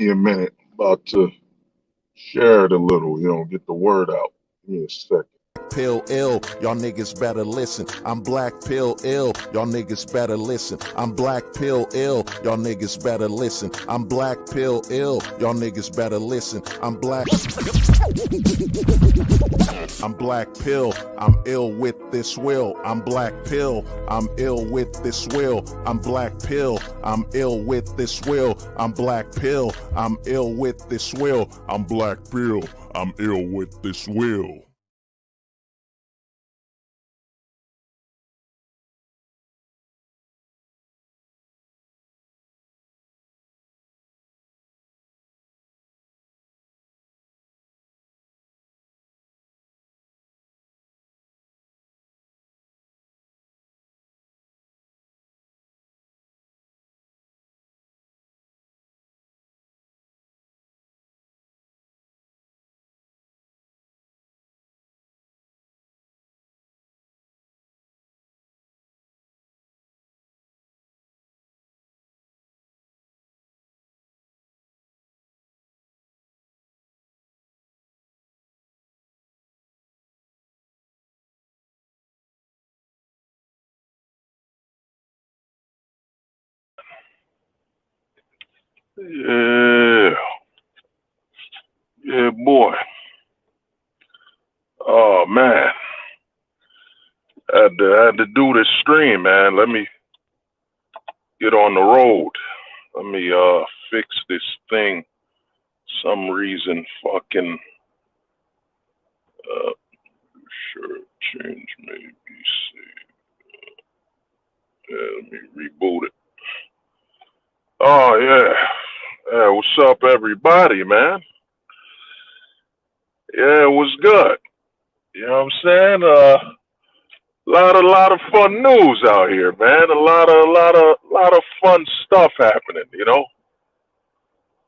me a minute. About to share it a little, get the word out. Give me a second. Pill ill, y'all niggas better listen. I'm black pill ill, y'all niggas better listen. I'm black pill ill, y'all niggas better listen. I'm black pill ill, y'all niggas better listen. I'm black pill, I'm ill with this will. I'm black pill, I'm ill with this will. I'm black pill, I'm ill with this will. I'm black pill, I'm ill with this will. I'm black pill, I'm ill with this will. Yeah, yeah, boy. Oh man, had to do this stream, man. Let me get on the road. Let me fix this thing. Some reason, fucking uh, sure change maybe. See, let me reboot it. Oh yeah, yeah. What's up, everybody, man? Yeah, it was good. You know what I'm saying? Lot of fun news out here, man. A lot of fun stuff happening. You know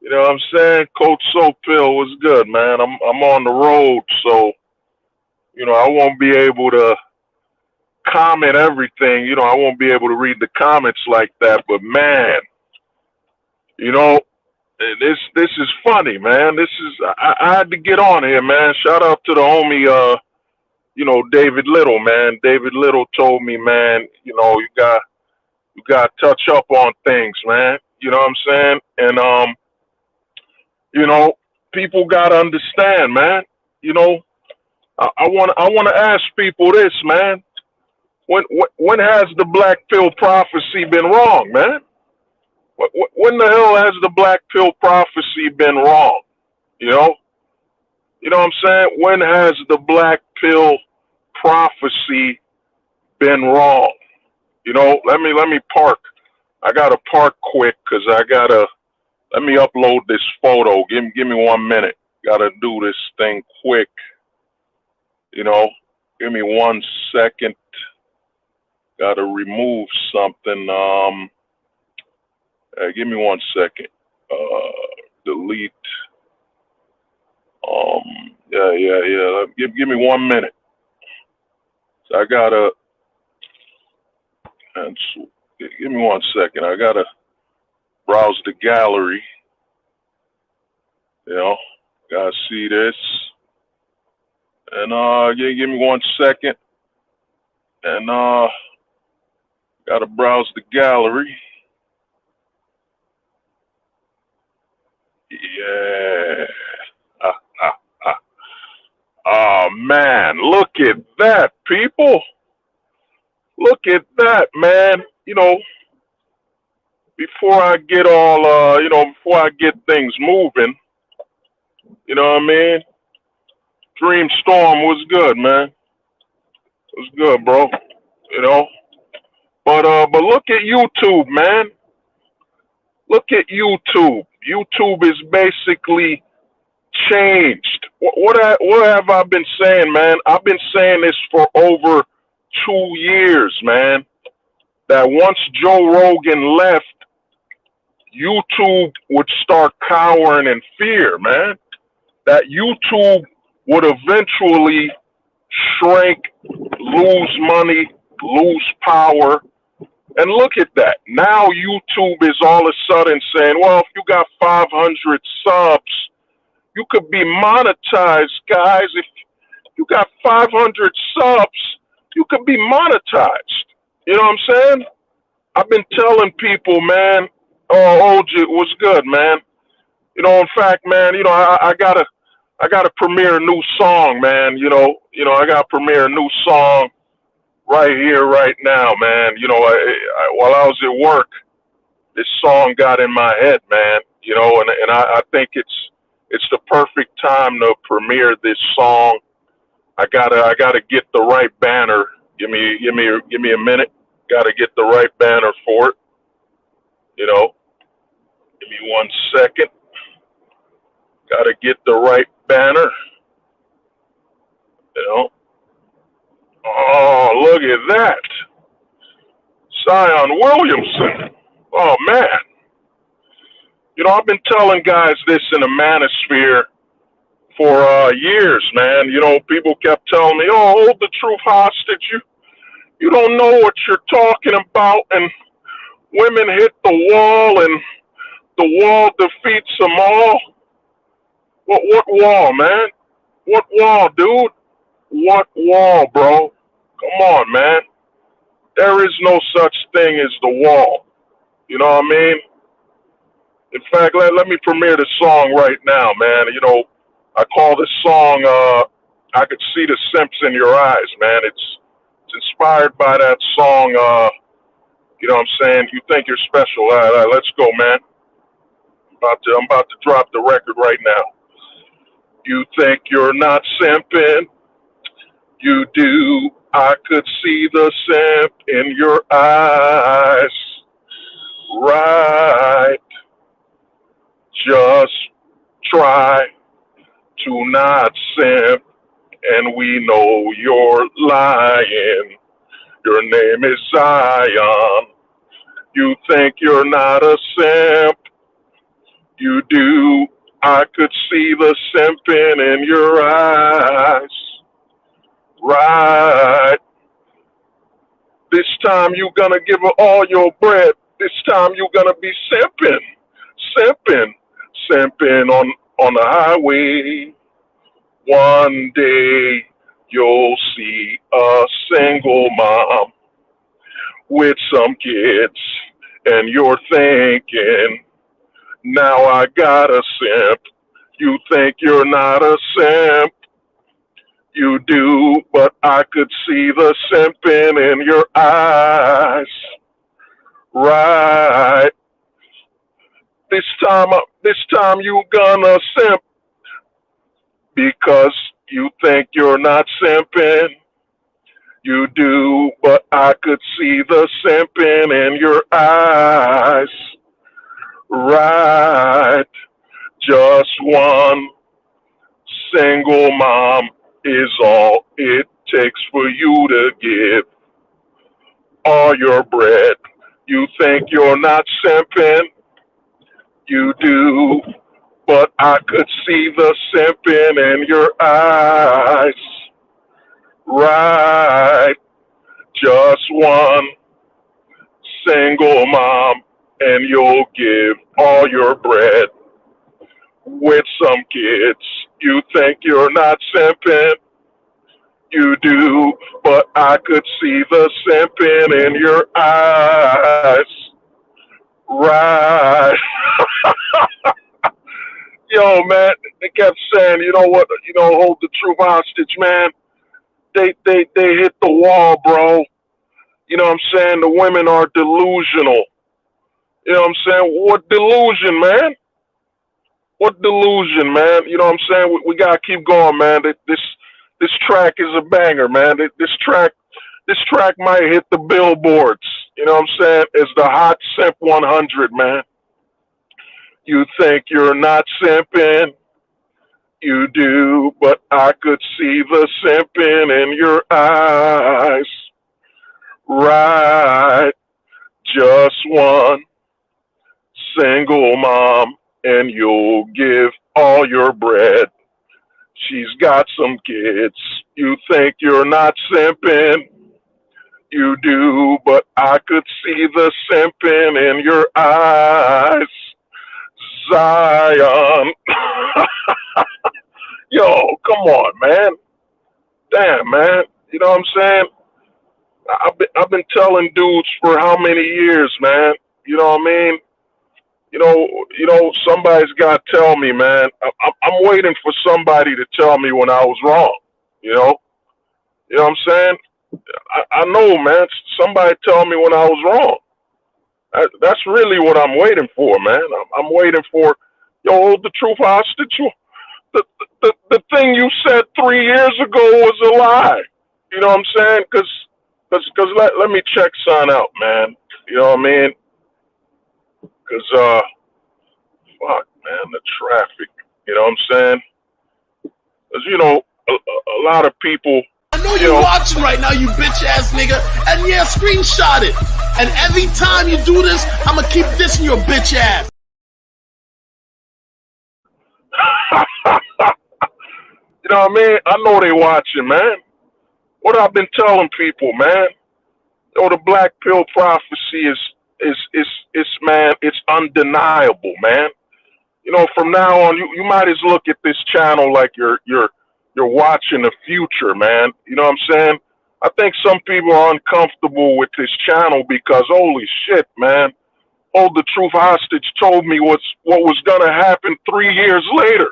what I'm saying? Coach Soapville was good, man. I'm on the road, so I won't be able to comment everything. I won't be able to read the comments like that. But man, you know, this is funny, man. I had to get on here, man. Shout out to the homie, David Little, man. David Little told me, man, you got to touch up on things, man. You know what I'm saying? And you know, people got to understand, man. You know, I want to ask people this, man. When has the black pill prophecy been wrong, man? When the hell has the black pill prophecy been wrong? You know, what I'm saying? When has the black pill prophecy been wrong? Let me park. I gotta park quick because I gotta let me upload this photo. Give me 1 minute. Gotta do this thing quick. You know, give me 1 second. Gotta remove something. Give me 1 second. Delete. Yeah. Give me 1 minute. So I gotta cancel. Give me 1 second. I gotta browse the gallery. You know, gotta see this. And yeah, give me 1 second. And gotta browse the gallery. Yeah. Ah, ah, ah. Oh man, look at that, people. Look at that, man. Before I get all before I get things moving, you know what I mean? Dream Storm was good, man. It was good, bro. You know. But look at YouTube, man. Look at YouTube. YouTube is basically changed. What have I been saying, man? I've been saying this for over 2 years, man. That once Joe Rogan left, YouTube would start cowering in fear, man. That YouTube would eventually shrink, lose money, lose power, And look at that. Now YouTube is all of a sudden saying, well, if you got 500 subs, you could be monetized, guys. If you got 500 subs, you could be monetized. You know what I'm saying? I've been telling people, man, oh, OG was good, man. In fact, man, I gotta premiere a new song, man. I gotta premiere a new song right here, right now, man. While I was at work, this song got in my head, man. And I think it's the perfect time to premiere this song. I gotta get the right banner. Give me a minute. Gotta get the right banner for it. You know, give me 1 second. Gotta get the right banner. You know. Oh, look at that, Zion Williamson. Oh man. I've been telling guys this in the manosphere for years, man. People kept telling me, "Oh, hold the truth hostage. You don't know what you're talking about." And women hit the wall, and the wall defeats them all. What wall, man? What wall, dude? What wall, bro? Come on, man. There is no such thing as the wall. You know what I mean? In fact, let me premiere the song right now, man. I call this song I Could See the Simps in Your Eyes, man. It's inspired by that song, you know what I'm saying? You think you're special. All right, let's go, man. I'm about to drop the record right now. You think you're not simping? You do. I could see the simp in your eyes. Right. Just try to not simp, and we know you're lying. Your name is Zion. You think you're not a simp? You do. I could see the simping in your eyes. Right. This time you gonna give her all your bread. This time you gonna be simping, simping, simping on the highway. One day you'll see a single mom with some kids, and you're thinking, now I got a simp. You think you're not a simp? You do, but I could see the simping in your eyes. Right. This time you gonna simp because you think you're not simping. You do, but I could see the simping in your eyes. Right. Just one single mom is all it takes for you to give all your bread. You think you're not simping? You do, but I could see the simping in your eyes. Right. Just one single mom, and you'll give all your bread with some kids. You think you're not simping? You do, but I could see the simping in your eyes. Right. Yo, man, they kept saying, you know what, hold the truth hostage, man. They hit the wall, bro. You know what I'm saying? The women are delusional. You know what I'm saying? What delusion, man? What delusion, man? You know what I'm saying? We gotta keep going, man. This track is a banger, man. This track might hit the billboards. You know what I'm saying? It's the Hot Simp 100, man. You think you're not simping? You do, but I could see the simping in your eyes. Right. Just one single mom, and you'll give all your bread. She's got some kids. You think you're not simping? you do, but I could see the simping in your eyes, Zion. Yo, come on, man. Damn, man. You know what I'm saying? I've been telling dudes for how many years, man. You know what I mean? Somebody's got to tell me, man. I'm waiting for somebody to tell me when I was wrong. You know, you know what I'm saying? I know, man. Somebody tell me when I was wrong. That's really what I'm waiting for, man. I'm waiting for, yo, hold the truth hostage. The thing you said 3 years ago was a lie. You know what I'm saying? Cause let me check son out, man. You know what I mean? Cause fuck, man, the traffic. You know what I'm saying? Cause a lot of people. I know you're watching right now, you bitch ass nigga, and yeah, screenshot it. And every time you do this, I'ma keep dissing your bitch ass. You know what I mean? I know they watching, man. What I've been telling people, man. The black pill prophecy is man, it's undeniable, man. From now on, you might as look at this channel like you're watching the future, man. You know what I'm saying? I think some people are uncomfortable with this channel because holy shit, man. Hold the Truth hostage told me what was gonna happen 3 years later.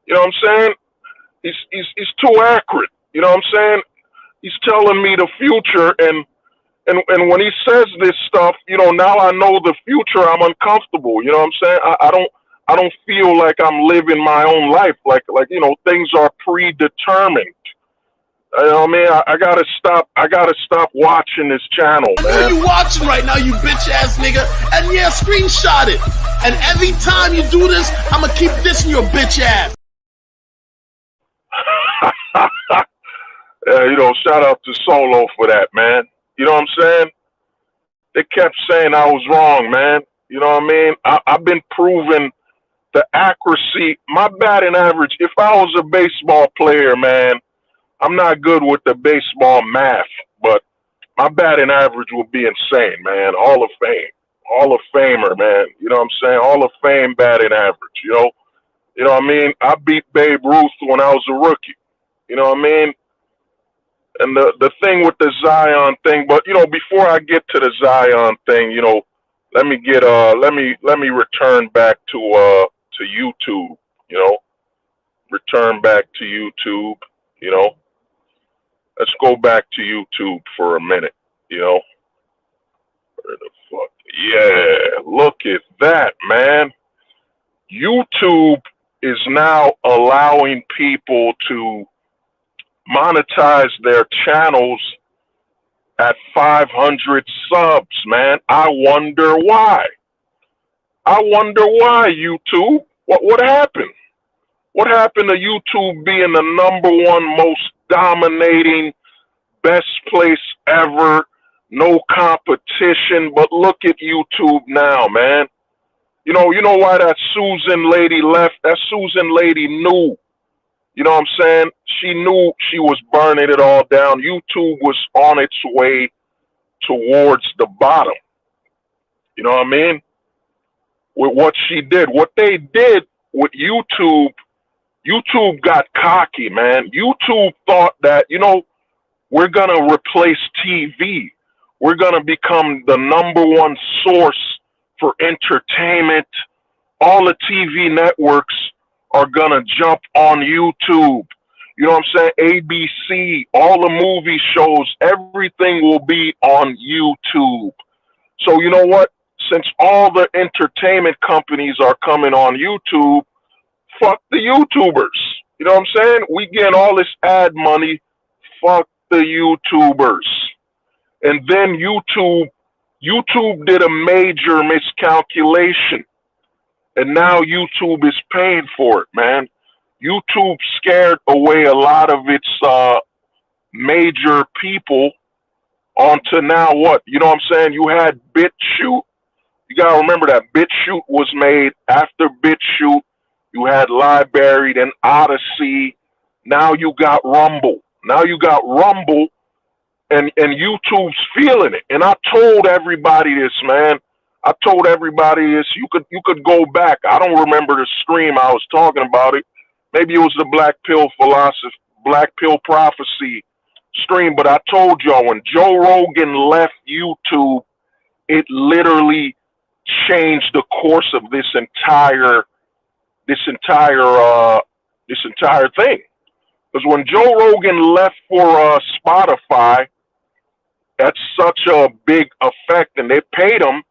You know what I'm saying? He's too accurate. You know what I'm saying? He's telling me the future and when he says this stuff, now I know the future. I'm uncomfortable. You know what I'm saying? I don't feel like I'm living my own life. Like things are predetermined. You know what I mean? I gotta stop watching this channel, man. I know you watching right now, you bitch ass nigga, and yeah, screenshot it. And every time you do this, I'ma keep dissing your bitch ass. Yeah, shout out to Solo for that, man. You know what I'm saying? They kept saying I was wrong, man. You know what I mean? I've been proving the accuracy. My batting average, if I was a baseball player, man, I'm not good with the baseball math, but my batting average would be insane, man. Hall of Fame. Hall of Famer, man. You know what I'm saying? Hall of Fame batting average, You know what I mean? I beat Babe Ruth when I was a rookie. You know what I mean? And the thing with the Zion thing, but before I get to the Zion thing, let me return back to YouTube, return back to YouTube, let's go back to YouTube for a minute, Where the fuck? Yeah, look at that, man. YouTube is now allowing people to monetize their channels at 500 subs, man. I wonder why. YouTube. What happened? What happened to YouTube being the #1 most dominating, best place ever, no competition? But look at YouTube now, man. You know why that Susan lady left? That Susan lady knew. You know what I'm saying? She knew she was burning it all down. YouTube was on its way towards the bottom. You know what I mean? With what she did. What they did with YouTube got cocky, man. YouTube thought that, we're going to replace TV. We're going to become the #1 source for entertainment. All the TV networks are going to jump on YouTube. You know what I'm saying? ABC, all the movie shows, everything will be on YouTube. So you know what? Since all the entertainment companies are coming on YouTube, fuck the YouTubers. You know what I'm saying? We get all this ad money. Fuck the YouTubers. And then YouTube did a major miscalculation. And now YouTube is paying for it, man. YouTube scared away a lot of its major people onto now what? You know what I'm saying? You had BitChute. You got to remember that BitChute was made after BitChute. You had Library, then Odyssey. Now you got Rumble. and YouTube's feeling it. And I told everybody this, man. I told everybody this. You could go back. I don't remember the stream I was talking about it. Maybe it was the Black Pill Prophecy stream. But I told y'all when Joe Rogan left YouTube, it literally changed the course of this entire thing. Because when Joe Rogan left for Spotify, that's such a big effect, and they paid him.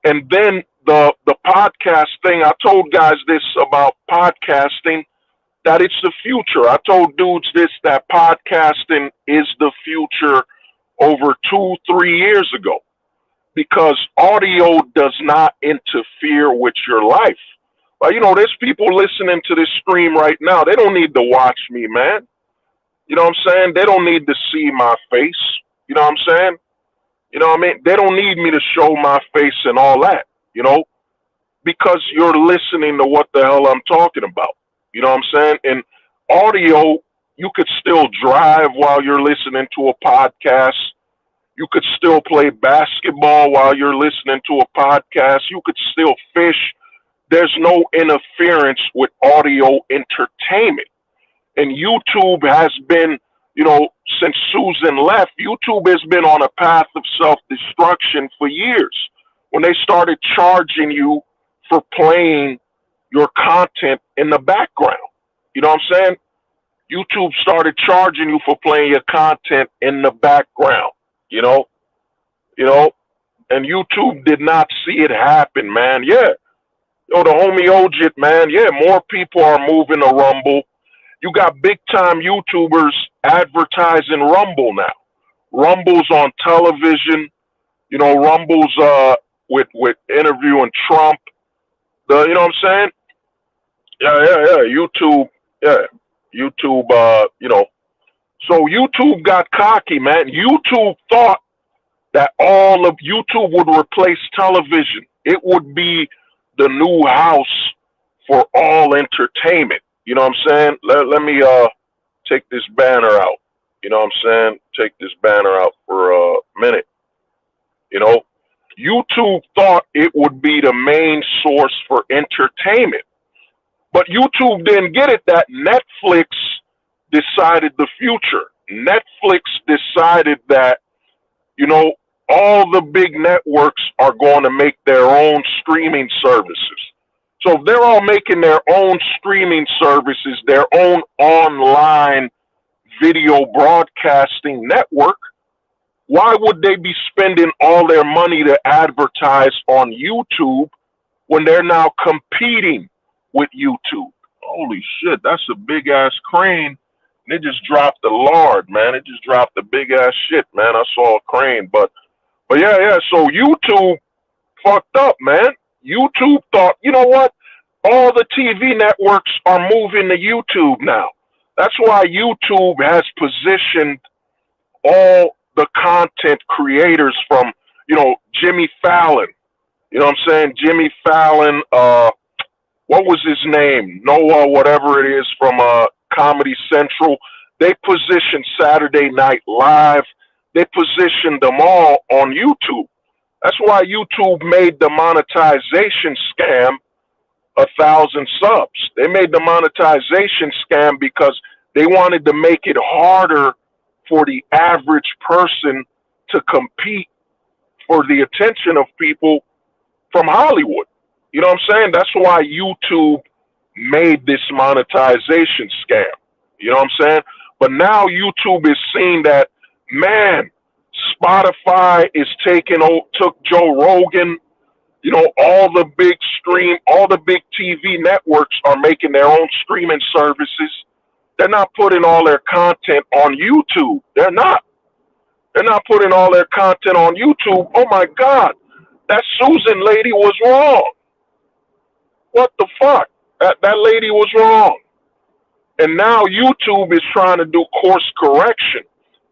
And then the podcast thing, I told guys this about podcasting, that it's the future. I told dudes this, that podcasting is the future over 2-3 years ago, because audio does not interfere with your life. Well, there's people listening to this stream right now. They don't need to watch me, man. You know what I'm saying? They don't need to see my face. You know what I'm saying? You know what I mean? They don't need me to show my face and all that, because you're listening to what the hell I'm talking about. You know what I'm saying? And audio, you could still drive while you're listening to a podcast. You could still play basketball while you're listening to a podcast. You could still fish. There's no interference with audio entertainment. And YouTube has been, since Susan left, YouTube has been on a path of self-destruction for years. When they started charging you for playing your content in the background. You know what I'm saying? YouTube started charging you for playing your content in the background, and YouTube did not see it happen, man. Yeah. The homie Ojit, man. Yeah, more people are moving to Rumble. You got big time YouTubers advertising Rumble now. Rumble's on television. Rumble's with interviewing Trump. You know what I'm saying? Yeah. YouTube. Yeah. YouTube, So YouTube got cocky, man. YouTube thought that all of YouTube would replace television. It would be the new house for all entertainment. You know what I'm saying? Let me take this banner out. You know what I'm saying? Take this banner out for a minute. YouTube thought it would be the main source for entertainment. But YouTube didn't get it that Netflix decided the future. Netflix decided that, all the big networks are going to make their own streaming services. So if they're all making their own streaming services, their own online video broadcasting network, why would they be spending all their money to advertise on YouTube when they're now competing with YouTube? Holy shit, that's a big ass crane. And it just dropped the lard, man. It just dropped the big ass shit, man. I saw a crane, but yeah. So YouTube fucked up, man. YouTube thought, you know what? All the TV networks are moving to YouTube now. That's why YouTube has positioned all the content creators from, Jimmy Fallon. You know what I'm saying? Jimmy Fallon, what was his name? Noah, whatever it is, from Comedy Central. They positioned Saturday Night Live. They positioned them all on YouTube. That's why YouTube made the monetization scam 1,000 subs. They made the monetization scam because they wanted to make it harder for the average person to compete for the attention of people from Hollywood. You know what I'm saying? That's why YouTube made this monetization scam. You know what I'm saying? But now YouTube is seeing that, man, Spotify is took Joe Rogan. All the big TV networks are making their own streaming services. They're not putting all their content on YouTube. They're not putting all their content on YouTube. Oh my God, that Susan lady was wrong. What the fuck? That lady was wrong. And now YouTube is trying to do course correction,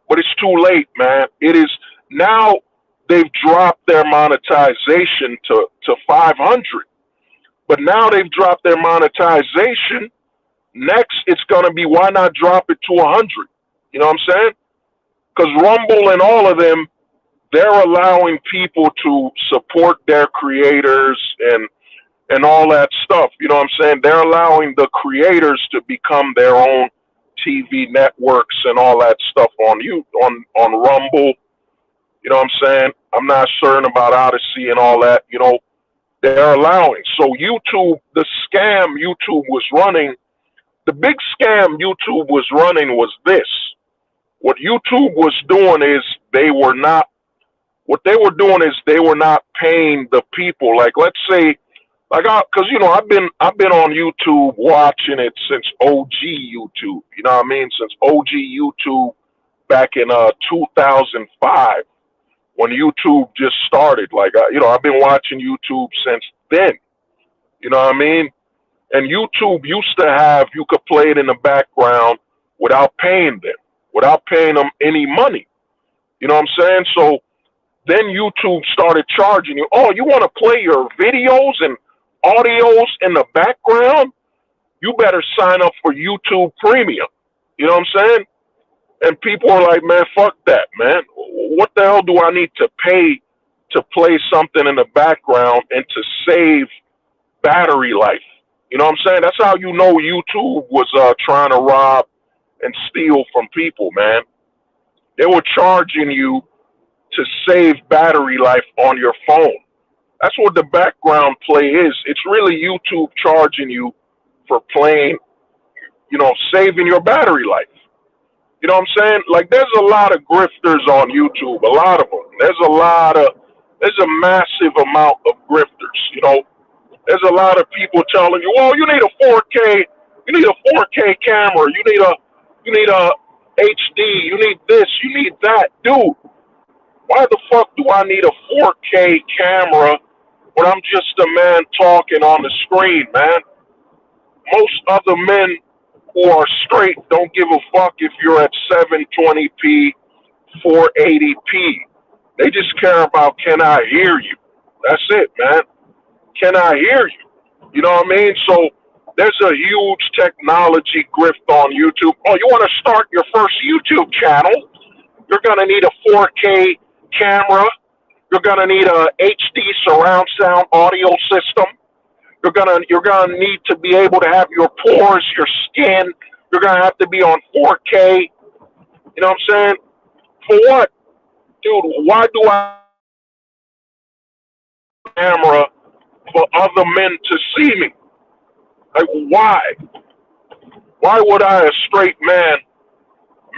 but it's too late, man. It is now. They've dropped their monetization to 500, but now they've dropped their monetization. Next, it's going to be, why not drop it to 100? You know what I'm saying? Because Rumble and all of them, they're allowing people to support their creators and all that stuff. You know what I'm saying? They're allowing the creators to become their own TV networks and all that stuff on Rumble. You know what I'm saying? I'm not certain about Odyssey and all that. You know, they're allowing. So YouTube, the scam YouTube was running, the big scam YouTube was running was this. What YouTube was doing is they were not paying the people. Like, let's say, because you know I've been on YouTube watching it since OG YouTube. You know what I mean? Since OG YouTube back in 2005 when YouTube just started. Like, you know, I've been watching YouTube since then. You know what I mean? And YouTube used to have, you could play it in the background without paying them any money. You know what I'm saying? So then YouTube started charging you. Oh, you want to play your videos and audios in the background? You better sign up for YouTube Premium. You know what I'm saying? And people are like, man, fuck that, man. What the hell do I need to pay to play something in the background and to save battery life? You know what I'm saying? That's how you know YouTube was trying to rob and steal from people, man. They were charging you to save battery life on your phone. That's what the background play is. It's really YouTube charging you for playing, you know, saving your battery life. You know what I'm saying? Like, there's a lot of grifters on YouTube, a lot of them. There's a massive amount of grifters, you know. There's a lot of people telling you, "Oh, you need a 4K, camera, you need a HD, you need this, you need that." Dude, why the fuck do I need a 4K camera when I'm just a man talking on the screen, man? Most other men who are straight don't give a fuck if you're at 720p, 480p. They just care about, can I hear you? That's it, man. Can I hear you? You know what I mean? So there's a huge technology grift on YouTube. Oh, you want to start your first YouTube channel? You're going to need a 4K camera. You're going to need a HD surround sound audio system. You're gonna need to be able to have your pores, your skin. You're gonna have to be on 4K. You know what I'm saying? For what, dude? Why do I have a camera for other men to see me? Like, why? Why would I, a straight man?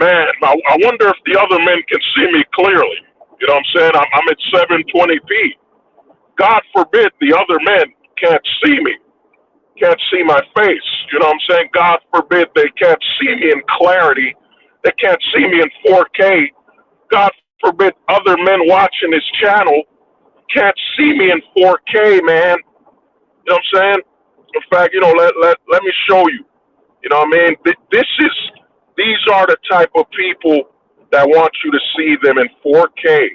Man, I wonder if the other men can see me clearly. You know what I'm saying? I'm at 720p. God forbid the other men can't see me. Can't see my face. You know what I'm saying? God forbid they can't see me in clarity. They can't see me in 4K. God forbid other men watching this channel can't see me in 4K, man. You know what I'm saying? In fact, you know, let me show you. You know what I mean? These are the type of people that want you to see them in 4K.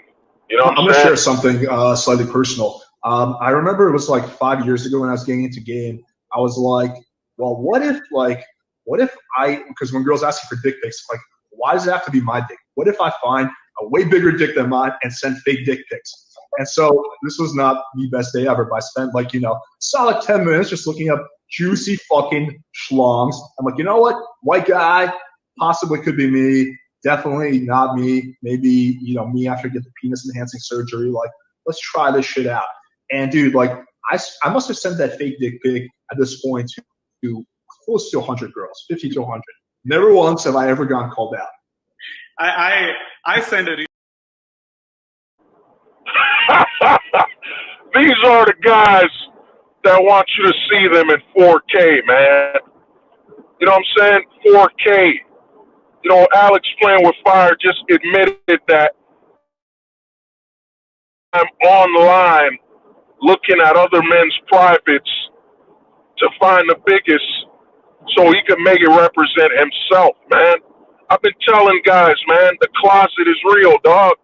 You know what I'm going to saying? share something slightly personal. I remember it was like 5 years ago when I was getting into game. I was like, well, what if because when girls ask you for dick pics, like, why does it have to be my dick? What if I find a way bigger dick than mine and send fake dick pics? And so this was not the best day ever, but I spent like, you know, solid 10 minutes just looking up juicy fucking schlongs. I'm like, you know what? White guy, possibly could be me. Definitely not me. Maybe, you know, me after I get the penis enhancing surgery. Like, let's try this shit out. And dude, like, I must have sent that fake dick pic at this point to close to 100 girls, 50 to 100. Never once have I ever gone called out. I send it. These are the guys that want you to see them in 4K, man. You know what I'm saying? 4K. You know, Alex Playing with Fire just admitted that I'm online looking at other men's privates to find the biggest so he can make it represent himself, man. I've been telling guys, man, the closet is real, dog.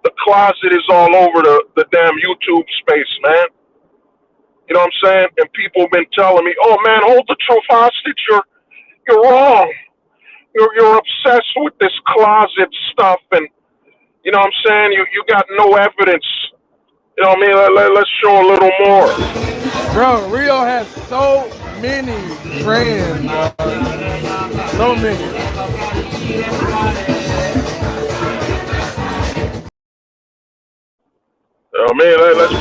The closet is all over the damn YouTube space, man. You know what I'm saying? And people have been telling me, oh, man, hold the truth hostage. You're wrong. You're obsessed with this closet stuff, and you know what I'm saying. You got no evidence. You know what I mean? Let's show a little more. Bro, Rio has so many friends. So many. You know what I mean? Let's.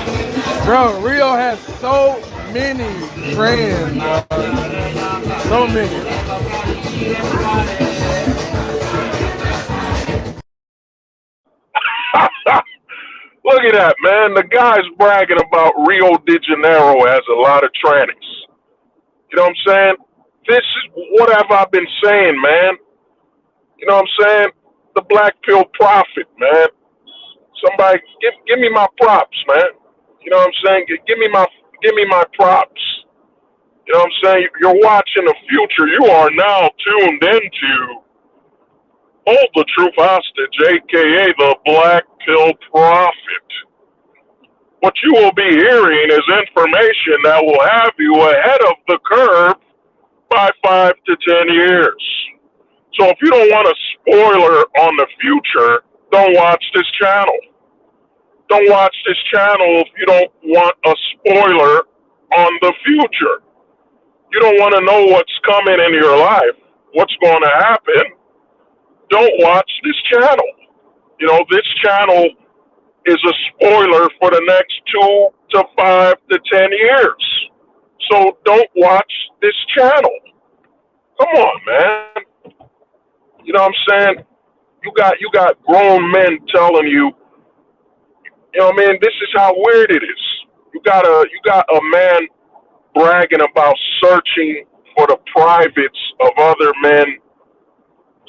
Bro, Rio has so many friends. So many. Look at that, man. The guy's bragging about Rio de Janeiro has a lot of trannies. You know what I'm saying? This is what have I been saying, man? You know what I'm saying? The black pill prophet, man. Somebody give me my props, man. You know what I'm saying? Give me my props. You know what I'm saying? You're watching the future. You are now tuned into Hold the Truth Hostage, aka the Black Pill Prophet. What you will be hearing is information that will have you ahead of the curve by 5 to 10 years. So if you don't want a spoiler on the future, don't watch this channel. Don't watch this channel if you don't want a spoiler on the future. You don't want to know what's coming in your life, what's going to happen. Don't watch this channel. You know, this channel is a spoiler for the next 2 to 5 to 10 years. So don't watch this channel. Come on, man. You know what I'm saying? You got grown men telling you, you know what I mean, this is how weird it is. You got a man bragging about searching for the privates of other men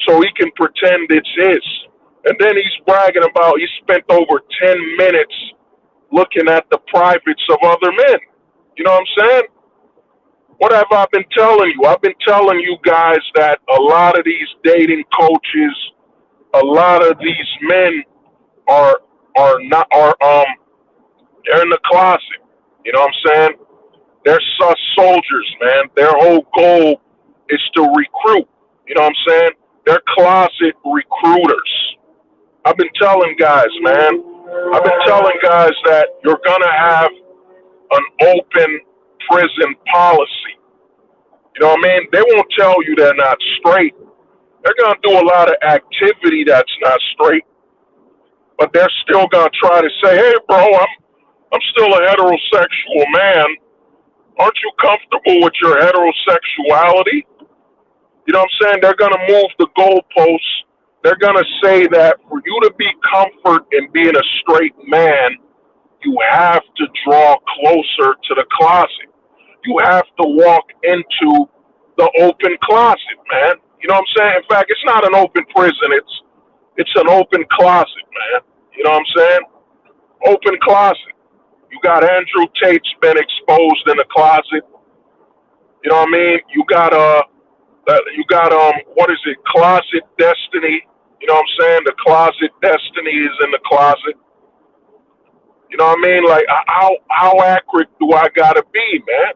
so he can pretend it's his. And then he's bragging about he spent over 10 minutes looking at the privates of other men. You know what I'm saying? What have I been telling you? I've been telling you guys that a lot of these dating coaches, a lot of these men are they're in the closet. You know what I'm saying? They're sus soldiers, man. Their whole goal is to recruit. You know what I'm saying? They're closet recruiters. I've been telling guys, man. I've been telling guys that you're gonna have an open prison policy. You know what I mean? They won't tell you they're not straight. They're gonna do a lot of activity that's not straight, but they're still gonna try to say, "Hey, bro, I'm still a heterosexual man. Aren't you comfortable with your heterosexuality?" You know what I'm saying? They're gonna move the goalposts. They're gonna say that for you to be comfort in being a straight man, you have to draw closer to the closet. You have to walk into the open closet, man. You know what I'm saying? In fact, it's not an open prison. It's an open closet, man. You know what I'm saying? Open closet. You got Andrew Tate's been exposed in the closet. You know what I mean? You got what is it? Closet Destiny. You know what I'm saying? The Closet Destiny is in the closet. You know what I mean? Like, how accurate do I gotta be, man?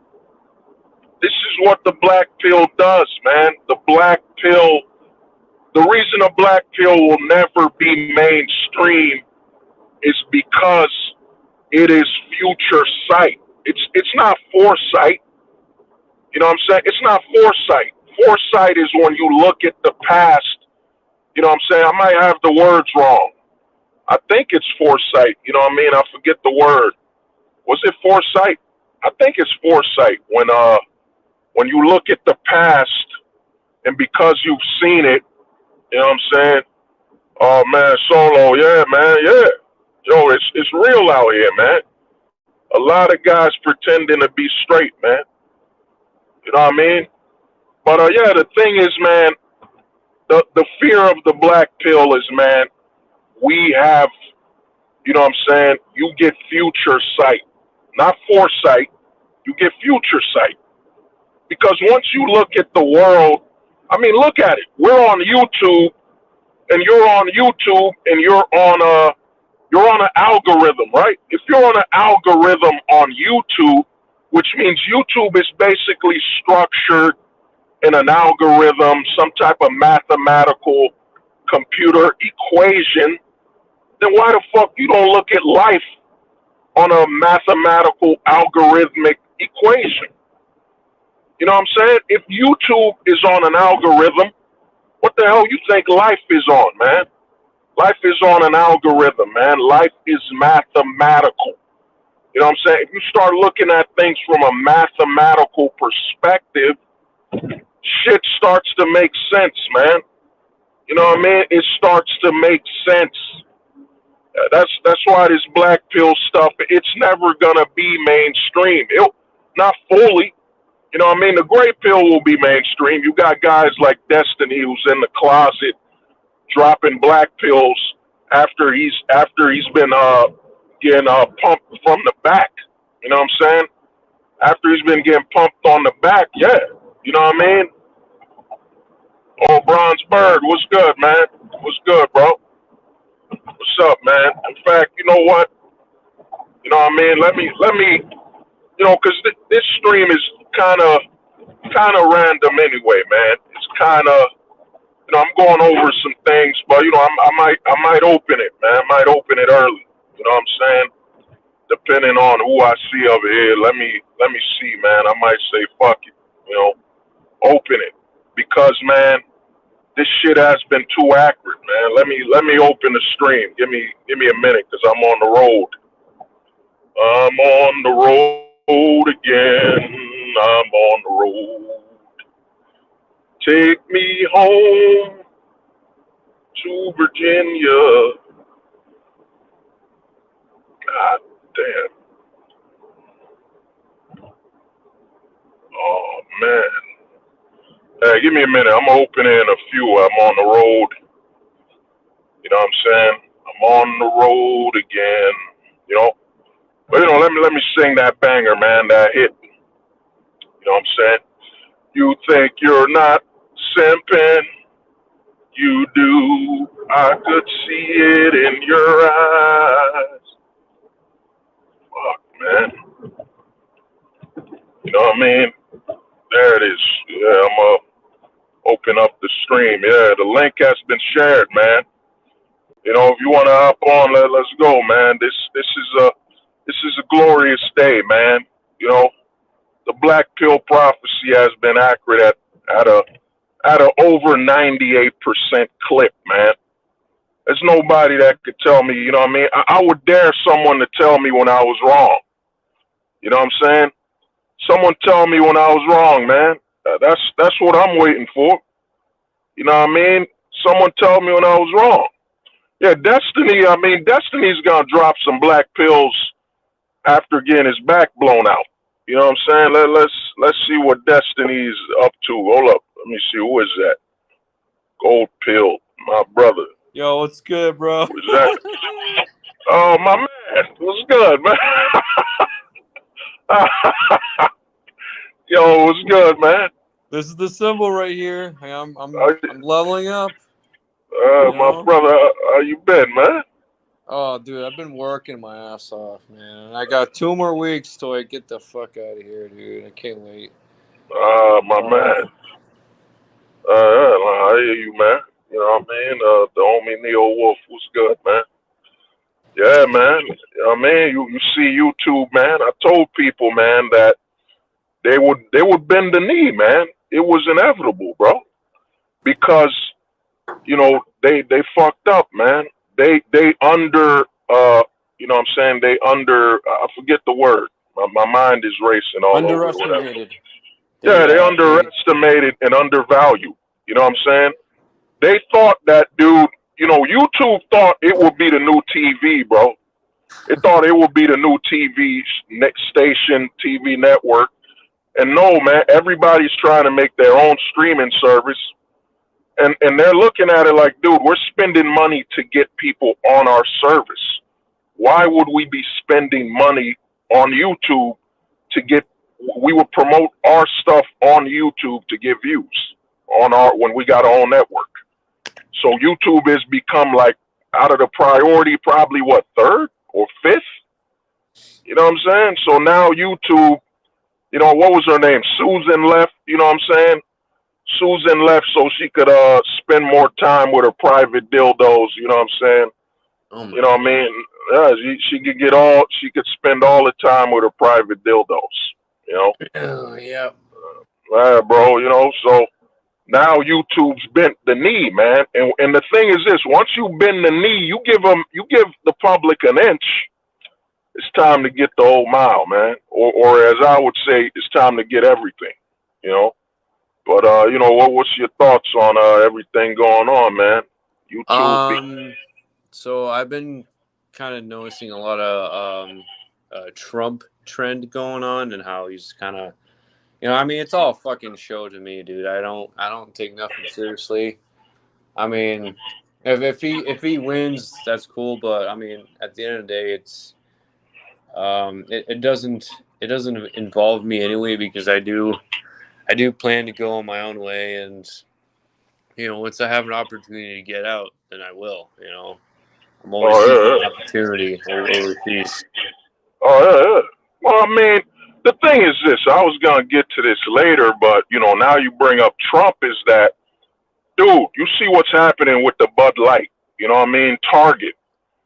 This is what the black pill does, man. The black pill. The reason a black pill will never be mainstream is because it is future sight. It's not foresight. You know what I'm saying? It's not foresight. Foresight is when you look at the past. You know what I'm saying? I might have the words wrong. I think it's foresight. You know what I mean? I forget the word. Was it foresight? I think it's foresight when you look at the past and because you've seen it, you know what I'm saying? Oh man, Solo, yeah, man, yeah. Yo, it's real out here, man. A lot of guys pretending to be straight, man. You know what I mean? But yeah, the thing is, man, the fear of the black pill is, man, we have, you know what I'm saying? You get future sight, not foresight. You get future sight. Because once you look at the world, I mean, look at it. We're on YouTube, and you're on YouTube, and you're on an algorithm, right? If you're on an algorithm on YouTube, which means YouTube is basically structured in an algorithm, some type of mathematical computer equation, then why the fuck you don't look at life on a mathematical algorithmic equation? You know what I'm saying? If YouTube is on an algorithm, what the hell you think life is on, man? Life is on an algorithm, man. Life is mathematical. You know what I'm saying? If you start looking at things from a mathematical perspective, shit starts to make sense, man. You know what I mean? It starts to make sense. That's why this black pill stuff, it's never gonna be mainstream. Not fully. You know what I mean? The gray pill will be mainstream. You got guys like Destiny who's in the closet dropping black pills after he's been getting pumped from the back. You know what I'm saying? After he's been getting pumped on the back, yeah. You know what I mean? Oh, Bronze Bird, what's good, man? What's good, bro? What's up, man? In fact, you know what? You know what I mean? Let me, you know, because this stream is kind of random anyway, man. It's kind of, you know, I'm going over some things, but you know, I might open it, man. I might open it early. You know what I'm saying? Depending on who I see over here, let me see, man. I might say fuck it, you know, open it because, man, this shit has been too accurate, man. Let me open the stream. Give me a minute, cause I'm on the road. I'm on the road again. I'm on the road. Take me home to Virginia. God damn. Oh man. Hey, give me a minute. I'm opening a few. I'm on the road. You know what I'm saying? I'm on the road again. You know. But you know, let me sing that banger, man. That hit. You know what I'm saying? You think you're not simping. You do. I could see it in your eyes. Fuck, man. You know what I mean? There it is. Yeah, I'm gonna open up the stream. Yeah, the link has been shared, man. You know, if you want to hop on, let's go, man. This is a glorious day, man. You know, the black pill prophecy has been accurate at a over 98% clip, man. There's nobody that could tell me, you know what I mean? I would dare someone to tell me when I was wrong. You know what I'm saying? Someone tell me when I was wrong, man. That's what I'm waiting for. You know what I mean? Someone tell me when I was wrong. Yeah, Destiny's gonna drop some black pills after getting his back blown out. You know what I'm saying? Let's see what Destiny's up to. Hold up. Let me see. Who is that? Gold Pill, my brother. Yo, what's good, bro? Who's that? Oh, my man. What's good, man? Yo, what's good, man? This is the symbol right here. I'm leveling up. My brother, how you been, man? Oh, dude, I've been working my ass off, man. I got 2 more weeks till I get the fuck out of here, dude. I can't wait. My man. I hear you, man. You know what I mean? The homie Neo Wolf was good, man. Yeah, man. You know what I mean? You see YouTube, man. I told people, man, that they would bend the knee, man. It was inevitable, bro. Because, you know, they fucked up, man. They under you know what I'm saying? They I forget the word. My mind is racing all over. Underestimated. Yeah, they underestimated and undervalued. You know what I'm saying? They thought that, dude, you know, YouTube thought it would be the new TV, bro. It thought it would be the new TV station, TV network. And no, man, everybody's trying to make their own streaming service. And they're looking at it like, dude, we're spending money to get people on our service. Why would we be spending money on YouTube we would promote our stuff on YouTube to get views when we got our own network. So YouTube has become like out of the priority, probably what, 3rd or 5th? You know what I'm saying? So now YouTube, you know, what was her name? Susan left, you know what I'm saying? Susan left so she could spend more time with her private dildos. You know what I'm saying? Oh my You know what I mean? Yeah, she could spend all the time with her private dildos. You know? Oh, yeah. Yeah, bro. You know, so now YouTube's bent the knee, man. And the thing is this: once you bend the knee, you give the public an inch. It's time to get the whole mile, man. Or as I would say, it's time to get everything. You know. But you know, what's your thoughts on everything going on, man? YouTube. So I've been kind of noticing a lot of Trump trend going on, and how he's kind of, I mean, it's all fucking show to me, dude. I don't take nothing seriously. I mean, if he wins, that's cool, but I mean, at the end of the day, it doesn't involve me anyway, because I do plan to go on my own way, and once I have an opportunity to get out, then I will. I'm always Oh seeking yeah, an yeah. opportunity overseas. Oh yeah, yeah. Well, I mean, the thing is this. I was gonna get to this later, but now you bring up Trump. Is that dude? You see what's happening with the Bud Light? You know what I mean? Target.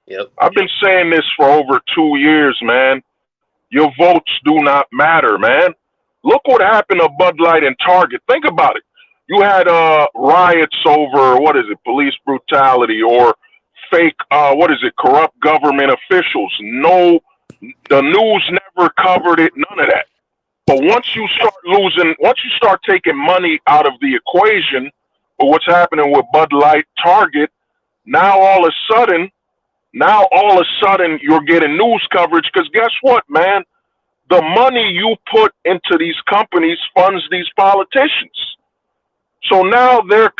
Yep. I've been saying this for over 2 years, man. Your votes do not matter, man. Look what happened to Bud Light and Target. Think about it. You had riots over what is it, police brutality or fake corrupt government officials. No, the news never covered it. None of that. But once you start taking money out of the equation, for what's happening with Bud Light, Target, now all of a sudden you're getting news coverage because guess what, man? The money you put into these companies funds these politicians. So now they're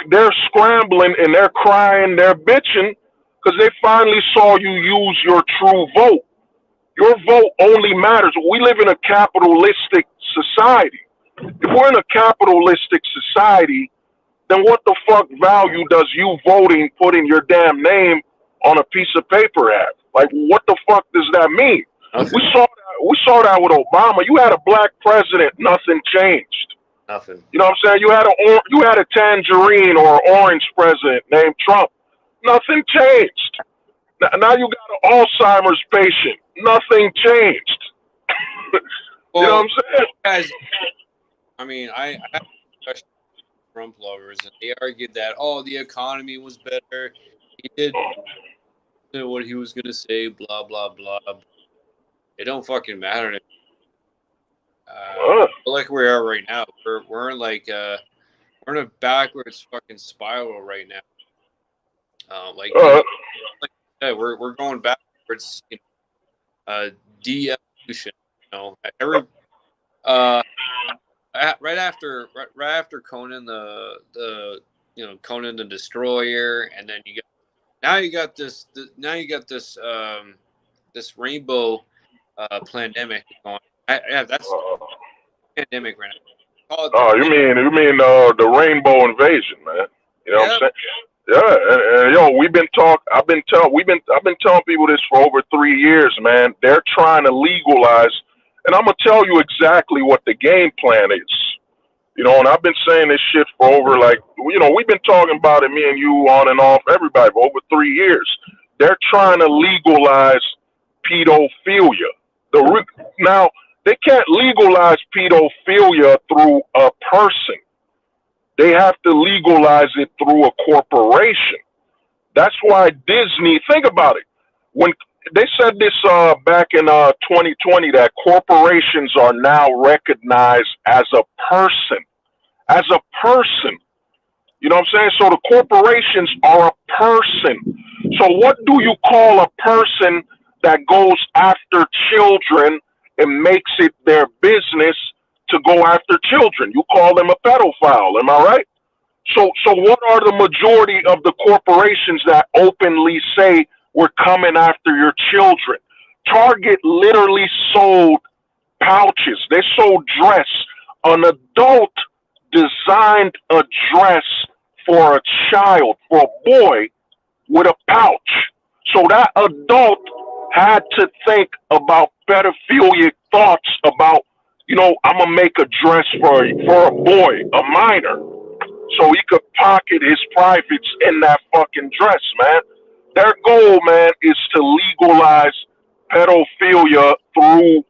scrambling and they're crying, they're bitching because they finally saw you use your true vote. Your vote only matters. We live in a capitalistic society. If we're in a capitalistic society, then what the fuck value does you voting, putting your damn name on a piece of paper have? Like, what the fuck does that mean? Nothing. We saw that with Obama. You had a black president, nothing changed. Nothing. You know what I'm saying? You had a tangerine or orange president named Trump. Nothing changed. Now you got an Alzheimer's patient. Nothing changed. You know what I'm saying? Guys, I mean, I have discussions with Trump lovers, and they argued that the economy was better. He did what he was gonna say, blah blah blah. It don't fucking matter. Like we are right now, we're in we're in a backwards fucking spiral right now. We're going backwards. De-evolution. Right after Conan the Conan the Destroyer, and then you got this this rainbow pandemic going. That's pandemic right now. You mean the rainbow invasion, man? You know what I'm saying? Yeah, and we've been telling people this for over 3 years, man. They're trying to legalize, and I'm gonna tell you exactly what the game plan is. And I've been saying this shit for over we've been talking about it, me and you, on and off, everybody, for over 3 years. They're trying to legalize pedophilia. Now they can't legalize pedophilia through a person. They have to legalize it through a corporation. That's why Disney, think about it. When they said this back in 2020, that corporations are now recognized as a person. As a person. You know what I'm saying? So the corporations are a person. So what do you call a person that goes after children and makes it their business to go after children? You call them a pedophile, am I right? So what are the majority of the corporations that openly say we're coming after your children? Target literally sold pouches. They sold dress. An adult designed a dress for a child, for a boy, with a pouch. So that adult had to think about pedophilic thoughts about, I'm going to make a dress for a boy, a minor. so he could pocket his privates in that fucking dress, man. Their goal, man, is to legalize pedophilia through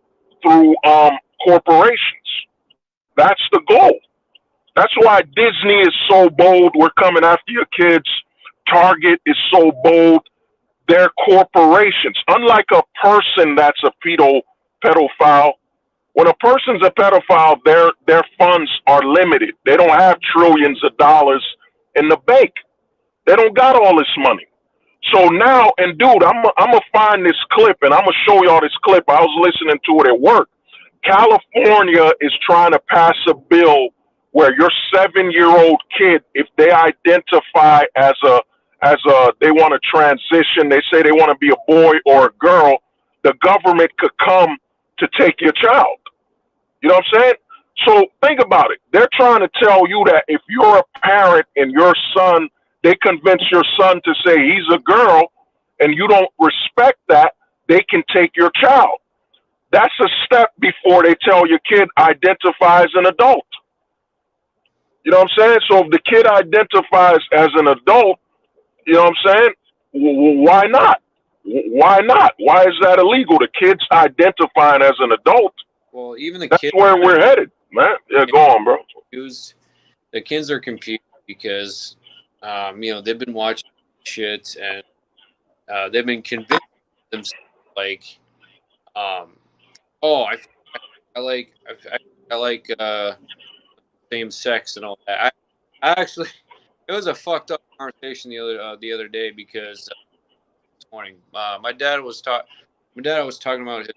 corporations. That's the goal. That's why Disney is so bold. We're coming after your kids. Target is so bold. They're corporations. Unlike a person that's a pedophile, when a person's a pedophile, their funds are limited. They don't have trillions of dollars in the bank. They don't got all this money. So now, and dude, I'm gonna find this clip and I'm gonna show y'all this clip. I was listening to it at work. California is trying to pass a bill where your 7-year-old kid, if they identify as they want to transition, they say they want to be a boy or a girl, the government could come to take your child. You know what I'm saying? So think about it. They're trying to tell you that if you're a parent and your son, they convince your son to say he's a girl and you don't respect that, they can take your child. That's a step before they tell your kid identify as an adult. You know what I'm saying? So if the kid identifies as an adult, you know what I'm saying? Why not? Why not? Why is that illegal? The kid's identifying as an adult. Well, even the That's kids, where we're headed, man. Yeah, go on, bro. The kids are confused because, they've been watching shit and they've been convinced themselves I like same sex and all that. I actually, it was a fucked up conversation the other day because this morning my dad was talking about his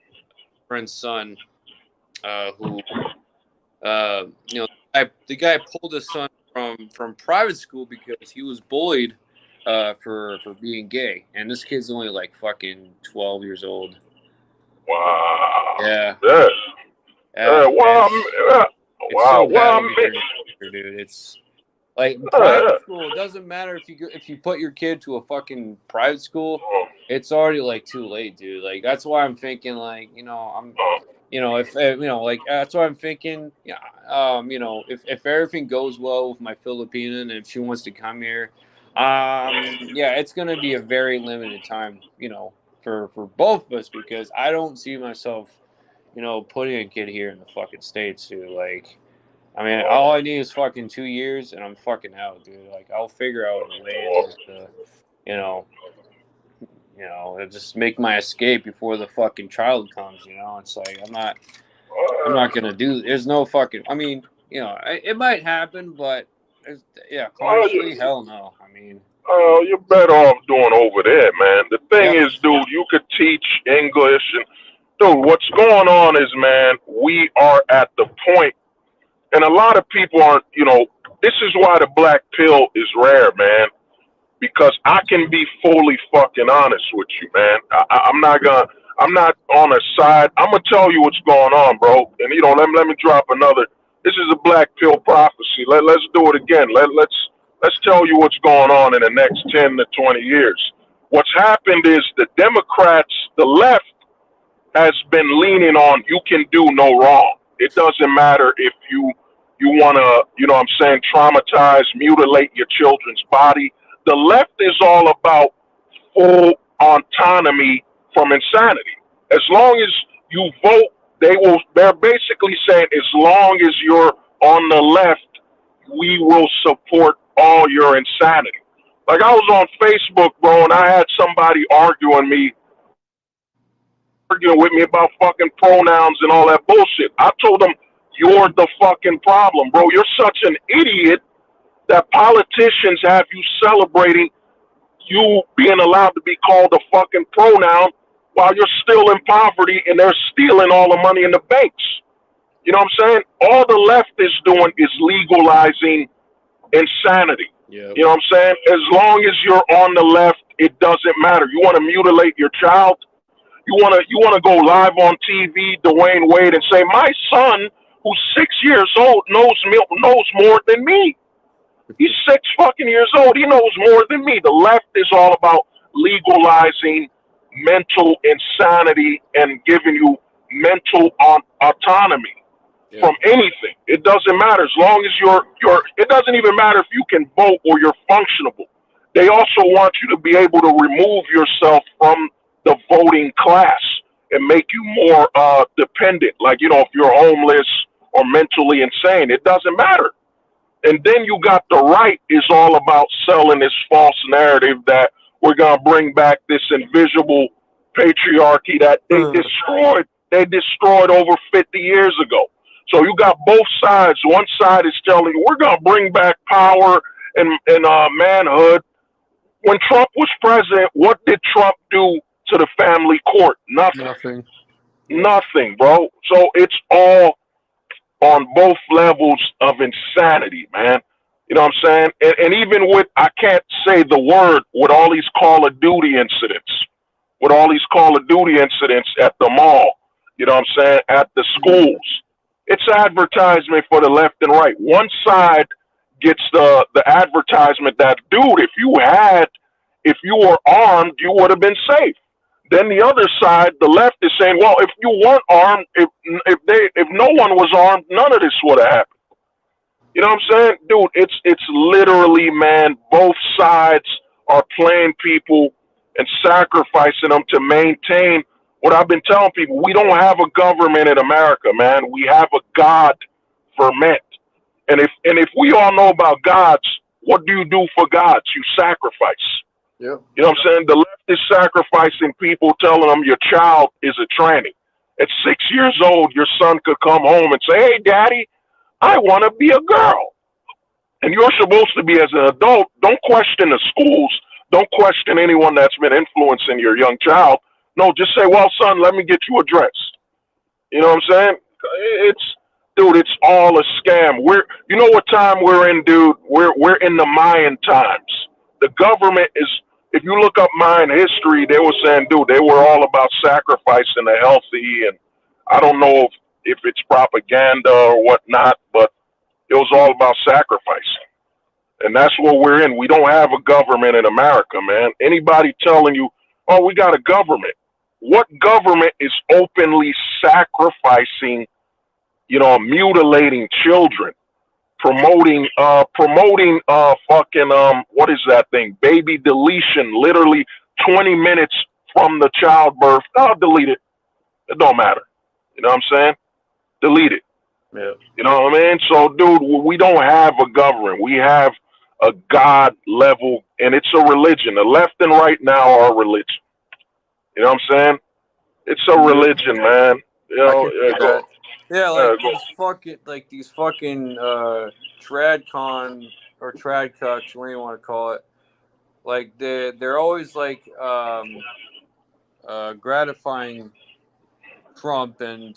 friend's son who the guy pulled his son from private school because he was bullied for being gay, and this kid's only like fucking 12 years old. Wow. Yeah. Yes. Wow. It's so bad over man. here, dude. It's like private school. It doesn't matter if you put your kid to a fucking private school. It's already like too late, dude. Like that's why I'm thinking like that's why I'm thinking if everything goes well with my Filipina and if she wants to come here, it's gonna be a very limited time, for both of us because I don't see myself, putting a kid here in the fucking States, dude. Like, I mean, all I need is fucking 2 years and I'm fucking out, dude. Like, I'll figure out a way to, just make my escape before the fucking child comes, It's like, I'm not going to do, there's no fucking, I mean, it might happen, but consciously, hell no. I mean, you're better off doing over there, man. The thing is, dude, you could teach English and, dude, what's going on is, man, we are at the point, and a lot of people aren't, this is why the black pill is rare, man, because I can be fully fucking honest with you, man. I'm not on a side. I'm going to tell you what's going on, bro. And, let me drop another. This is a black pill prophecy. Let's do it again. Let's tell you what's going on in the next 10 to 20 years. What's happened is the Democrats, the left, has been leaning on you can do no wrong. It doesn't matter if you want to, traumatize, mutilate your children's body. The left is all about full autonomy from insanity. As long as you vote, they're basically saying as long as you're on the left, we will support all your insanity. Like I was on Facebook, bro, and I had somebody arguing with me about fucking pronouns and all that bullshit. I told them, you're the fucking problem, bro. You're such an idiot that politicians have you celebrating you being allowed to be called a fucking pronoun while you're still in poverty and they're stealing all the money in the banks. You know what I'm saying? All the left is doing is legalizing insanity. Yeah. You know what I'm saying? As long as you're on the left, it doesn't matter. You want to mutilate your child? You want to go live on TV, Dwayne Wade, and say, my son, who's 6 years old, knows more than me. He's 6 fucking years old. He knows more than me. The left is all about legalizing mental insanity and giving you mental autonomy. from anything. It doesn't matter as long as you're. It doesn't even matter if you can vote or you're functionable. They also want you to be able to remove yourself from the voting class and make you more dependent. Like, you know, if you're homeless or mentally insane, it doesn't matter. And then you got the right is all about selling this false narrative that we're gonna bring back this invisible patriarchy that they destroyed. They destroyed over 50 years ago. So you got both sides. One side is telling you we're gonna bring back power and manhood. When Trump was president, what did Trump do to the family court? Nothing. Nothing, bro. So it's all on both levels of insanity, man. You know what I'm saying? And even with, I can't say the word, with all these Call of Duty incidents, at the mall, you know what I'm saying, at the schools, it's advertisement for the left and right. One side gets the advertisement that, dude, if you were armed, you would have been safe. Then the other side, the left, is saying, well, if you weren't armed, if no one was armed, none of this would have happened. You know what I'm saying? Dude, it's literally, man, both sides are playing people and sacrificing them to maintain what I've been telling people. We don't have a government in America, man. We have a God for men. And if we all know about gods, what do you do for gods? You sacrifice. Yep. You know what I'm saying? The left is sacrificing people, telling them your child is a tranny. At 6 years old, your son could come home and say, hey, daddy, I want to be a girl. And you're supposed to be, as an adult, don't question the schools. Don't question anyone that's been influencing your young child. No, just say, well, son, let me get you a dress. You know what I'm saying? It's all a scam. You know what time we're in, dude? We're in the Mayan times. The government is, if you look up Mayan history, they were saying, dude, they were all about sacrificing the healthy, and I don't know if it's propaganda or whatnot, but it was all about sacrificing. And that's what we're in. We don't have a government in America, man. Anybody telling you, oh, we got a government. What government is openly sacrificing, you know, mutilating children, promoting fucking, what is that thing? Baby deletion, literally 20 minutes from the childbirth. I'll delete it. It don't matter. You know what I'm saying? Delete it. Yeah. You know what I mean? So, dude, we don't have a government. We have a God level, and it's a religion. The left and right now are religion. You know what I'm saying? It's a religion, man. You know, these fucking tradcon or tradcucks, what do you want to call it? Like they're always like gratifying Trump and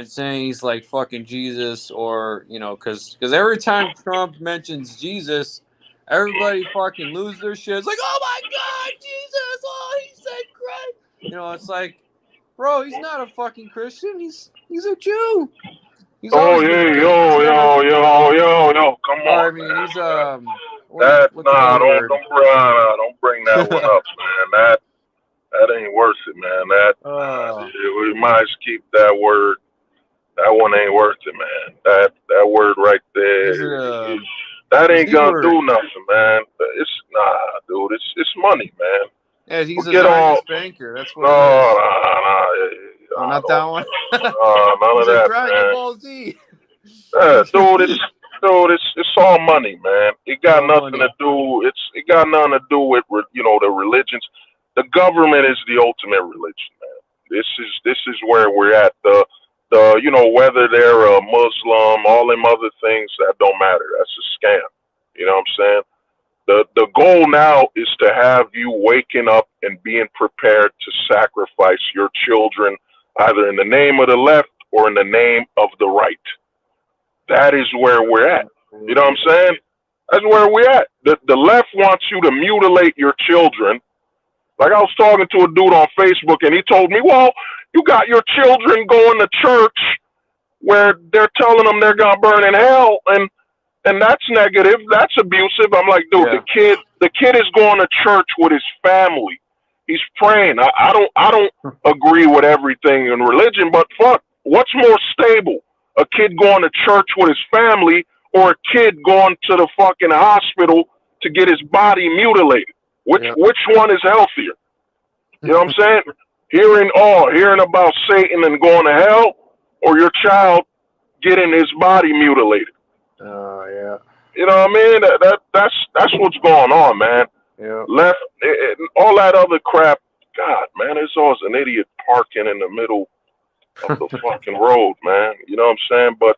saying he's like fucking Jesus, or you know, because every time Trump mentions Jesus, everybody fucking lose their shit. It's like, oh my God, Jesus! Oh, he said Christ. You know, it's like, bro, he's not a fucking Christian. He's a Jew. He's yo, come on. I mean, he's don't bring that one up, man. That ain't worth it, man. We might keep that word. That one ain't worth it, man. That word right there, that ain't gonna do nothing, man. Dude. It's money, man. Yeah, he's a Zionist banker. That's what it is. Not that one. None of that, Dragon Ball Z. Yeah, dude, it's all money, man. It got nothing to do. It got nothing to do with, you know, the religions. The government is the ultimate religion, man. This is where we're at. The you know, whether they're a Muslim, all them other things, that don't matter. That's a scam. You know what I'm saying? The goal now is to have you waking up and being prepared to sacrifice your children, either in the name of the left or in the name of the right. That is where we're at. You know what I'm saying? That's where we're at. The left wants you to mutilate your children. Like, I was talking to a dude on Facebook, and he told me, well, you got your children going to church where they're telling them they're going to burn in hell, and that's negative. That's abusive. I'm like, dude, the kid is going to church with his family. He's praying. I don't agree with everything in religion, but fuck, what's more stable? a kid going to church with his family or a kid going to the fucking hospital to get his body mutilated? Which one is healthier? You know what I'm saying? Hearing about Satan and going to hell, or your child getting his body mutilated. Oh yeah. You know what I mean? That's what's going on, man. Yeah. All that other crap. God, man, there's always an idiot parking in the middle of the fucking road, man. You know what I'm saying? But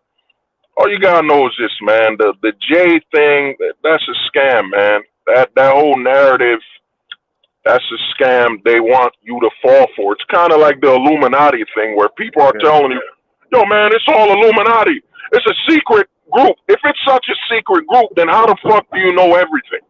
all you gotta know is this, man. The J thing, that's a scam, man. That whole narrative, that's a scam. They want you to fall for. It's kind of like the Illuminati thing, where people are telling you, "Yo, man, it's all Illuminati. It's a secret group." If it's such a secret group, then how the fuck do you know everything?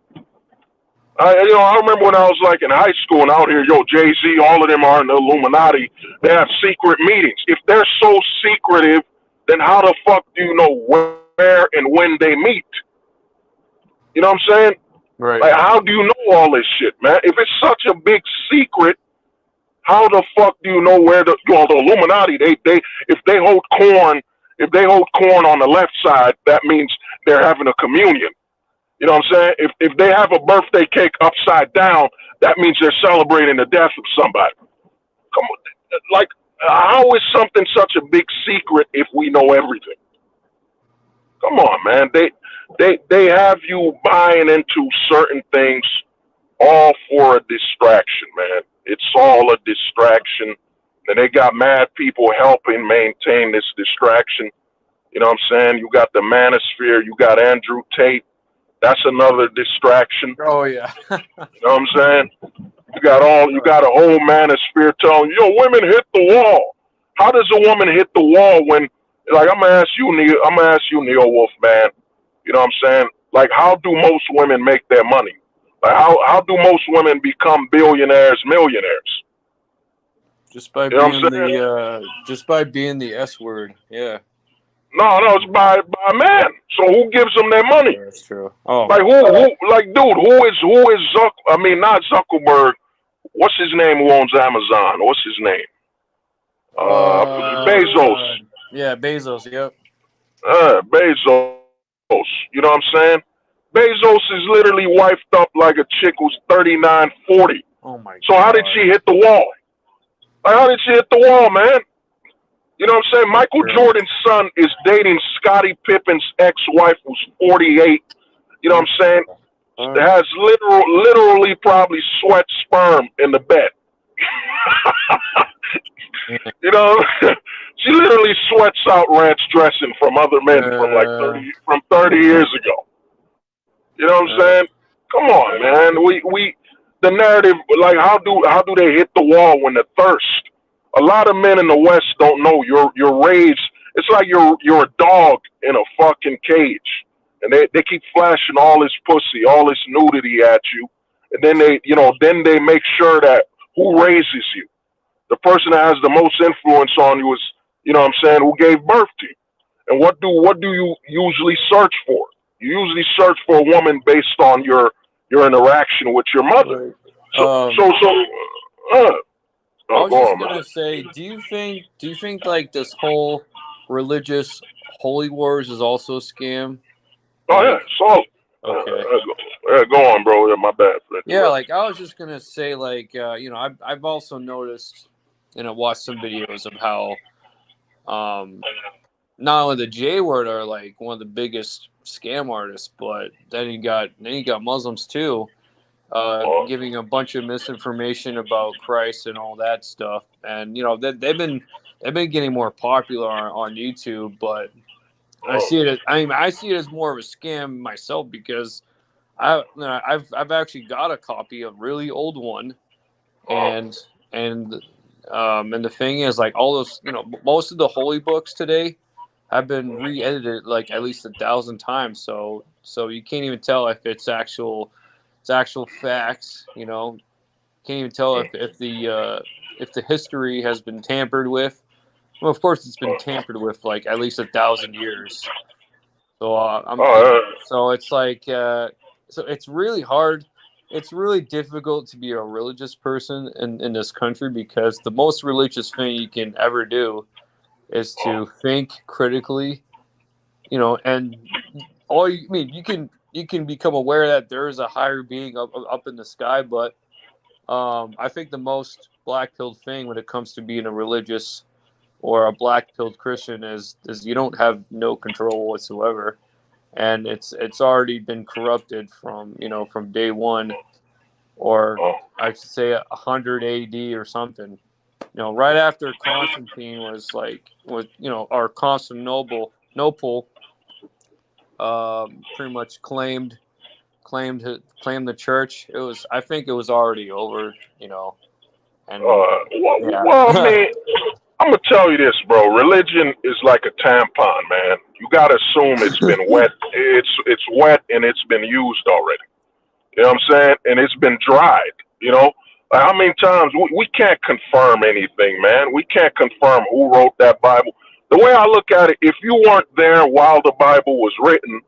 I remember when I was like in high school and out here, Jay-Z, all of them are in the Illuminati. They have secret meetings. If they're so secretive, then how the fuck do you know where and when they meet? You know what I'm saying? Right. Like, how do you know all this shit, man? If it's such a big secret, how the fuck do you know where the Illuminati, if they hold corn on the left side, that means they're having a communion. You know what I'm saying? If they have a birthday cake upside down, that means they're celebrating the death of somebody. Come on. Like, how is something such a big secret if we know everything? Come on, man. They have you buying into certain things all for a distraction, man. It's all a distraction. And they got mad people helping maintain this distraction. You know what I'm saying? You got the manosphere. You got Andrew Tate. That's another distraction. Oh yeah. You know what I'm saying? You got a whole manosphere telling you, women hit the wall. How does a woman hit the wall when, like, I'm gonna ask you, Neil Wolf, man. You know what I'm saying? Like, how do most women make their money? Like, how do most women become billionaires, millionaires? Just by being the S word. Yeah. No, it's by man. So who gives them their money? Yeah, that's true. Oh, like who is Zuck? I mean, not Zuckerberg. What's his name? Who owns Amazon? What's his name? Bezos. Yeah, Bezos. Yep. Bezos. You know what I'm saying? Bezos is literally wifed up like a chick who's 39, 40. Oh my God. So how did she hit the wall? Like, how did she hit the wall, man? You know what I'm saying? Michael Jordan's son is dating Scottie Pippen's ex-wife, who's 48. You know what I'm saying? That has literally probably sweat sperm in the bed. You know, she literally sweats out ranch dressing from other men from like 30 years ago. You know what I'm saying? Come on, man. We the narrative, like, how do they hit the wall when they're thirst? A lot of men in the West don't know you're raised. It's like you're a dog in a fucking cage, and they keep flashing all this pussy, all this nudity at you, and then they make sure that who raises you, the person that has the most influence on you, is, you know what I'm saying, who gave birth to you. And what do you usually search for? You usually search for a woman based on your interaction with your mother. I was just gonna say, do you think like this whole religious holy wars is also a scam? Oh yeah, so okay. Go on, bro. Yeah, my bad. Yeah, like I was just gonna say, like I've also noticed, and I watched some videos of how not only the J word are like one of the biggest scam artists, but then you got Muslims too. Giving a bunch of misinformation about Christ and all that stuff, and they've been getting more popular on YouTube. But I see it as more of a scam myself, because I've actually got a copy of a really old one, and the thing is, like, all those, most of the holy books today have been re-edited like at least 1,000 times, so you can't even tell if it's actual facts. Can't even tell if the history has been tampered with. Well, of course it's been tampered with like at least 1,000 years. So so it's like so it's really hard. It's really difficult to be a religious person in this country, because the most religious thing you can ever do is to think critically, you know, and you can become aware that there is a higher being up in the sky, but I think the most black-pilled thing when it comes to being a religious or a black-pilled Christian is you don't have no control whatsoever, and it's already been corrupted from day one, or I should say 100 AD or something. Right after Constantine was our Constantinople pretty much claimed the church. I think it was already over, and yeah. Well, I mean, I'm gonna tell you this, bro. Religion is like a tampon, man. You gotta assume it's been wet. It's wet and it's been used already. You know what I'm saying? And it's been dried. Like, how many times we can't confirm anything, man? We can't confirm who wrote that Bible. The way I look at it, if you weren't there while the Bible was written,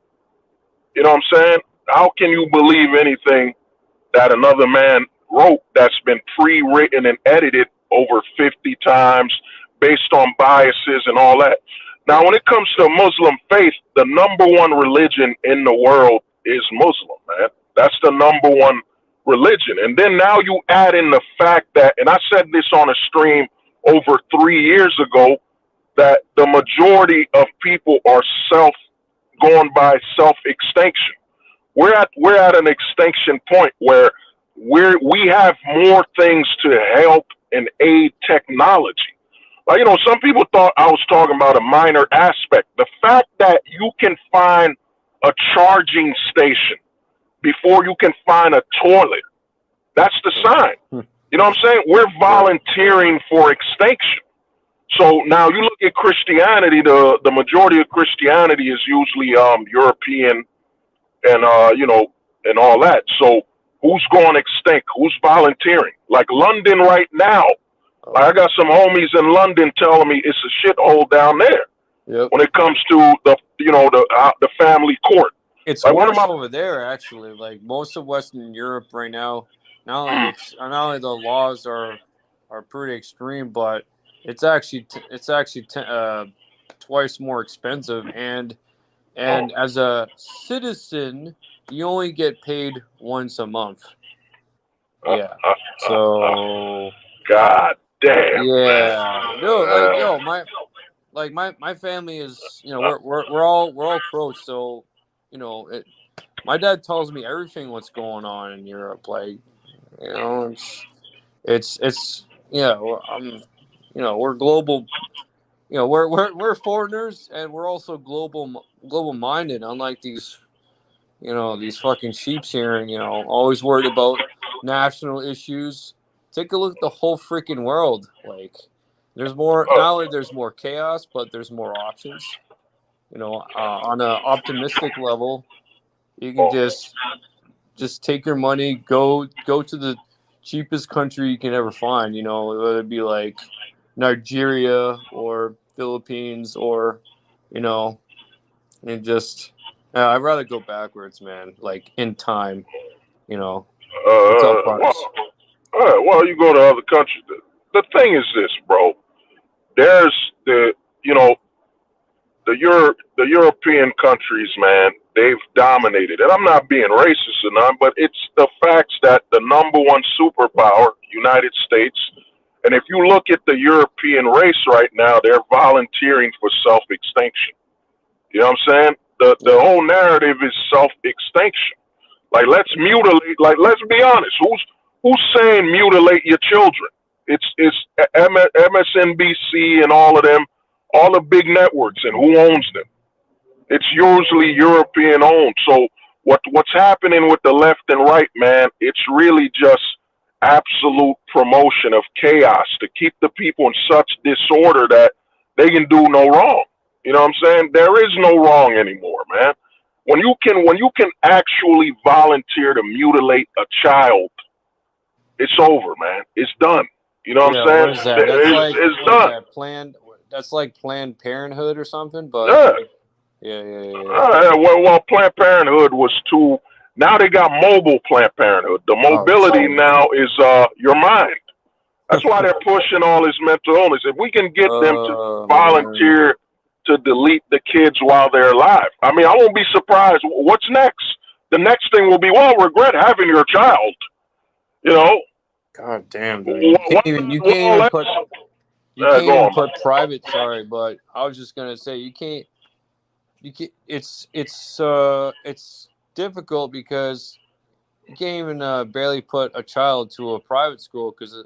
you know what I'm saying? How can you believe anything that another man wrote that's been pre-written and edited over 50 times based on biases and all that? Now, when it comes to Muslim faith, the number one religion in the world is Muslim, man. That's the number one religion. And then now you add in the fact that, and I said this on a stream over 3 years ago, that the majority of people are going by self-extinction. We're at an extinction point where we have more things to help and aid technology. Like, some people thought I was talking about a minor aspect. The fact that you can find a charging station before you can find a toilet, that's the sign. You know what I'm saying? We're volunteering for extinction. So now you look at Christianity, the majority of Christianity is usually European and and all that. So who's going extinct? Who's volunteering? Like London right now. I got some homies in London telling me it's a shithole down there. Yep. When it comes to the family court. It's worse over there, actually. Like most of Western Europe right now, not only the laws are pretty extreme, but it's actually twice more expensive, and as a citizen, you only get paid once a month. Yeah. So. God damn. Yeah. No, my family is, we're all pros, so my dad tells me everything what's going on in Europe. Like, it's we're global. We're foreigners, and we're also global minded. Unlike these fucking sheeps here, and always worried about national issues. Take a look at the whole freaking world. Like, there's more. Not only there's more chaos, but there's more options. On an optimistic level, you can just take your money, go to the cheapest country you can ever find. Whether it be like Nigeria or Philippines or, and just I'd rather go backwards, man. Like in time, What's up, partners? Well, you go to other countries. The thing is this, bro. There's the European countries, man. They've dominated, and I'm not being racist or none, but it's the facts that the number one superpower, United States, and if you look at the European race right now, they're volunteering for self-extinction. You know what I'm saying? The whole narrative is self-extinction. Like, let's mutilate. Like, let's be honest. Who's saying mutilate your children? It's MSNBC and all of them, all the big networks, and who owns them? It's usually European owned. So what's happening with the left and right, man? It's really just absolute promotion of chaos to keep the people in such disorder that they can do no wrong. You know what I'm saying? There is no wrong anymore, man. When you can actually volunteer to mutilate a child, it's over, man. It's done. You know what I'm saying? What is that? It's done. That's like Planned Parenthood or something, but yeah. Well, Planned Parenthood was too. Now they got mobile Planned Parenthood. The mobility now is your mind. That's why they're pushing all this mental illness. If we can get them to Man. volunteer to delete the kids while they're alive, I mean, I won't be surprised. What's next? The next thing will be, well, regret having your child. You know, God damn, dude. You can't even well, put go on. private. Sorry, but I was just gonna say you can't. It's difficult because you can't even barely put a child to a private school because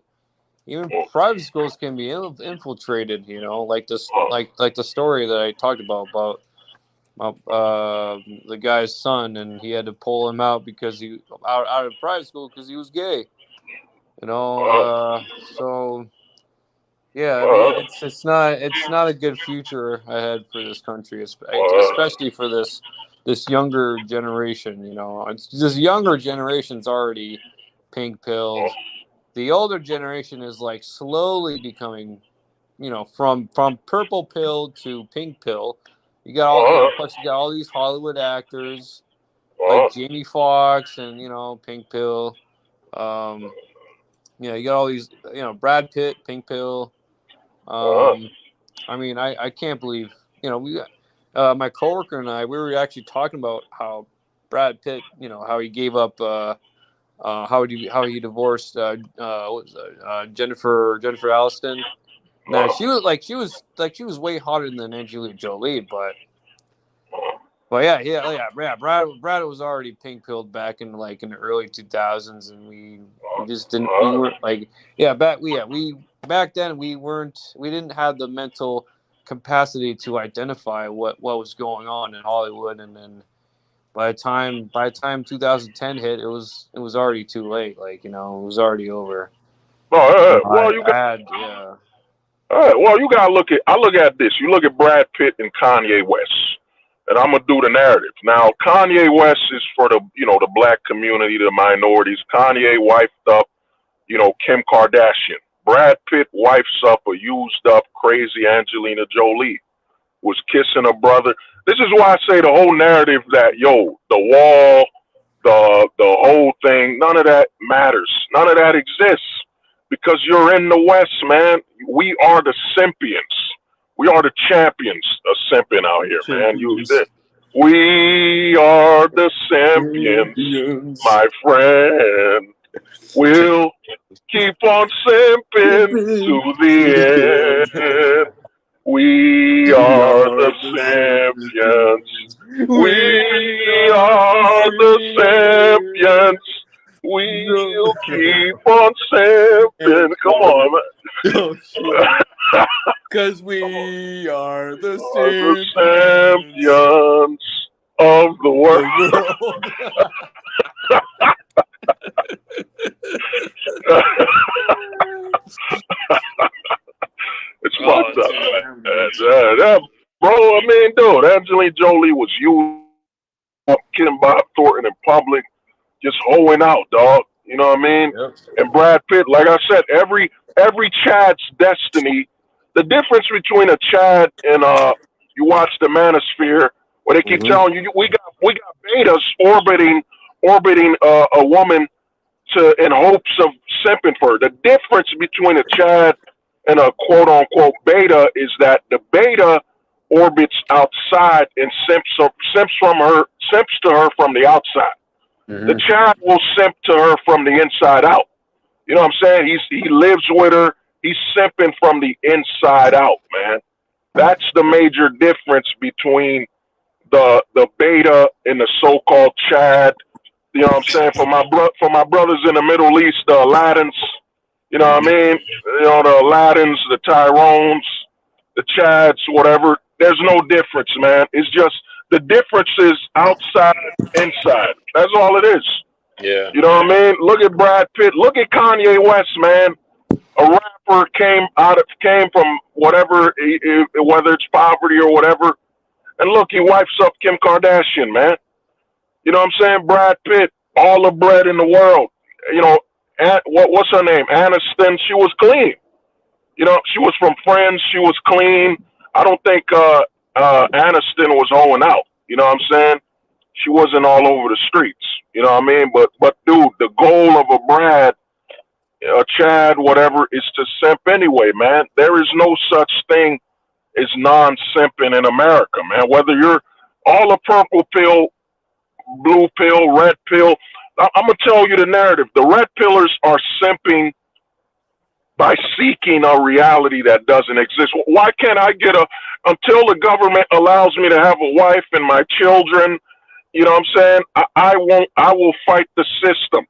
even private schools can be infiltrated. You know, like this, like the story that I talked about the guy's son, and he had to pull him out because he out of private school because he was gay. You know, so yeah, I mean it's not a good future ahead for this country, especially for this younger generation. You know, it's this younger generation's already pink pilled. The older generation is like slowly becoming, you know, from purple pill to pink pill. You got all, you know, plus you got all these Hollywood actors like Jamie Foxx and, you know, pink pill. You know, you got all these, you know, Brad Pitt, pink pill. I mean, I can't believe, you know, we my coworker and I, we were actually talking about how Brad Pitt, you know, how he gave up, how he divorced, what was Jennifer Aniston. No, she was way hotter than Angelina Jolie, but yeah. Brad was already pink pilled back in like in the early 2000s, and we just didn't we weren't like back then we didn't have the mental capacity to identify what was going on in Hollywood, and then by the time 2010 hit, it was already too late. Like, you know, it was already over. Well, you got. Yeah. All right, well, you gotta I look at this. You look at Brad Pitt and Kanye West, and I'm gonna do the narrative. Now, Kanye West is for the the black community, the minorities. Kanye wifed up, Kim Kardashian. Brad Pitt wifes up a used up, crazy Angelina Jolie, was kissing her brother. This is why I say the whole narrative that the wall, the whole thing, none of that matters. None of that exists. Because you're in the West, man. We are the simpians. We are the champions of simping out here, man. We are the simpians, my friend. We'll keep on simping to the end. We are the champions. We are the champions. We'll keep on simping. Come on, man. Oh, shit. Because we are the champions of the world. It's fucked up. Bro, I mean, dude, Angelina Jolie was used, kidding Bob Thornton in public, just hoeing out, dog. You know what I mean? Yep. And Brad Pitt, like I said, every Chad's destiny. The difference between a Chad and you watch the Manosphere, where they keep telling you we got betas orbiting a woman in hopes of simping for her. The difference between a Chad and a quote unquote beta is that the beta orbits outside and simps to her from the outside. The Chad will simp to her from the inside out. You know what I'm saying? He lives with her. He's simping from the inside out, man. That's the major difference between the beta and the so-called Chad. You know what I'm saying? For my brothers in the Middle East, the Aladdins. You know what I mean? The Aladdins, the Tyrones, the Chads, whatever. There's no difference, man. It's just the difference is outside, inside. That's all it is. Yeah. You know what I mean? Look at Brad Pitt. Look at Kanye West, man. A rapper came from whatever, whether it's poverty or whatever, and look, he wipes up Kim Kardashian, man. You know what I'm saying? Brad Pitt, all the bread in the world. What's her name? Aniston. She was clean. She was from Friends. She was clean. I don't think Aniston was hoeing out. You know what I'm saying? She wasn't all over the streets. You know what I mean? But dude, the goal of a Brad Chad, whatever, is to simp anyway, man. There is no such thing as non-simping in America, man. Whether you're all a purple pill, blue pill, red pill, I'm gonna tell you the narrative. The red pillars are simping by seeking a reality that doesn't exist. Why can't I get until the government allows me to have a wife and my children? You know what I'm saying? I will fight the system.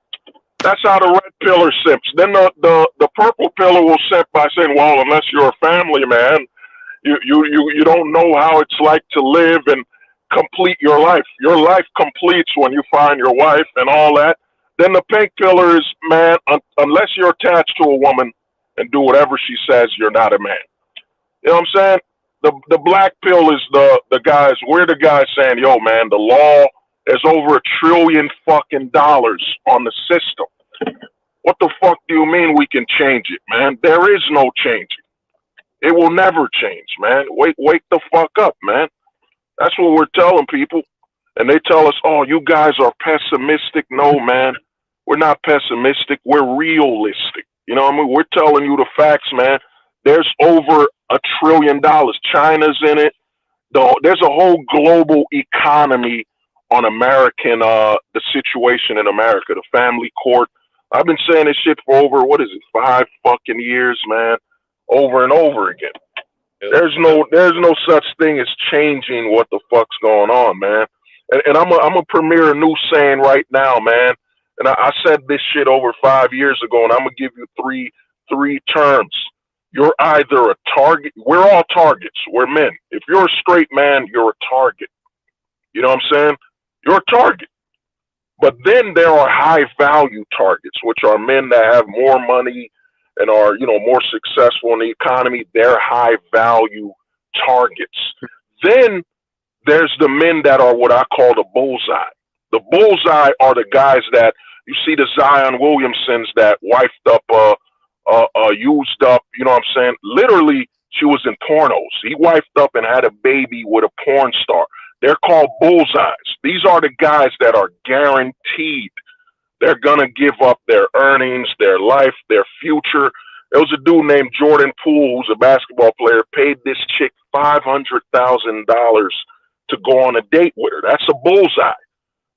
That's how the red pillar simps. Then the purple pillar will simp by saying, well, unless you're a family man, you don't know how it's like to live and complete your life. Your life completes when you find your wife and all that. Then the pink pillar is, man, unless you're attached to a woman and do whatever she says, you're not a man. You know what I'm saying? The black pill is the guys. We're the guys saying, yo, man, the law is over $1 trillion fucking on the system. What the fuck do you mean we can change it, man? There is no changing. It will never change, man. Wake the fuck up, man. That's what we're telling people. And they tell us, oh, you guys are pessimistic. No, man. We're not pessimistic. We're realistic. You know what I mean? We're telling you the facts, man. There's over $1 trillion. China's in it. There's a whole global economy on American, the situation in America, the family court. I've been saying this shit for over, 5 fucking years, man, over and over again. There's no such thing as changing what the fuck's going on, man. And I'm a premiere a new saying right now, man. And I said this shit over 5 years ago, and I'm gonna give you three terms. You're either a target. We're all targets. We're men. If you're a straight man, you're a target. You know what I'm saying? You're a target. But then there are high value targets, which are men that have more money and are, more successful in the economy. They're high value targets. Then there's the men that are what I call the bullseye. The bullseye are the guys that you see, the Zion Williamsons that wifed up, used up, you know what I'm saying? Literally, she was in pornos. He wifed up and had a baby with a porn star. They're called bullseyes. These are the guys that are guaranteed they're going to give up their earnings, their life, their future. There was a dude named Jordan Poole, who's a basketball player, paid this chick $500,000 to go on a date with her. That's a bullseye.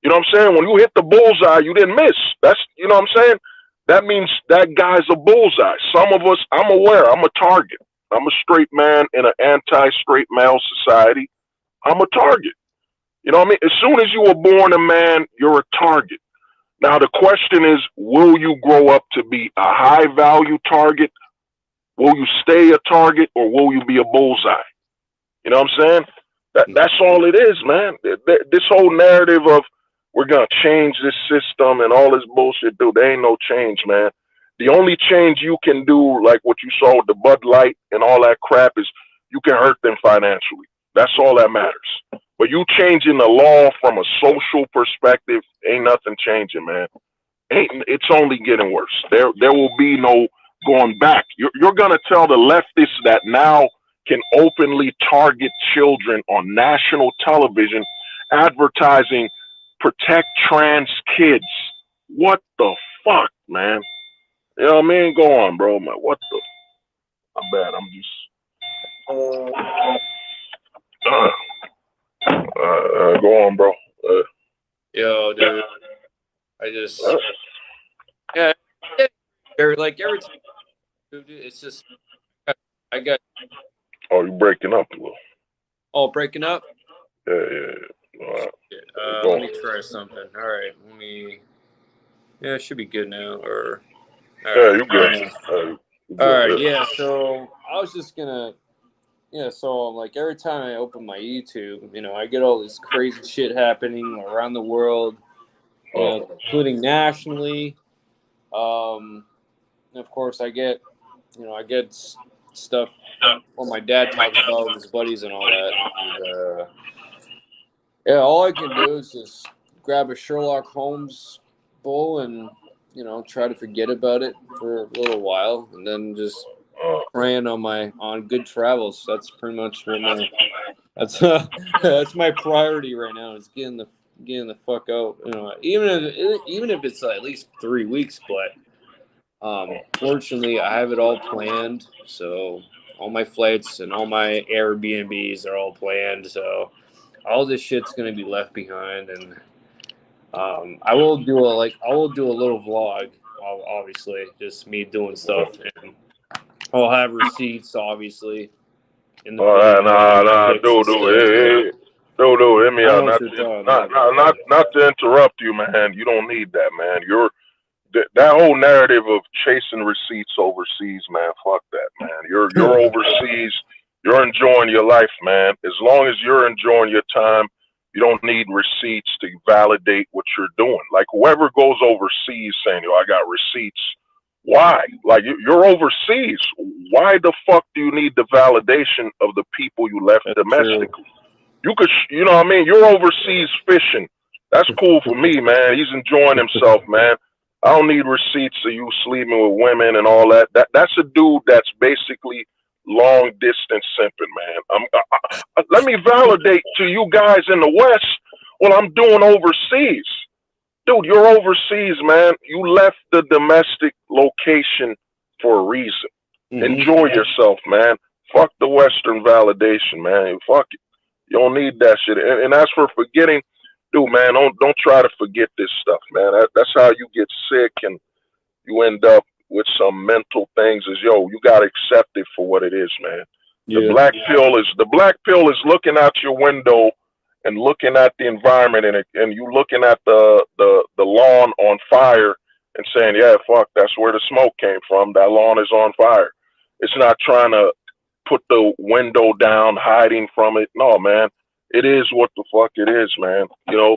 You know what I'm saying? When you hit the bullseye, you didn't miss. That's, you know what I'm saying? That means that guy's a bullseye. Some of us, I'm aware, I'm a target. I'm a straight man in an anti-straight male society. I'm a target. You know what I mean? As soon as you were born a man, you're a target. Now, the question is, will you grow up to be a high-value target? Will you stay a target, or will you be a bullseye? You know what I'm saying? That's all it is, man. This whole narrative of we're going to change this system and all this bullshit, dude, there ain't no change, man. The only change you can do, like what you saw with the Bud Light and all that crap, is you can hurt them financially. That's all that matters. But you changing the law from a social perspective, ain't nothing changing, man. It's only getting worse. There will be no going back. You're going to tell the leftists that now can openly target children on national television, advertising, protect trans kids. What the fuck, man? You know what I mean? Go on, bro, man. What the? I'm bad. I'm just... go on, bro. Yo, dude. I just... yeah, like every time, dude, it's just... I got... Oh, you breaking up a little. Oh, breaking up? Yeah. All right. Let me try something. All right, let me... Yeah, it should be good now, or... Right. Yeah, you good. All right, yeah, so I was just gonna... Yeah, so like every time I open my YouTube, I get all this crazy shit happening around the world, including nationally. And of course, I get stuff what my dad talks about with his buddies and all that. And, yeah, all I can do is just grab a Sherlock Holmes bowl and try to forget about it for a little while, and then just praying on good travels. That's pretty much what that's my priority right now, is getting the fuck out. Even if it's at least 3 weeks, but Fortunately, I have it all planned. So all my flights and all my Airbnbs are all planned. So all this shit's gonna be left behind, and I will do a little vlog, obviously, just me doing stuff, and I'll have receipts, obviously, in the Nah, pics and stuff. dude, hit me I don't out. know what you're talking about. Not to interrupt you, man. You don't need that, man. That whole narrative of chasing receipts overseas, man. Fuck that, man. You're overseas. You're enjoying your life, man. As long as you're enjoying your time, you don't need receipts to validate what you're doing. Like whoever goes overseas saying, "Yo, I got receipts." Why? Like you're overseas. Why the fuck do you need the validation of the people you left domestically? You could, you know what I mean? You're overseas fishing. That's cool for me, man. He's enjoying himself, man. I don't need receipts of you sleeping with women and all that. That's a dude that's basically long distance simping, man. Let me validate to you guys in the West what I'm doing overseas. Dude, you're overseas, man. You left the domestic location for a reason. Enjoy yourself, man. Fuck the Western validation, man. Fuck it. You don't need that shit. And as for forgetting, dude, man, don't try to forget this stuff, man. That's how you get sick and you end up with some mental things. Is you gotta accept it for what it is, man. The black pill is looking out your window and looking at the environment and you looking at the lawn on fire and saying, yeah, fuck, that's where the smoke came from. That lawn is on fire. It's not trying to put the window down, hiding from it. No, man. It is what the fuck it is, man. You know,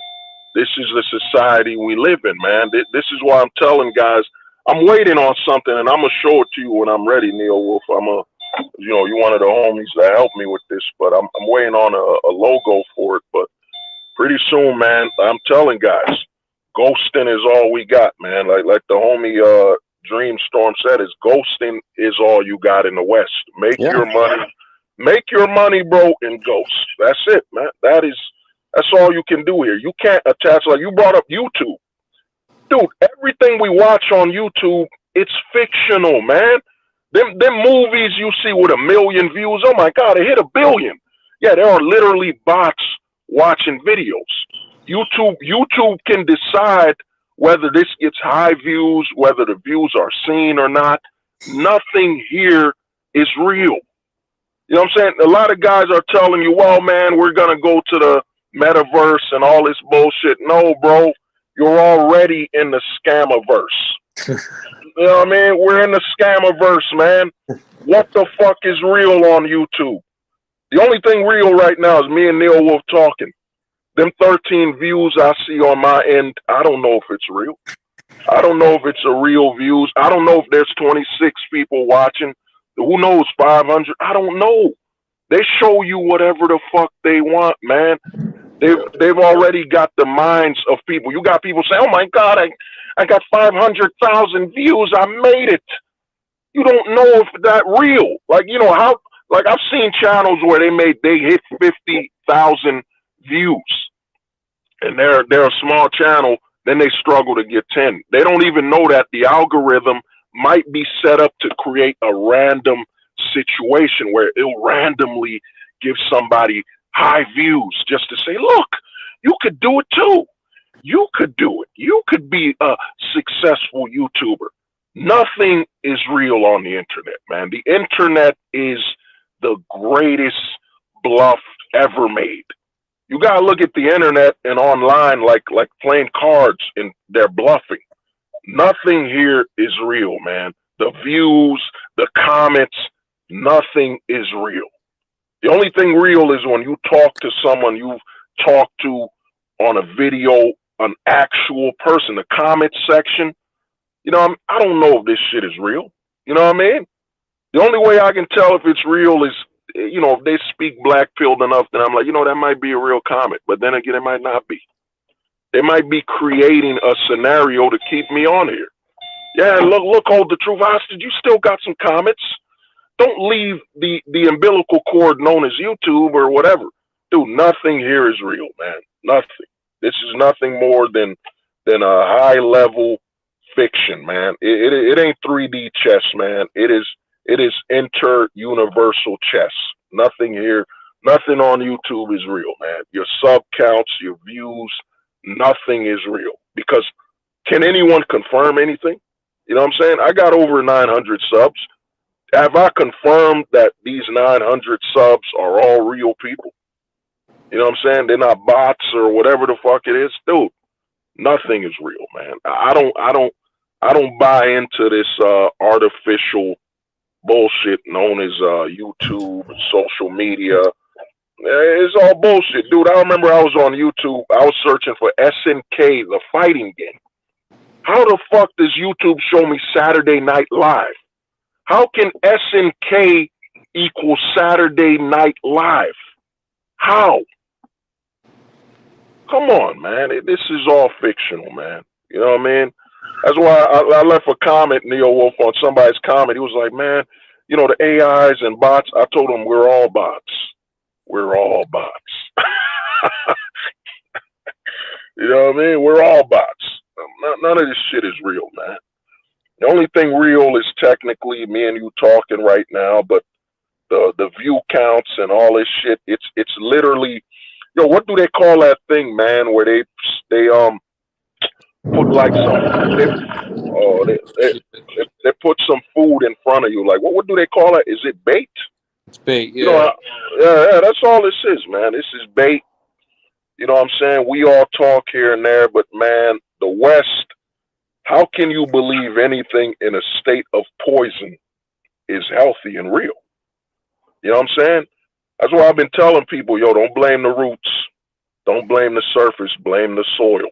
this is the society we live in, man. This is why I'm telling guys, I'm waiting on something, and I'm going to show it to you when I'm ready, Neil Wolf. You're one of the homies that helped me with this, but I'm waiting on a logo for it. But pretty soon, man, I'm telling guys, ghosting is all we got, man. Like the homie Dreamstorm said, is ghosting is all you got in the West. Make your money, bro, and ghost. That's it, man. That's all you can do here. You can't attach, like you brought up YouTube. Dude, everything we watch on YouTube, it's fictional, man. Them movies you see with 1 million views, oh my God, it hit 1 billion. Yeah, there are literally bots watching videos. YouTube can decide whether this gets high views, whether the views are seen or not. Nothing here is real. You know what I'm saying? A lot of guys are telling you, well, man, we're going to go to the metaverse and all this bullshit. No, bro, you're already in the scamiverse. You know what I mean? We're in the scamiverse, man. What the fuck is real on YouTube? The only thing real right now is me and Neil Wolf talking. Them 13 views I see on my end, I don't know if it's real. I don't know if it's a real views. I don't know if there's 26 people watching. Who knows, 500? I don't know. They show you whatever the fuck they want, man. They've already got the minds of people. You got people saying, oh my God, I got 500,000 views. I made it. You don't know if that real. Like, you know, how, like I've seen channels where they hit 50,000 views and they're a small channel, then they struggle to get 10. They don't even know that the algorithm might be set up to create a random situation where it'll randomly give somebody high views just to say, look, you could do it too. You could do it. You could be a successful YouTuber. Nothing is real on the internet, man. The internet is the greatest bluff ever made. You got to look at the internet and online like playing cards, and they're bluffing. Nothing here is real, man. The views, the comments, nothing is real. The only thing real is when you talk to someone you've talked to on a video, an actual person, the comment section. You know, I don't know if this shit is real. You know what I mean? The only way I can tell if it's real is, you know, if they speak black-pilled enough, then I'm like, you know, that might be a real comment. But then again, it might not be. They might be creating a scenario to keep me on here. Yeah, look, hold the truth hostage. You still got some comments. Don't leave the umbilical cord known as YouTube or whatever. Dude, nothing here is real, man. Nothing. This is nothing more than a high-level fiction, man. It ain't 3D chess, man. It is inter-universal chess. Nothing here, nothing on YouTube is real, man. Your sub counts, your views, nothing is real. Because can anyone confirm anything? You know what I'm saying? I got over 900 subs. Have I confirmed that these 900 subs are all real people? You know what I'm saying? They're not bots or whatever the fuck it is. Dude, nothing is real, man. I don't buy into this artificial bullshit known as YouTube, social media. It's all bullshit, dude. I remember I was on YouTube. I was searching for SNK, the fighting game. How the fuck does YouTube show me Saturday Night Live? How can SNK equal Saturday Night Live? How? Come on, man. This is all fictional, man. You know what I mean? That's why I left a comment, Neo Wolf, on somebody's comment. He was like, man, you know, the AIs and bots. I told him we're all bots. We're all bots. You know what I mean? We're all bots. None of this shit is real, man. The only thing real is technically me and you talking right now, but the view counts and all this shit, it's literally, yo, what do they call that thing, man, where they put like they put some food in front of you, like what do they call it? Is it bait? It's bait, yeah. You know, yeah, that's all this is, man. This is bait. You know what I'm saying? We all talk here and there, but man, the West, how can you believe anything in a state of poison is healthy and real? You know what I'm saying? That's why I've been telling people, yo, don't blame the roots. Don't blame the surface. Blame the soil.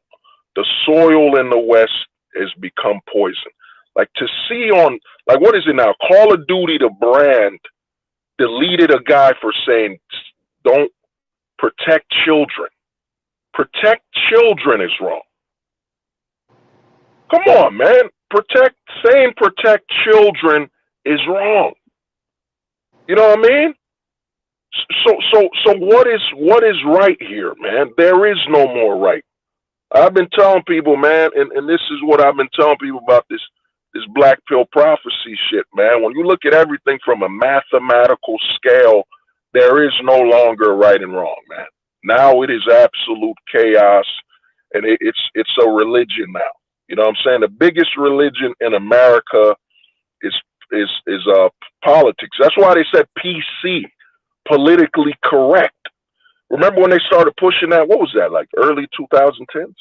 The soil in the West has become poison. Like to see on, like what is it now? Call of Duty, the brand, deleted a guy for saying, don't protect children. Protect children is wrong. Come on, man. Saying protect children is wrong. You know what I mean? So what is right here, man? There is no more right. I've been telling people, man, and this is what I've been telling people about this black pill prophecy shit, man. When you look at everything from a mathematical scale, there is no longer right and wrong, man. Now it is absolute chaos, and it's a religion now. You know what I'm saying? The biggest religion in America is politics. That's why they said PC, politically correct. Remember when they started pushing that? What was that, like early 2010s?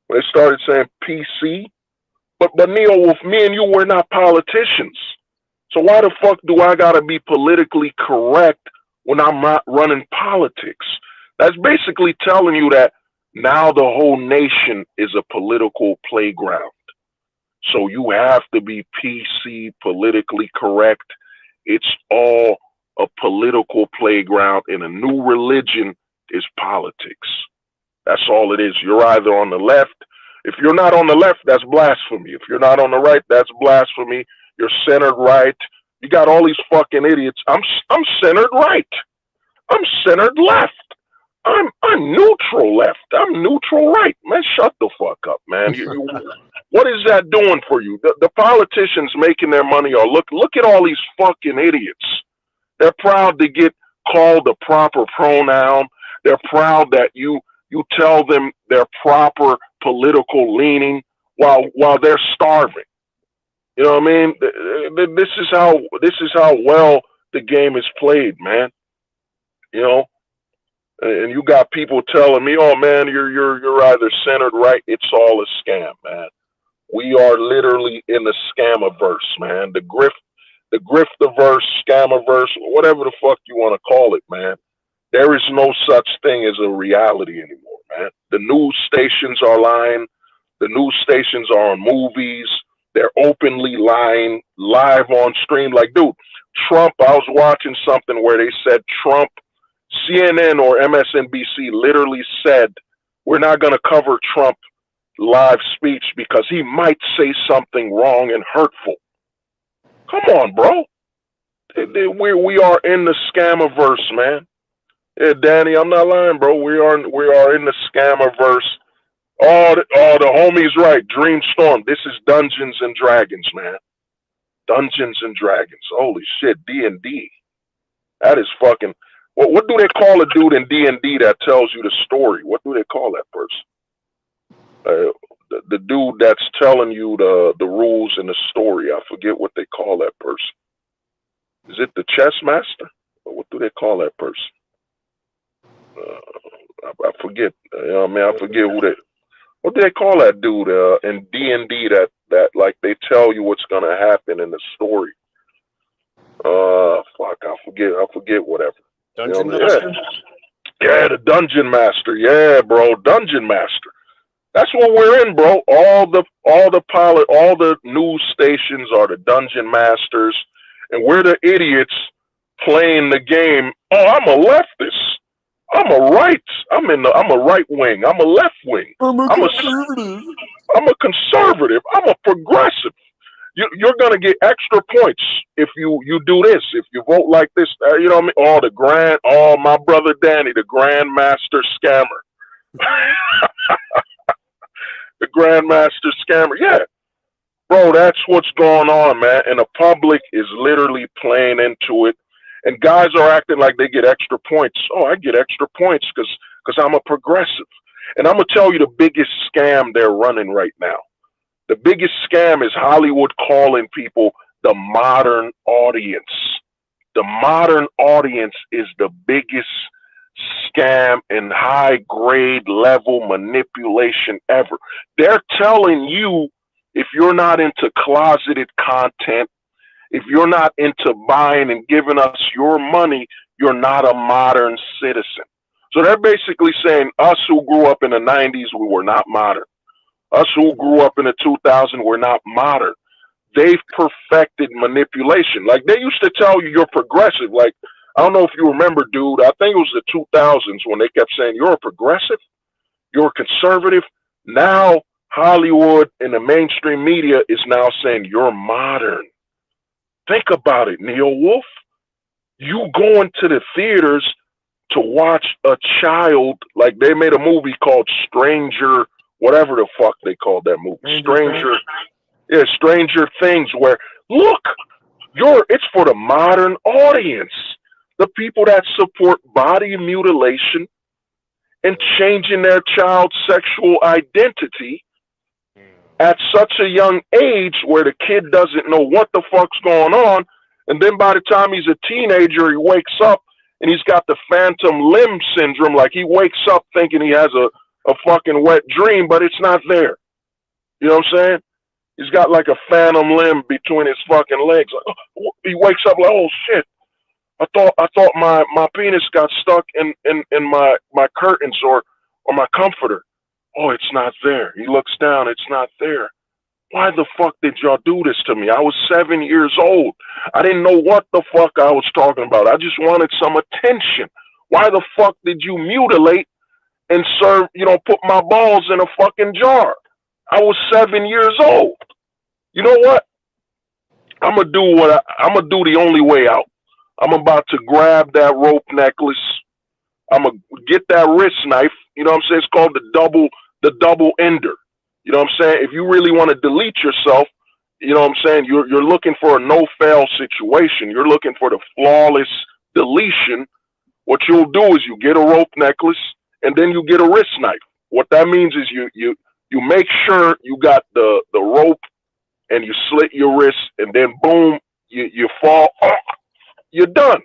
When they started saying PC? But Neo Wolf, me and you, we're not politicians. So why the fuck do I gotta be politically correct when I'm not running politics? That's basically telling you that now the whole nation is a political playground. So you have to be PC, politically correct. It's all a political playground, and a new religion is politics. That's all it is. You're either on the left. If you're not on the left, that's blasphemy. If you're not on the right, that's blasphemy. You're centered right. You got all these fucking idiots. I'm centered right. I'm centered left. I'm neutral left. I'm neutral right. Man, shut the fuck up, man. What is that doing for you? The politicians making their money are look at all these fucking idiots. They're proud to get called the proper pronoun. They're proud that you tell them their proper political leaning while they're starving. You know what I mean? This is how well the game is played, man. You know, and you got people telling me, "Oh man, you're either centered right." It's all a scam, man. We are literally in the scamiverse, man. The griftiverse, scamiverse, whatever the fuck you want to call it, man. There is no such thing as a reality anymore, man. The news stations are lying. The news stations are on movies. They're openly lying, live on stream. Like, dude, Trump, I was watching something where they said Trump, CNN or MSNBC literally said, we're not going to cover Trump live speech because he might say something wrong and hurtful. Come on, bro. We are in the scamiverse, man. Yeah, Danny, I'm not lying, bro. We are in the scamiverse. The homie's right. Dreamstorm. This is Dungeons and Dragons, man. Dungeons and Dragons. Holy shit, D&D. That is fucking. What do they call a dude in D&D that tells you the story? What do they call that person? The dude that's telling you the rules and the story. I forget what they call that person. Is it the chess master? Or what do they call that person? I forget. You know what I mean? I forget what do they call that dude in D&D that like they tell you what's gonna happen in the story. Fuck, I forget whatever. Dungeon Master? Master? Yeah, the Dungeon Master. Yeah, bro, Dungeon Master. That's what we're in, bro. All the news stations are the Dungeon Masters, and we're the idiots playing the game. Oh, I'm a leftist. I'm a right wing. I'm a left wing. I'm a conservative. I'm a progressive. You're gonna get extra points if you do this. If you vote like this, you know what I mean. My brother Danny, the Grandmaster Scammer, the Grandmaster Scammer. Yeah, bro, that's what's going on, man. And the public is literally playing into it. And guys are acting like they get extra points. Oh, I get extra points because I'm a progressive. And I'm going to tell you the biggest scam they're running right now. The biggest scam is Hollywood calling people the modern audience. The modern audience is the biggest scam and high grade level manipulation ever. They're telling you if you're not into closeted content, if you're not into buying and giving us your money, you're not a modern citizen. So they're basically saying us who grew up in the 90s, we were not modern. Us who grew up in the 2000s, we're not modern. They've perfected manipulation. Like they used to tell you you're progressive. Like, I don't know if you remember, dude, I think it was the 2000s when they kept saying you're a progressive, you're a conservative. Now Hollywood and the mainstream media is now saying you're modern. Think about it, Neil Wolf. You going to the theaters to watch a child, like they made a movie called Stranger, whatever the fuck they called that movie. Stranger Things, where look, it's for the modern audience. The people that support body mutilation and changing their child's sexual identity at such a young age where the kid doesn't know what the fuck's going on. And then by the time he's a teenager, he wakes up and he's got the phantom limb syndrome. Like he wakes up thinking he has a fucking wet dream, but it's not there. You know what I'm saying? He's got like a phantom limb between his fucking legs. Like, he wakes up like, oh shit. I thought my penis got stuck in my curtains or my comforter. Oh, it's not there. He looks down, it's not there. Why the fuck did y'all do this to me? I was 7 years old. I didn't know what the fuck I was talking about. I just wanted some attention. Why the fuck did you mutilate and serve, put my balls in a fucking jar? I was 7 years old. You know what? I'm gonna do the only way out. I'm about to grab that rope necklace. I'm gonna get that wrist knife. You know what I'm saying? It's called the double ender. You know what I'm saying? If you really want to delete yourself, you know what I'm saying? You're looking for a no-fail situation. You're looking for the flawless deletion. What you'll do is you get a rope necklace and then you get a wrist knife. What that means is you make sure you got the rope and you slit your wrist and then boom, you fall. Oh, you're done.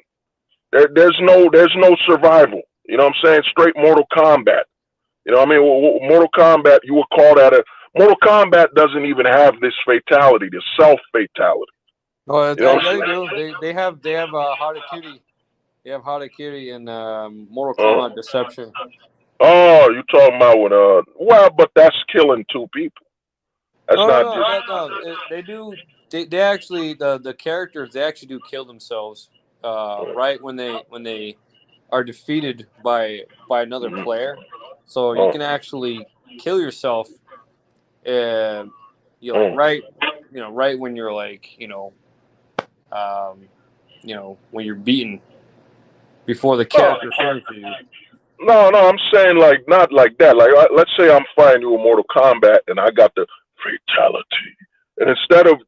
There's no survival. You know what I'm saying? Straight Mortal Kombat. You know what I mean? Mortal Kombat, you would call that Mortal Kombat doesn't even have this fatality, the self-fatality. Oh, they have Harakiri. They have Harakiri in Mortal Kombat Deception. Oh, you talking about with but that's killing two people. That's They do. They actually the characters they actually do kill themselves right when they are defeated by another player. So you can actually kill yourself, right when you're like when you're beaten before the character finishes you. No, no, I'm saying like not like that. Like let's say I'm fighting you in Mortal Kombat and I got the fatality, and instead of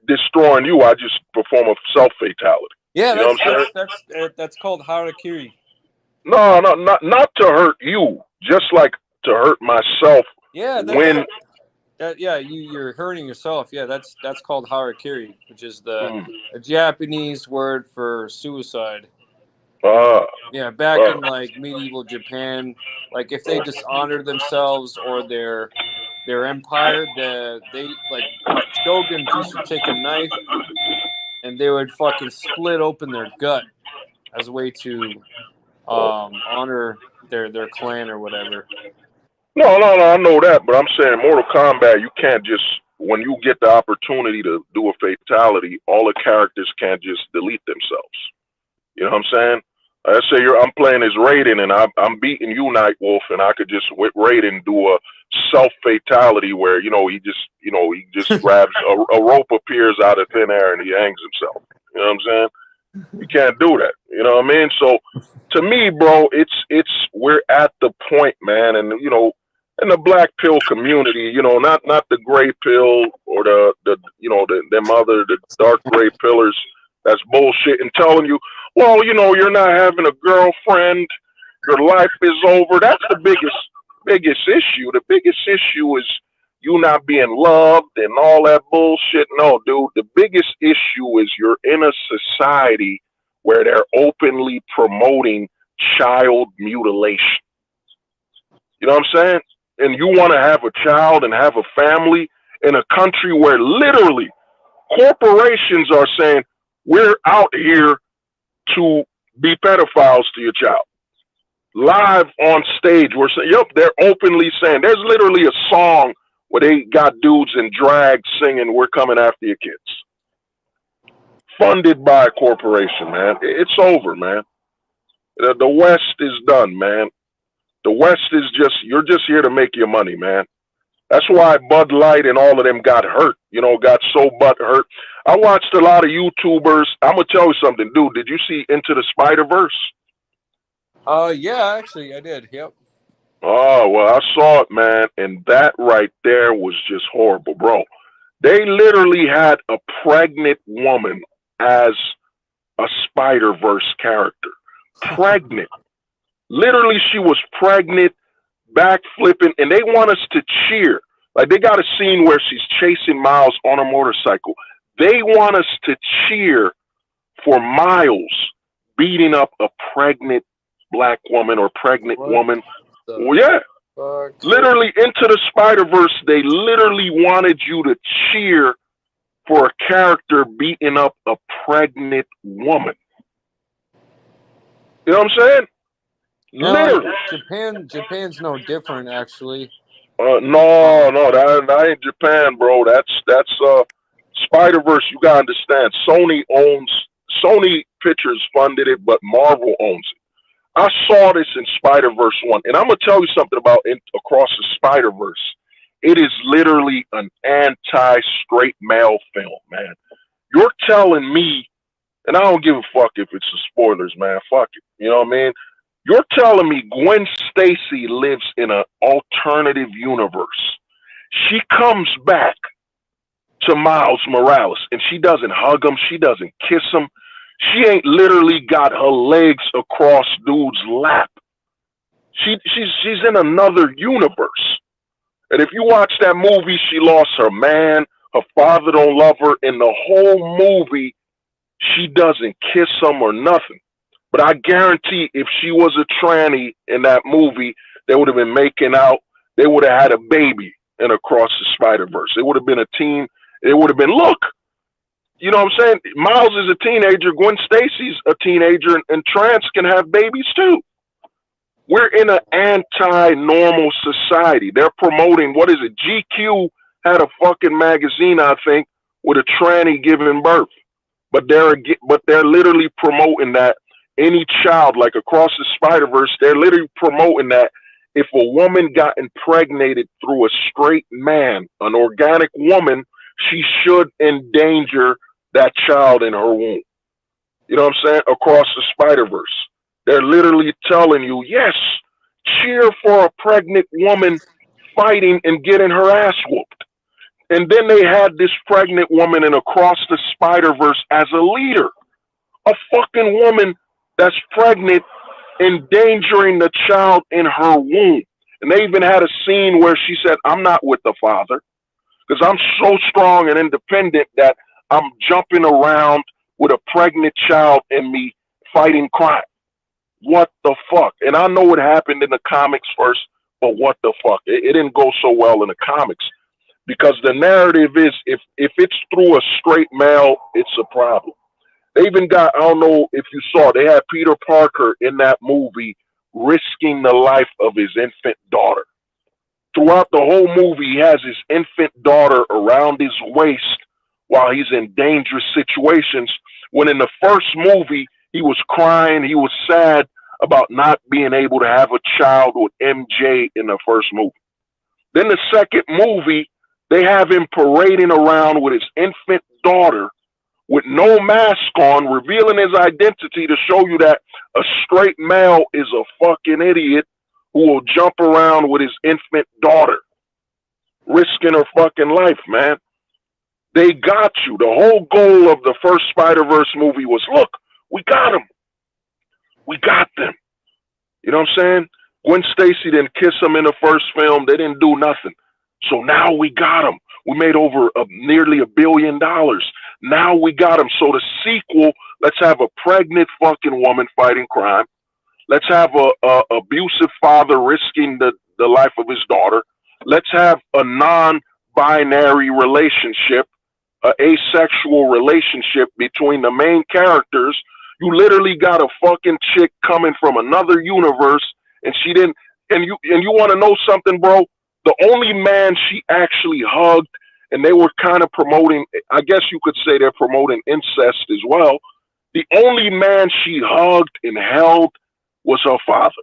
destroying you, I just perform a self fatality. Yeah, You know what I'm saying? that's called harakiri. No, no, not to hurt you, just like to hurt myself. Yeah, When you're hurting yourself. Yeah, that's called harakiri, which is the mm, a Japanese word for suicide. uh, Yeah, back uh, in like medieval Japan, like if they dishonored themselves or their empire, they like shoguns used to take a knife and they would fucking split open their gut as a way to honor their clan or whatever. no, no, no, I know that, but I'm saying Mortal Kombat, you can't just when you get the opportunity to do a fatality, all the characters can't just delete themselves. You know what I'm saying? Let's say I'm playing as Raiden and I'm beating you, Night Wolf, and I could just with Raiden do a self fatality where he just grabs a rope appears out of thin air and he hangs himself. You know what I'm saying? You can't do that. You know what I mean? So to me, bro, it's we're at the point, man, and in the black pill community, not the gray pill or the dark gray pillars that's bullshit and telling you, well, you're not having a girlfriend, your life is over. That's the biggest issue. The biggest issue is you not being loved and all that bullshit. No, dude, the biggest issue is you're in a society where they're openly promoting child mutilation. You know what I'm saying? And you want to have a child and have a family in a country where literally corporations are saying, we're out here to be pedophiles to your child. Live on stage, we're saying, yep, they're openly saying, there's literally a song where they got dudes in drag singing, we're coming after your kids. Funded by a corporation, man. It's over, man. The West is done, man. The West is you're just here to make your money, man. That's why Bud Light and all of them got hurt, got so butt hurt. I watched a lot of YouTubers. I'm going to tell you something, dude. Did you see Into the Spider-Verse? Yeah, actually, I did. Yep. Oh, well, I saw it, man. And that right there was just horrible, bro. They literally had a pregnant woman as a Spider-Verse character. Pregnant. Literally, she was pregnant, backflipping, and they want us to cheer. Like, they got a scene where she's chasing Miles on a motorcycle. They want us to cheer for Miles beating up a pregnant black woman or pregnant woman. Well, yeah. Literally, Into the Spider-Verse, they literally wanted you to cheer for a character beating up a pregnant woman. You know what I'm saying? No, Japan's no different, actually. No, that ain't Japan, bro. That's Spider-Verse. You gotta understand. Sony Pictures funded it, but Marvel owns it. I saw this in Spider-Verse 1, and I'm gonna tell you something about Across the Spider-Verse. It is literally an anti-straight male film, man. You're telling me, and I don't give a fuck if it's the spoilers, man. Fuck it. You know what I mean? You're telling me Gwen Stacy lives in an alternative universe. She comes back to Miles Morales, and she doesn't hug him. She doesn't kiss him. She ain't literally got her legs across dude's lap. She's in another universe. And if you watch that movie, she lost her man. Her father don't love her. In the whole movie, she doesn't kiss him or nothing. But I guarantee if she was a tranny in that movie, they would have been making out. They would have had a baby in Across the Spider-Verse. It would have been a team. It would have been, look, you know what I'm saying? Miles is a teenager. Gwen Stacy's a teenager, and trans can have babies too. We're in an anti-normal society. They're promoting, what is it? GQ had a fucking magazine, I think, with a tranny giving birth. But they're literally promoting that any child, like Across the Spider-Verse, they're literally promoting that if a woman got impregnated through a straight man, an organic woman, she should endanger that child in her womb. You know what I'm saying? Across the Spider-Verse. They're literally telling you, yes, cheer for a pregnant woman fighting and getting her ass whooped. And then they had this pregnant woman in Across the Spider-Verse as a leader. A fucking woman that's pregnant endangering the child in her womb. And they even had a scene where she said, I'm not with the father because I'm so strong and independent that I'm jumping around with a pregnant child in me fighting crime. What the fuck? And I know it happened in the comics first, but what the fuck? It didn't go so well in the comics because the narrative is if it's through a straight male, it's a problem. They even got, I don't know if you saw, they had Peter Parker in that movie risking the life of his infant daughter. Throughout the whole movie, he has his infant daughter around his waist while he's in dangerous situations. When in the first movie, he was crying, he was sad about not being able to have a child with MJ in the first movie. Then the second movie, they have him parading around with his infant daughter with no mask on, revealing his identity to show you that a straight male is a fucking idiot who will jump around with his infant daughter, risking her fucking life, man. They got you. The whole goal of the first Spider-Verse movie was, look, we got them. We got them. You know what I'm saying? Gwen Stacy didn't kiss him in the first film. They didn't do nothing. So now we got them. We made over nearly $1 billion. Now we got him. So the sequel, let's have a pregnant fucking woman fighting crime. Let's have a abusive father risking the life of his daughter. Let's have a non-binary relationship, a asexual relationship between the main characters. You literally got a fucking chick coming from another universe, and she didn't. And you want to know something, bro? The only man she actually hugged, and they were kind of promoting, I guess you could say they're promoting incest as well. The only man she hugged and held was her father.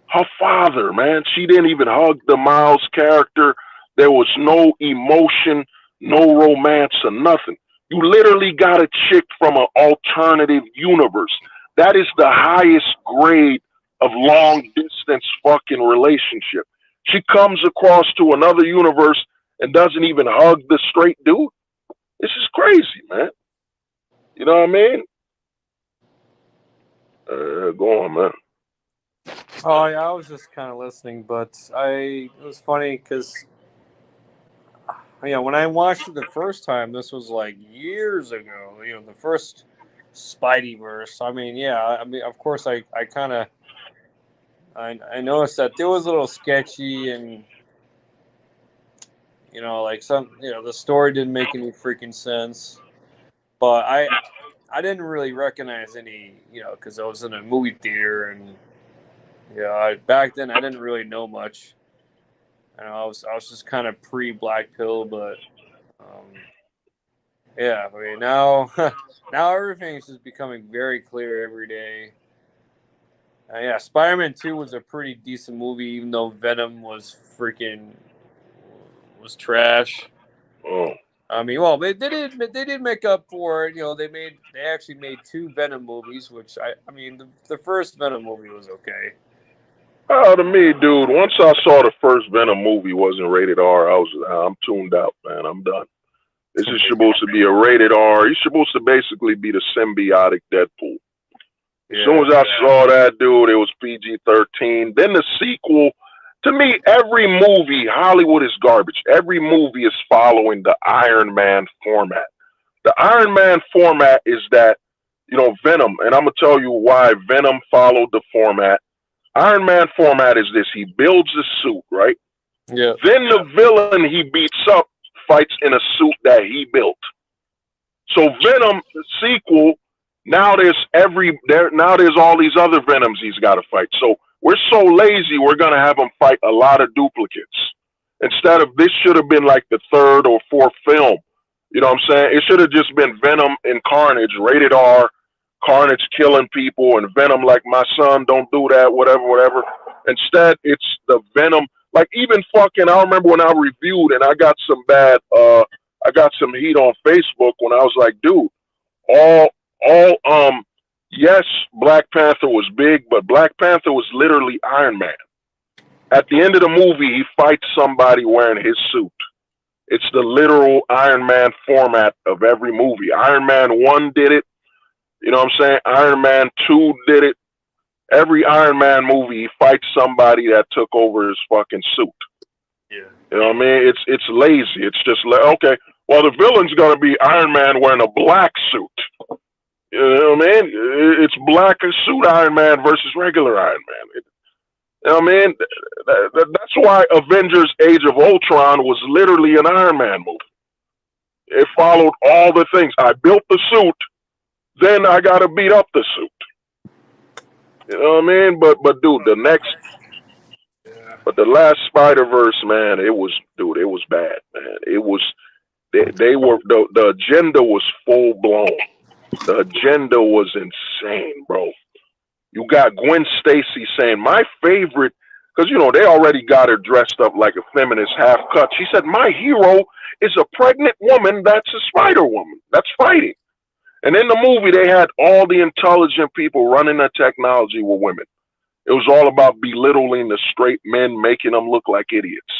Her father, man. She didn't even hug the Miles character. There was no emotion, no romance or nothing. You literally got a chick from an alternative universe. That is the highest grade of long distance fucking relationship. She comes across to another universe and doesn't even hug the straight dude. This is crazy, man. You know what I mean? Go on, man. Oh yeah, I was just kind of listening, but it was funny because when I watched it the first time, this was like years ago. The first Spideyverse. Of course, I kind of I noticed that there was a little sketchy and the story didn't make any freaking sense. But I didn't really recognize any, because I was in a movie theater and back then I didn't really know much. I was just kind of pre-Black Pill, but now now everything is just becoming very clear every day. Spider-Man 2 was a pretty decent movie, even though Venom was trash. Oh. They did make up for it. They actually made 2 Venom movies, which the first Venom movie was okay. Oh, to me, dude, once I saw the first Venom movie wasn't rated R, I'm tuned out, man. I'm done. This is supposed to be a rated R. He's supposed to basically be the symbiotic Deadpool. As soon as I saw that, dude, it was PG-13. Then the sequel, to me, every movie, Hollywood is garbage. Every movie is following the Iron Man format. The Iron Man format is that, Venom, and I'm going to tell you why Venom followed the format. Iron Man format is this. He builds a suit, right? Yeah. Then the villain he beats up fights in a suit that he built. So Venom, the sequel, now there's all these other Venoms he's got to fight. So we're so lazy, we're going to have him fight a lot of duplicates. Instead of, this should have been like the 3rd or 4th film. You know what I'm saying? It should have just been Venom and Carnage, rated R, Carnage killing people, and Venom like, my son, don't do that, whatever. Instead, it's the Venom. Like, even fucking, I remember when I reviewed, and I got some heat on Facebook when I was like, dude, all Yes, Black Panther was big, but Black Panther was literally Iron Man. At the end of the movie, he fights somebody wearing his suit. It's the literal Iron Man format of every movie. Iron Man 1 did it. You know what I'm saying? Iron Man 2 did it. Every Iron Man movie, he fights somebody that took over his fucking suit. Yeah. You know what I mean? It's lazy. It's just like, okay, well, the villain's going to be Iron Man wearing a black suit. You know what I mean? It's black suit Iron Man versus regular Iron Man. You know what I mean? That's why Avengers Age of Ultron was literally an Iron Man movie. It followed all the things. I built the suit, then I got to beat up the suit. You know what I mean? But dude, the last Spider-Verse, man, it was bad, man. It was, they were, the agenda was full blown. The agenda was insane, bro. You got Gwen Stacy saying, my favorite, because, you know, they already got her dressed up like a feminist half cut. She said, my hero is a pregnant woman that's a Spider Woman that's fighting. And in the movie, they had all the intelligent people running the technology were women. It was all about belittling the straight men, making them look like idiots.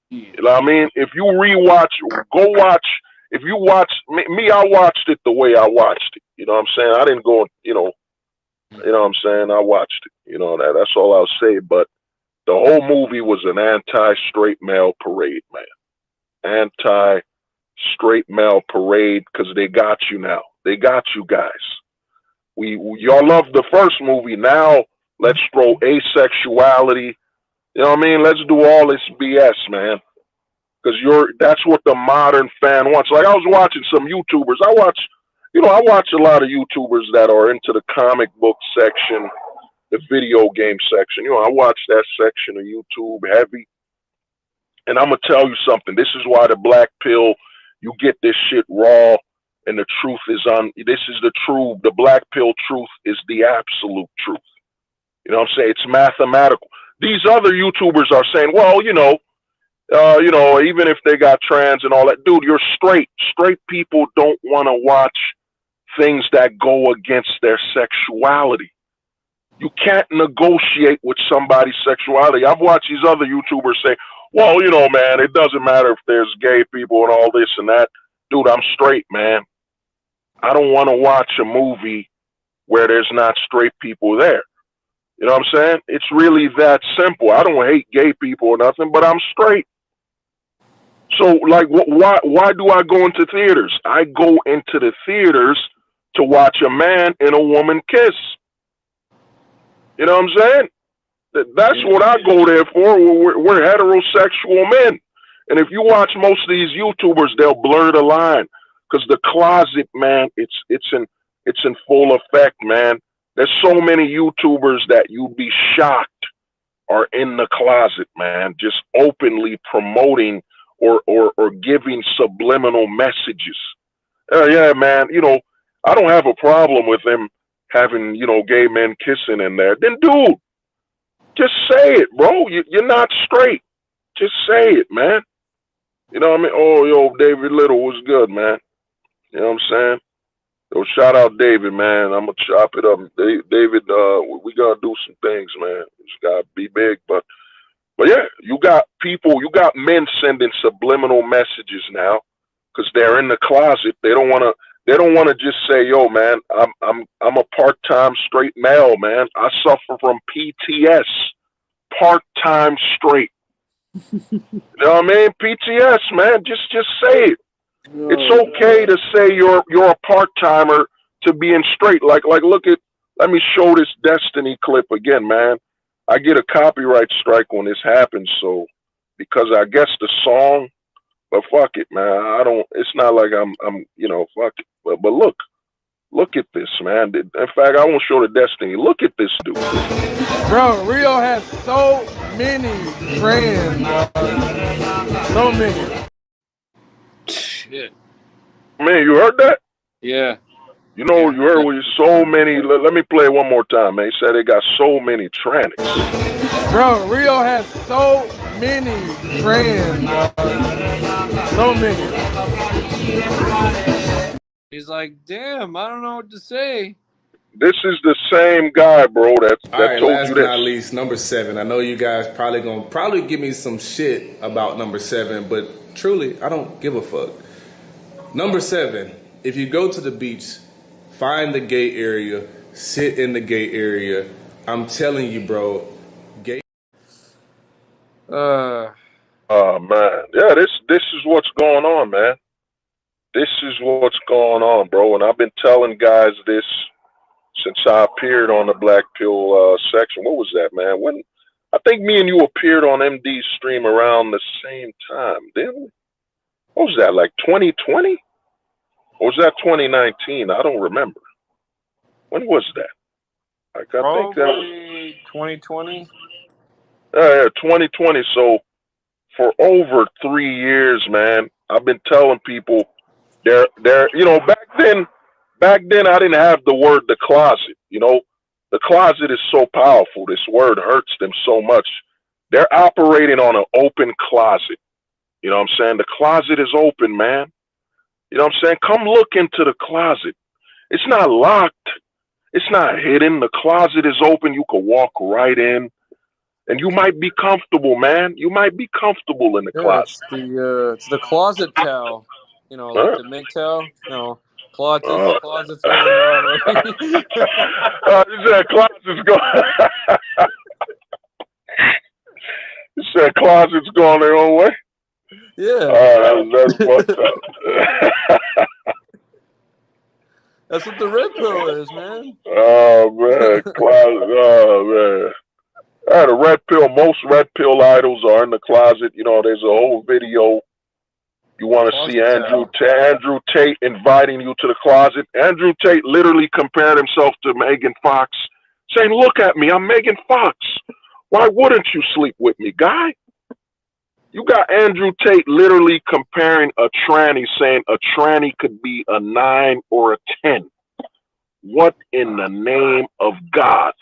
You know what I mean? If you rewatch, go watch. If you watch me, I watched it the way I watched it. You know what I'm saying? I didn't go, you know what I'm saying? I watched it. You know, that's all I'll say. But the whole movie was an anti-straight male parade, man. Anti-straight male parade, because they got you now. They got you guys. Y'all loved the first movie. Now let's throw asexuality. You know what I mean? Let's do all this BS, man. Because that's what the modern fan wants. Like, I was watching some YouTubers. I watch a lot of YouTubers that are into the comic book section, the video game section. You know, I watch that section of YouTube heavy. And I'm going to tell you something. This is why the black pill, you get this shit raw, and the truth is this is the truth. The black pill truth is the absolute truth. You know what I'm saying? It's mathematical. These other YouTubers are saying, well, even if they got trans and all that, dude, you're straight. Straight people don't want to watch things that go against their sexuality. You can't negotiate with somebody's sexuality. I've watched these other YouTubers say, well, man, it doesn't matter if there's gay people and all this and that. Dude, I'm straight, man. I don't want to watch a movie where there's not straight people there. You know what I'm saying? It's really that simple. I don't hate gay people or nothing, but I'm straight. So, like, why do I go into theaters? I go into the theaters to watch a man and a woman kiss. You know what I'm saying? That's what I go there for. We're heterosexual men. And if you watch most of these YouTubers, they'll blur the line. Because the closet, man, it's in full effect, man. There's so many YouTubers that you'd be shocked are in the closet, man, just openly promoting or giving subliminal messages. Yeah, man, I don't have a problem with them having, gay men kissing in there. Then, dude, just say it, bro. You're not straight. Just say it, man. You know what I mean? Oh, David Little was good, man. You know what I'm saying? Yo, shout out David, man. I'm going to chop it up. David, we got to do some things, man. It's got to be big. But yeah, you got men sending subliminal messages now because they're in the closet. They don't want to just say, yo, man, I'm a part-time straight male, man. I suffer from PTS, part-time straight. You know what I mean? PTS, man. Just say it. It's okay to say you're a part-timer to being straight. Like let me show this Destiny clip again, man. I get a copyright strike when this happens, so because I guess the song, but fuck it, man. It's not like I'm fuck it. But look at this, man. In fact, I won't show the Destiny. Look at this dude. Bro, Rio has so many friends. So many. Shit. Man, you heard that? Yeah. You heard with so many. Let me play it one more time, man. He said they got so many trannies. Bro, Rio has so many friends. So many. He's like, damn, I don't know what to say. this is the same guy, bro, that All right, told last you but this. not least, number 7. I know you guys probably give me some shit about number 7, but truly, I don't give a fuck. Number 7, if you go to the beach, find the gay area, sit in the gay area. I'm telling you, bro, gay. Oh man, yeah, this is what's going on, man. This is what's going on, bro. And I've been telling guys this since I appeared on the Black Pill section. What was that, man? When I think me and you appeared on MD's stream around the same time, didn't we? What was that, like 2020? Or was that 2019? I don't remember. When was that? Like, I think that was 2020. yeah, 2020. So for over 3 years, man, I've been telling people there, you know, back then I didn't have the word the closet. You know, the closet is so powerful. This word hurts them so much. They're operating on an open closet. You know what I'm saying? The closet is open, man. You know what I'm saying? Come look into the closet. It's not locked. It's not hidden. The closet is open. You can walk right in. And you might be comfortable, man. You might be comfortable in the Yeah, closet. it's the closet towel. You know, like Huh? the MGTOW. You know, closets Uh, closets going the wrong way. you said closet's going. You said closet's going their own way. Yeah, That's fucked up. that's what the red pill is, man. Oh man, closet. Oh man. The red pill. Most red pill idols are in the closet. You know, there's a whole video. You want to see Closet towel. Andrew Tate inviting you to the closet. Andrew Tate literally compared himself to Megan Fox, saying, "Look at me, I'm Megan Fox. Why wouldn't you sleep with me, guy?" You got Andrew Tate literally comparing a tranny, saying a tranny could be a 9 or a 10. What in the name of God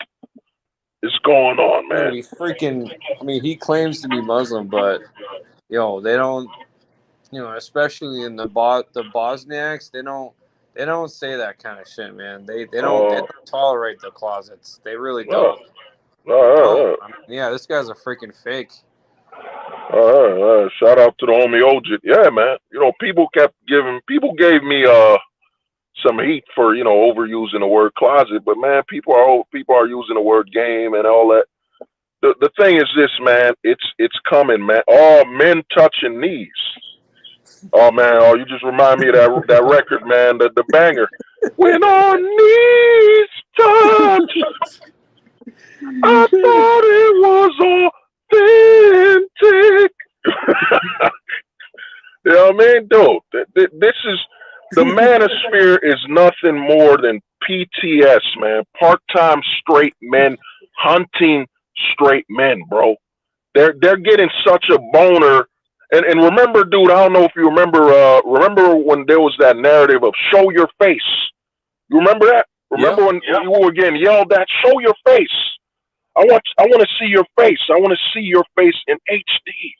is going on, man? Dude, he's freaking. I mean, he claims to be Muslim, but they don't. You know, especially in the Bosniaks, they don't say that kind of shit, man. They don't tolerate the closets. They really No, don't. They don't. no, I mean, yeah, this guy's a freaking fake. Shout out to the homie Ojit. Yeah, man. You know, people gave me some heat for, you know, overusing the word closet, but man, people are using the word game and all that. The thing is this, man, it's coming, man. All men touching knees. Oh man, you just remind me of that record, man, the banger. When our knees touch, I thought it was authentic. You know what I mean? Dude, this is, the manosphere is nothing more than PTS, man. Part-time straight men hunting straight men, bro. They're getting such a boner. And remember, dude, I don't know if you remember when there was that narrative of show your face. You remember that? Remember when you were getting yelled at, show your face. I want to see your face. I want to see your face in HD.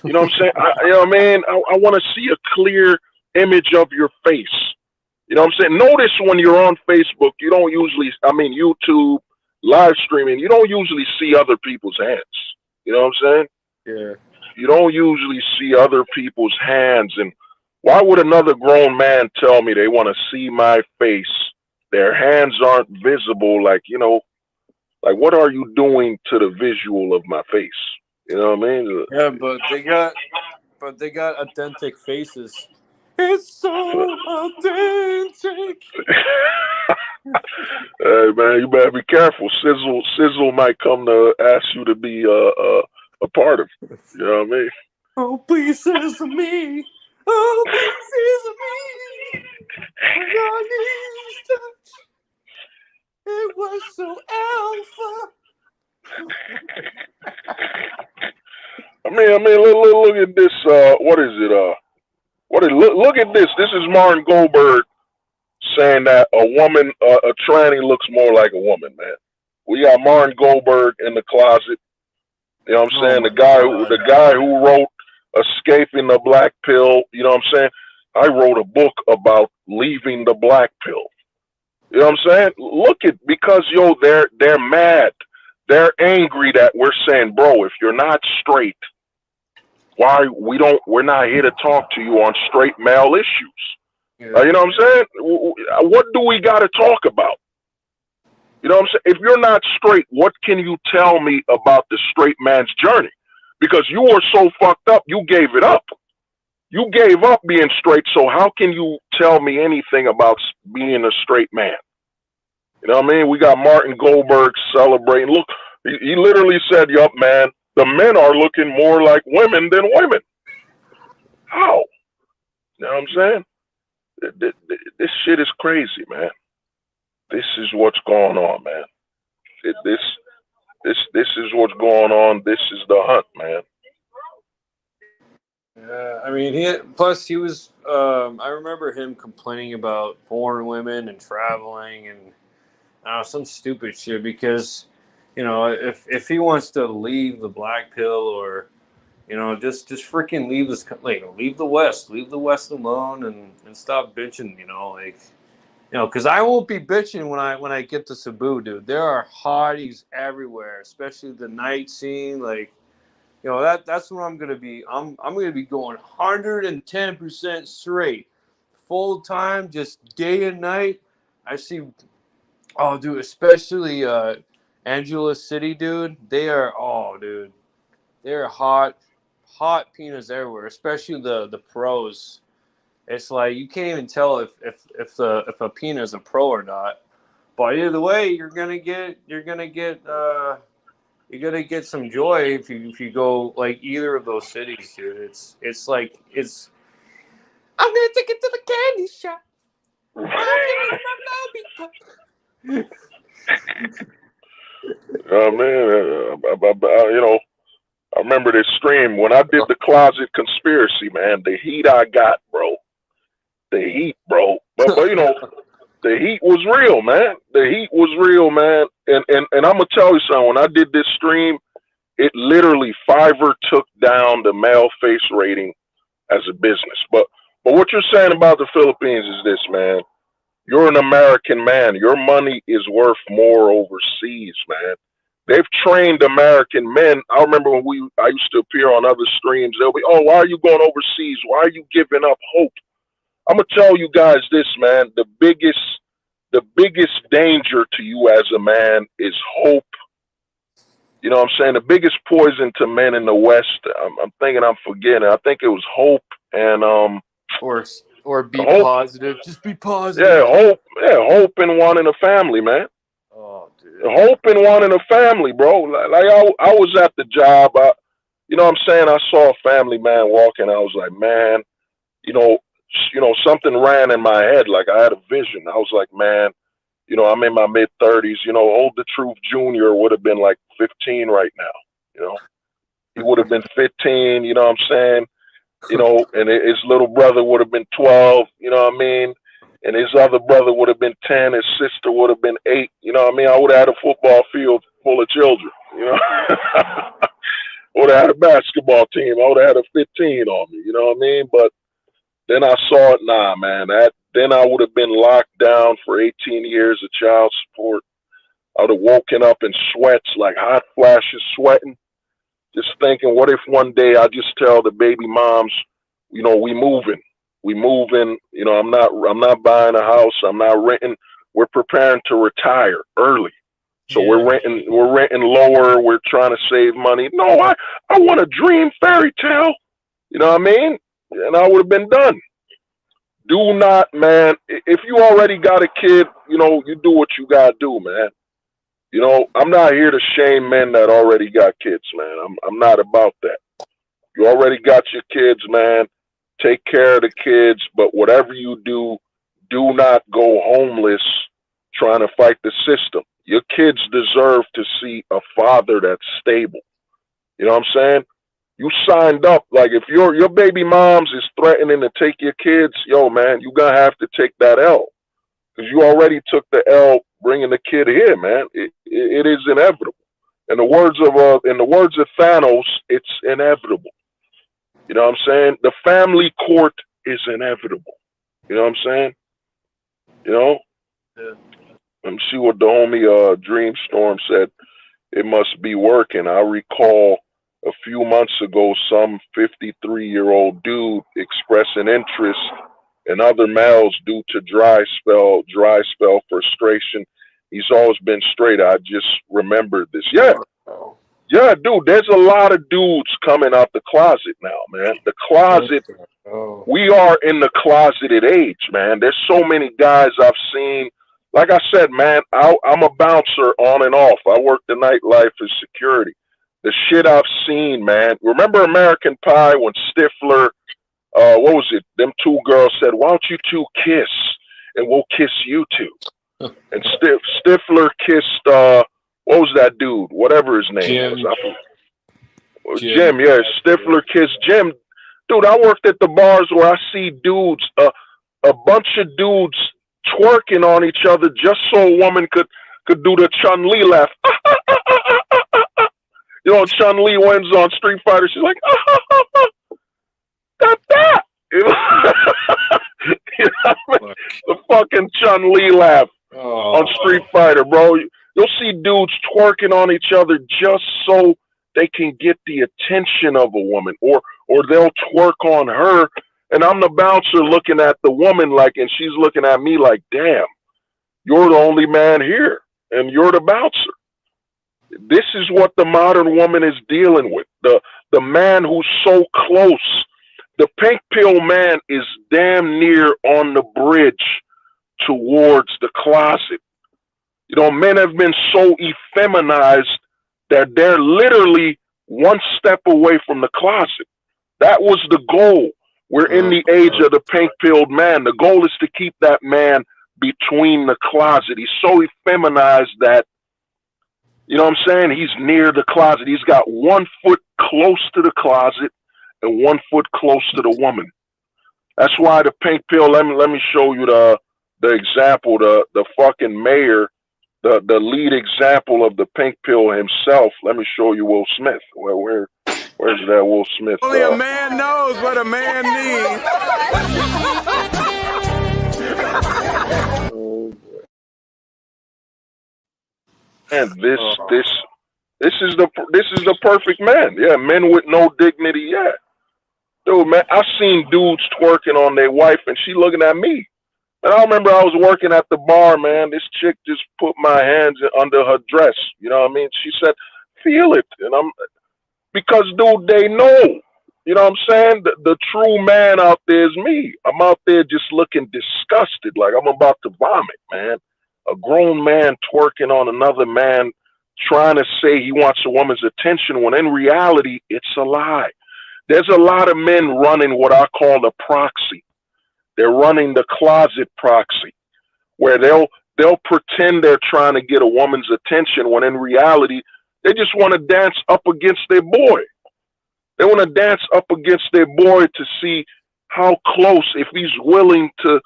You know what I'm saying? You know what I mean? I want to see a clear image of your face. You know what I'm saying? Notice when you're on Facebook, you don't usually, YouTube, live streaming, you don't usually see other people's hands. You know what I'm saying? Yeah. You don't usually see other people's hands. And why would another grown man tell me they want to see my face? Their hands aren't visible. Like, you know, like what are you doing to the visual of my face? You know what I mean? Yeah, but they got authentic faces. It's so authentic. Hey man, you better be careful. Sizzle might come to ask you to be a part of it. You know what I mean? Oh, please sizzle me. Oh, please sizzle me. When your knees touch. It was so alpha. Look at this. What is it? Look at this. This is Martin Goldberg saying that a woman, a tranny looks more like a woman, man. We got Martin Goldberg in the closet. You know what I'm saying? The guy who wrote Escaping the Black Pill. You know what I'm saying? I wrote a book about leaving the black pill. You know what I'm saying? Look at because they're mad. They're angry that we're saying, bro, if you're not straight, why we're not here to talk to you on straight male issues. Yeah. You know what I'm saying? What do we got to talk about? You know what I'm saying? If you're not straight, what can you tell me about the straight man's journey? Because you were so fucked up, you gave it up. You gave up being straight, so how can you tell me anything about being a straight man? You know what I mean? We got Martin Goldberg celebrating. Look, he literally said, yup, man, the men are looking more like women than women. How? You know what I'm saying? This shit is crazy, man. This is what's going on, man. This is what's going on. This is the hunt, man. Yeah, I mean, plus he was. I remember him complaining about foreign women and traveling and some stupid shit because, if he wants to leave the black pill or, just freaking leave this, like, leave the West alone and stop bitching, because I won't be bitching when I get to Cebu, dude. There are hotties everywhere, especially the night scene, like. That's what I'm gonna be. I'm gonna be going 110% straight, full time, just day and night. I see. Oh, dude, especially Angela City, dude. Dude, they're hot peanuts everywhere. Especially the pros. It's like you can't even tell if a peanut is a pro or not. But either way, you're gonna get some joy if you go like either of those cities, dude. It's like it's. I'm gonna take it to the candy shop. I'm gonna my lobby. Man, I remember this stream when I did the closet conspiracy, man. The heat I got, bro. The heat, bro. But the heat was real, man. The heat was real, man. And I'm gonna tell you something. When I did this stream, it literally Fiverr took down the male face rating as a business. But what you're saying about the Philippines is this, man. You're an American man. Your money is worth more overseas, man. They've trained American men. I remember when I used to appear on other streams. They'll be, oh, why are you going overseas? Why are you giving up hope? I'm gonna tell you guys this, man. The biggest danger to you as a man is hope. You know what I'm saying? The biggest poison to men in the West, I'm thinking I'm forgetting. I think it was hope and or be hope. positive. Just be positive. Hope in wanting a family, man. Oh, dude. Hope in wanting a family, bro. Like I was at the job. You know what I'm saying? I saw a family man walking. I was like, man, you know, something ran in my head. Like I had a vision. I was like, man, I'm in my mid-30s. Old the Truth Jr. would have been like 15 right now. He would have been 15. You know what I'm saying? And his little brother would have been 12. You know what I mean? And his other brother would have been 10. His sister would have been 8. You know what I mean? I would have had a football field full of children. Would have had a basketball team. I would have had a 15 on me. You know what I mean? But then I saw it. Nah, man. Then I would have been locked down for 18 years of child support. I would have woken up in sweats, like hot flashes, sweating, just thinking, what if one day I just tell the baby moms, we moving. I'm not buying a house. I'm not renting. We're preparing to retire early. So we're renting lower. We're trying to save money. No, I want a dream fairy tale. You know what I mean? And I would have been done. Do not, man. If you already got a kid, you do what you gotta do, man. I'm not here to shame men that already got kids, man. I'm not about that. You already got your kids, man. Take care of the kids, but whatever you do not go homeless trying to fight the system. Your kids deserve to see a father that's stable. You know what I'm saying? You signed up. Like if your baby moms is threatening to take your kids, yo, man, you gonna have to take that L because you already took the L bringing the kid here, man. It is inevitable. In the words of Thanos, it's inevitable. You know what I'm saying? The family court is inevitable. You know what I'm saying? Yeah. Let me see what the homie Dreamstorm said. It must be working. I recall a few months ago some 53-year-old dude expressing interest in other males due to dry spell frustration. He's always been straight. I just remembered this. Yeah. Yeah, dude, there's a lot of dudes coming out the closet now, man. The closet, we are in the closeted age, man. There's so many guys I've seen. Like I said, man, I'm a bouncer on and off. I work the nightlife as security. The shit I've seen, man. Remember American Pie when Stifler, what was it? Them two girls said, "Why don't you two kiss, and we'll kiss you two." And Stifler kissed, what was that dude? Whatever his name was. Jim, yeah. Stifler kissed Jim. Dude, I worked at the bars where I see dudes, a bunch of dudes twerking on each other just so a woman could do the Chun-Li laugh. You know, Chun-Li wins on Street Fighter. She's like, got that. You know? You know what I mean? The fucking Chun-Li laugh on Street Fighter, bro. You'll see dudes twerking on each other just so they can get the attention of a woman, or they'll twerk on her, and I'm the bouncer looking at the woman like, and she's looking at me like, damn, you're the only man here, and you're the bouncer. This is what the modern woman is dealing with. The man who's so close. The pink pill man is damn near on the bridge towards the closet. You know, men have been so effeminized that they're literally one step away from the closet. That was the goal. We're in the age of the pink-pilled man. The goal is to keep that man between the closet. He's so effeminized that, you know what I'm saying, he's near the closet. He's got 1 foot close to the closet and 1 foot close to the woman. That's why the pink pill, let me show you the example, the fucking mayor, the lead example of the pink pill himself. Let me show you Will Smith. Where's that Will Smith? Only a man knows what a man needs. And this is the perfect man. Yeah, men with no dignity. Yeah, dude, man, I seen dudes twerking on their wife, and she looking at me. And I remember I was working at the bar, man. This chick just put my hands under her dress. You know what I mean? She said, "Feel it," and because, dude, they know. You know what I'm saying? The true man out there is me. I'm out there just looking disgusted, like I'm about to vomit, man. A grown man twerking on another man, trying to say he wants a woman's attention, when in reality, it's a lie. There's a lot of men running what I call the proxy. They're running the closet proxy, where they'll pretend they're trying to get a woman's attention, when in reality, they just want to dance up against their boy. They want to dance up against their boy to see how close, if he's willing to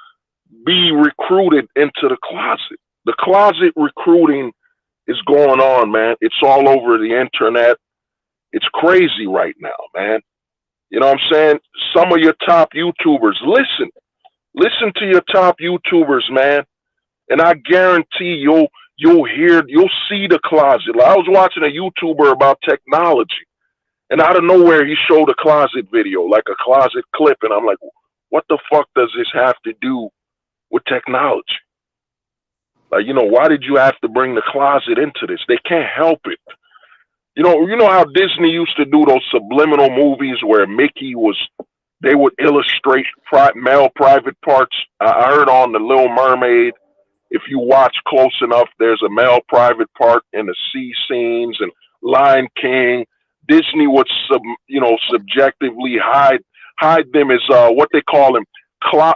be recruited into the closet. The closet recruiting is going on, man. It's all over the internet. It's crazy right now, man. You know what I'm saying? Some of your top YouTubers, listen to your top YouTubers, man. And I guarantee you'll see the closet. Like, I was watching a YouTuber about technology, and out of nowhere he showed a closet video, like a closet clip, and I'm like, what the fuck does this have to do with technology? Like, you know, why did you have to bring the closet into this? They can't help it. You know how Disney used to do those subliminal movies where they would illustrate male private parts. I heard on The Little Mermaid, if you watch close enough, there's a male private part in the sea scenes, and Lion King. Disney would subjectively hide them as what they call them.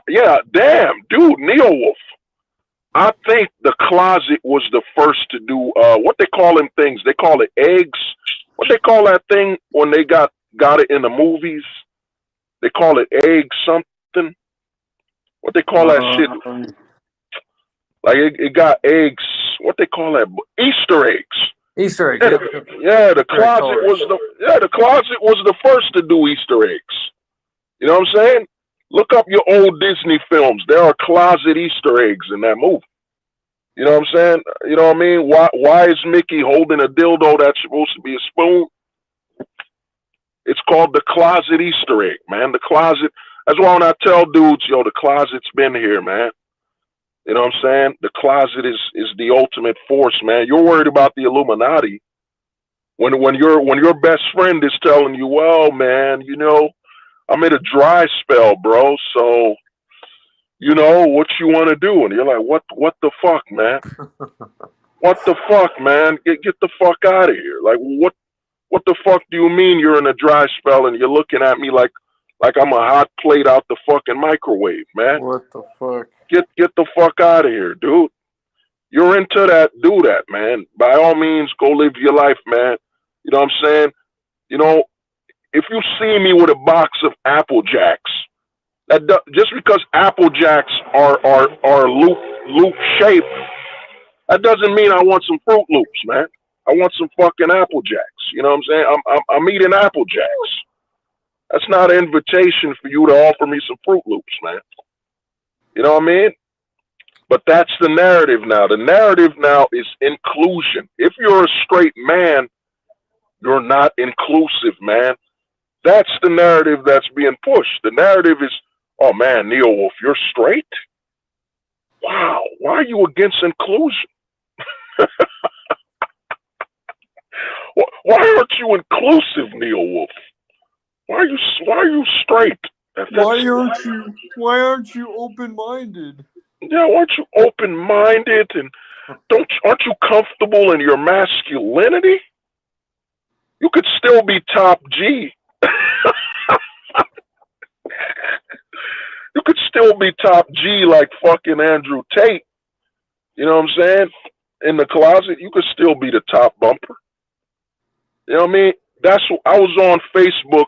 Yeah, damn, dude, Neowolf. I think the closet was the first to do what they call them things. They call it eggs. What they call that thing when they got it in the movies? They call it egg something. What they call that shit? Like it got eggs. What they call that? Easter eggs. Easter eggs. The closet was the first to do Easter eggs. You know what I'm saying? Look up your old Disney films. There are closet Easter eggs in that movie. You know what I'm saying? You know what I mean? Why is Mickey holding a dildo that's supposed to be a spoon? It's called the closet Easter egg, man. The closet. That's why when I tell dudes, yo, the closet's been here, man. You know what I'm saying? The closet is the ultimate force, man. You're worried about the Illuminati when your best friend is telling you, well, man, you know, I'm in a dry spell, bro. So, you know, what you want to do? And you're like, what the fuck, man? What the fuck, man? Get the fuck out of here. Like, what the fuck do you mean you're in a dry spell and you're looking at me like I'm a hot plate out the fucking microwave, man? What the fuck? Get the fuck out of here, dude. You're into that, do that, man. By all means, go live your life, man. You know what I'm saying? You know, if you see me with a box of Apple Jacks, just because Apple Jacks are loop shaped, that doesn't mean I want some Fruit Loops, man. I want some fucking Apple Jacks. You know what I'm saying? I'm eating Apple Jacks. That's not an invitation for you to offer me some Fruit Loops, man. You know what I mean? But that's the narrative now. The narrative now is inclusion. If you're a straight man, you're not inclusive, man. That's the narrative that's being pushed. The narrative is, oh man, Neo Wolf, you're straight? Wow, why are you against inclusion? Why aren't you inclusive, Neo Wolf? Why are you straight? Why aren't you open-minded? Yeah, aren't you open-minded and aren't you comfortable in your masculinity? You could still be top G. You could still be top G like fucking Andrew Tate. You know what I'm saying? In the closet, you could still be the top bumper. You know what I mean? I was on Facebook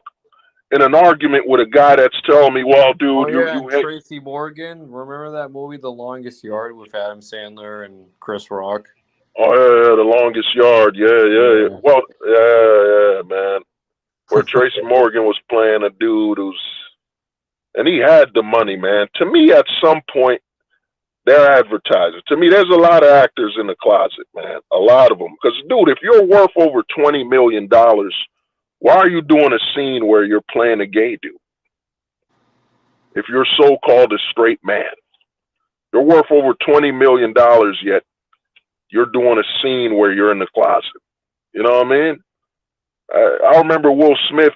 in an argument with a guy that's telling me, well, dude, you hate Tracy Morgan. Remember that movie, The Longest Yard, with Adam Sandler and Chris Rock? Oh yeah, The Longest Yard. Yeah. Well, yeah, man. Where Tracy Morgan was playing a dude and he had the money, man. To me, at some point, they're advertisers. To me, there's a lot of actors in the closet, man. A lot of them. Because, dude, if you're worth over $20 million, why are you doing a scene where you're playing a gay dude? If you're so-called a straight man, you're worth over $20 million, yet you're doing a scene where you're in the closet. You know what I mean? I remember Will Smith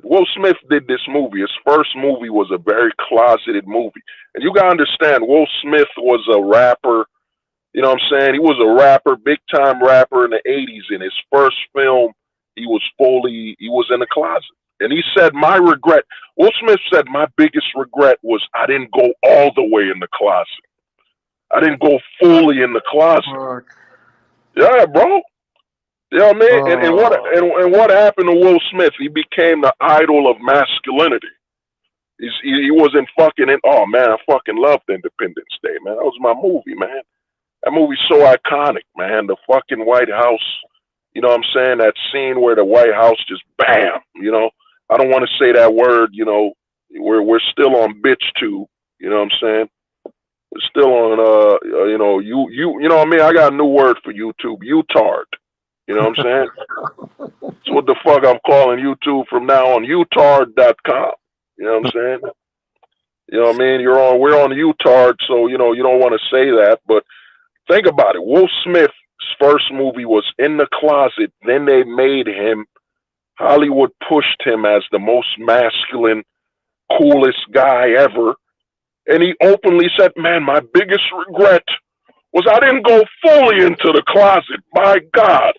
Will Smith did this movie. His first movie was a very closeted movie. And you gotta understand, Will Smith was a rapper. You know what I'm saying? He was a rapper, big time rapper in the 80s. In his first film, he was in the closet. And he said, Will Smith said, my biggest regret was I didn't go all the way in the closet. I didn't go fully in the closet. Yeah, bro. You know what I mean? And what happened to Will Smith? He became the idol of masculinity. He wasn't fucking in. Oh man, I fucking loved Independence Day, man. That was my movie, man. That movie's so iconic, man. The fucking White House. You know what I'm saying? That scene where the White House just bam. You know, I don't want to say that word. You know, we're still on bitch tube. You know what I'm saying? We're still on you know, you know what I mean? I got a new word for YouTube. Utard. You know what I'm saying? That's what the fuck I'm calling YouTube from now on. Utard.com. You know what I'm saying? You know what I mean? We're on Utard, so you know you don't want to say that, but think about it. Will Smith's first movie was in the closet, then they made him, Hollywood pushed him as the most masculine, coolest guy ever. And he openly said, man, my biggest regret was I didn't go fully into the closet. My God.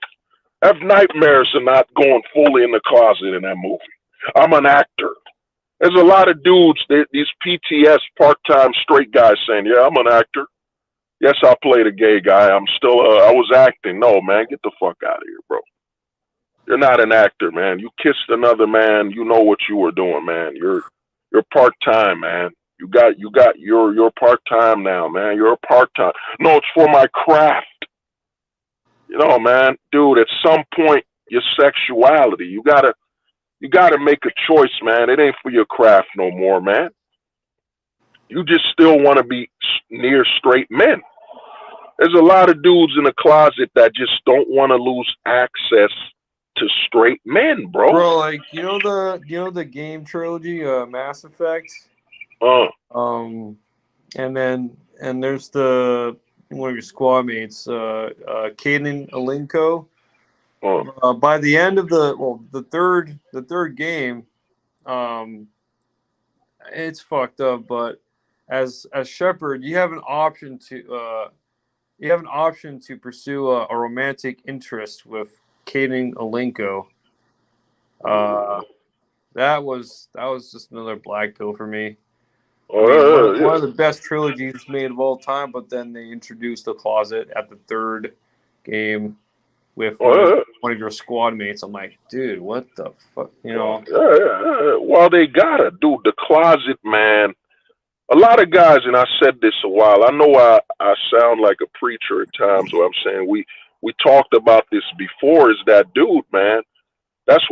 I have nightmares of not going fully in the closet in that movie. I'm an actor. There's a lot of dudes, these PTS part-time straight guys saying, yeah, I'm an actor. Yes, I played a gay guy. I was acting. No, man, get the fuck out of here, bro. You're not an actor, man. You kissed another man. You know what you were doing, man. You're part-time, man. You're part-time now, man. You're a part-time. No, it's for my craft. You know, man, dude, at some point, your sexuality, you gotta make a choice, man. It ain't for your craft no more, man. You just still want to be near straight men. There's a lot of dudes in the closet that just don't want to lose access to straight men, bro. Bro, like the game trilogy, Mass Effect. Uh, And there's one of your squad mates, Caden Alinko. By the end of the third game, it's fucked up. But as Shepard, you have an option to pursue a romantic interest with Caden Alinko. That was just another black pill for me. I mean, one of the best trilogies made of all time, but then they introduced the closet at the third game with one of your squad mates. I'm like, dude, what the fuck? You know? Well, they gotta, dude. The closet, man. A lot of guys, and I said this a while. I know I sound like a preacher at times. Where I'm saying we talked about this before. Is that dude, man? That's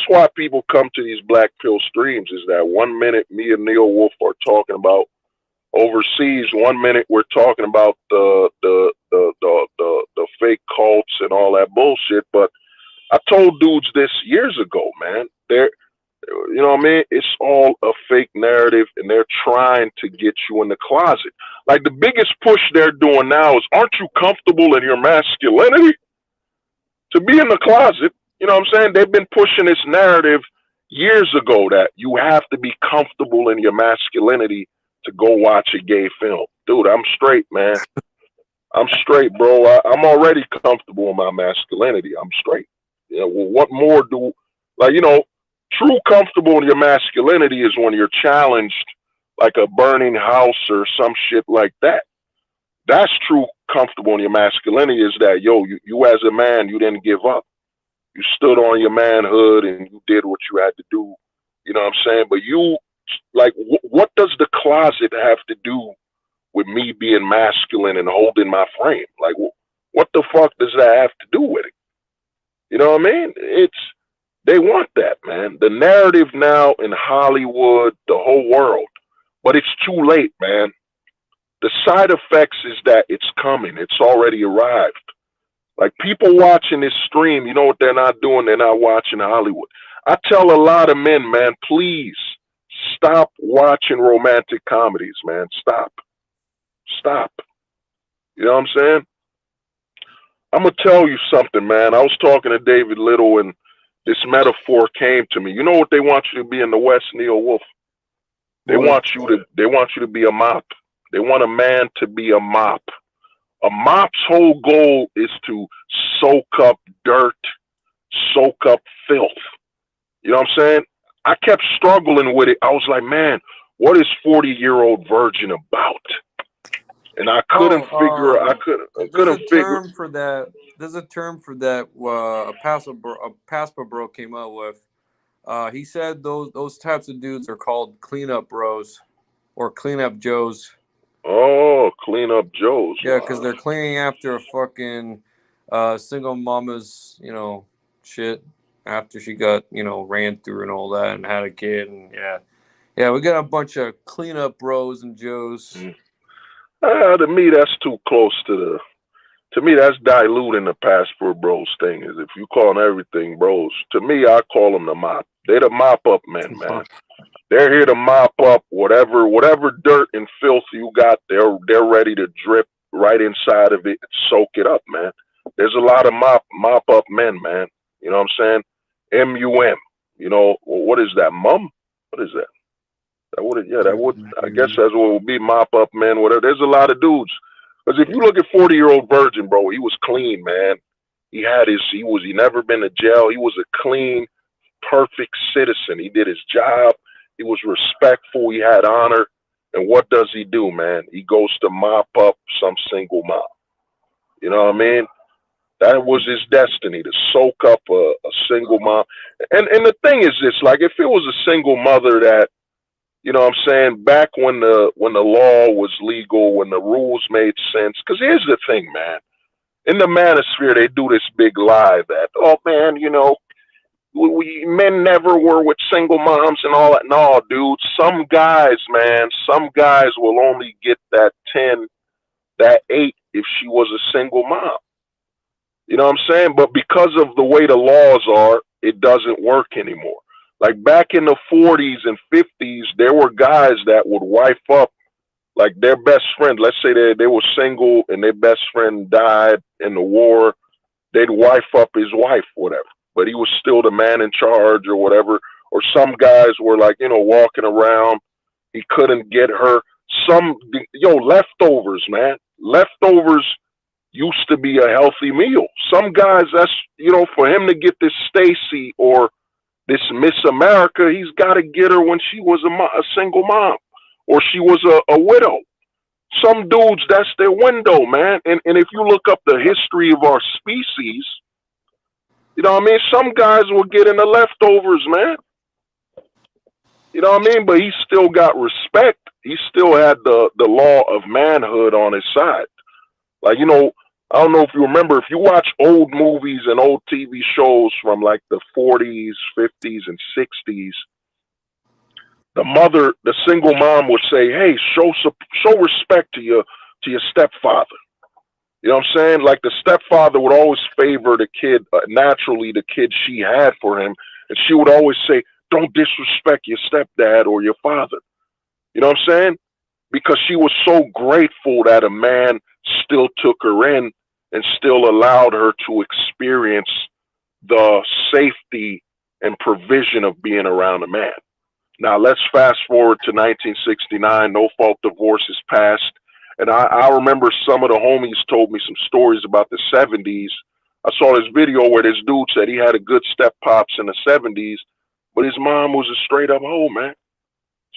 why people come to these black pill streams. Is that 1 minute me and Neil Wolf are talking about overseas, 1 minute we're talking about the fake cults and all that bullshit. But I told dudes this years ago, man. You know what I mean? It's all a fake narrative, and they're trying to get you in the closet. Like, the biggest push they're doing now is, aren't you comfortable in your masculinity? To be in the closet. You know what I'm saying? They've been pushing this narrative years ago that you have to be comfortable in your masculinity to go watch a gay film. Dude, I'm straight, man. I'm straight, bro. I'm already comfortable in my masculinity. I'm straight. You know, well, what more true comfortable in your masculinity is when you're challenged like a burning house or some shit like that. That's true comfortable in your masculinity, is that, yo, you as a man, you didn't give up. You stood on your manhood and you did what you had to do. You know what I'm saying? But what does the closet have to do with me being masculine and holding my frame? Like, what the fuck does that have to do with it? You know what I mean? They want that, man. The narrative now in Hollywood, the whole world. But it's too late, man. The side effects is that it's coming. It's already arrived. Like, people watching this stream, you know what they're not doing? They're not watching Hollywood. I tell a lot of men, man, please stop watching romantic comedies, man. Stop. You know what I'm saying? I'm going to tell you something, man. I was talking to David Little, and this metaphor came to me. You know what they want you to be in the West, Neil Wolf? They want you to be a mop. They want a man to be a mop. A mop's whole goal is to soak up dirt, soak up filth. You know what I'm saying? I kept struggling with it. I was like, man, what is 40-year-old virgin about? And I couldn't figure. For that. There's a term for that. A Casper bro came up with. He said those types of dudes are called cleanup bros, or cleanup joes. Oh, cleanup joes. Yeah, because they're cleaning after a fucking single mama's, shit after she got, ran through and all that and had a kid. And yeah, we got a bunch of cleanup bros and joes. To me, that's too close to me, that's diluting the passport bros thing. Is if you call everything bros. To me, I call them the mop. They're the mop up men, man. They're here to mop up whatever dirt and filth you got. They're ready to drip right inside of it and soak it up, man. There's a lot of mop up men, man. You know what I'm saying? MUM. You know, what is that? Mum? What is that? I guess that's what would be mop up men, whatever. There's a lot of dudes. Because if you look at 40-year-old virgin, bro, he was clean, man. He never been to jail. He was a clean, perfect citizen. He did his job. He was respectful. He had honor. And what does he do, man? He goes to mop up some single mom. You know what I mean? That was his destiny, to soak up a single mom. And the thing is this, like, if it was a single mother that, you know what I'm saying, back when the law was legal, when the rules made sense, because here's the thing, man. In the manosphere, they do this big lie that, oh, man, men never were with single moms and all that. No, dude, some guys will only get that 10, that 8 if she was a single mom. You know what I'm saying? But because of the way the laws are, it doesn't work anymore. Like back in the 40s and 50s, there were guys that would wife up like their best friend. Let's say they were single and their best friend died in the war. They'd wife up his wife, whatever. But he was still the man in charge or whatever. Or some guys were like, walking around. He couldn't get her. Leftovers, man. Leftovers used to be a healthy meal. Some guys, that's, for him to get this Stacy or this Miss America, he's got to get her when she was a single mom or she was a widow. Some dudes, that's their window, man. And if you look up the history of our species, you know what I mean? Some guys were getting the leftovers, man. You know what I mean? But he still got respect. He still had the law of manhood on his side. Like, I don't know if you remember, if you watch old movies and old TV shows from like the 40s, 50s, and 60s, the single mom would say, "Hey, show respect to your stepfather." You know what I'm saying? Like the stepfather would always favor the kid, naturally the kid she had for him, and she would always say, "Don't disrespect your stepdad or your father." You know what I'm saying? Because she was so grateful that a man still took her in and still allowed her to experience the safety and provision of being around a man. Now let's fast forward to 1969. No fault divorce is passed. And I remember some of the homies told me some stories about the 70s. I saw this video where this dude said he had a good step pops in the 70s, but his mom was a straight up hoe, man.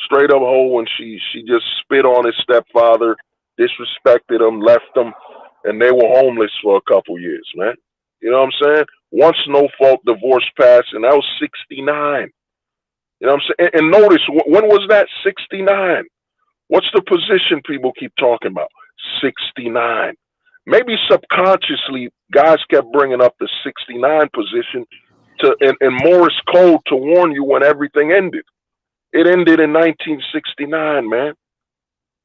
Straight up hoe, and she just spit on his stepfather, disrespected him, left him, and they were homeless for a couple years, man. You know what I'm saying? Once no fault divorce passed, and that was 69. You know what I'm saying? And notice, when was that? 69. What's the position people keep talking about? 69. Maybe subconsciously, guys kept bringing up the 69 position in Morse code to warn you when everything ended. It ended in 1969, man.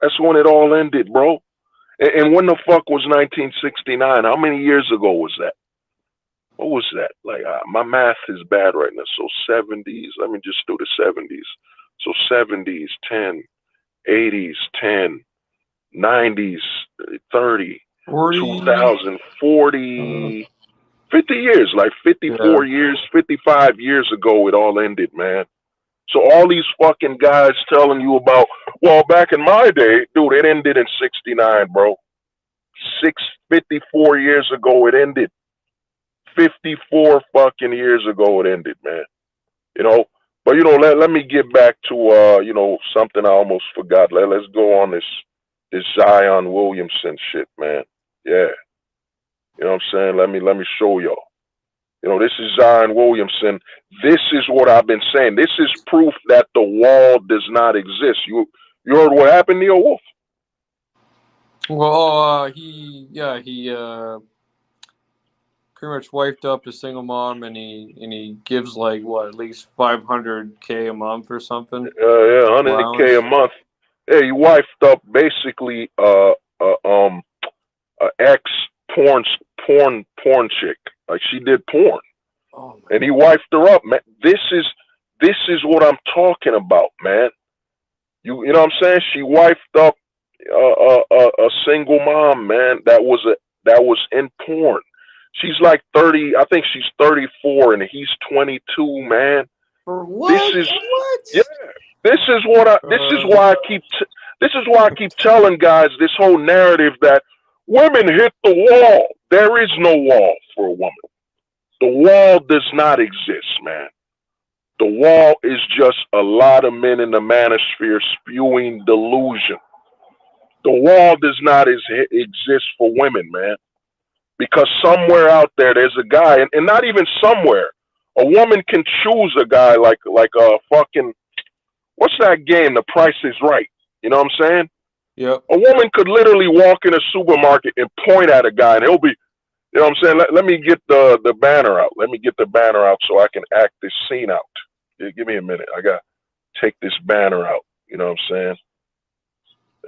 That's when it all ended, bro. And when the fuck was 1969? How many years ago was that? What was that? Like, my math is bad right now. So 70s, let me just do the 70s. So 70s, 10, 80s, 10, 90s, 30, 2000, 40, 50 years, like 54 years, 55 years ago, it all ended, man. So all these fucking guys telling you about, well, back in my day, dude, it ended in 69, bro. 54 years ago, it ended. 54 fucking years ago, it ended, man. But let me get back to something I almost forgot. Let's go on this Zion Williamson shit, man. Yeah. You know what I'm saying? Let me show y'all. This is Zion Williamson. This is what I've been saying. This is proof that the wall does not exist. You heard what happened, Neo Wolf? Well, he pretty much wiped up a single mom, and he gives like what, at least $500K a month or something. Yeah, $100K a month. Yeah, he wiped up basically ex porn chick. Like she did porn, and he wiped her up, man. This is what I'm talking about, man. You know what I'm saying? She wiped up a single mom, man. That was in porn. She's like 30. I think she's 34, and he's 22, man. For what? This is why I keep telling guys this whole narrative that women hit the wall. There is no wall for a woman. The wall does not exist, man. The wall is just a lot of men in the manosphere spewing delusion. The wall does not exist for women, man. Because somewhere out there's a guy, and not even somewhere. A woman can choose a guy like a fucking, what's that game? The Price is Right. You know what I'm saying? Yep. A woman could literally walk in a supermarket and point at a guy, and he'll be, you know what I'm saying? Let me get the banner out. Let me get the banner out so I can act this scene out. Give me a minute. I got to take this banner out. You know what I'm saying?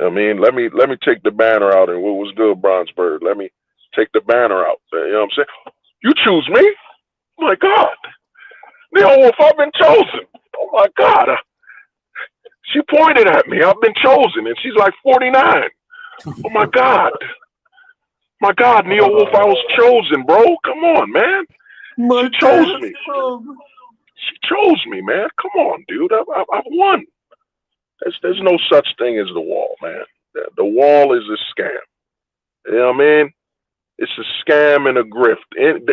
I mean, let me take the banner out, and what was good, Bronzeberg? Let me take the banner out. You know what I'm saying? You choose me? Oh my God, Neil Wolf, I've been chosen. Oh my God, she pointed at me. I've been chosen, and she's like 49. Oh my God, Neil Wolf, I was chosen, bro. Come on, man. She chose me. She chose me, man. Come on, dude. I've won. There's no such thing as the wall, man. The wall is a scam. You know what I mean? It's a scam and a grift. And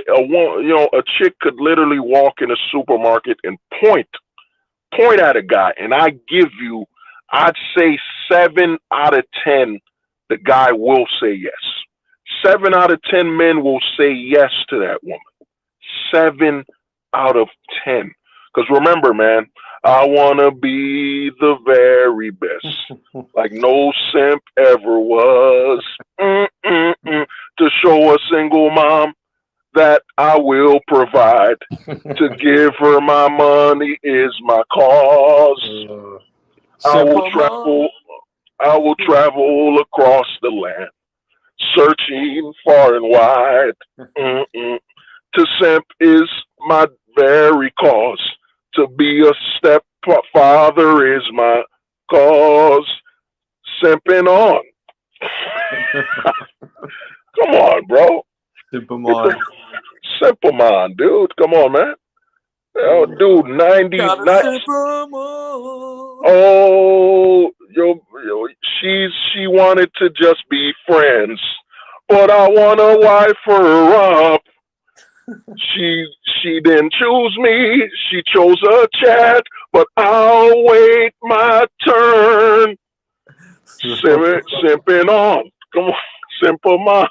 a chick could literally walk in a supermarket and point at a guy, and I'd say 7 out of 10, the guy will say yes. 7 out of 10 men will say yes to that woman. 7 out of 10. Because remember, man, I want to be the very best, like no simp ever was. To show a single mom that I will provide. To give her my money is my cause. I will travel across the land, searching far and wide. To simp is my very cause. To be a stepfather is my cause. Simping on. Come on, bro. Simple man, dude. Come on, man. Oh, dude, 90. Oh, she wanted to just be friends, but I want to wife her up. She didn't choose me. She chose a chat, but I'll wait my turn. Simping on. Come on, simple man.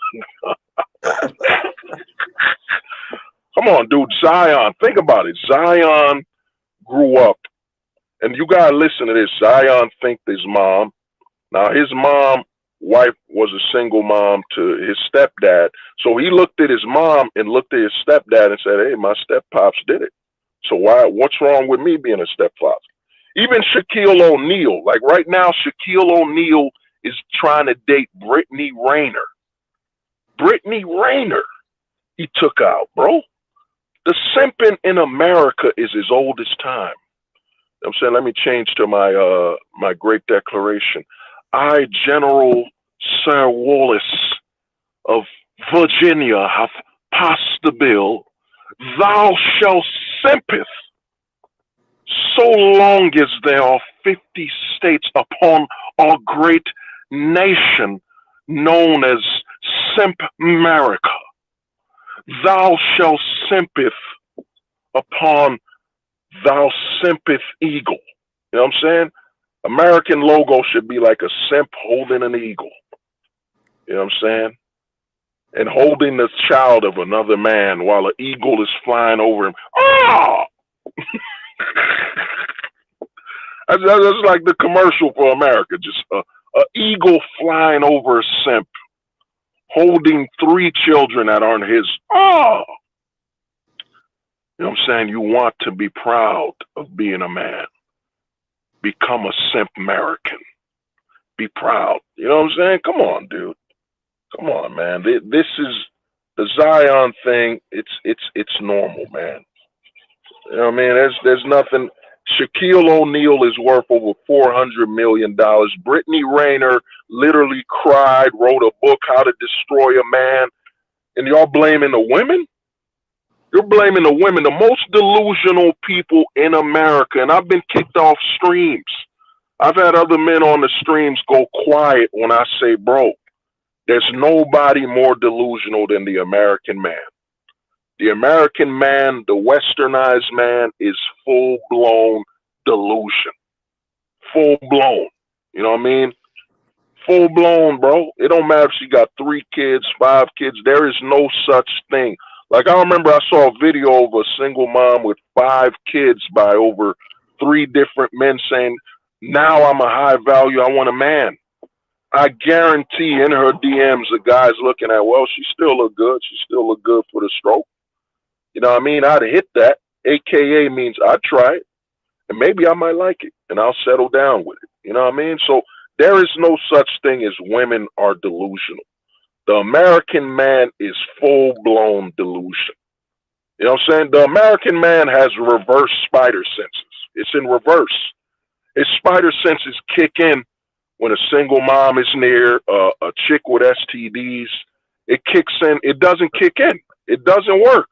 Come on, dude. Zion, think about it. Zion grew up, and you gotta listen to this. Zion thanked his mom. Now his wife was a single mom to his stepdad. So he looked at his mom and looked at his stepdad and said, "Hey, my step-pops did it. So what's wrong with me being a step-pop?" Even Shaquille O'Neal, like right now, Shaquille O'Neal is trying to date Brittany Rayner. Brittany Rayner, he took out, bro. The simping in America is as old as time. I'm saying, let me change to my great declaration. I, General Sir Wallace of Virginia, have passed the bill. Thou shalt simpeth so long as there are 50 states upon our great nation known as Simp America. Thou shalt simpeth upon thou simpeth eagle. You know what I'm saying? American logo should be like a simp holding an eagle. You know what I'm saying? And holding the child of another man while an eagle is flying over him. Oh! That's like the commercial for America. Just a eagle flying over a simp, holding 3 children that aren't his. Oh! You know what I'm saying? You want to be proud of being a man. Become a simp American. Be proud. You know what I'm saying? Come on, dude. Come on, man. This is the Zion thing. It's normal, man. You know what I mean? There's nothing. Shaquille O'Neal is worth over $400 million. Brittany Rayner literally cried, wrote a book, How to Destroy a Man. And y'all blaming the women? You're blaming the women, the most delusional people in America. And I've been kicked off streams. I've had other men on the streams go quiet when I say, bro, there's nobody more delusional than the American man. The American man, the westernized man, is full-blown delusion. Full-blown. You know what I mean? Full-blown, bro. It don't matter if she got 3 kids, 5 kids. There is no such thing. Like, I remember I saw a video of a single mom with 5 kids by over 3 different men saying, now I'm a high value, I want a man. I guarantee in her DMs, the guy's looking at, well, she still look good. She still look good for the stroke. You know what I mean? I'd hit that. AKA means I'd try it. And maybe I might like it. And I'll settle down with it. You know what I mean? So There is no such thing as women are delusional. The American man is full blown delusion. You know what I'm saying? The American man has reverse spider senses. It's in reverse. His spider senses kick in when a single mom is near, a chick with STDs. It kicks in. It doesn't kick in. It doesn't work.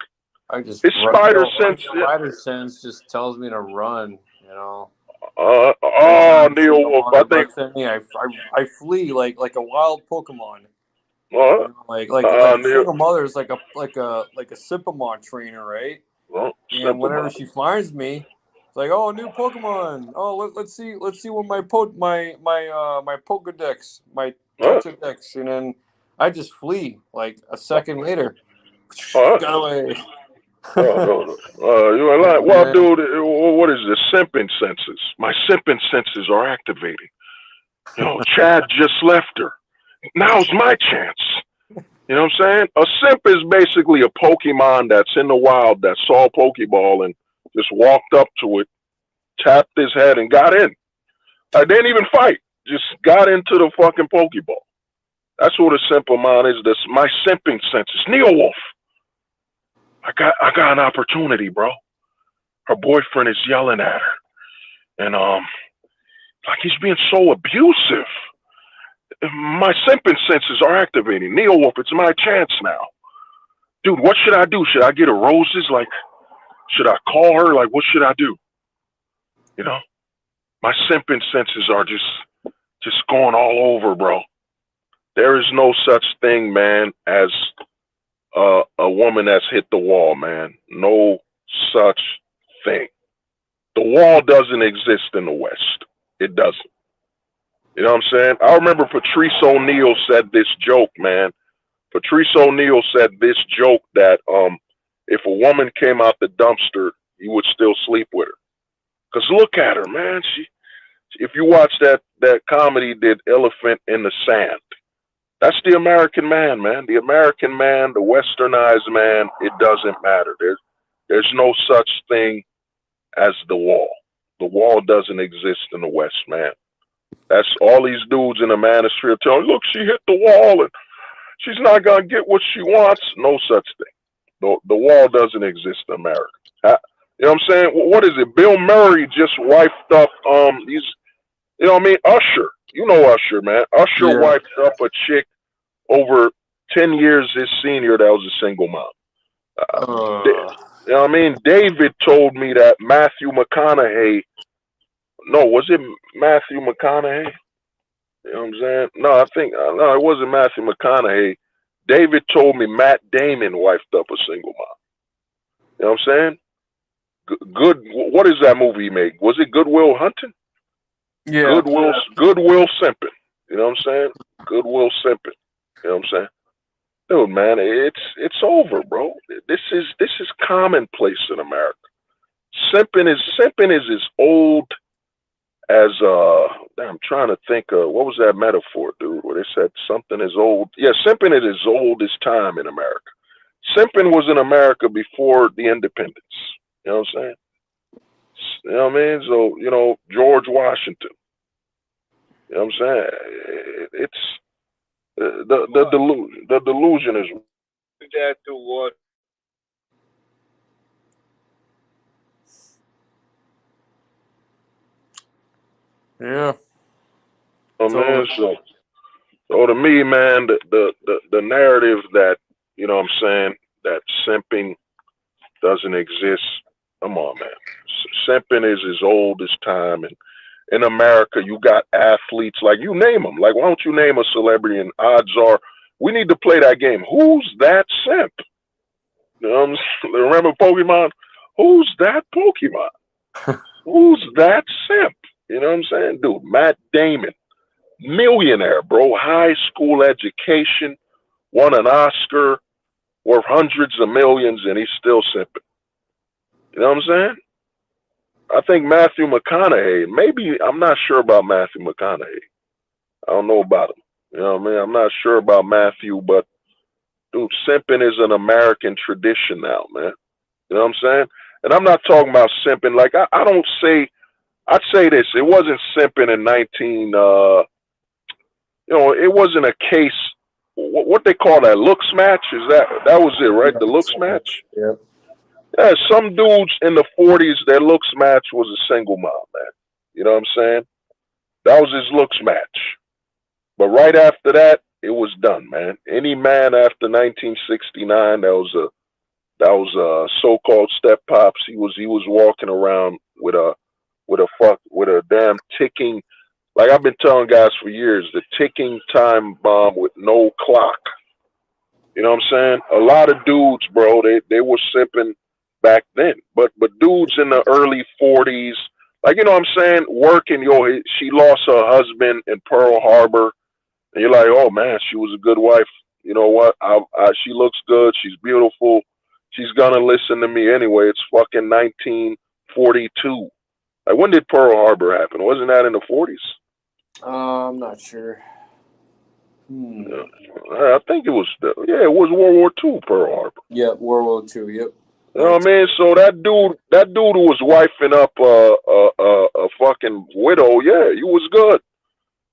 I just His spider sense. spider sense just tells me to run. You know. Neil Wolf. I think I flee like a wild Pokemon. uh, Like Neil, single mother is like a Simpamon trainer, right? And whenever she finds me, it's like, oh, new Pokemon. Oh, let's see what my Pokedex, my Pokedex, and then I just flee like a second later. Got away. no. You're like, well, dude, what is this? Simping senses. My simping senses are activating. You know, Chad just left her. Now's my chance. You know what I'm saying? A simp is basically a Pokemon that's in the wild that saw a Pokeball and just walked up to it, tapped his head, and got in. I didn't even fight. Just got into the fucking Pokeball. That's what a simple man is. This my simping senses. Neil Wolf. I got an opportunity, bro. Her boyfriend is yelling at her, and like he's being so abusive. My simping senses are activating. Neil Wolf, it's my chance now. Dude, what should I do? Should I get her roses? Like, should I call her? Like, what should I do? You know, my simping senses are just going all over, bro. There is no such thing, man, as a woman that's hit the wall, man. No such thing. The wall doesn't exist in the West. It doesn't. You know what I'm saying? I remember Patrice O'Neal said this joke, man. Patrice O'Neal said this joke that if a woman came out the dumpster, he would still sleep with her. Cause look at her, man. If you watch that comedy, did Elephant in the Sand. That's the American man, man. The American man, the westernized man. It doesn't matter. There's no such thing as the wall. The wall doesn't exist in the West, man. That's all these dudes in the manosphere telling, look, she hit the wall and she's not going to get what she wants. No such thing. The wall doesn't exist in America. You know what I'm saying? What is it? Bill Murray just wiped up, you know what I mean? Usher. You know Usher, man. Usher wiped up a chick over 10 years his senior that was a single mom. You know what I mean? David told me that Matthew McConaughey, no, was it Matthew McConaughey? You know what I'm saying? No, it wasn't Matthew McConaughey. David told me Matt Damon wifed up a single mom. You know what I'm saying? Good. What is that movie he made? Was it Good Will Hunting? Yeah. Goodwill Simping. You know what I'm saying? Goodwill Simping. You know what I'm saying? Dude, man, it's over, bro. This is commonplace in America. Simping is as old as I'm trying to think of what was that metaphor, dude, where they said something is old. Yeah, simping is as old as time in America. Simping was in America before the independence. You know what I'm saying? You know what I mean? So, you know, George Washington. You know what I'm saying? It's the delusion is that to what? Yeah. Oh man, so to me, man, the narrative that, you know what I'm saying, that simping doesn't exist. Come on, man. Simping is as old as time, and in America, you got athletes like you name them. Like, why don't you name a celebrity? And odds are, we need to play that game. Who's that simp? You know what I'm saying? Remember Pokemon? Who's that Pokemon? Who's that simp? You know what I'm saying, dude? Matt Damon, millionaire, bro, high school education, won an Oscar, worth hundreds of millions, and he's still simping. You know what I'm saying? I think Matthew McConaughey, maybe, I'm not sure about Matthew McConaughey. I don't know about him. You know what I mean? I'm not sure about Matthew, but dude, simping is an American tradition now, man. You know what I'm saying? And I'm not talking about simping. Like, I don't say, I'd say this, it wasn't simping in you know, it wasn't a case. What they call that looks match? Is that was it, right? The looks match. Yep. Yeah, some dudes in the 40s, their looks match was a single mom, man. You know what I'm saying? That was his looks match. But right after that, it was done, man. Any man after 1969 that was a so-called step pops. He was walking around with a damn ticking, like I've been telling guys for years, the ticking time bomb with no clock. You know what I'm saying? A lot of dudes, bro, they were sipping back then. But dudes in the early 40s, like, you know what I'm saying, working, she lost her husband in Pearl Harbor, and you're like, oh man, she was a good wife. You know what? She looks good. She's beautiful. She's gonna listen to me anyway. It's fucking 1942. Like, when did Pearl Harbor happen? Wasn't that in the 40s? I'm not sure. Yeah. I think it was. It was World War II. Pearl Harbor. Yeah, World War II. Yep. You know what I mean? So that dude who was wifing up a fucking widow, yeah, he was good.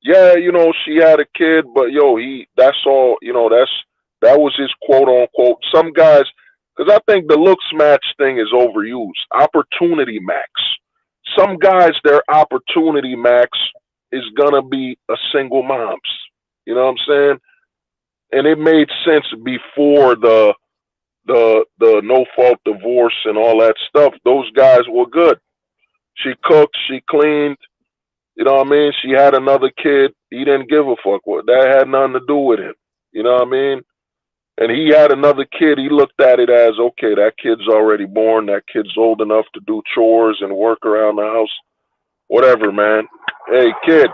Yeah, you know, she had a kid, but that's all, you know, that was his quote unquote. Some guys, because I think the looks match thing is overused. Opportunity max. Some guys, their opportunity max is gonna be a single moms. You know what I'm saying? And it made sense before the no fault divorce and all that stuff. Those guys were good. She cooked, she cleaned. You know what I mean? She had another kid. He didn't give a fuck. That had nothing to do with him. You know what I mean? And he had another kid. He looked at it as, okay, that kid's already born. That kid's old enough to do chores and work around the house. Whatever, man. Hey, kid,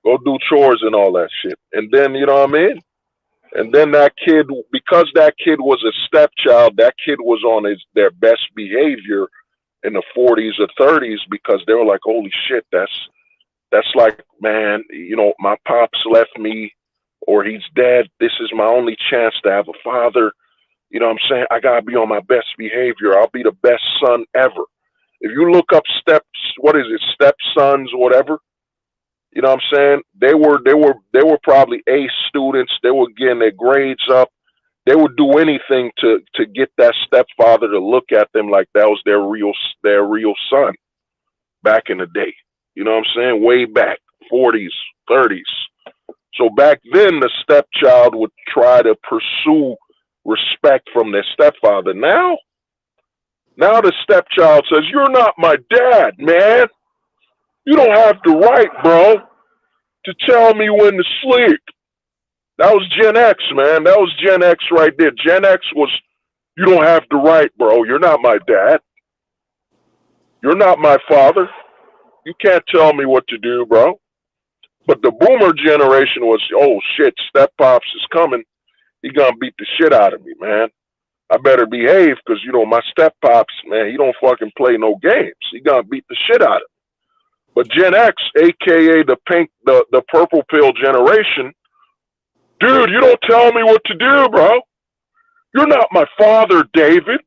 go do chores and all that shit. And then, you know what I mean? And then that kid, because that kid was a stepchild, that kid was on their best behavior in the 40s or 30s, because they were like, holy shit, that's like, man, you know, my pops left me or he's dead. This is my only chance to have a father. You know what I'm saying? I got to be on my best behavior. I'll be the best son ever. If you look up stepsons, whatever, you know what I'm saying? They were probably A students. They were getting their grades up. They would do anything to get that stepfather to look at them like that was their real son back in the day. You know what I'm saying? Way back, 40s, 30s. So back then, the stepchild would try to pursue respect from their stepfather. Now the stepchild says, "You're not my dad, man. You don't have the right, bro, to tell me when to sleep." That was Gen X, man. That was Gen X right there. Gen X was, you don't have the right, bro. You're not my dad. You're not my father. You can't tell me what to do, bro. But the boomer generation was, oh shit, step pops is coming. He gonna beat the shit out of me, man. I better behave, because, you know, my step pops, man, he don't fucking play no games. He gonna beat the shit out of me. But Gen X, aka the purple pill generation, dude, you don't tell me what to do, bro. You're not my father, David.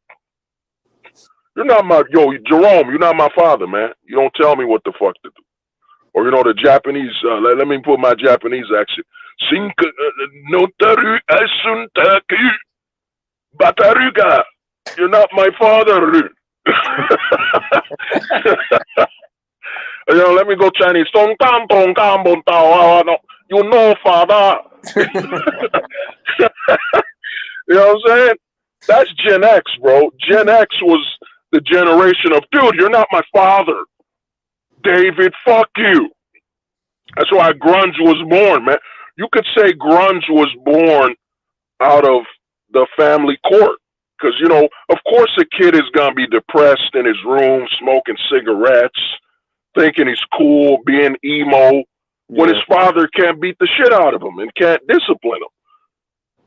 You're not Jerome, you're not my father, man. You don't tell me what the fuck to do. Or, you know, the Japanese, let me put my Japanese accent. Sinka notaru asuntaku bataruga. You're not my father. You know, let me go Chinese. You know, father. You know what I'm saying? That's Gen X, bro. Gen X was the generation of, dude, you're not my father. David, fuck you. That's why grunge was born, man. You could say grunge was born out of the family court. Because, you know, of course a kid is going to be depressed in his room, smoking cigarettes, thinking he's cool, being emo, when his father can't beat the shit out of him and can't discipline him.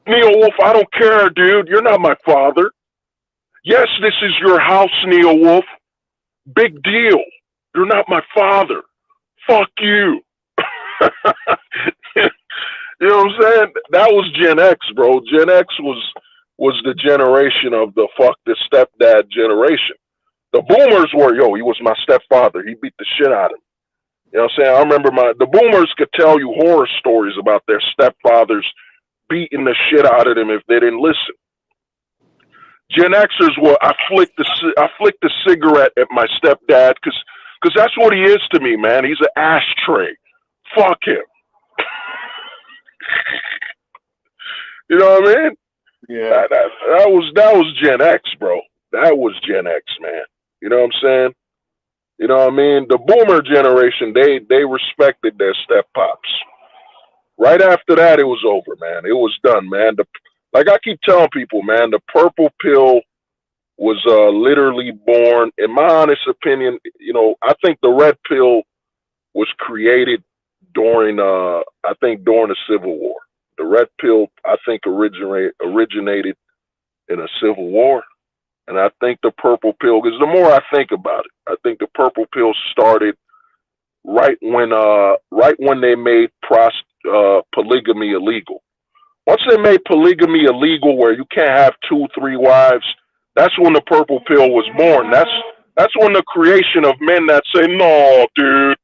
Neo Wolf, I don't care, dude. You're not my father. Yes, this is your house, Neo Wolf. Big deal. You're not my father. Fuck you. You know what I'm saying? That was Gen X, bro. Gen X was the generation of the fuck the stepdad generation. The boomers were, he was my stepfather. He beat the shit out of me. You know what I'm saying? I remember the boomers could tell you horror stories about their stepfathers beating the shit out of them if they didn't listen. Gen Xers were I flicked the cigarette at my stepdad because that's what he is to me, man. He's an ashtray. Fuck him. You know what I mean? Yeah. That was Gen X, bro. That was Gen X, man. You know what I'm saying? You know what I mean? The boomer generation, they respected their step pops. Right after that, it was over, man. It was done, man. Like I keep telling people, man, the purple pill was literally born. In my honest opinion, you know, I think the red pill was created during, I think during the Civil War. The red pill, I think, originated in a Civil War. And I think the purple pill, because the more I think about it, I think the purple pill started right when they made polygamy illegal. Once they made polygamy illegal, where you can't have 2, 3 wives, that's when the purple pill was born. That's when the creation of men that say, "No, dude,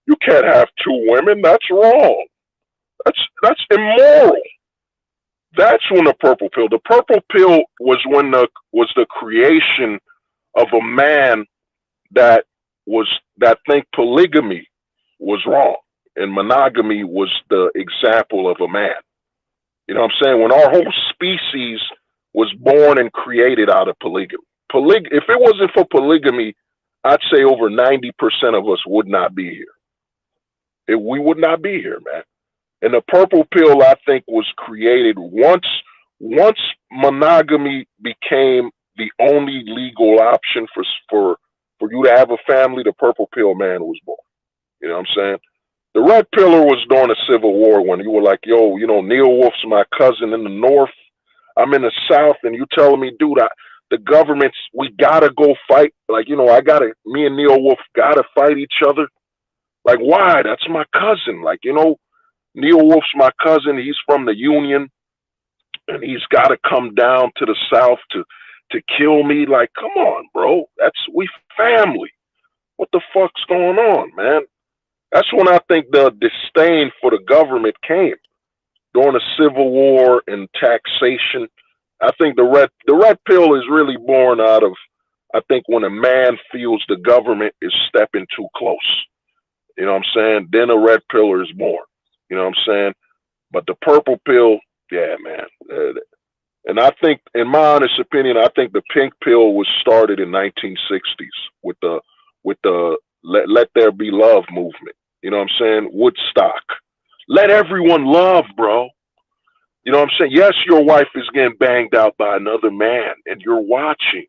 you can't have 2 women. That's wrong. That's immoral." That's when the purple pill. The purple pill was the creation of a man that think polygamy was wrong and monogamy was the example of a man. You know what I'm saying? When our whole species was born and created out of polygamy. If it wasn't for polygamy, I'd say over 90% of us would not be here. We would not be here, man. And the purple pill, I think, was created once monogamy became the only legal option for you to have a family. The purple pill man was born. You know what I'm saying? The red pillar was during the Civil War when you were like, "Yo, you know, Neil Wolf's my cousin in the North. I'm in the South, and you telling me, dude, the government's we gotta go fight. Like, you know, me and Neil Wolf gotta fight each other. Like, why? That's my cousin. Like, you know." Neil Wolf's my cousin. He's from the Union, and he's got to come down to the South to kill me. Like, come on, bro. We family. What the fuck's going on, man? That's when I think the disdain for the government came during the Civil War and taxation. I think the red pill is really born out of, I think, when a man feels the government is stepping too close. You know what I'm saying? Then a red pillar is born. You know what I'm saying? But the purple pill, yeah, man. And I think, in my honest opinion, I think the pink pill was started in 1960s with the Let There Be Love movement. You know what I'm saying? Woodstock. Let everyone love, bro. You know what I'm saying? Yes, your wife is getting banged out by another man and you're watching,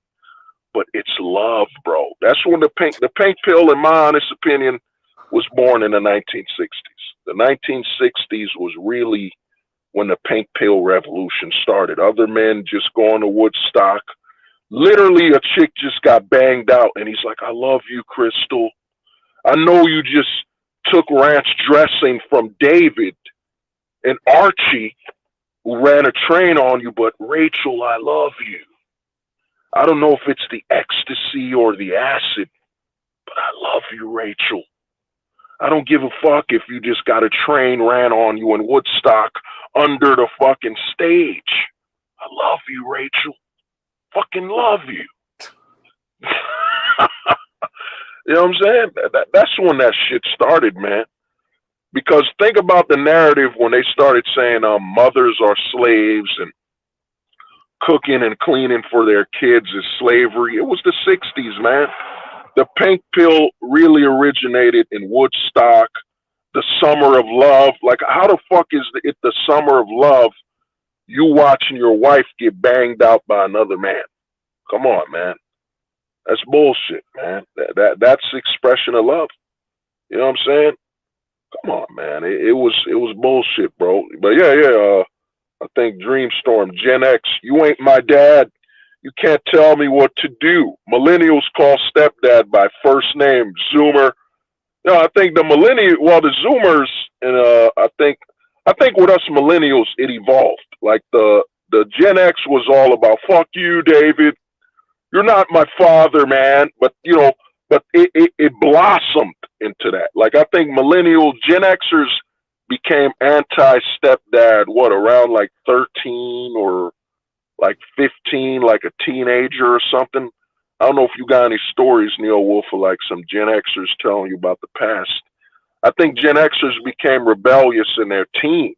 but it's love, bro. That's when the pink pill, in my honest opinion, was born in the 1960s. The 1960s was really when the pink pill revolution started. Other men just going to Woodstock. Literally, a chick just got banged out, and he's like, "I love you, Crystal. I know you just took ranch dressing from David and Archie, who ran a train on you, but Rachel, I love you. I don't know if it's the ecstasy or the acid, but I love you, Rachel. I don't give a fuck if you just got a train ran on you in Woodstock under the fucking stage. I love you, Rachel. Fucking love you." You know what I'm saying? That's when that shit started, man. Because think about the narrative when they started saying mothers are slaves and cooking and cleaning for their kids is slavery. It was the 60s, man. The pink pill really originated in Woodstock, the summer of love. Like, how the fuck is it the summer of love, you watching your wife get banged out by another man? Come on, man. That's bullshit, man. That's expression of love. You know what I'm saying? Come on, man. It was bullshit, bro. But yeah. I think Dreamstorm, Gen X, you ain't my dad. You can't tell me what to do. Millennials call stepdad by first name. Zoomer. No, I think the Zoomers, and I think with us millennials, it evolved. Like the Gen X was all about fuck you, David. You're not my father, man. But but it blossomed into that. Like I think millennial Gen Xers became anti-stepdad, what, around like 13 or like 15, like a teenager or something. I don't know if you got any stories, Neil Wolf, or like some Gen Xers telling you about the past. I think Gen Xers became rebellious in their teens.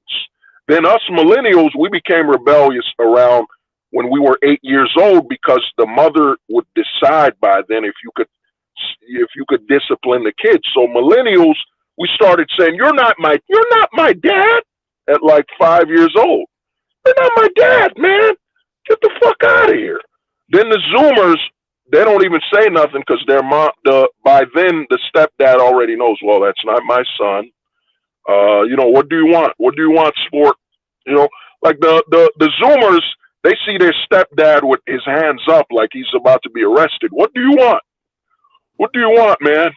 Then us millennials, we became rebellious around when we were 8 years old because the mother would decide by then if you could discipline the kids. So millennials, we started saying, you're not my dad at like 5 years old. You're not my dad, man. Get the fuck out of here. Then the Zoomers, they don't even say nothing because their mom, by then the stepdad already knows, well, that's not my son. What do you want? What do you want, sport? Like the Zoomers, they see their stepdad with his hands up like he's about to be arrested. What do you want? What do you want, man?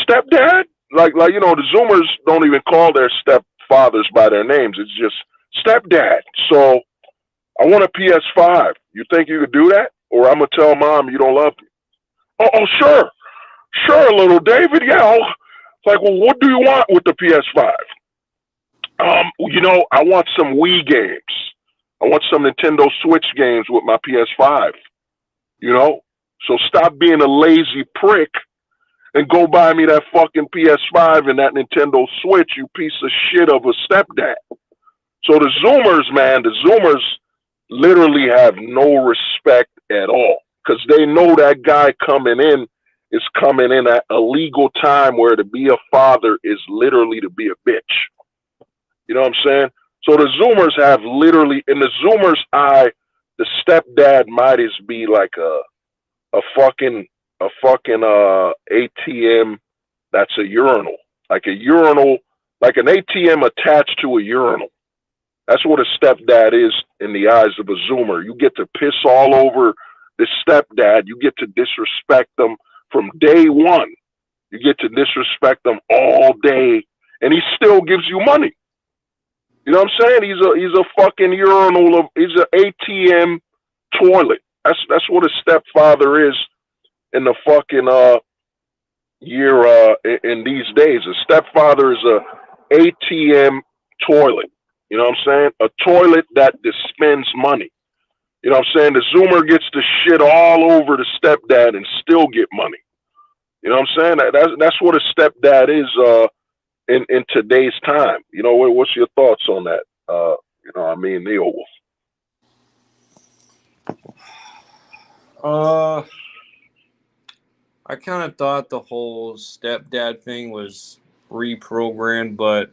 Stepdad? Like the Zoomers don't even call their stepfathers by their names. It's just stepdad. So I want a PS5. You think you could do that? Or I'm gonna tell mom you don't love me. Oh, sure, little David. Yeah. It's like, well, what do you want with the PS5? I want some Wii games. I want some Nintendo Switch games with my PS5. So stop being a lazy prick and go buy me that fucking PS5 and that Nintendo Switch, you piece of shit of a stepdad. So the Zoomers, man, literally have no respect at all because they know that guy coming in is coming in at a legal time where to be a father is literally to be a bitch. You know what I'm saying? So the Zoomers have literally, in the Zoomers' eye, the stepdad might as be like a fucking ATM that's a urinal, like an ATM attached to a urinal. That's what a stepdad is in the eyes of a Zoomer. You get to piss all over the stepdad. You get to disrespect them from day one. You get to disrespect them all day, and he still gives you money. You know what I'm saying? He's a fucking urinal. He's an ATM toilet. That's what a stepfather is in the fucking in these days. A stepfather is a ATM toilet. You know what I'm saying? A toilet that dispense money. You know what I'm saying? The Zoomer gets the shit all over the stepdad and still get money. You know what I'm saying? That's what a stepdad is in today's time. What's your thoughts on that? Neil Wolf. I kind of thought the whole stepdad thing was reprogrammed, but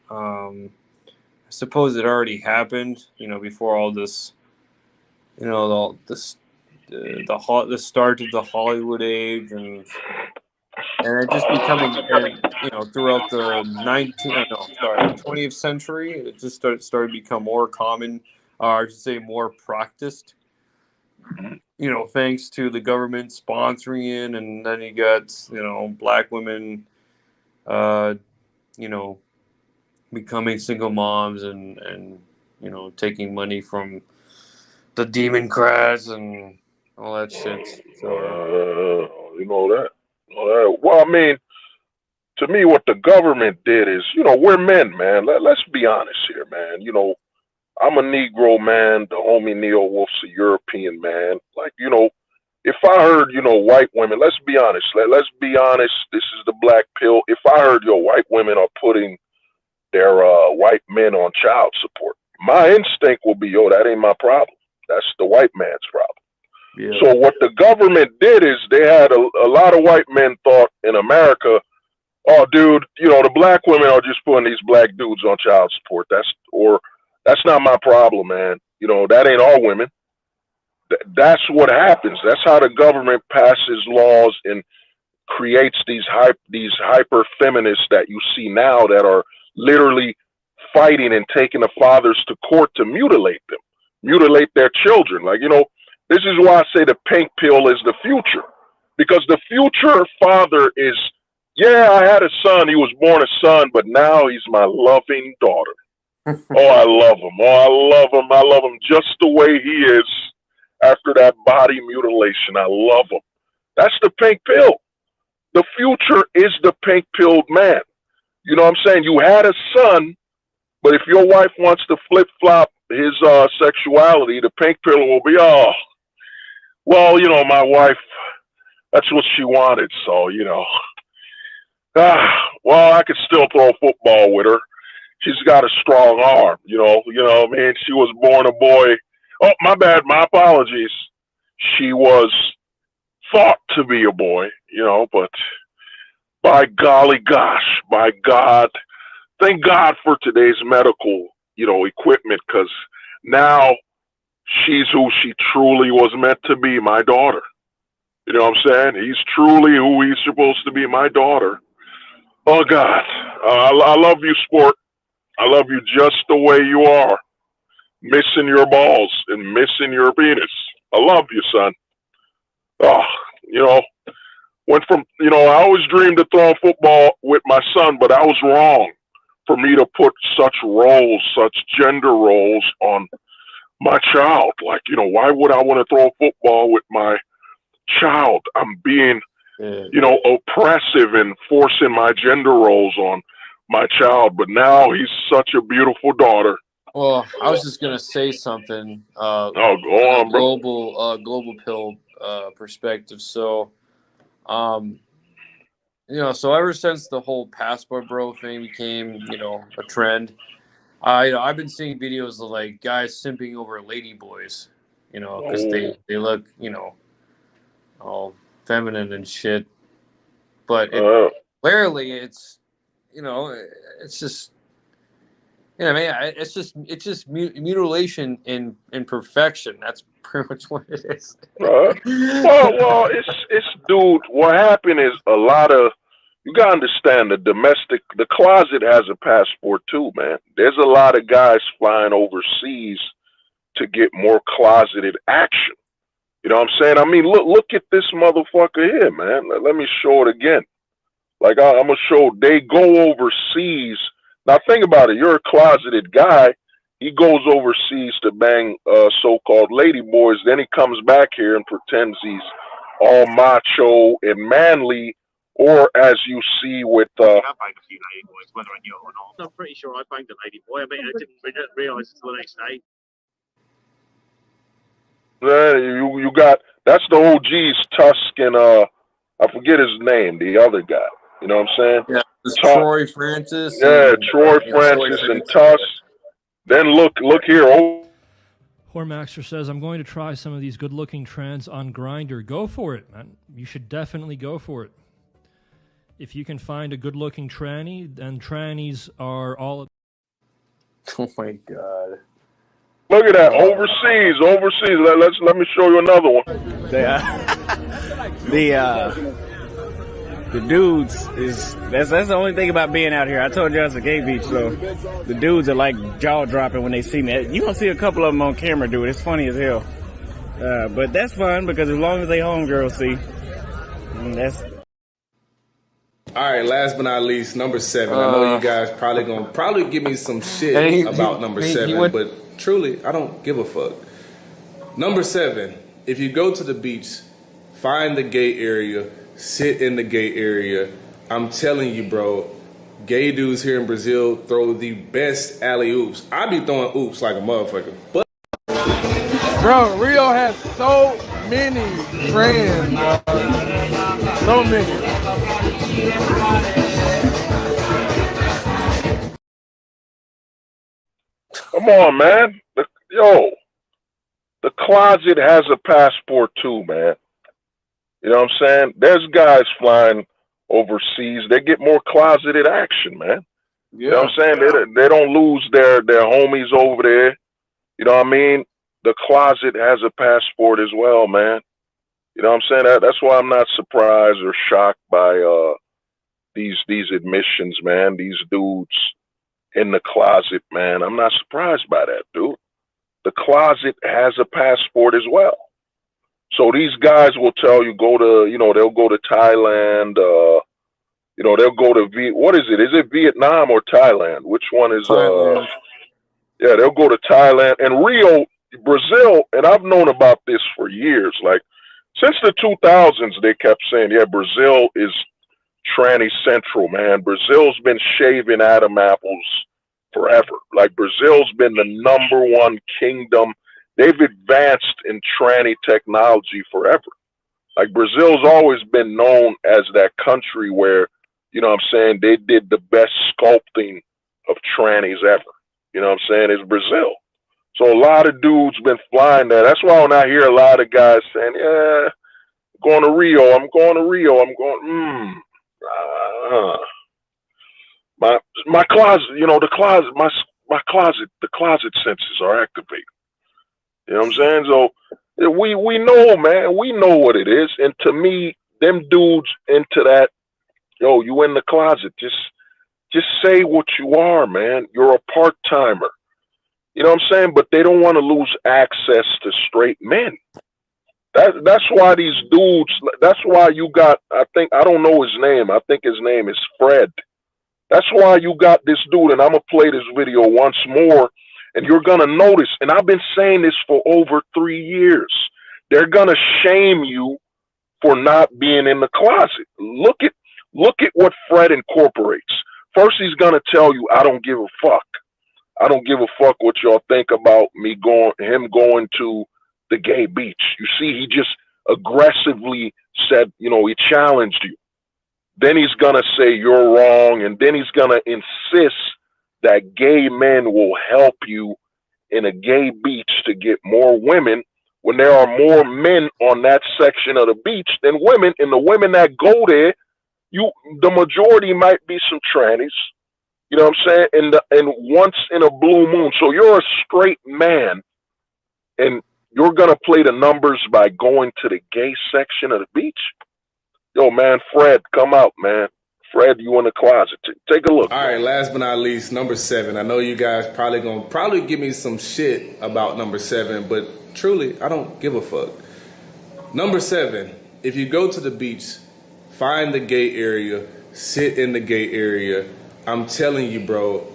I suppose it already happened, before all this, the start of the Hollywood age, and it just becoming, throughout the 20th century, it just started to become more common, or I should say more practiced. Thanks to the government sponsoring it, and then you got, black women, becoming single moms and taking money from the Democrats and all that shit. So, that. Well, I mean, to me, what the government did is, we're men, man. Let's be honest here, man. I'm a Negro man. The homie Neil Wolf's a European man. Like, if I heard, white women, let's be honest. Let's be honest. This is the black pill. If I heard, white women are putting their white men on child support, my instinct will be, that ain't my problem. That's the white man's problem. Yeah. So what the government did is they had a lot of white men thought in America, oh, dude, the black women are just putting these black dudes on child support. That's not my problem, man. That ain't all women. That's what happens. That's how the government passes laws and creates these hyper feminists that you see now that are literally fighting and taking the fathers to court to mutilate them, mutilate their children. Like, this is why I say the pink pill is the future, because the future father is, yeah, I had a son. He was born a son, but now he's my loving daughter. Oh, I love him. Oh, I love him. I love him just the way he is after that body mutilation. I love him. That's the pink pill. The future is the pink-pilled man. You know what I'm saying? You had a son, but if your wife wants to flip-flop his sexuality, the pink pill will be, oh, well, you know, my wife, that's what she wanted, so, you know. Well, I could still throw football with her. She's got a strong arm, you know. I mean, she was born a boy. Oh, my bad, my apologies. She was thought to be a boy, you know, but by golly gosh, by God, thank God for today's medical, you know, equipment, because now she's who she truly was meant to be, my daughter. You know what I'm saying? He's truly who he's supposed to be, my daughter. Oh, God. I love you, sport. I love you just the way you are. Missing your balls and missing your penis. I love you, son. Oh, you know, went from, you know, I always dreamed of throwing football with my son, but I was wrong for me to put such roles, such gender roles on my child. Like, you know, why would I want to throw football with my child? I'm being, you know, oppressive and forcing my gender roles on my child. But now he's such a beautiful daughter. Well, I was just gonna say something. Oh, go on, bro. Global pill perspective. So, you know, so ever since the whole passport bro thing became, you know, a trend, I've been seeing videos of like guys simping over lady boys, you know, because they look, you know, all feminine and shit. But clearly, it's, you know, it's just, you know, man, it's just mutilation in perfection. That's pretty much what it is. Well, it's dude. What happened is a lot of, you gotta understand, the closet has a passport too, man. There's a lot of guys flying overseas to get more closeted action. You know what I'm saying? I mean, look at this motherfucker here, man. Let me show it again. Like, I'm gonna show, they go overseas. Now think about it. You're a closeted guy. He goes overseas to bang so-called lady boys. Then he comes back here and pretends he's all macho and manly. Or as you see with I banged a few lady boys, whether I knew it or not. I'm pretty sure I banged a lady boy. I mean, I didn't realise until the next day. you got, that's the OG's Tusk and I forget his name, the other guy. You know what I'm saying? Yeah, it's Troy Francis. Yeah, Troy Francis and Tusk. Then look here. Hormaxer says, I'm going to try some of these good-looking trends on Grindr. Go for it, man. You should definitely go for it. If you can find a good-looking tranny, then trannies are all... Oh, my God. Look at that. Overseas. Let me show you another one. The dudes that's the only thing about being out here. I told you I was a gay beach, so the dudes are like jaw dropping when they see me. You gonna see a couple of them on camera do it. It's funny as hell, but that's fun because as long as they homegirls see, that's. All right, last but not least, number 7. I know you guys probably give me some shit about number 7, but truly, I don't give a fuck. Number 7, if you go to the beach, find the gay area, sit in the gay area. I'm telling you, bro, gay dudes here in Brazil throw the best alley-oops. I be throwing oops like a motherfucker. But bro, Rio has so many friends. So many. Come on, man. The closet has a passport too, man. You know what I'm saying? There's guys flying overseas. They get more closeted action, man. Yeah. You know what I'm saying? They don't lose their homies over there. You know what I mean? The closet has a passport as well, man. You know what I'm saying? That's why I'm not surprised or shocked by these admissions, man. These dudes in the closet, man. I'm not surprised by that, dude. The closet has a passport as well. So these guys will tell you they'll go to Thailand, they'll go to what is it? Is it Vietnam or Thailand? Which one is yeah, they'll go to Thailand and Rio, Brazil, and I've known about this for years. Like, Since the 2000s, they kept saying, yeah, Brazil is tranny central, man. Brazil's been shaving Adam apples forever. Like, Brazil's been the #1 kingdom. They've advanced in tranny technology forever. Like, Brazil's always been known as that country where, you know what I'm saying, they did the best sculpting of trannies ever. You know what I'm saying? It's Brazil. So a lot of dudes been flying there. That's why when I hear a lot of guys saying, yeah, I'm going to Rio, I'm going to Rio, I'm going, my closet, you know, the closet, my closet, the closet senses are activated. You know what I'm saying? So we know, man, we know what it is. And to me, them dudes into that, yo, you in the closet, just say what you are, man. You're a part timer. You know what I'm saying? But they don't want to lose access to straight men. That's why these dudes. That's why you got. I don't know his name. I think his name is Fred. That's why you got this dude, and I'm gonna play this video once more, and you're gonna notice. And I've been saying this for over 3 years. They're gonna shame you for not being in the closet. Look at what Fred incorporates. First, he's gonna tell you, "I don't give a fuck. I don't give a fuck what y'all think about him going to the gay beach." You see, he just aggressively said, you know, he challenged you. Then he's gonna say you're wrong, and then he's gonna insist that gay men will help you in a gay beach to get more women when there are more men on that section of the beach than women. And the women that go there, the majority might be some trannies. You know what I'm saying? And once in a blue moon. So you're a straight man, and you're gonna play the numbers by going to the gay section of the beach. Yo, man, Fred, come out, man. Fred, you in the closet? Take a look. All right, last but not least, number 7. I know you guys probably give me some shit about number 7, but truly, I don't give a fuck. Number 7. If you go to the beach, find the gay area, sit in the gay area. I'm telling you, bro,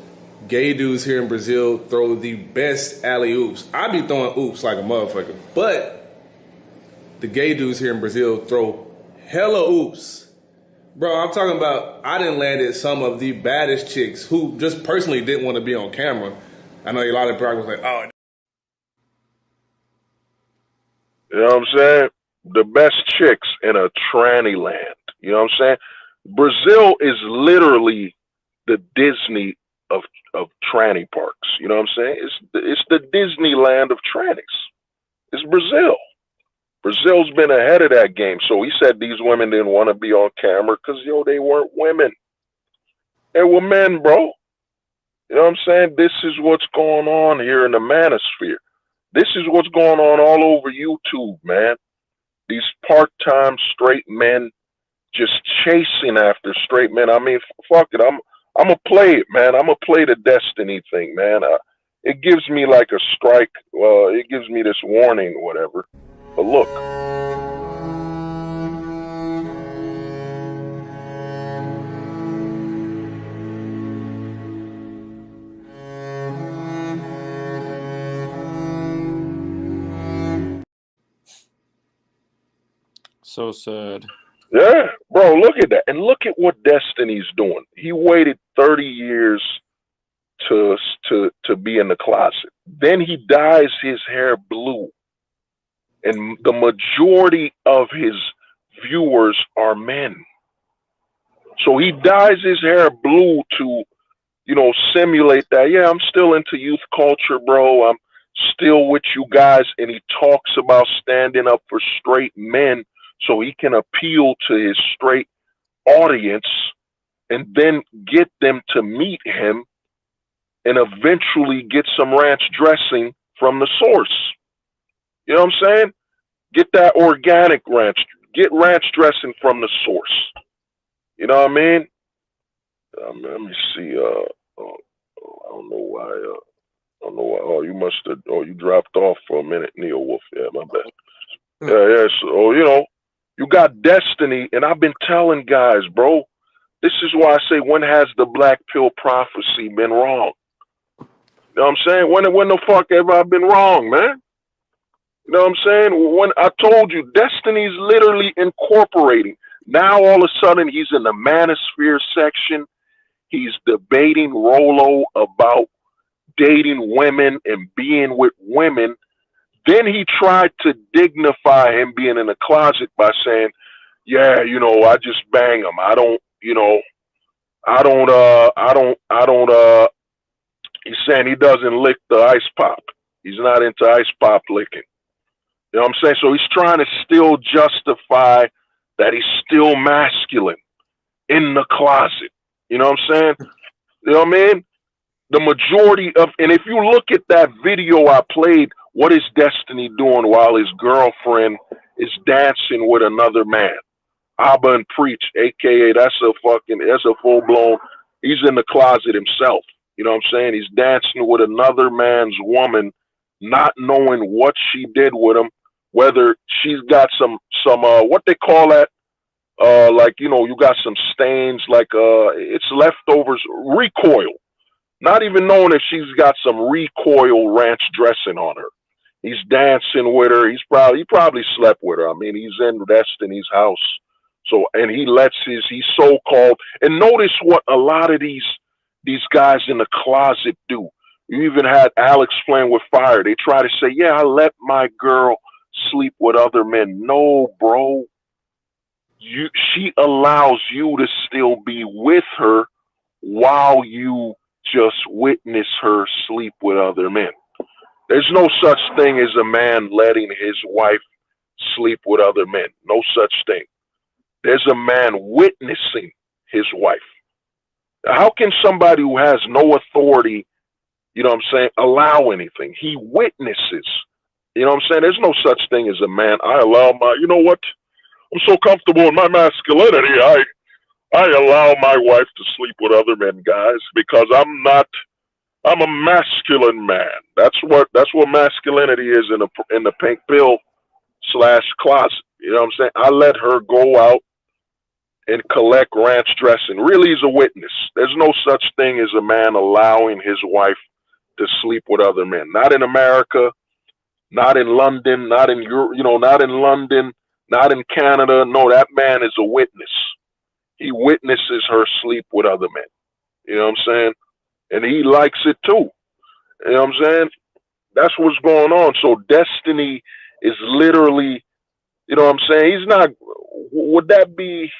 gay dudes here in Brazil throw the best alley-oops. I be throwing oops like a motherfucker, but the gay dudes here in Brazil throw hella oops. Bro, I'm talking about, I done landed some of the baddest chicks who just personally didn't want to be on camera. I know a lot of people was like, oh. You know what I'm saying? The best chicks in a tranny land. You know what I'm saying? Brazil is literally the Disney of tranny parks. You know what I'm saying? It's the Disneyland of trannies. It's Brazil. Brazil's been ahead of that game. So he said these women didn't want to be on camera because, yo, they weren't women. They were men, bro. You know what I'm saying? This is what's going on here in the manosphere. This is what's going on all over YouTube, man. These part-time straight men just chasing after straight men. I mean, fuck it. I'm going to play it, man. I'm going to play the Destiny thing, man. It gives me like a strike. It gives me this warning or whatever. But look. So sad. Yeah, bro, look at that. And look at what Destiny's doing. He waited 30 years to be in the closet. Then he dyes his hair blue. And the majority of his viewers are men. So he dyes his hair blue to, you know, simulate that. Yeah, I'm still into youth culture, bro. I'm still with you guys. And he talks about standing up for straight men so he can appeal to his straight audience and then get them to meet him and eventually get some ranch dressing from the source. You know what I'm saying? Get that organic ranch. Get ranch dressing from the source. You know what I mean? Let me see. I don't know why. I don't know why. Oh, you must have. Oh, you dropped off for a minute, Neil Wolf. Yeah, my bad. Yeah. So, you know, you got Destiny, and I've been telling guys, bro. This is why I say, when has the black pill prophecy been wrong? You know what I'm saying? When the fuck have I been wrong, man? You know what I'm saying? When I told you, Destiny's literally incorporating. Now all of a sudden he's in the manosphere section. He's debating Rolo about dating women and being with women. Then he tried to dignify him being in the closet by saying, "Yeah, you know, I just bang him. I don't, you know, I don't. He's saying he doesn't lick the ice pop. He's not into ice pop licking. You know what I'm saying? So he's trying to still justify that he's still masculine in the closet. You know what I'm saying? You know what I mean? The majority of, and if you look at that video I played, what is Destiny doing while his girlfriend is dancing with another man? Abba and Preach, aka that's a full blown, he's in the closet himself. You know what I'm saying? He's dancing with another man's woman, not knowing what she did with him, whether she's got some what they call that, like, you know, you got some stains, like it's leftovers, recoil. Not even knowing if she's got some recoil ranch dressing on her. He's dancing with her. He probably slept with her. I mean, he's in Destiny's house. So, and he lets he's so-called, and notice what a lot of these guys in the closet do. You even had Alex playing with fire. They try to say, yeah, I let my girl sleep with other men. No, bro. She allows you to still be with her while you just witness her sleep with other men. There's no such thing as a man letting his wife sleep with other men. No such thing. There's a man witnessing his wife. How can somebody who has no authority, you know what I'm saying, allow anything? He witnesses. You know what I'm saying? There's no such thing as a man. I allow my, you know what? I'm so comfortable in my masculinity. I allow my wife to sleep with other men, guys, because I'm a masculine man. That's what masculinity is in the pink pill / closet. You know what I'm saying? I let her go out and collect ranch dressing. Really, he's a witness. There's no such thing as a man allowing his wife to sleep with other men. Not in America, not in London, not in Europe, you know, not in London, not in Canada. No, that man is a witness. He witnesses her sleep with other men. You know what I'm saying? And he likes it too. You know what I'm saying? That's what's going on. So Destiny is literally, you know what I'm saying? He's not, would that be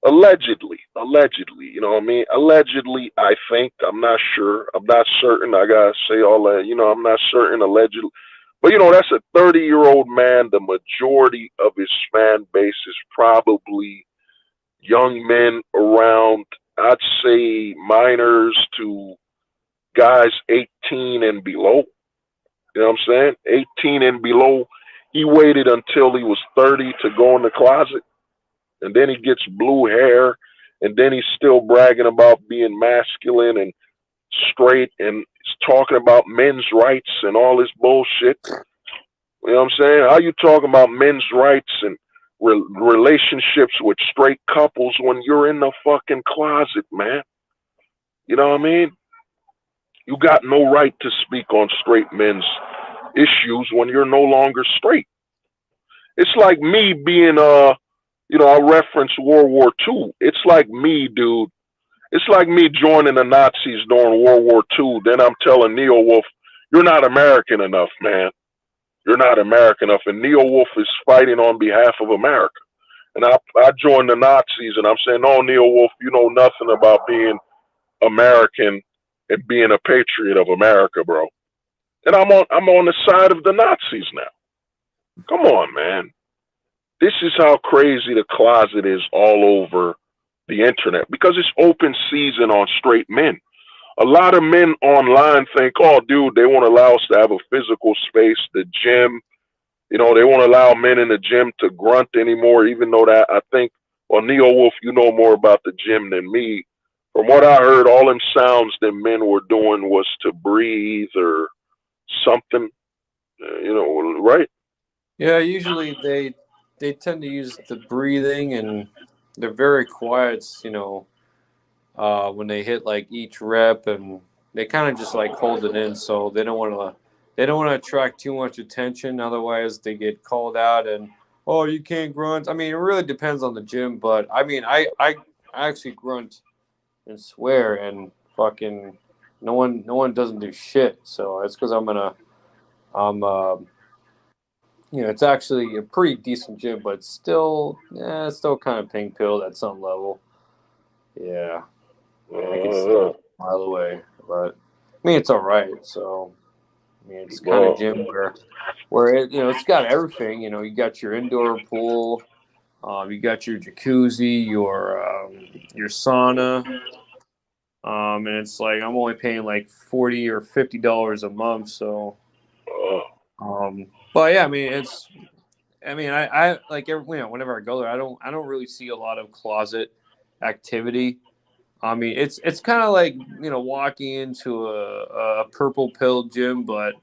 allegedly, you know what I mean? Allegedly, I think, I'm not sure. I'm not certain. I got to say all that, you know, I'm not certain, allegedly. But, you know, that's a 30-year-old man. The majority of his fan base is probably young men around, I'd say, minors to guys 18 and below. You know what I'm saying? 18 and below. He waited until he was 30 to go in the closet. And then he gets blue hair. And then he's still bragging about being masculine and straight and talking about men's rights and all this bullshit. You know what I'm saying? How you talking about men's rights and relationships with straight couples when you're in the fucking closet, man? You know what I mean? You got no right to speak on straight men's issues when you're no longer straight. It's like me being, you know, I reference World War II. It's like me, dude. It's like me joining the Nazis during World War II. Then I'm telling Neo Wolf, you're not American enough, man. You're not American enough. And Neo Wolf is fighting on behalf of America. And I joined the Nazis, and I'm saying, no, Neo Wolf, you know nothing about being American and being a patriot of America, bro. And I'm on the side of the Nazis now. Come on, man. This is how crazy the closet is all over the internet, because it's open season on straight men. A lot of men online think, oh, dude, they won't allow us to have a physical space, the gym. You know, they won't allow men in the gym to grunt anymore, even though that, I think, well, Neo Wolf, you know more about the gym than me. From what I heard, all them sounds that men were doing was to breathe or something, you know, right? Yeah, usually they tend to use the breathing, and they're very quiet, you know, when they hit like each rep, and they kind of just like hold it in, so they don't want to they don't want to attract too much attention. Otherwise, they get called out and, oh, you can't grunt. I mean, it really depends on the gym, but I mean, I actually grunt and swear and fucking no one doesn't do shit. So it's because it's actually a pretty decent gym, but still, it's still kind of pink pilled at some level. Yeah, I can see it a mile away, but I mean, it's all right. So I mean, it's kind of gym where it, it's got everything. You got your indoor pool, you got your jacuzzi, your sauna, and it's like I'm only paying like $40 or $50 a month. So, but yeah, I mean, I like whenever I go there, I don't really see a lot of closet activity. I mean, it's kind of like walking into a purple pill gym, but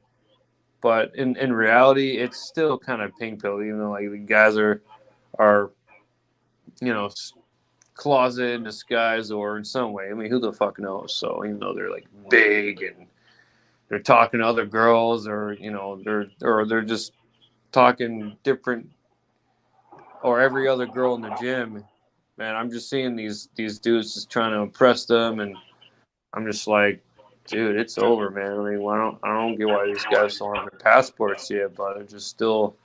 in reality, it's still kind of pink pill. Even though like the guys are closet in disguise or in some way. I mean, who the fuck knows? So even though they're like big and they're talking to other girls, or they're just talking different or every other girl in the gym, man, I'm just seeing these dudes just trying to impress them, and I'm just like, dude, it's over, man. I mean, I don't get why these guys don't have their passports yet, but they're just still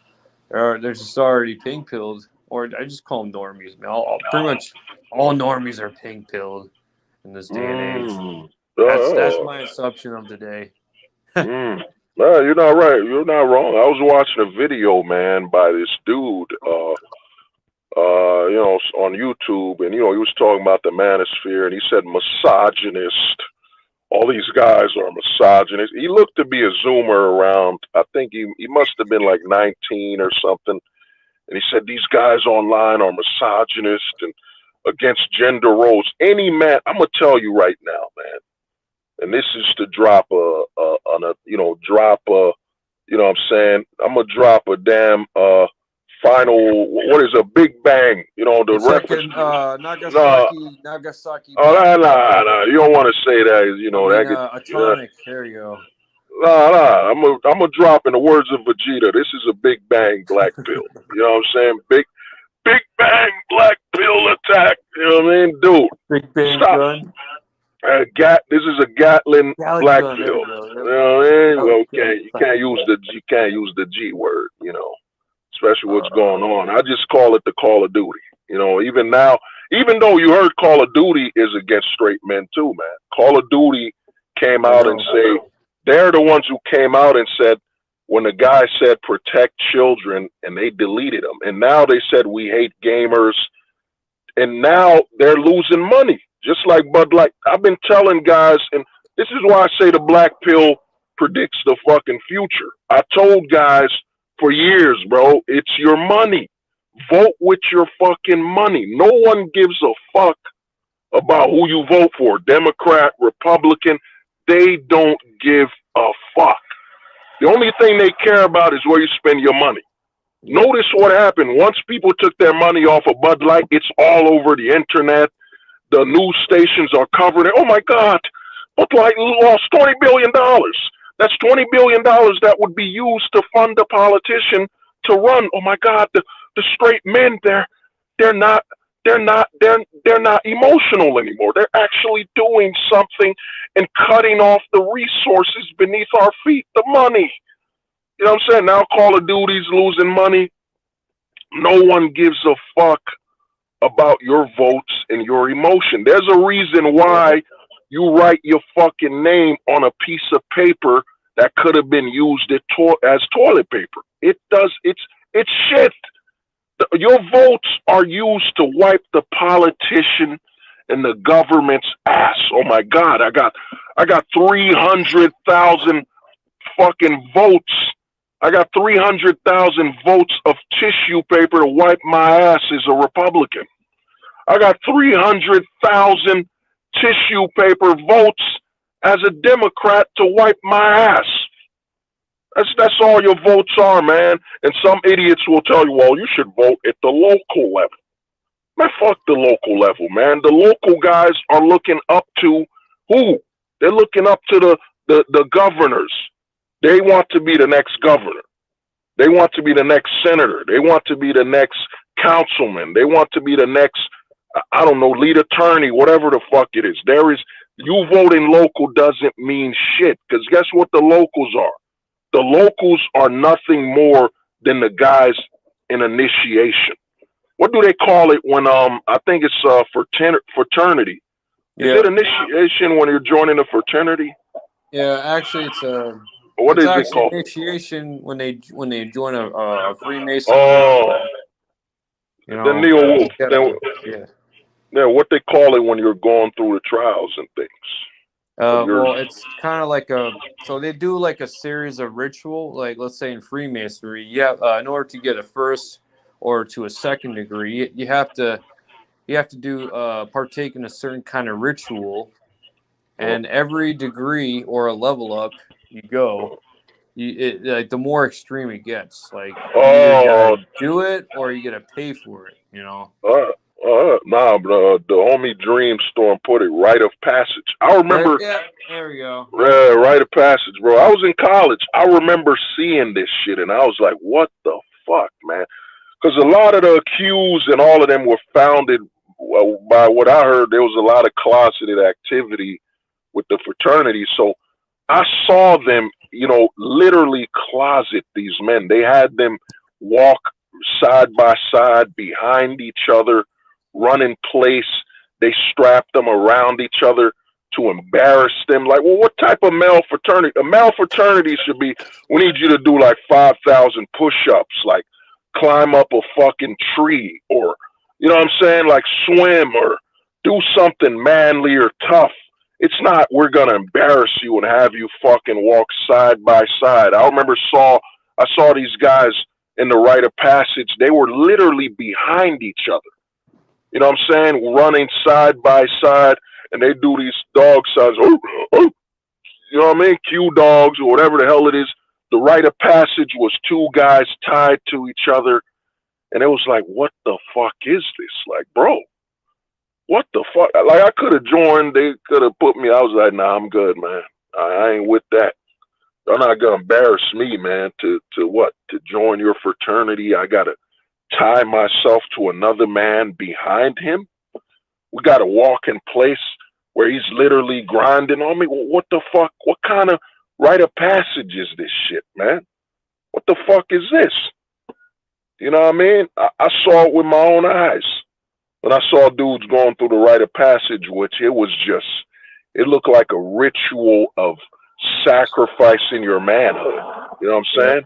they're just already pink pilled, or I just call them normies, man. Pretty much all normies are pink pilled in this day and age. That's my assumption of the day. No, you're not right. You're not wrong. I was watching a video, man, by this dude, on YouTube, and he was talking about the manosphere, and he said misogynist. All these guys are misogynists. He looked to be a Zoomer around. I think he must have been like 19 or something. And he said these guys online are misogynist and against gender roles. Any man, I'm gonna tell you right now, man. And this is to drop you know what I'm saying? I'm gonna drop a damn final, what is a Big Bang? The it's reference. Nagasaki. No. You don't want to say that. That gets atomic. There you go. Nah. I'm gonna drop in the words of Vegeta. This is a Big Bang black pill. You know what I'm saying? Big Bang black pill attack. You know what I mean, dude? Big Bang stop. gun. This is a Gatling black gun, pill. You know what I mean? You can't use the G word. Especially what's going on. I just call it the Call of Duty. Even now, even though you heard Call of Duty is against straight men too, man. Call of Duty came out and say they're the ones who came out and said when the guy said protect children, and they deleted them, and now they said we hate gamers, and now they're losing money, just like Bud Light. I've been telling guys, and this is why I say the black pill predicts the fucking future. I told guys for years, bro, it's your money. Vote with your fucking money. No one gives a fuck about who you vote for, Democrat, Republican. They don't give a fuck. The only thing they care about is where you spend your money. Notice what happened. Once people took their money off of Bud Light, it's all over the internet. The news stations are covering it. Oh my God, Bud Light lost $20 billion. That's $20 billion that would be used to fund a politician to run. Oh my God, the straight men, they're not emotional anymore. They're actually doing something and cutting off the resources beneath our feet, the money. You know what I'm saying? Now Call of Duty's losing money. No one gives a fuck about your votes and your emotion. There's a reason why you write your fucking name on a piece of paper that could have been used as toilet paper. It's shit. Your votes are used to wipe the politician and the government's ass. Oh my God, I got 300,000 fucking votes. I got 300,000 votes of tissue paper to wipe my ass as a Republican. I got 300,000 tissue paper votes as a Democrat to wipe my ass. That's all your votes are, man. And some idiots will tell you, well, you should vote at the local level. Man, fuck the local level, man. The local guys are looking up to who? They're looking up to the governors. They want to be the next governor. They want to be the next senator. They want to be the next councilman. They want to be the next, I don't know, lead attorney, whatever the fuck it is. You voting local doesn't mean shit, because guess what the locals are? The locals are nothing more than the guys in initiation. What do they call it when, I think it's fraternity. Is it initiation when you're joining a fraternity? Yeah, actually, What it's is it actually called? initiation when they join a Freemason. Oh, you the know, Neo Wolf. yeah. Yeah, what they call it when you're going through the trials and things. Well, it's kind of like so they do like a series of ritual, like let's say in Freemasonry, you have, in order to get a first or to a second degree, you have to do partake in a certain kind of ritual, and every degree or a level up you go, like the more extreme it gets. Like you either gotta do it or you gotta pay for it. You know. Nah, bro. The homie Dreamstorm put it, rite of passage. I remember. Yeah, there we go. Rite of passage, bro. I was in college. I remember seeing this shit, and I was like, "What the fuck, man?" Because a lot of the accused and all of them were founded by what I heard. There was a lot of closeted activity with the fraternity, so I saw them, literally closet these men. They had them walk side by side behind each other, run in place. They strapped them around each other to embarrass them. Like, well, what type of male fraternity? A male fraternity should be, we need you to do like 5,000 push-ups, like climb up a fucking tree, or, you know what I'm saying? Like swim or do something manly or tough. It's not, we're going to embarrass you and have you fucking walk side by side. I remember I saw these guys in the rite of passage. They were literally behind each other. You know what I'm saying? Running side by side, and they do these dog signs. Oh, oh. You know what I mean? Q dogs or whatever the hell it is. The rite of passage was two guys tied to each other, and it was like, what the fuck is this? Like, bro, what the fuck? Like, I could have joined. They could have put me. I was like, nah, I'm good, man. I ain't with that. They're not gonna embarrass me, man. To what? To join your fraternity? I gotta tie myself to another man behind him. We gotta walk in place where he's literally grinding on me. Well, what the fuck? What kind of rite of passage is this shit, man? What the fuck is this? You know what I mean? I saw it with my own eyes. When I saw dudes going through the rite of passage, which it looked like a ritual of sacrificing your manhood. You know what I'm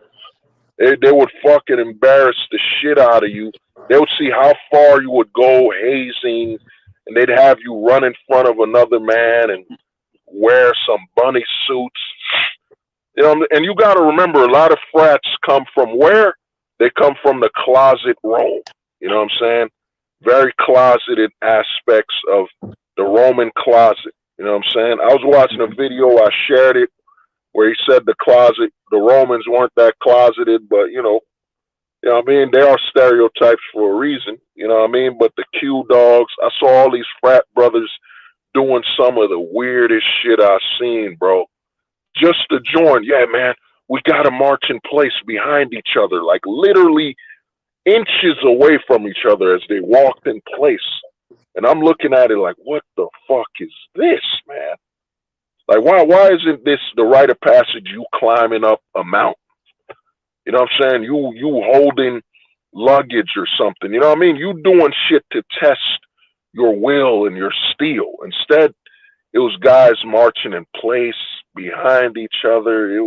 saying? They would fucking embarrass the shit out of you. They would see how far you would go hazing, and they'd have you run in front of another man and wear some bunny suits. You know, and you got to remember, a lot of frats come from where? They come from the closet Rome. You know what I'm saying? Very closeted aspects of the Roman closet. You know what I'm saying? I was watching a video, I shared it, where he said the Romans weren't that closeted, but you know what I mean? They are stereotypes for a reason, you know what I mean? But the Q dogs, I saw all these frat brothers doing some of the weirdest shit I've seen, bro. Just to join, yeah, man, we gotta march in place behind each other, like literally inches away from each other as they walked in place. And I'm looking at it like, what the fuck is this, man? Like, why isn't this the rite of passage, you climbing up a mountain? You know what I'm saying? You holding luggage or something. You know what I mean? You doing shit to test your will and your steel. Instead, it was guys marching in place behind each other. It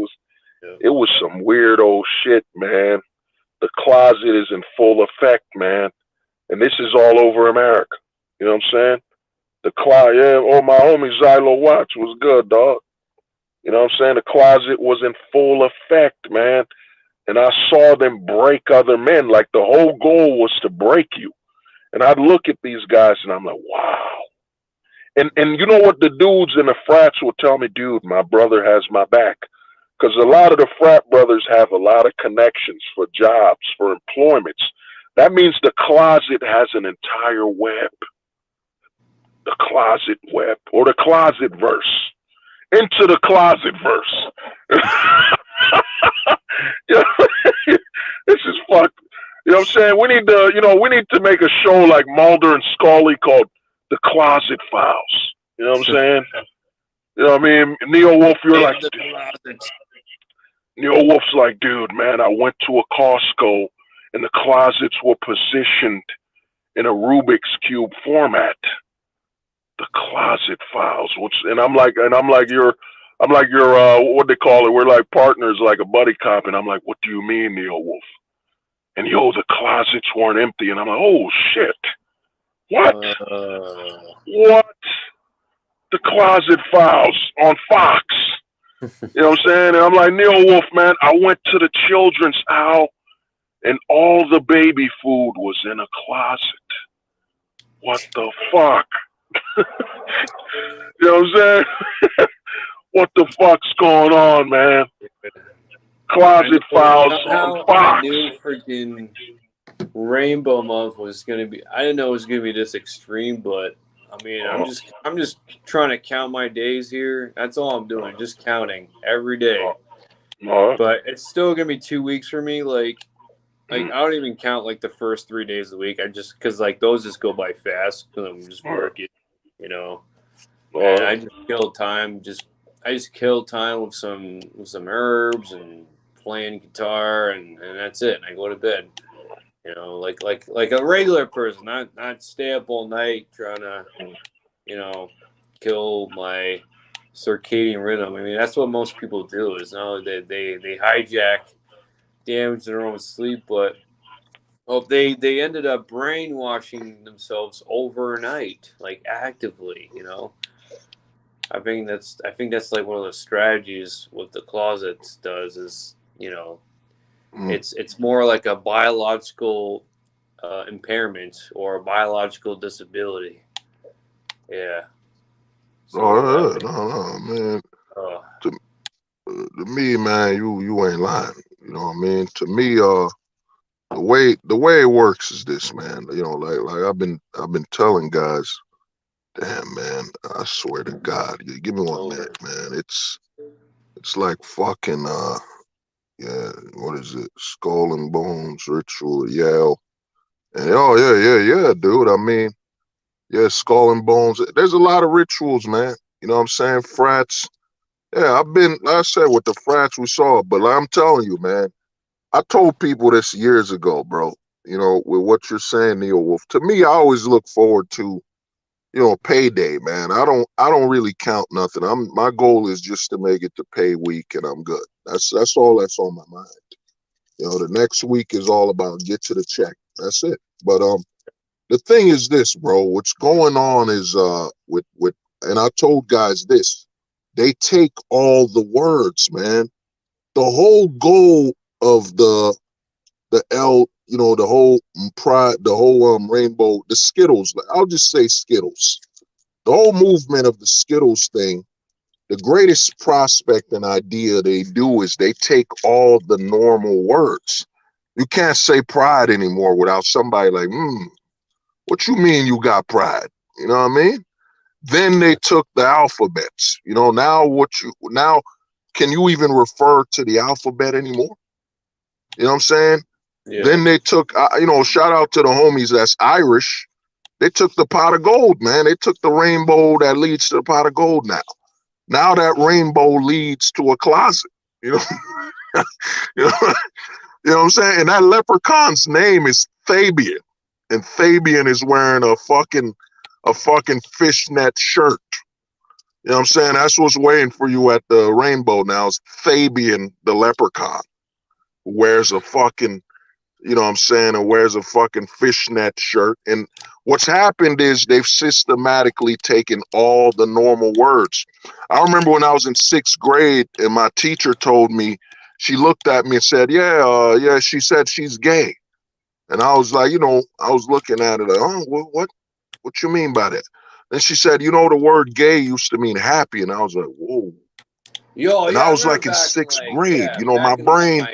was some weird old shit, man. The closet is in full effect, man. And this is all over America. You know what I'm saying? The closet, yeah, my homie Xylo Watts was good, dog. You know what I'm saying? The closet was in full effect, man. And I saw them break other men. Like, the whole goal was to break you. And I'd look at these guys and I'm like, wow. And you know what? The dudes in the frats will tell me, dude, my brother has my back. Because a lot of the frat brothers have a lot of connections for jobs, for employments. That means the closet has an entire web. The closet web, or the closet verse. Into the closet verse. Yeah, this is fuck. You know what I'm saying? We need to make a show like Mulder and Scully called The Closet Files. You know what I'm saying? You know what I mean? Neo Wolf, you're like, Neo Wolf's like, dude, man, I went to a Costco and the closets were positioned in a Rubik's Cube format. The Closet Files, and I'm like, you're what they call it? We're like partners, like a buddy cop, and I'm like, what do you mean, Neo Wolf? And yo, the closets weren't empty, and I'm like, oh shit, what? What? The Closet Files on Fox. You know what I'm saying? And I'm like, Neo Wolf, man, I went to the children's aisle, and all the baby food was in a closet. What the fuck? You know what I'm saying? What the fuck's going on, man? Closet Files on Fox. I knew freaking Rainbow Month was gonna be. I didn't know it was gonna be this extreme, but I mean, I'm just trying to count my days here. That's all I'm doing, just counting every day. But it's still gonna be 2 weeks for me. Like I don't even count like the first 3 days of the week. I just because like those just go by fast because I'm just working, you know. And I just kill time. I just kill time with some herbs and playing guitar, and that's it. And I go to bed. You know, like a regular person, not stay up all night trying to, you know, kill my circadian rhythm. I mean, that's what most people do. Is they hijack, damage their own sleep, but they ended up brainwashing themselves overnight, like actively. You know, I think that's like one of the strategies what the closet does is, you know. It's more like a biological impairment or a biological disability. Yeah. So, no, man. To me, man, you ain't lying. You know what I mean? To me, the way it works is this, man. You know, like I've been telling guys, damn, man, I swear to God, give me 1 minute, man. It's like fucking yeah, what is it? Skull and Bones Ritual, Yale. And yeah, dude. I mean, yeah, Skull and Bones. There's a lot of rituals, man. You know what I'm saying? Frats. Yeah, like I said, with the frats we saw, but I'm telling you, man, I told people this years ago, bro. You know, with what you're saying, Neo Wolf. To me, I always look forward to, you know, payday, man. I don't really count nothing. My goal is just to make it to pay week and I'm good. That's all that's on my mind. You know, the next week is all about get to the check. That's it. But the thing is this, bro, what's going on is with and I told guys this, they take all the words, man. The whole goal of the you know, the whole pride, the whole rainbow, the Skittles, I'll just say Skittles. The whole movement of the Skittles thing, the greatest prospect and idea they do is they take all the normal words. You can't say pride anymore without somebody like, what you mean you got pride? You know what I mean? Then they took the alphabets. You know, now can you even refer to the alphabet anymore? You know what I'm saying? Yeah. Then they took, you know, shout out to the homies that's Irish. They took the pot of gold, man. They took the rainbow that leads to the pot of gold now. Now that rainbow leads to a closet. You know, you know what I'm saying? And that leprechaun's name is Fabian. And Fabian is wearing a fucking fishnet shirt. You know what I'm saying? That's what's waiting for you at the rainbow now is Fabian the leprechaun, who wears a fucking, you know what I'm saying, and wears a fucking fishnet shirt. And what's happened is they've systematically taken all the normal words. I remember when I was in 6th grade and my teacher told me, she looked at me and said, yeah, she said she's gay. And I was like, you know, I was looking at it like, oh, what you mean by that? And she said, you know, the word gay used to mean happy. And I was like, whoa. Yo, and yeah, I was like in 6th grade, yeah, you know, my brain.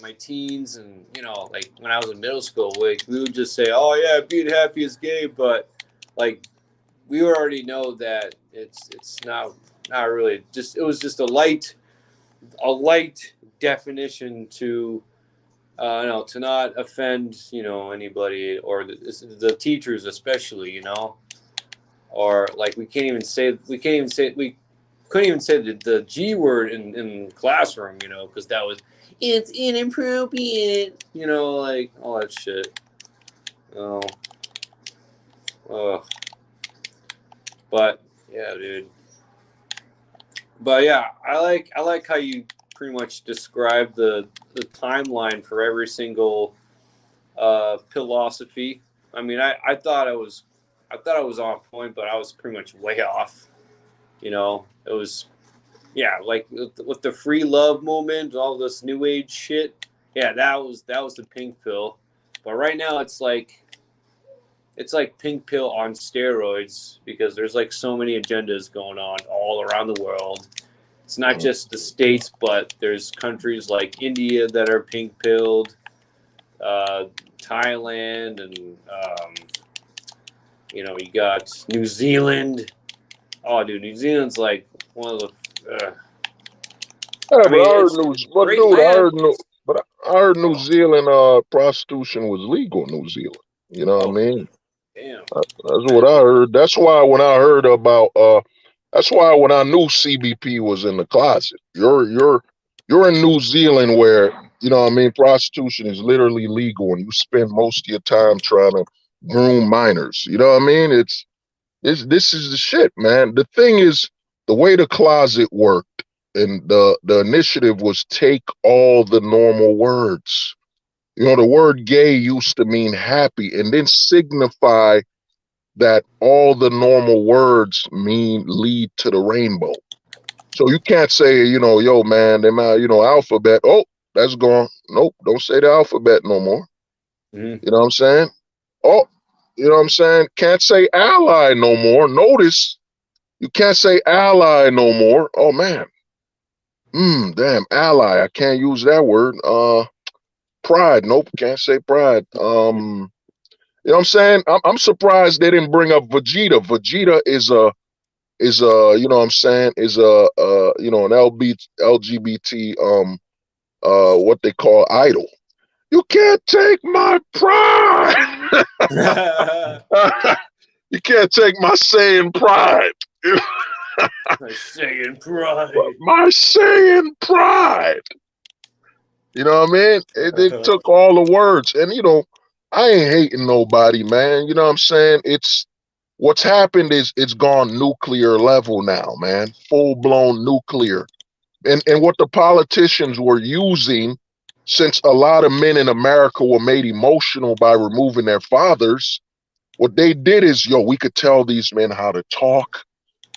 My teens and, you know, like when I was in middle school, like we would just say, oh yeah, being happy is gay. But like we already know that it's not really just, it was just a light a light definition to no, to not offend, anybody or the teachers especially, or like we couldn't even say the G word in classroom, because that was it's inappropriate, like all that shit. Oh, but yeah, dude. But yeah, I like how you pretty much describe the timeline for every single philosophy. I mean, I thought I was on point, but I was pretty much way off. It was like with the free love movement, all this new age shit. Yeah, that was the pink pill. But right now it's like pink pill on steroids because there's like so many agendas going on all around the world. It's not just the states, but there's countries like India that are pink pilled, Thailand, and you got New Zealand. Oh, dude, New Zealand's like one of the. Yeah, I mean, but I heard it's New, a but great dude, land. I heard New Zealand prostitution was legal in New Zealand. You know what I mean? Damn. That's what I heard. That's why when I heard about that's why when I knew CBP was in the closet. You're in New Zealand where, you know what I mean, prostitution is literally legal and you spend most of your time trying to groom minors. You know what I mean? This is the shit, man. The thing is, the way the closet worked and the initiative was take all the normal words. The word gay used to mean happy and then signify that all the normal words lead to the rainbow. So you can't say, yo, man, they my, alphabet. Oh, that's gone. Nope, don't say the alphabet no more. Mm-hmm. You know what I'm saying? Oh, you know what I'm saying? Can't say ally no more. Notice you can't say ally no more. Oh man. Damn, ally. I can't use that word. Pride. Nope, can't say pride. You know what I'm saying? I'm surprised they didn't bring up Vegeta. Vegeta you know what I'm saying, is an LGBT what they call idol. You can't take my pride. You can't take my Saiyan pride. My Saiyan pride. My Saiyan pride. You know what I mean? It took all the words. And I ain't hating nobody, man. You know what I'm saying? What's happened is it's gone nuclear level now, man. Full blown nuclear. And what the politicians were using, since a lot of men in America were made emotional by removing their fathers, what they did is, we could tell these men how to talk.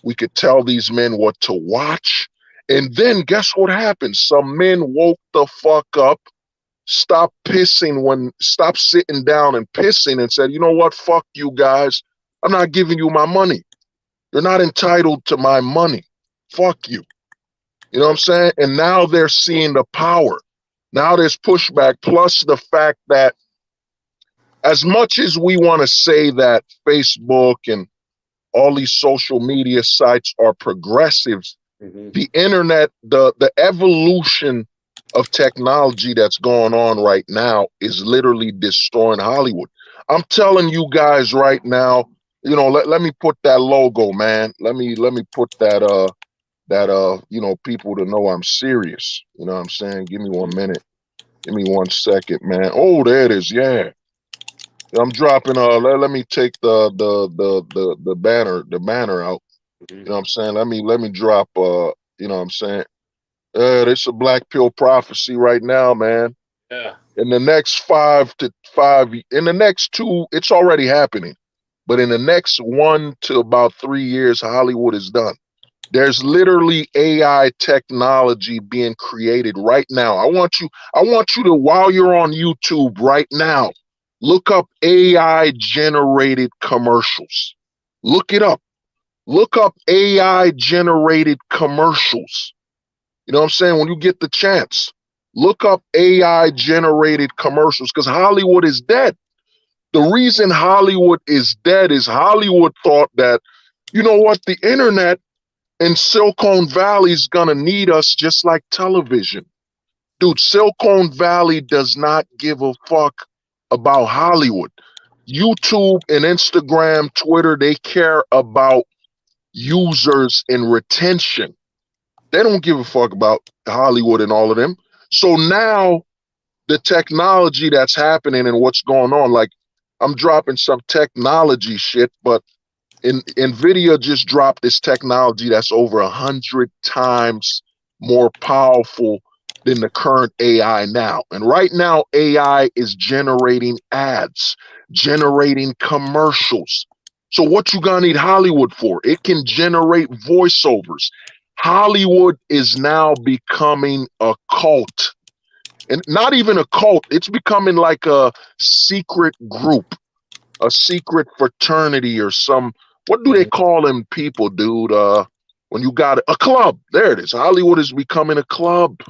We could tell these men what to watch. And then guess what happened? Some men woke the fuck up, stopped sitting down and pissing and said, you know what? Fuck you guys. I'm not giving you my money. You're not entitled to my money. Fuck you. You know what I'm saying? And now they're seeing the power. Now there's pushback, plus the fact that as much as we want to say that Facebook and all these social media sites are progressives, the internet, the evolution of technology that's going on right now is literally destroying Hollywood. I'm telling you guys right now, let me put that logo, man. Let me put that people to know I'm serious. You know what I'm saying? Give me 1 minute. Give me 1 second, man. Oh, there it is. Yeah. I'm dropping let me take the banner out. You know what I'm saying? Let me drop you know what I'm saying? This a black pill prophecy right now, man. Yeah. In the next in the next 2, it's already happening. But in the next 1 to about 3 years, Hollywood is done. There's literally AI technology being created right now. I want you to, while you're on YouTube right now, look up AI generated commercials. Look it up. Look up AI generated commercials. You know what I'm saying? When you get the chance, look up AI generated commercials because Hollywood is dead. The reason Hollywood is dead is Hollywood thought that, you know what, the internet And Silicon Valley's gonna need us just like television. Dude, Silicon Valley does not give a fuck about Hollywood. YouTube and Instagram, Twitter, they care about users and retention. They don't give a fuck about Hollywood and all of them. So now the technology that's happening and what's going on, like I'm dropping some technology shit, but NVIDIA just dropped this technology that's over 100 times more powerful than the current AI now. And right now, AI is generating ads, generating commercials. So what you gonna need Hollywood for? It can generate voiceovers. Hollywood is now becoming a cult. And not even a cult, it's becoming like a secret group, a secret fraternity or some, what do they call them people, dude? When you got a club, there it is. Hollywood is becoming a club.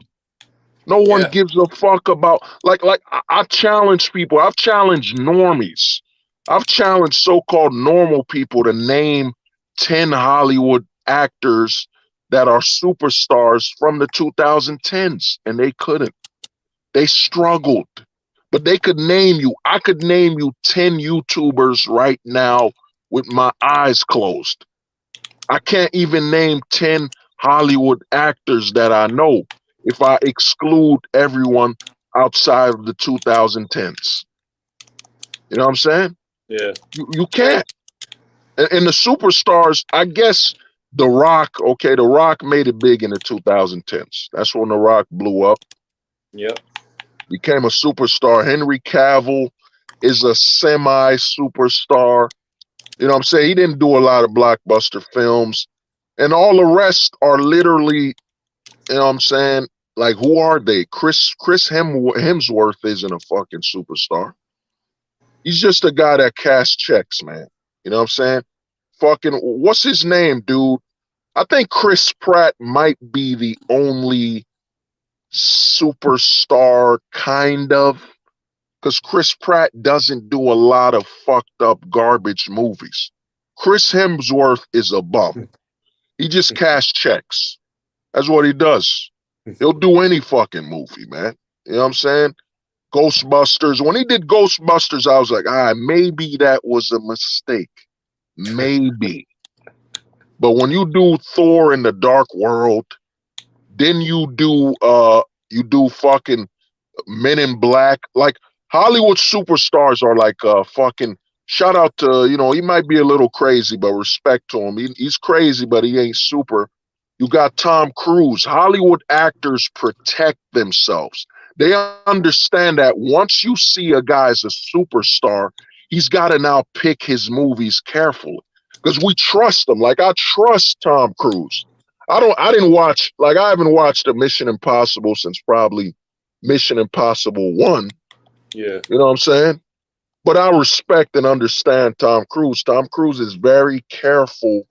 No one gives a fuck about, like I challenge people. I've challenged normies. I've challenged so-called normal people to name 10 Hollywood actors that are superstars from the 2010s, and they couldn't. They struggled, but they could name you. I could name you 10 YouTubers right now with my eyes closed. I can't even name 10 Hollywood actors that I know if I exclude everyone outside of the 2010s. You know what I'm saying? Yeah. You can't. And the superstars, I guess The Rock, okay, The Rock made it big in the 2010s. That's when The Rock blew up. Yep. Became a superstar. Henry Cavill is a semi-superstar. You know what I'm saying? He didn't do a lot of blockbuster films. And all the rest are literally, you know what I'm saying? Like, who are they? Chris Hemsworth isn't a fucking superstar. He's just a guy that cash checks, man. You know what I'm saying? Fucking, what's his name, dude? I think Chris Pratt might be the only superstar, kind of, because Chris Pratt doesn't do a lot of fucked up garbage movies. Chris Hemsworth is a bum. He just cash checks. That's what he does. He'll do any fucking movie, man. You know what I'm saying? Ghostbusters. When he did Ghostbusters, I was like, maybe that was a mistake. Maybe. But when you do Thor in the Dark World, then you do fucking Men in Black. Like, Hollywood superstars are like fucking, shout out to, you know, he might be a little crazy, but respect to him. He's crazy, but he ain't super. You got Tom Cruise. Hollywood actors protect themselves. They understand that once you see a guy as a superstar, he's got to now pick his movies carefully because we trust him. Like, I trust Tom Cruise. I haven't watched a Mission Impossible since probably Mission Impossible 1. Yeah. You know what I'm saying? But I respect and understand Tom Cruise. Tom Cruise is very careful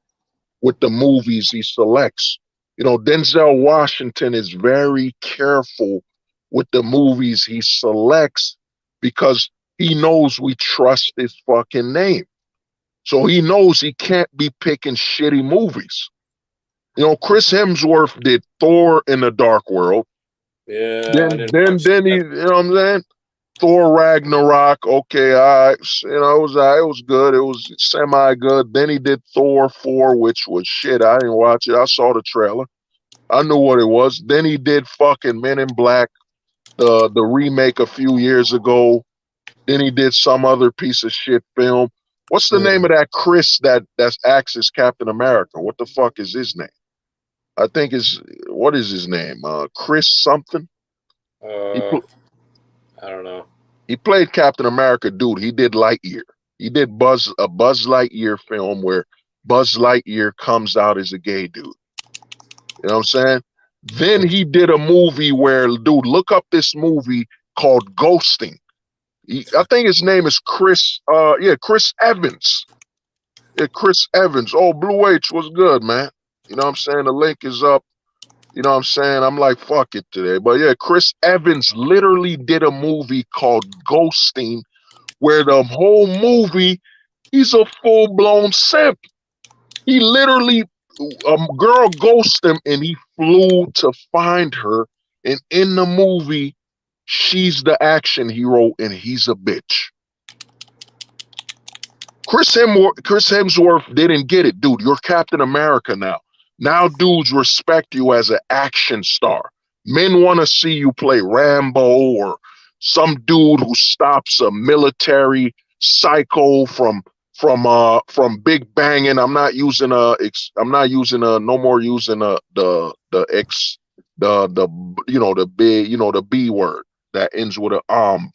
with the movies he selects. You know, Denzel Washington is very careful with the movies he selects because he knows we trust his fucking name. So he knows he can't be picking shitty movies. You know, Chris Hemsworth did Thor in the Dark World. Yeah. Then he, you know what I'm saying? Thor Ragnarok, okay, all right. You know, it was good. It was semi-good. Then he did Thor 4, which was shit. I didn't watch it. I saw the trailer. I knew what it was. Then he did fucking Men in Black, the remake a few years ago. Then he did some other piece of shit film. What's the name of that Chris that acts as Captain America? What the fuck is his name? I think what is his name? Chris something? I don't know. He played Captain America, dude. He did Lightyear. He did a Buzz Lightyear film where Buzz Lightyear comes out as a gay dude. You know what I'm saying? Then he did a movie where, dude, look up this movie called Ghosting. I think his name is Chris Evans. Yeah, Chris Evans. Oh, Blue H was good, man. You know what I'm saying? The link is up. You know what I'm saying? I'm like, fuck it today. But yeah, Chris Evans literally did a movie called Ghosting where the whole movie, he's a full-blown simp. He literally girl ghosted him, and he flew to find her. And in the movie, she's the action hero, and he's a bitch. Chris Hemsworth didn't get it, dude. You're Captain America now. Now dudes respect you as an action star. Men want to see you play Rambo or some dude who stops a military psycho from big banging. I'm not using no more using the X the the big the B word that ends with a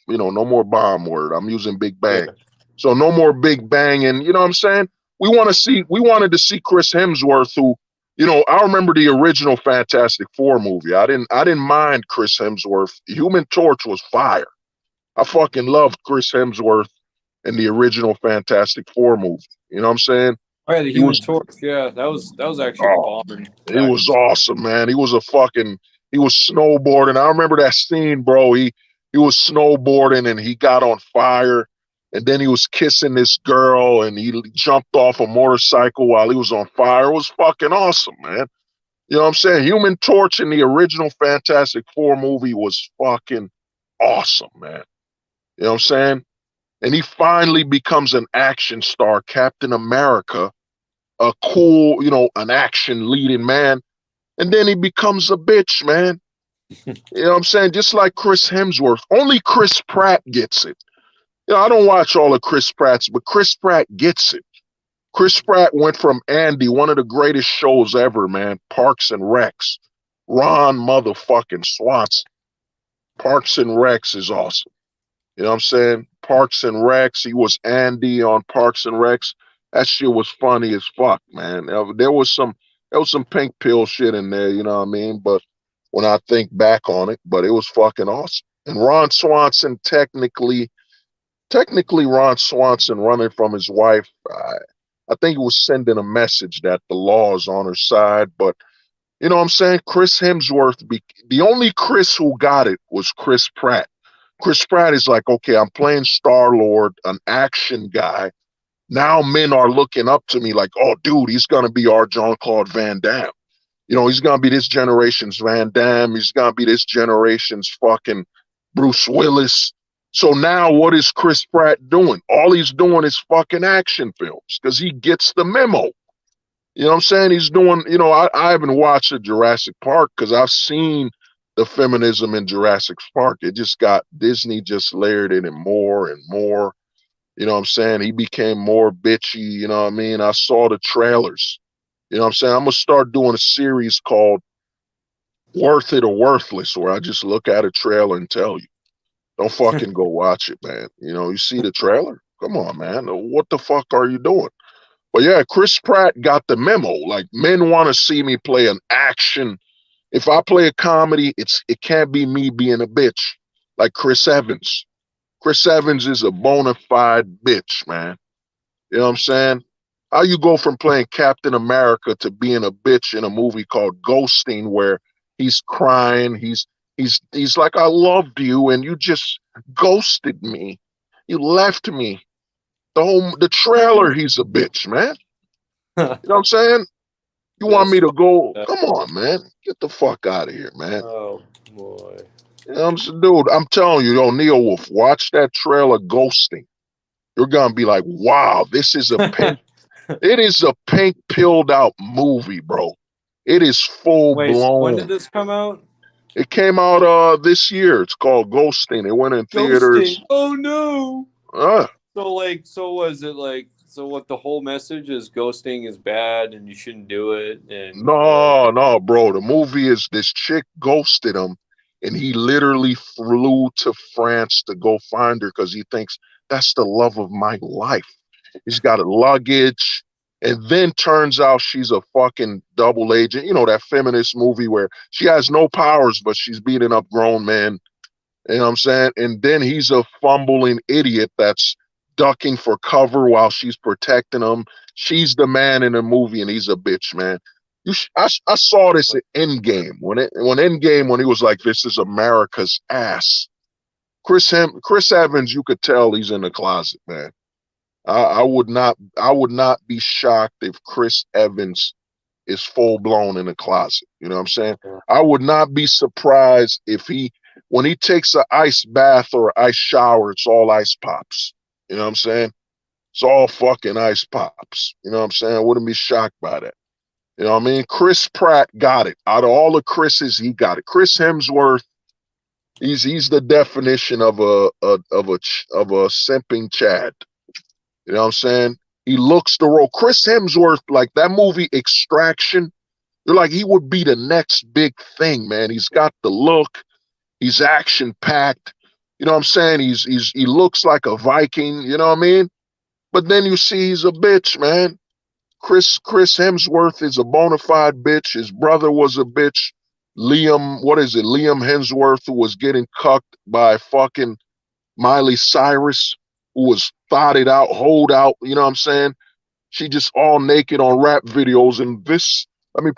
no more bomb word. I'm using big bang. Yeah. So no more big bang, and you know what I'm saying? We wanted to see Chris Hemsworth, who, I remember the original Fantastic Four movie. I didn't mind Chris Hemsworth. Human Torch was fire. I fucking loved Chris Hemsworth in the original Fantastic Four movie. You know what I'm saying? Oh yeah, the He Human was Torch. Yeah, that was actually oh, bombing it back in was the day. awesome, man. He was snowboarding. I remember that scene, bro. He was snowboarding and he got on fire, and then he was kissing this girl, and he jumped off a motorcycle while he was on fire. It was fucking awesome, man. You know what I'm saying? Human Torch in the original Fantastic Four movie was fucking awesome, man. You know what I'm saying? And he finally becomes an action star, Captain America, a cool, an action leading man. And then he becomes a bitch, man. You know what I'm saying? Just like Chris Hemsworth. Only Chris Pratt gets it. I don't watch all of Chris Pratt's, but Chris Pratt gets it. Chris Pratt went from Andy, one of the greatest shows ever, man, Parks and Recs. Ron motherfucking Swanson. Parks and Recs is awesome. You know what I'm saying? Parks and Recs. He was Andy on Parks and Recs. That shit was funny as fuck, man. There was some pink pill shit in there, you know what I mean? But when I think back on it, but it was fucking awesome. And Ron Swanson, technically Ron Swanson running from his wife, I think he was sending a message that the law is on her side. But you know what I'm saying? Chris Hemsworth, the only Chris who got it was Chris Pratt. Chris Pratt is like, okay, I'm playing Star-Lord, an action guy. Now men are looking up to me like, oh, dude, he's going to be our Jean-Claude Van Damme. He's going to be this generation's Van Damme. He's going to be this generation's fucking Bruce Willis. So now what is Chris Pratt doing? All he's doing is fucking action films because he gets the memo. You know what I'm saying? He's doing, I haven't watched the Jurassic Park because I've seen the feminism in Jurassic Park. Disney just layered it in more and more. You know what I'm saying? He became more bitchy, you know what I mean? I saw the trailers. You know what I'm saying? I'm going to start doing a series called Worth It or Worthless, where I just look at a trailer and tell you. Don't fucking go watch it, man. You see the trailer? Come on, man. What the fuck are you doing? But yeah, Chris Pratt got the memo. Like, men want to see me play an action. If I play a comedy, it can't be me being a bitch like Chris Evans. Chris Evans is a bona fide bitch, man. You know what I'm saying? How you go from playing Captain America to being a bitch in a movie called Ghosting, where he's crying, he's like, I loved you and you just ghosted me. You left me. The trailer, he's a bitch, man. You know what I'm saying? You want me to go? Come on, man. Get the fuck out of here, man. Oh boy. You know what I'm saying? Dude, I'm telling you, Neil Wolf, watch that trailer Ghosting. You're gonna be like, wow, this is a pink it is a pink pilled out movie, bro. It is full Wait, so when did blown. this come out? It came out this year. It's called Ghosting. It went in theaters. Ghosting. Oh no. Uh, So was it like, so what, the whole message is ghosting is bad and you shouldn't do it, and no, bro. The movie is this chick ghosted him, and he literally flew to France to go find her because he thinks that's the love of my life. He's got a luggage, and then turns out she's a fucking double agent. That feminist movie where she has no powers, but she's beating up grown men. You know what I'm saying? And then he's a fumbling idiot that's ducking for cover while she's protecting him. She's the man in the movie, and he's a bitch, man. I saw this at Endgame when Endgame, when he was like, "This is America's ass." Chris Evans, you could tell he's in the closet, man. I would not be shocked if Chris Evans is full blown in the closet. You know what I'm saying? I would not be surprised if when he takes an ice bath or an ice shower, it's all ice pops. You know what I'm saying? It's all fucking ice pops. You know what I'm saying? I wouldn't be shocked by that. You know what I mean? Chris Pratt got it. Out of all the Chris's, he got it. Chris Hemsworth, he's the definition of a simping Chad. You know what I'm saying? He looks the role. Chris Hemsworth, like that movie Extraction, you're like, he would be the next big thing, man. He's got the look. He's action packed. You know what I'm saying? He looks like a Viking. You know what I mean? But then you see he's a bitch, man. Chris Hemsworth is a bona fide bitch. His brother was a bitch. Liam Hemsworth, who was getting cucked by fucking Miley Cyrus, who was thotted out, holed out. You know what I'm saying? She just all naked on rap videos. And this, let me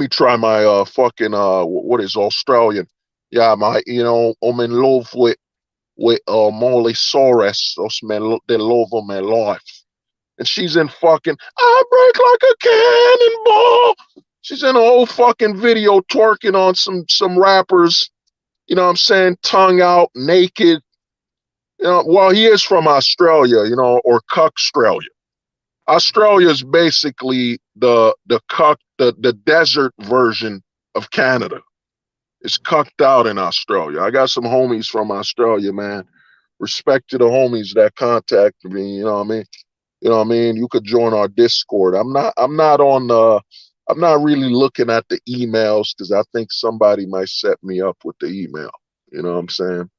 try my fucking what is Australian? Yeah, I'm in love with Molly Soros. Those men, they love of my life. And she's in fucking I break like a cannonball. She's in a whole fucking video twerking on some rappers, you know what I'm saying, tongue out, naked. You know, well, he is from Australia, you know, or Cuckstralia. Australia is basically the desert version of Canada. It's cucked out in Australia. I got some homies from Australia, man. Respect to the homies that contact me, you know what I mean? You know what I mean? You could join our Discord. I'm not really looking at the emails because I think somebody might set me up with the email. You know what I'm saying?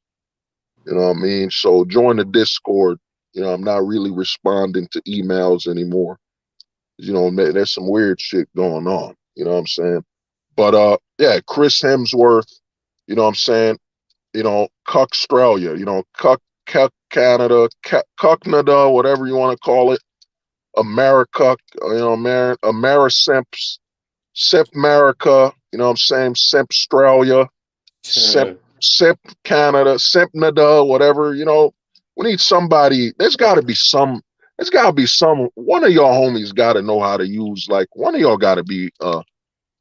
You know what I mean? So join the Discord. You know, I'm not really responding to emails anymore. You know, there's some weird shit going on. You know what I'm saying? But yeah, Chris Hemsworth, you know what I'm saying? You know, Cuck Australia, you know, Cuck Canada, Cucknada, whatever you want to call it. America, you know, Amerisimps, Simp America, you know what I'm saying? Simp Australia, Simp Canada, Simpnada, whatever, you know. We need somebody, there's gotta be some, one of y'all homies gotta know how to use, like, one of y'all gotta be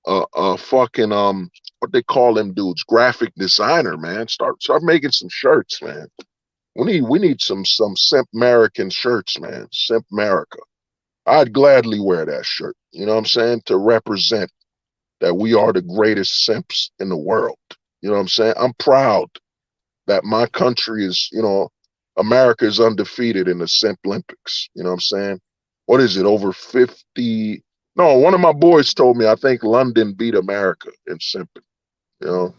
fucking what they call them dudes, graphic designer, man. Start making some shirts, man. We need some Simp American shirts, man. Simp America. I'd gladly wear that shirt, you know what I'm saying, to represent that we are the greatest simps in the world. You know what I'm saying? I'm proud that my country is, you know, America is undefeated in the Simp Olympics. You know what I'm saying? What is it, over 50? No, one of my boys told me I think London beat America in simping. You know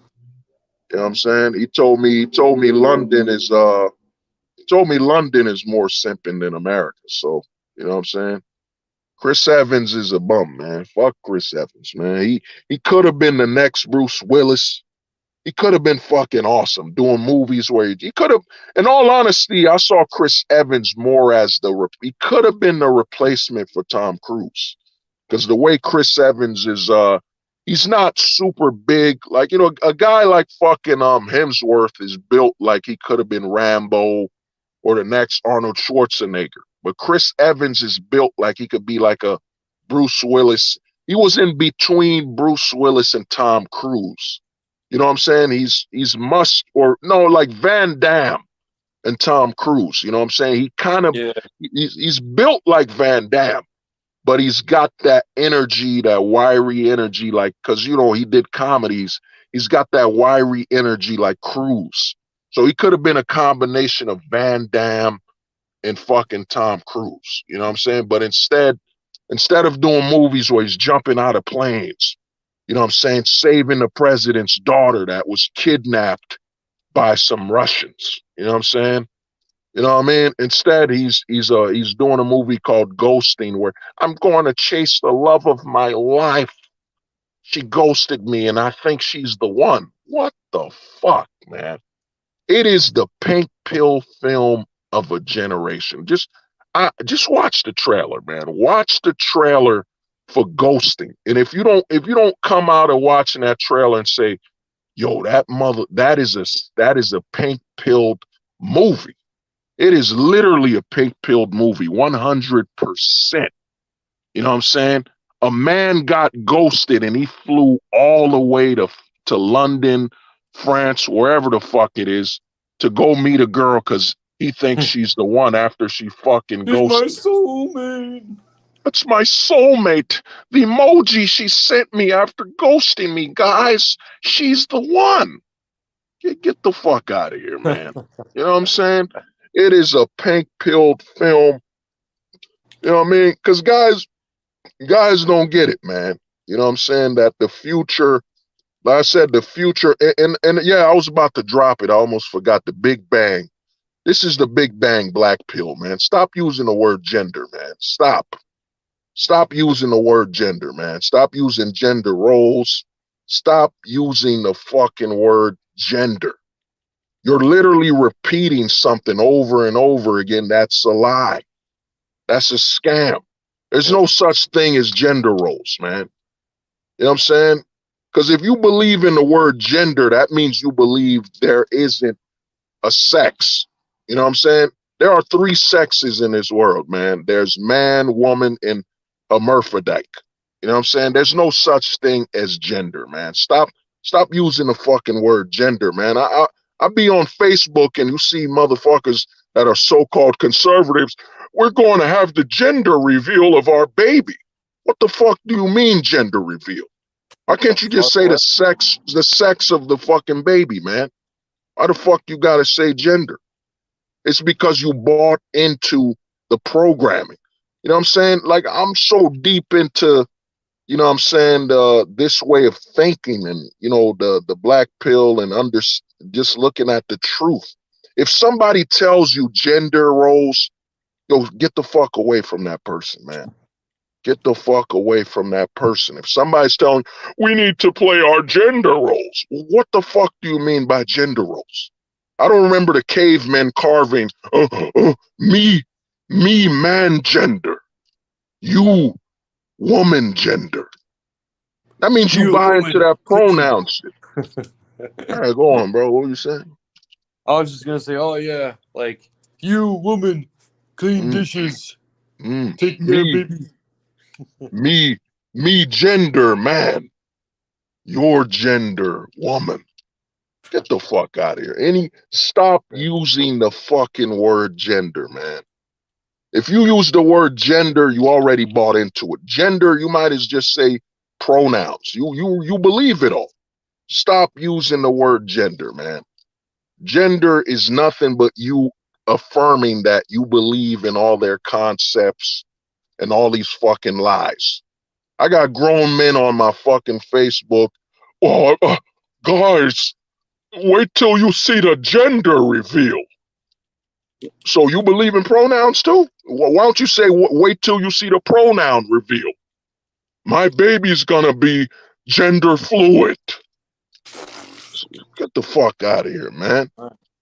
what I'm saying? He told me London is more simping than America. So, you know what I'm saying? Chris Evans is a bum, man. Fuck Chris Evans, man. He could have been the next Bruce Willis. He could have been fucking awesome doing movies where he could have, in all honesty, I saw Chris Evans more as he could have been the replacement for Tom Cruise. Because the way Chris Evans is, he's not super big. Like, you know, a guy like fucking Hemsworth is built like he could have been Rambo or the next Arnold Schwarzenegger. But Chris Evans is built like he could be like a Bruce Willis. He was in between Bruce Willis and Tom Cruise. You know what I'm saying? He's like Van Damme and Tom Cruise. You know what I'm saying? He kind of, he's built like Van Damme, but he's got that energy, that wiry energy, like, cause you know, he did comedies. He's got that wiry energy like Cruise. So he could have been a combination of Van Damme and fucking Tom Cruise. You know what I'm saying? But instead of doing movies where he's jumping out of planes, you know what I'm saying, saving the president's daughter that was kidnapped by some Russians. You know what I'm saying? You know what I mean? Instead, he's doing a movie called Ghosting, where I'm going to chase the love of my life. She ghosted me, and I think she's the one. What the fuck, man? It is the pink pill film of a generation. Just watch the trailer, man. Watch the trailer for Ghosting. And if you don't come out of watching that trailer and say, yo, that is a pink pilled movie. It is literally a pink pilled movie, 100%. You know what I'm saying? A man got ghosted and he flew all the way to London, France, wherever the fuck it is, to go meet a girl because he thinks she's the one after she fucking She's my ghosted. soulmate. That's my soulmate. The emoji she sent me after ghosting me, guys. She's the one. Get the fuck out of here, man. You know what I'm saying? It is a pink-pilled film. You know what I mean? Because guys don't get it, man. You know what I'm saying? That the future, like I said, the future, and yeah, I was about to drop it. I almost forgot the Big Bang. This is the Big Bang black pill, man. Stop using the word gender, man. Stop. Stop using the word gender, man. Stop using gender roles. Stop using the fucking word gender. You're literally repeating something over and over again. That's a lie. That's a scam. There's no such thing as gender roles, man. You know what I'm saying? Because if you believe in the word gender, that means you believe there isn't a sex. You know what I'm saying? There are 3 sexes in this world, man. There's man, woman, and hermaphrodite. You know what I'm saying? There's no such thing as gender, man. Stop using the fucking word gender, man. I be on Facebook and you see motherfuckers that are so-called conservatives. We're going to have the gender reveal of our baby. What the fuck do you mean gender reveal? Why can't you just say the sex of the fucking baby, man? Why the fuck you gotta say gender? It's because you bought into the programming. You know what I'm saying? Like, I'm so deep into, you know what I'm saying, this way of thinking and, you know, the black pill and just looking at the truth. If somebody tells you gender roles, yo, get the fuck away from that person, man. Get the fuck away from that person. If somebody's telling we need to play our gender roles, what the fuck do you mean by gender roles? I don't remember the cavemen carving me man gender, you woman gender. That means you buy into that pronoun shit. All right, go on, bro. What were you saying? I was just gonna say, oh yeah, like you woman, clean dishes, take care, baby. Me gender man, your gender woman. Get the fuck out of here. Stop using the fucking word gender, man. If you use the word gender, you already bought into it. Gender, you might as just say pronouns. You believe it all. Stop using the word gender, man. Gender is nothing but you affirming that you believe in all their concepts and all these fucking lies. I got grown men on my fucking Facebook. Oh, guys, wait till you see the gender reveal. So you believe in pronouns too? Why don't you say wait till you see the pronoun reveal? My baby's gonna be gender fluid. Get the fuck out of here, man.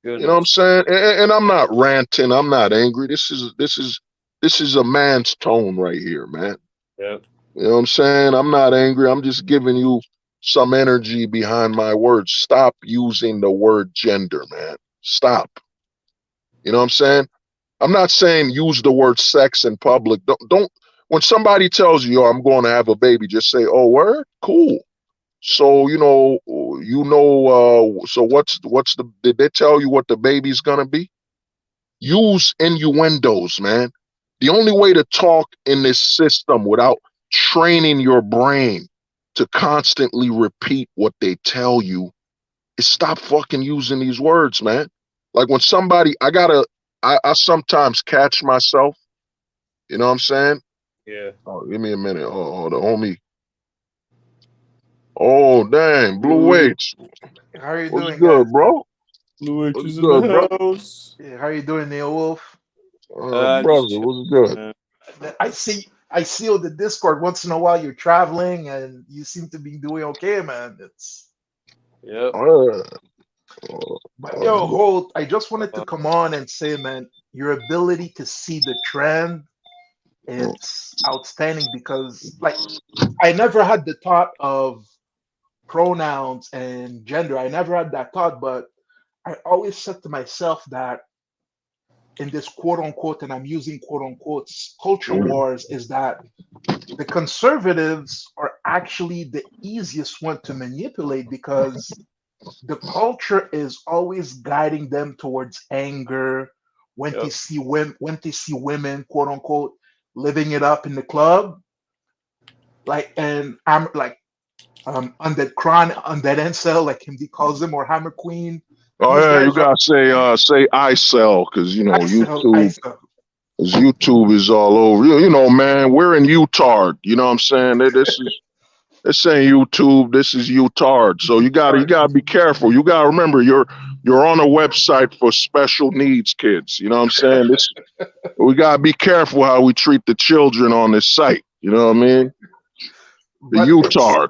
You know what I'm saying? And I'm not ranting. I'm not angry. This is a man's tone right here, man. Yep. You know what I'm saying? I'm not angry. I'm just giving you some energy behind my words. Stop using the word gender, man. Stop. You know what I'm saying? I'm not saying use the word sex in public. Don't when somebody tells you, "Yo, I'm going to have a baby," just say, "Oh, word? Cool." So, so did they tell you what the baby's going to be? Use innuendos, man. The only way to talk in this system without training your brain to constantly repeat what they tell you is stop fucking using these words, man. Like when somebody, I sometimes catch myself, you know what I'm saying? Yeah. Oh, give me a minute. Oh, the homie. Oh, dang, Blue H. How are you What's doing, good, guys? bro? Blue H What's is in good, bro? the house. Yeah, how are you doing, Neil Wolf? Brother, what's good? I see on the Discord once in a while you're traveling and you seem to be doing okay, man. Yep. But yo, Holt, I just wanted to come on and say, man, your ability to see the trend, it's outstanding because like I never had the thought of pronouns and gender. I never had that thought, but I always said to myself that in this quote unquote, and I'm using quote unquote culture wars, is that the conservatives are actually the easiest one to manipulate because the culture is always guiding them towards anger when they see women, quote unquote, living it up in the club. Like, and I'm like, on that incel, like him, he calls him, or Hammer Queen. Oh These yeah, you guys are gotta say I sell because I YouTube. sell. Cause YouTube is all over. Man, we're in Utah. You know what I'm saying? This ain't YouTube. This is Utah. So you gotta be careful. You gotta remember you're on a website for special needs kids. You know what I'm saying? We gotta be careful how we treat the children on this site. You know what I mean? The But it's Utah.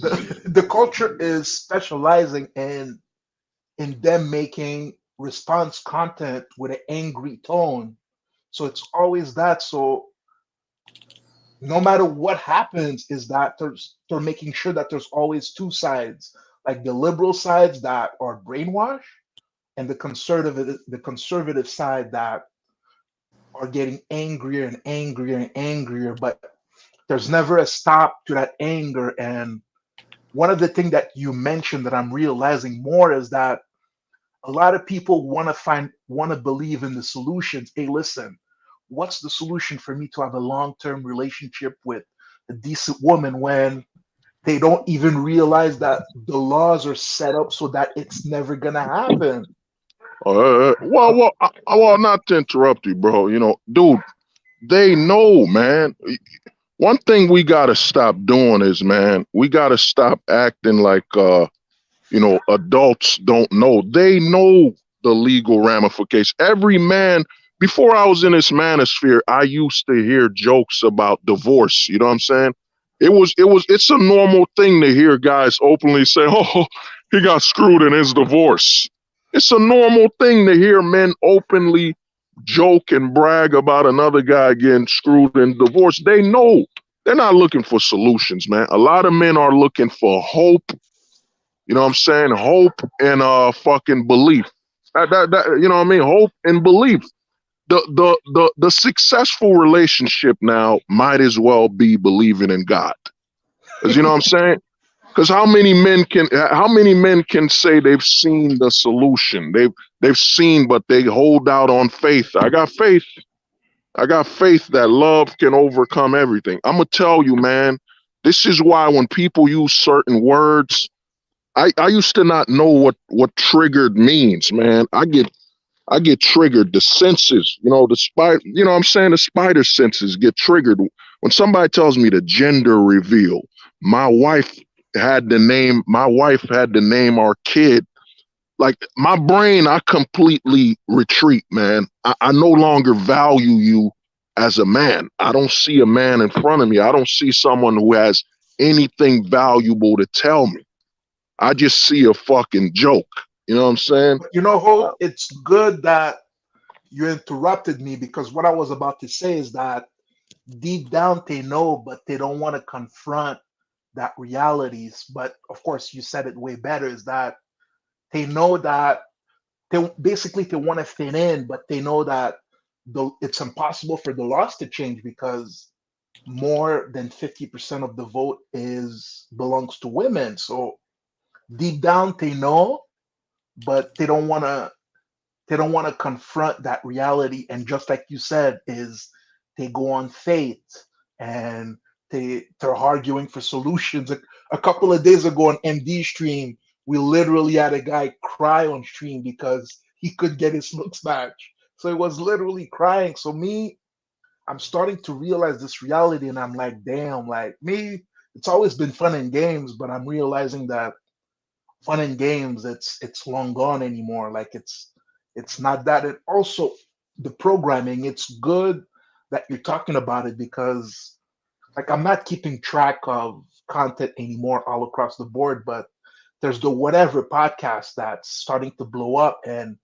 the culture is specializing in them making response content with an angry tone. So it's always that. So no matter what happens, is that they're making sure that there's always two sides, like the liberal sides that are brainwashed, and the conservative side that are getting angrier and angrier and angrier. But there's never a stop to that anger. And one of the things that you mentioned that I'm realizing more is that a lot of people want to believe in the solutions. Hey, listen, what's the solution for me to have a long-term relationship with a decent woman, when they don't even realize that the laws are set up so that it's never gonna happen? Well, not to interrupt you, bro. Dude, they know, man. One thing we gotta stop doing is, man, we gotta stop acting like adults don't know. They know the legal ramifications. Every man, before I was in this manosphere, I used to hear jokes about divorce. You know what I'm saying? It's a normal thing to hear guys openly say, oh, he got screwed in his divorce. It's a normal thing to hear men openly joke and brag about another guy getting screwed in divorce. They know. They're not looking for solutions, man. A lot of men are looking for hope. You know what I'm saying? Hope and fucking belief. You know what I mean? Hope and belief. The successful relationship now might as well be believing in God. Because you know what I'm saying? Because how many men can say they've seen the solution? They've seen, but they hold out on faith. I got faith. I got faith that love can overcome everything. I'm gonna tell you, man. This is why when people use certain words, I used to not know what triggered means, man. I get triggered. The senses, the spider, what I'm saying, the spider senses get triggered when somebody tells me the gender reveal. My wife had to name our kid. Like my brain, I completely retreat, man. I no longer value you as a man. I don't see a man in front of me. I don't see someone who has anything valuable to tell me. I just see a fucking joke. You know what I'm saying? But Hope, it's good that you interrupted me, because what I was about to say is that deep down they know, but they don't want to confront that realities. But of course, you said it way better, is that they know that they want to fit in, but they know that it's impossible for the laws to change, because more than 50% of the vote is belongs to women. So deep down they know, but they don't want to confront that reality. And just like you said, is they go on faith, and they're arguing for solutions. A couple of days ago on MD stream, we literally had a guy cry on stream because he could get his looks match. So he was literally crying. So me, I'm starting to realize this reality, and I'm like, damn, like me, it's always been fun and games, but I'm realizing that fun and games, it's long gone anymore. Like it's not that. And also the programming, it's good that you're talking about it, because like I'm not keeping track of content anymore all across the board, but there's the whatever podcast that's starting to blow up. And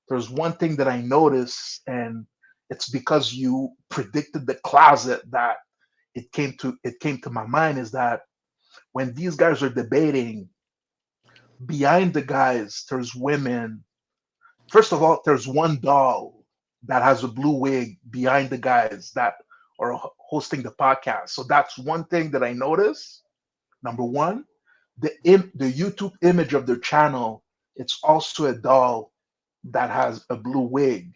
there's one thing that I noticed, and it's because you predicted the closet that it came to my mind, is that when these guys are debating, behind the guys there's women. First of all, there's one doll that has a blue wig behind the guys that are hosting the podcast. So that's one thing that I noticed. Number one, the YouTube image of their channel, it's also a doll that has a blue wig.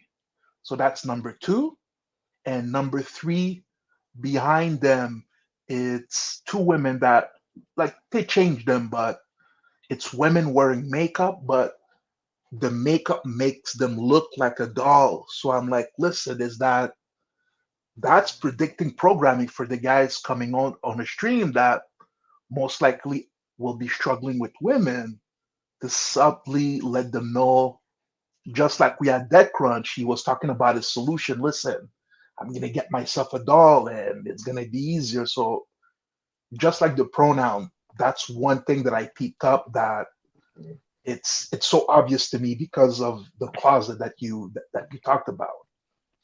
So that's number two. And number three, behind them, it's two women that like they changed them, but it's women wearing makeup, but the makeup makes them look like a doll. So I'm like, listen, that's predicting programming for the guys coming on a stream that most likely will be struggling with women to subtly let them know, just like we had Dead Crunch, he was talking about his solution. Listen, I'm gonna get myself a doll and it's gonna be easier. So just like the pronoun, that's one thing that I picked up that it's so obvious to me because of the closet that you talked about.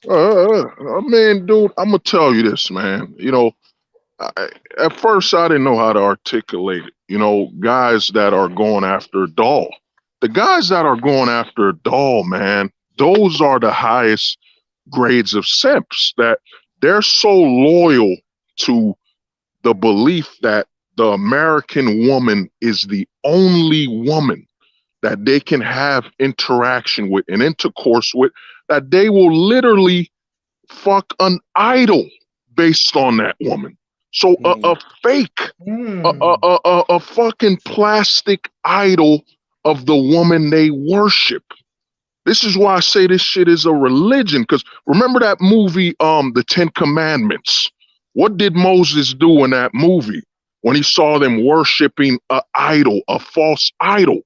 I mean, dude, I'm gonna tell you this, man. At first I didn't know how to articulate it. Guys that are going after a doll. The guys that are going after a doll, man, those are the highest grades of simps. That they're so loyal to the belief that the American woman is the only woman that they can have interaction with and intercourse with, that they will literally fuck an idol based on that woman. So a fake, a fucking plastic idol of the woman they worship. This is why I say this shit is a religion. Because remember that movie, The Ten Commandments? What did Moses do in that movie when he saw them worshiping an idol, a false idol?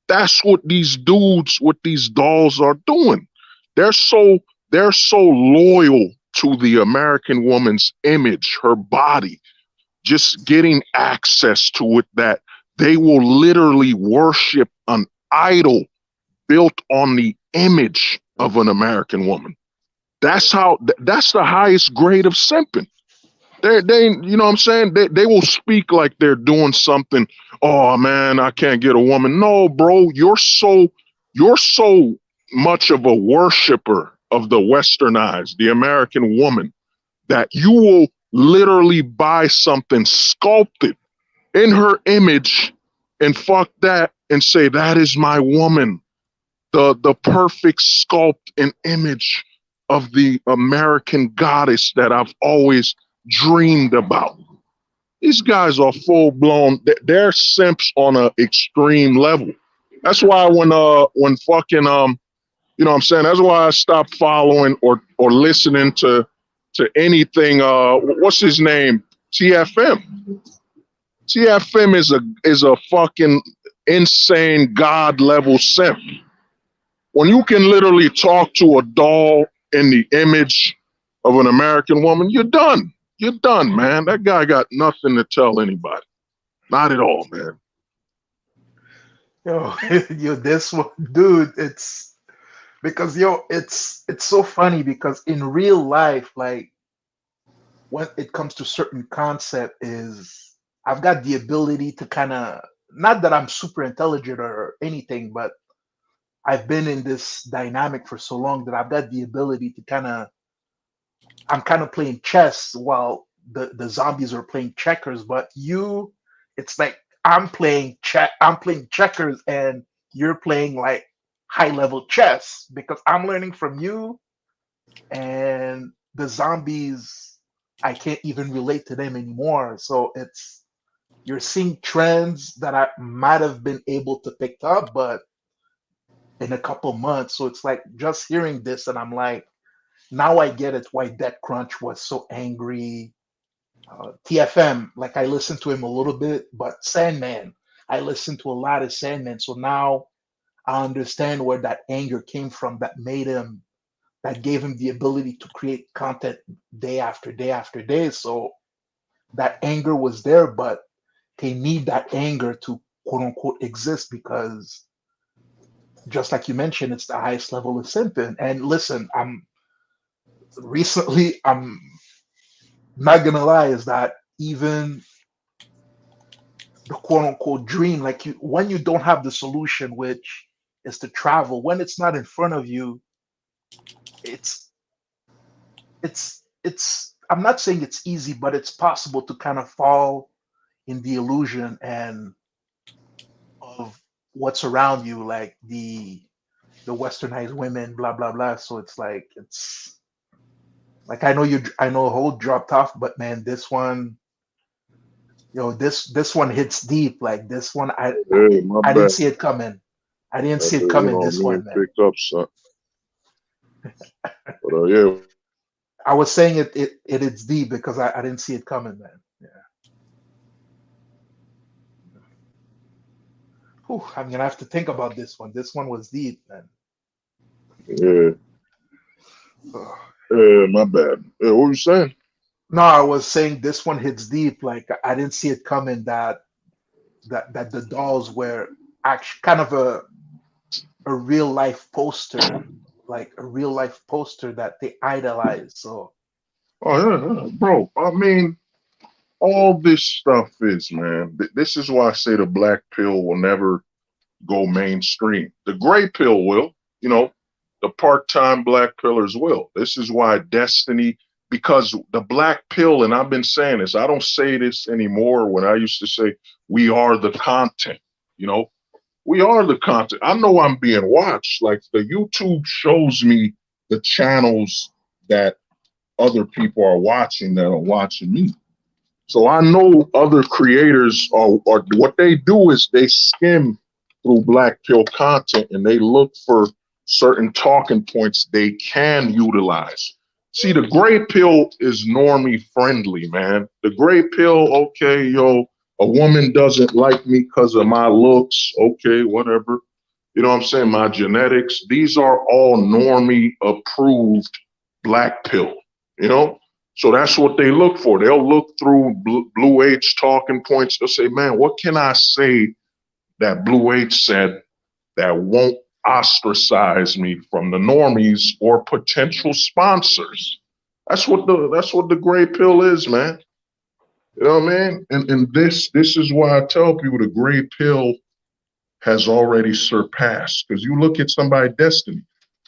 That's what these dudes with these dolls are doing. They're so loyal to the American woman's image, her body, just getting access to it, that they will literally worship an idol built on the image of an American woman. That's the highest grade of simping. They you know what I'm saying? They will speak like they're doing something. Oh man, I can't get a woman. No, bro, you're so much of a worshiper of the westernized, the American woman, that you will literally buy something sculpted in her image and fuck that and say that is my woman. The perfect sculpt and image of the American goddess that I've always dreamed about. These guys are full blown. They're simps on an extreme level. That's why when fucking you know what I'm saying, that's why I stopped following or listening to anything. What's his name? TFM. TFM is a fucking insane god level simp. When you can literally talk to a doll in the image of an American woman, you're done. You're done, man. That guy got nothing to tell anybody. Not at all, man. Yo, this one, dude, it's because it's so funny because in real life, like when it comes to certain concept, is I've got the ability to kind of, not that I'm super intelligent or anything, but I've been in this dynamic for so long that I've got the ability to I'm kind of playing chess while the zombies are playing checkers. But it's like I'm playing checkers and you're playing like high level chess because I'm learning from you, and the zombies, I can't even relate to them anymore. So you're seeing trends that I might have been able to pick up, but in a couple months. So it's like just hearing this, and I'm like, now I get it why Dead Crunch was so angry. TFM, like I listened to him a little bit, but Sandman, I listened to a lot of Sandman. So now I understand where that anger came from that gave him the ability to create content day after day after day. So that anger was there, but they need that anger to quote unquote exist because just like you mentioned, it's the highest level of simping. And listen, I'm not gonna lie, is that even the quote unquote dream, like when you don't have the solution, which is to travel, when it's not in front of you, it's it's I'm not saying it's easy, but it's possible to kind of fall in the illusion and of what's around you, like the westernized women, blah blah blah. So it's like I know Hold dropped off, but man, this one, this one hits deep. Like this one, Yeah, my I didn't bad. see it coming. I didn't see it You coming. know, This me one, and man. picked up son. But yeah, I was saying it hits deep because I didn't see it coming, man. Yeah. Whew, I'm gonna have to think about this one. This one was deep, man. yeah, Ugh. yeah, my bad. Yeah, what were you saying? No, I was saying this one hits deep. Like I didn't see it coming that the dolls were actually kind of a real life poster, like a real life poster that they idolize. So Oh yeah, bro. I mean, all this stuff is, man. This is why I say the black pill will never go mainstream. The gray pill will, you know, the part-time black pillars will. This is why Destiny, because the black pill, and I've been saying this, I don't say this anymore when I used to say we are the content, you know, we are the content. I know I'm being watched. Like the YouTube shows me the channels that other people are watching that are watching me. So I know other creators are what they do is they skim through black pill content and they look for certain talking points they can utilize. See, the gray pill is normie friendly, man. The gray pill, okay, yo, a woman doesn't like me because of my looks, okay, whatever. You know what I'm saying? My genetics. These are all normie approved black pill, you know? So that's what they look for. They'll look through Blue H talking points. They'll say, man, what can I say that Blue H said that won't ostracize me from the normies or potential sponsors? That's what the gray pill is, man. You know what I mean? And this is why I tell people the gray pill has already surpassed. Because you look at somebody destiny.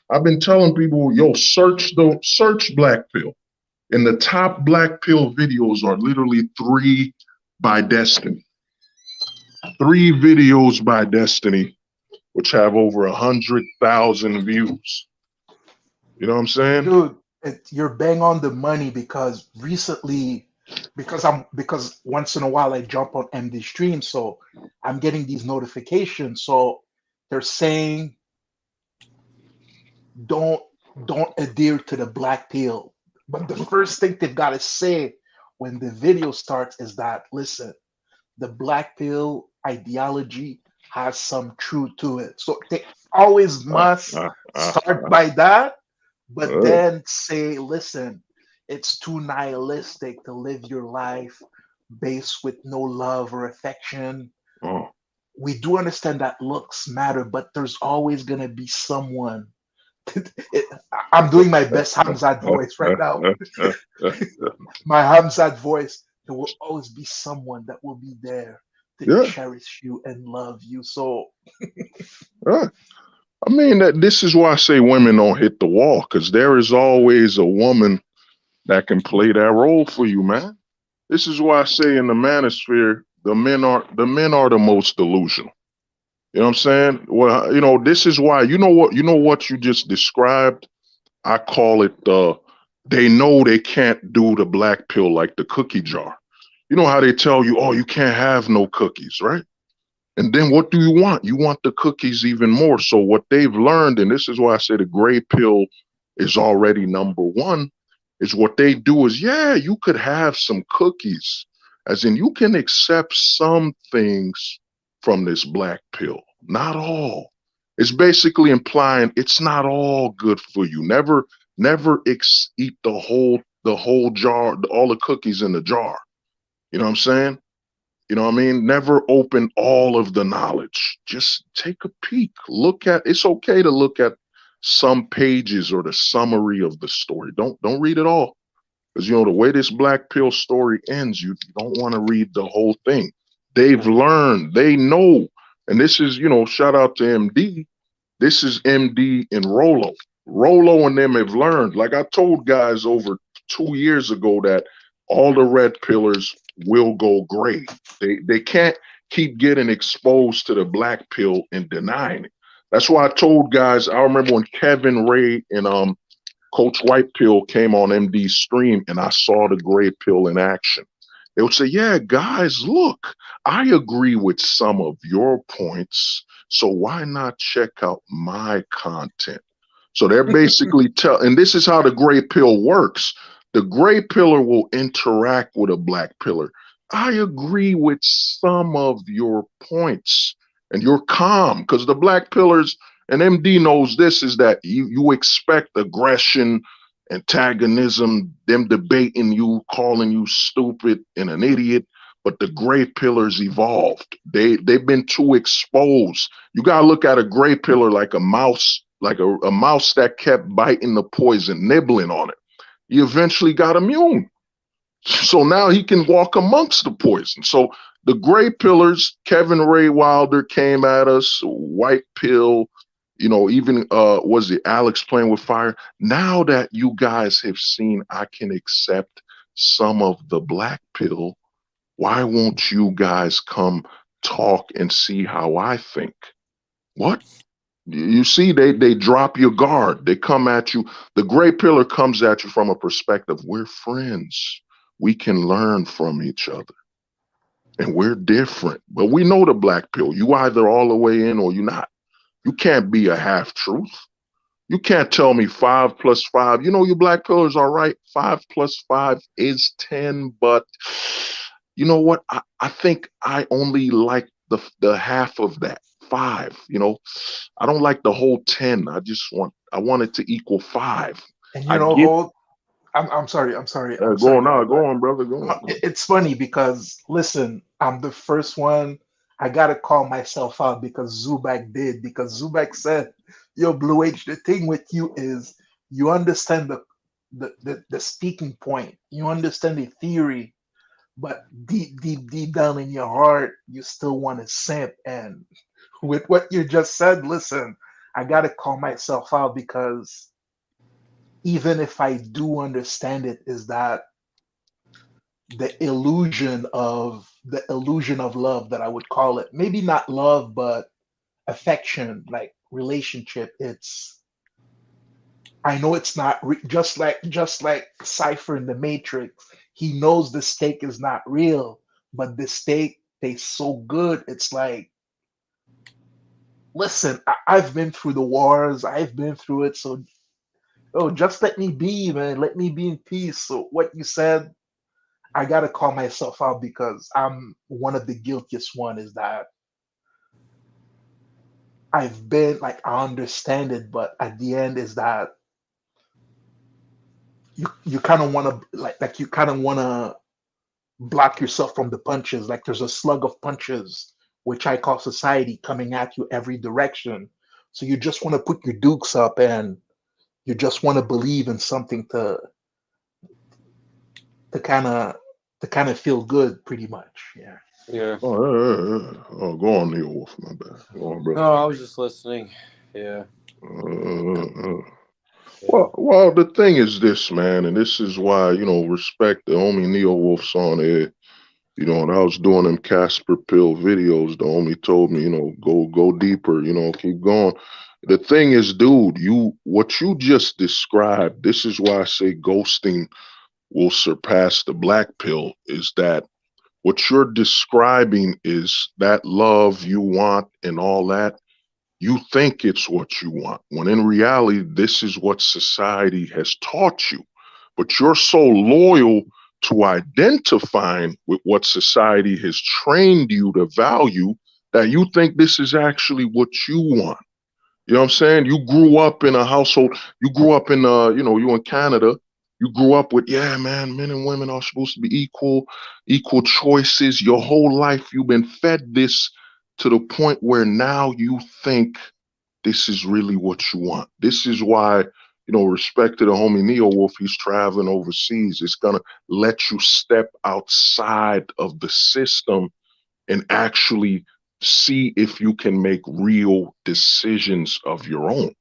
I've been telling people, yo, search black pill. And the top black pill videos are literally three by Destiny. Three videos by Destiny, which have over 100,000 views. You know what I'm saying? dude, you're bang on the money because recently, because once in a while I jump on MD stream, so I'm getting these notifications. So they're saying don't don't adhere to the black pill. But the first thing they've got to say when the video starts is that listen, the black pill ideology has some truth to it. So they always must start by that, but then say, listen, it's too nihilistic to live your life based with no love or affection. We do understand that looks matter, but there's always going to be someone. I'm doing my best Hamzat voice right now. My Hamzat voice. There will always be someone that will be there to Yeah. cherish you and love you. So, Right. I mean, this is why I say women don't hit the wall, because there is always a woman that can play that role for you, man. This is why I say in the manosphere, the men are the most delusional. You know what I'm saying? Well, you know, this is why, you know what you just described? I call it they know they can't do the black pill like the cookie jar. You know how they tell you, oh, you can't have no cookies, right? And then what do you want? You want the cookies even more. So what they've learned, and this is why I say the gray pill is already number one, is what they do is, yeah, you could have some cookies, as in you can accept some things from this black pill, not all. It's basically implying it's not all good for you. Never eat the whole jar, all the cookies in the jar. You know what I'm saying? You know what I mean? Never open all of the knowledge. Just take a peek. It's okay to look at some pages or the summary of the story. Don't read it all. Because you know the way this black pill story ends, you don't want to read the whole thing. They've learned, they know. And this is, shout out to MD. This is MD and Rolo. Rolo and them have learned. Like I told guys over 2 years ago that all the red pillars will go gray. They can't keep getting exposed to the black pill and denying it. That's why I told guys. I remember when Kevin Ray and Coach White Pill came on MD's stream, and I saw the gray pill in action. They would say, "Yeah, guys, look, I agree with some of your points, so why not check out my content?" So they're basically and this is how the gray pill works. The gray pillar will interact with a black pillar. I agree with some of your points, and you're calm because the black pillars, and MD knows this, is that you expect aggression, antagonism, them debating you, calling you stupid and an idiot. But the gray pillars evolved. They've been too exposed. You gotta look at a gray pillar like a mouse, like a mouse that kept biting the poison, nibbling on it. He eventually got immune. So now he can walk amongst the poison. So the gray pillars, Kevin Ray Wilder came at us, White Pill, even was it Alex playing with fire? Now that you guys have seen I can accept some of the black pill, why won't you guys come talk and see how I think? What? You see, they drop your guard. They come at you. The gray pillar comes at you from a perspective. We're friends. We can learn from each other. And we're different. But we know the black pill. You either all the way in or you're not. You can't be a half truth. You can't tell me 5 plus 5. Your black pillars are right. 5 plus 5 is 10. But you know what? I think I only like the half of that. 5. I don't like the whole 10. I want it to equal 5. And I get Holt, I'm sorry. I'm go sorry, on now. bro, Go but on, brother. Go on. it's funny because listen, I'm the first one. I gotta call myself out because Zubak did, because Zubak said, "Yo, Blue H, the thing with you is you understand the speaking point, you understand the theory, but deep down in your heart, you still want to simp." And with what you just said, listen, I gotta call myself out because even if I do understand it, is that the illusion of love, that I would call it. Maybe not love, but affection, like relationship. I know it's not just like Cypher in the Matrix. He knows the steak is not real, but the steak tastes so good. It's like, listen, I've been through the wars. I've been through it. So, oh, just let me be, man. Let me be in peace. So what you said, I gotta call myself out because I'm one of the guiltiest one. Is that I've been like, I understand it, but at the end is that you kind of want to like you kind of want to block yourself from the punches. Like there's a slug of punches, which I call society, coming at you every direction. So you just want to put your dukes up and you just want to believe in something to kind of to kind of feel good, pretty much. Yeah. Yeah. Oh, go on, Neil Wolf. My bad. Go on, brother. No, I was just listening. Yeah. Well, the thing is this, man, and this is why, respect the homie Neo Wolf's on air. And I was doing them Casper Pill videos. The homie told me, go deeper, keep going. The thing is, dude, what you just described, this is why I say ghosting will surpass the black pill, is that what you're describing is that love you want and all that. You think it's what you want, when in reality, this is what society has taught you. But you're so loyal to identifying with what society has trained you to value that you think this is actually what you want. You know what I'm saying? You grew up in a household, you grew up in, you in Canada, you grew up with, yeah, man, men and women are supposed to be equal choices. Your whole life, you've been fed this to the point where now you think this is really what you want. This is why, respect to the homie Neo Wolf, he's traveling overseas. It's going to let you step outside of the system and actually see if you can make real decisions of your own.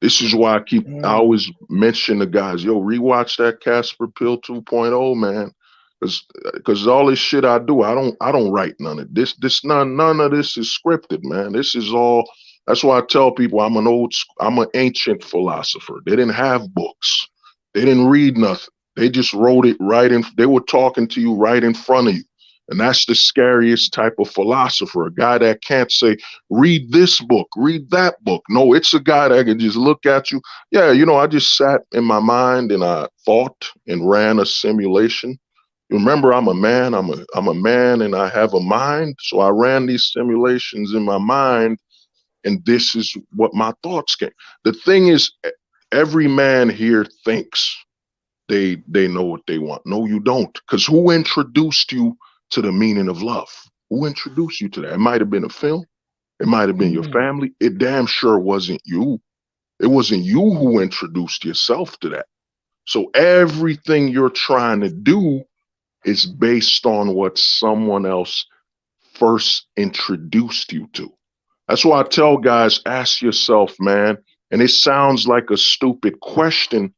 This is why I always mention the guys, yo, rewatch that Casper Pill 2.0, man. Cause all this shit I do, I don't write none of this. None of this is scripted, man. This is all. That's why I tell people I'm an ancient philosopher. They didn't have books. They didn't read nothing. They just wrote it right in. They were talking to you right in front of you. And that's the scariest type of philosopher, a guy that can't say, read this book, read that book. No, it's a guy that can just look at you. Yeah, I just sat in my mind and I thought and ran a simulation. Remember, I'm a man. I'm a man and I have a mind. So I ran these simulations in my mind, and this is what my thoughts came. The thing is, every man here thinks they know what they want. No, you don't. Because who introduced you to the meaning of love? Who introduced you to that? It might have been a film. It might have been your family. It damn sure wasn't you. It wasn't you who introduced yourself to that. So everything you're trying to do is based on what someone else first introduced you to. That's why I tell guys, ask yourself, man, and it sounds like a stupid question,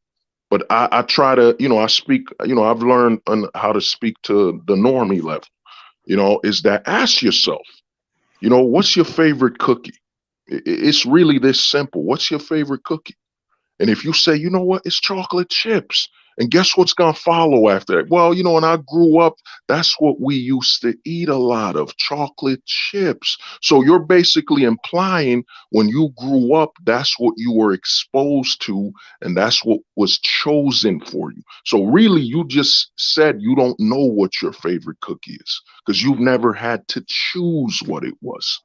but I try to, I speak, I've learned how to speak to the normie level, is that ask yourself, what's your favorite cookie? It's really this simple. What's your favorite cookie? And if you say, you know what, it's chocolate chips. And guess what's going to follow after that? Well, when I grew up, that's what we used to eat a lot of, chocolate chips. So you're basically implying when you grew up, that's what you were exposed to, and that's what was chosen for you. So really, you just said you don't know what your favorite cookie is because you've never had to choose what it was.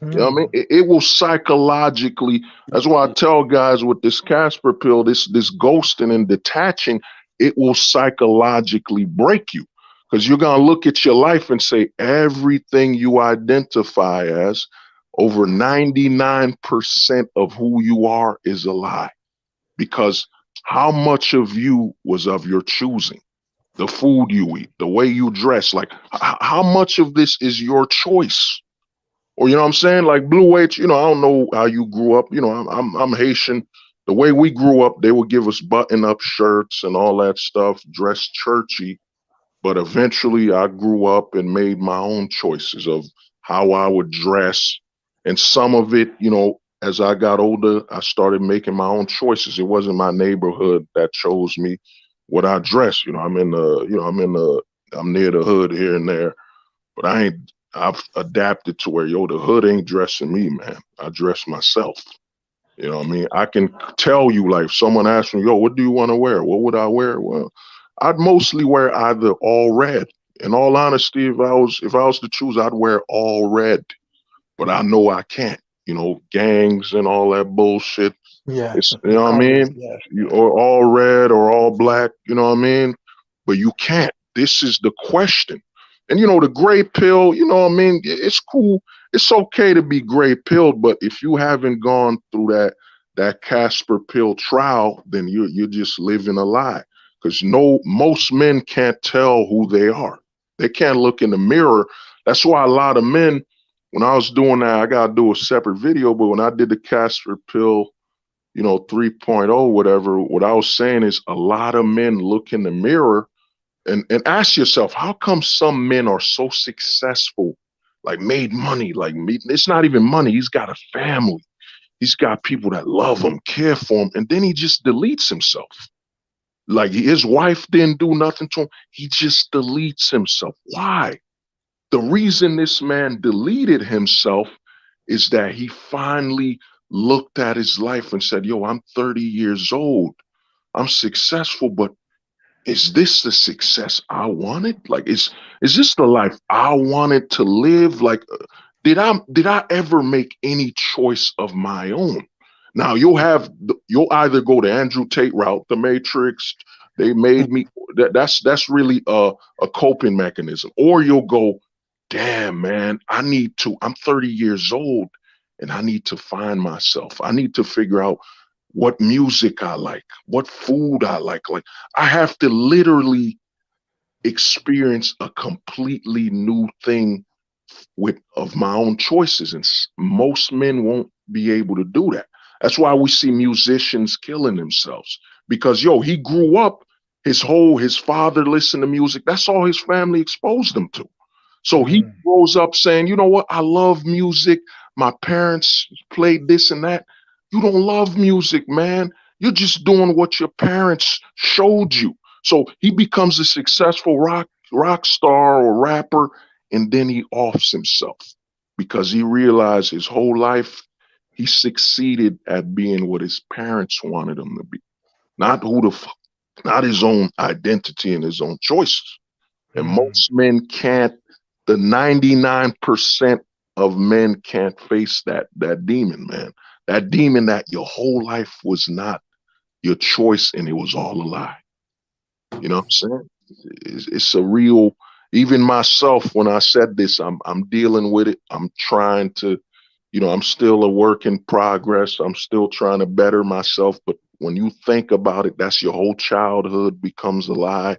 You know what I mean? It will psychologically, that's why I tell guys with this Casper pill, this ghosting and detaching, it will psychologically break you. Because you're going to look at your life and say everything you identify as, over 99% of who you are is a lie. Because how much of you was of your choosing? The food you eat, the way you dress, like how much of this is your choice? Or you know what I'm saying? Like Blue H, I don't know how you grew up. I'm Haitian. The way we grew up, they would give us button-up shirts and all that stuff, dressed churchy. But eventually I grew up and made my own choices of how I would dress. And some of it, as I got older, I started making my own choices. It wasn't my neighborhood that chose me what I dress. I'm near the hood here and there, but I've adapted to where, the hood ain't dressing me, man. I dress myself. You know what I mean? I can tell you, like, if someone asks me, what do you want to wear? What would I wear? Well, I'd mostly wear either all red. In all honesty, if I was to choose, I'd wear all red. But I know I can't. Gangs and all that bullshit. Yeah. It's, you know what I mean? Yeah. Or all red or all black, you know what I mean? But you can't. This is the question. And the gray pill, it's cool. It's okay to be gray pilled, but if you haven't gone through that Casper pill trial, then you're just living a lie. Because most men can't tell who they are. They can't look in the mirror. That's why a lot of men, when I was doing that, I gotta do a separate video, but when I did the Casper pill, 3.0, whatever, what I was saying is a lot of men look in the mirror and ask yourself, how come some men are so successful, like made money, like me? It's not even money. He's got a family. He's got people that love him, care for him. And then he just deletes himself. Like his wife didn't do nothing to him. He just deletes himself. Why? The reason this man deleted himself is that he finally looked at his life and said, I'm 30 years old. I'm successful, but is this the success I wanted? Like, is this the life I wanted to live? Like, did I ever make any choice of my own? Now you'll either go the Andrew Tate route, the Matrix. They made me. That's really a coping mechanism. Or you'll go, damn man, I'm 30 years old, and I need to find myself. I need to figure out what music I like, what food I like. Like I have to literally experience a completely new thing of my own choices. And most men won't be able to do that. That's why we see musicians killing themselves because, he grew up, his father listened to music. That's all his family exposed him to. So he grows up saying, you know what? I love music. My parents played this and that. You don't love music, man. You're just doing what your parents showed you. So he becomes a successful rock star or rapper, and then he offs himself because he realized his whole life he succeeded at being what his parents wanted him to be, not not his own identity and his own choices. And most men can't. The 99% of men can't face that demon, man. That demon that your whole life was not your choice and it was all a lie. You know what I'm saying? It's a real. Even myself, when I said this, I'm dealing with it. I'm trying to, I'm still a work in progress. I'm still trying to better myself. But when you think about it, that's your whole childhood becomes a lie.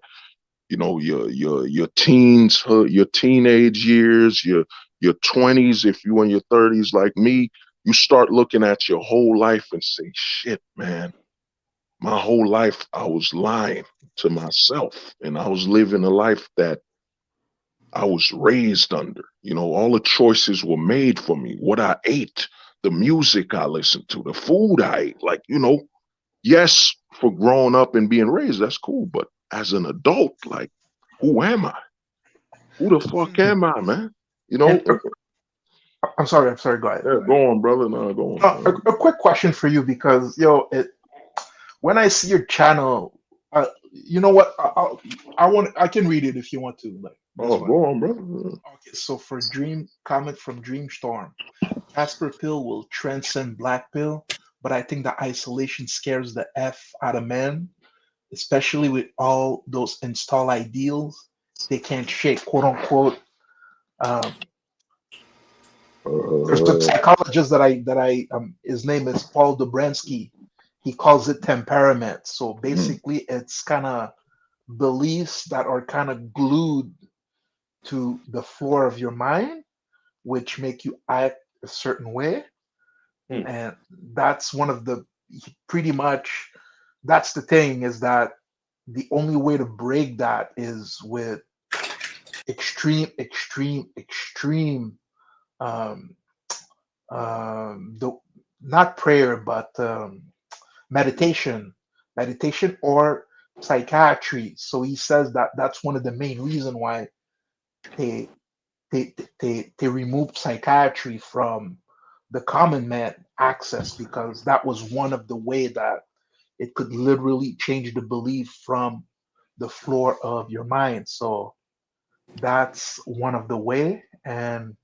Your teens, your teenage years, your 20s. If you in your 30s like me, you start looking at your whole life and say, shit, man. My whole life, I was lying to myself and I was living a life that I was raised under. All the choices were made for me. What I ate, the music I listened to, the food I ate. Like, yes, for growing up and being raised, that's cool. But as an adult, like, who am I? Who the fuck am I, man? And I'm sorry. Go ahead. Yeah, go on, brother. No, go on. A quick question for you because when I see your channel, you know what? I can read it if you want to. Like, go on, brother. Okay, so for comment from Dreamstorm, Casper Pill will transcend Black Pill, but I think the isolation scares the F out of men, especially with all those install ideals they can't shake, quote unquote. There's a psychologist that I his name is Paul Dobransky. He calls it temperament. So basically, it's kind of beliefs that are kind of glued to the floor of your mind, which make you act a certain way. And that's one of the pretty much that's the thing is that the only way to break that is with extreme um, the not prayer but meditation or psychiatry. So he says that that's one of the main reason why they they removed psychiatry from the common man access, because that was one of the way that it could literally change the belief from the floor of your mind. So that's one of the way. And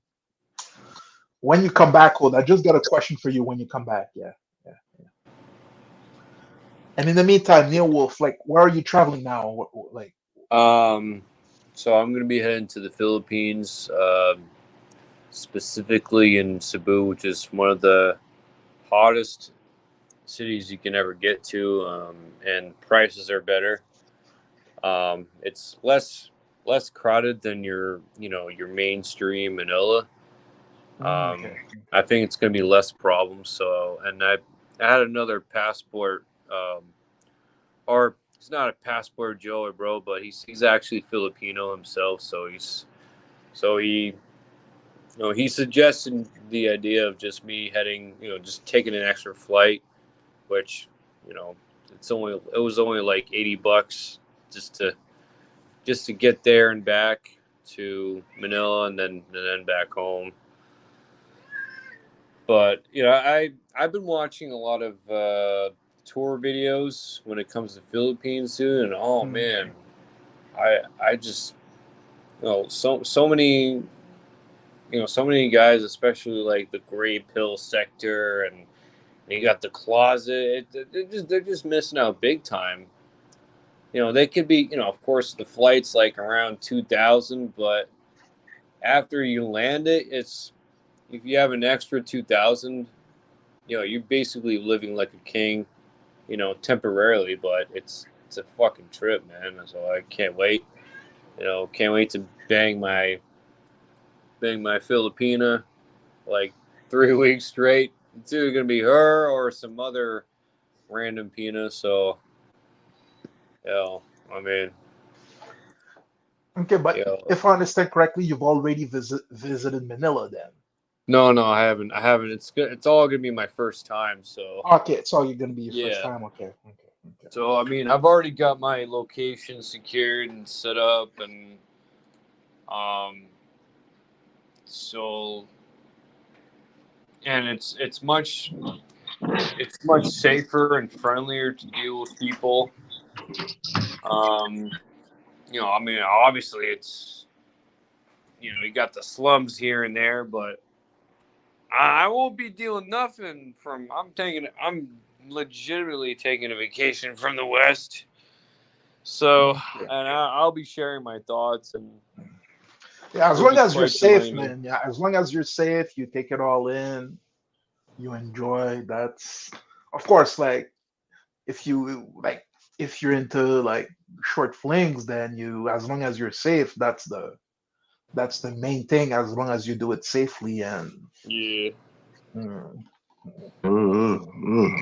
when you come back, Hold, I just got a question for you when you come back. Yeah. And in the meantime, Neil Wolf, like, where are you traveling now? Like, So I'm gonna be heading to the Philippines, specifically in Cebu, which is one of the hottest cities you can ever get to, and prices are better. It's less crowded than your mainstream Manila. okay. I think it's going to be less problems. So, and I had another passport, or he's not a passport Joe or bro, but he's actually Filipino himself. So he suggested the idea of just me heading, just taking an extra flight, which, it was only like $80 just to get there and back to Manila and then back home. But I've been watching a lot of tour videos when it comes to Philippines too, and oh man, I just so many so many guys, especially like the Gray Pill sector, and you got the closet. They're just missing out big time. They could be, of course, the flight's like around 2,000, but after you land it, it's if you have an extra 2,000, you're basically living like a king, temporarily, but it's a fucking trip, man. So I can't wait. Can't wait to bang my Filipina like 3 weeks straight. it's either gonna be her or some other random penis. So, I mean, Okay, but if I understand correctly, you've already visited Manila then. no, I haven't. It's good. It's all gonna be my first time. So, Okay, so you're gonna be your first yeah. time. Okay. So I mean, I've already got my location secured and set up, and so and it's much safer and friendlier to deal with people. I mean, obviously it's you got the slums here and there, but I won't be dealing nothing from. I'm legitimately taking a vacation from the West. So, and I'll be sharing my thoughts, and yeah, as it'll long be as you're quite safe, enlightening. man. Yeah, as long as you're safe, you take it all in, you enjoy. That's of course like if you like if you're into like short flings, then you as long as you're safe, that's the main thing. As long as you do it safely and Yeah. mm. I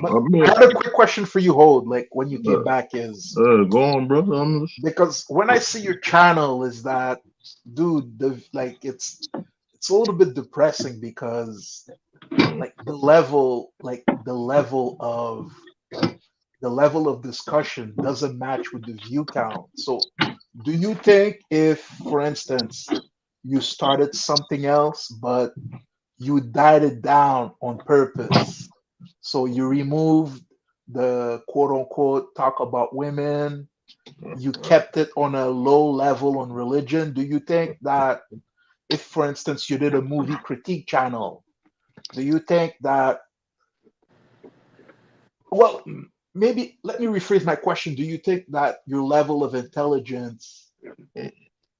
But mean, I had a quick question for you, Hold. Like when you came back, is go on, brother. because when I see your channel, is that dude? Like it's a little bit depressing because like the level of discussion doesn't match with the view count. So, do you think if, for instance, you started something else, but you died it down on purpose? So you removed the quote unquote talk about women, you kept it on a low level on religion. Do you think that if, for instance, you did a movie critique channel, do you think that, well, maybe let me rephrase my question. Do you think that your level of intelligence,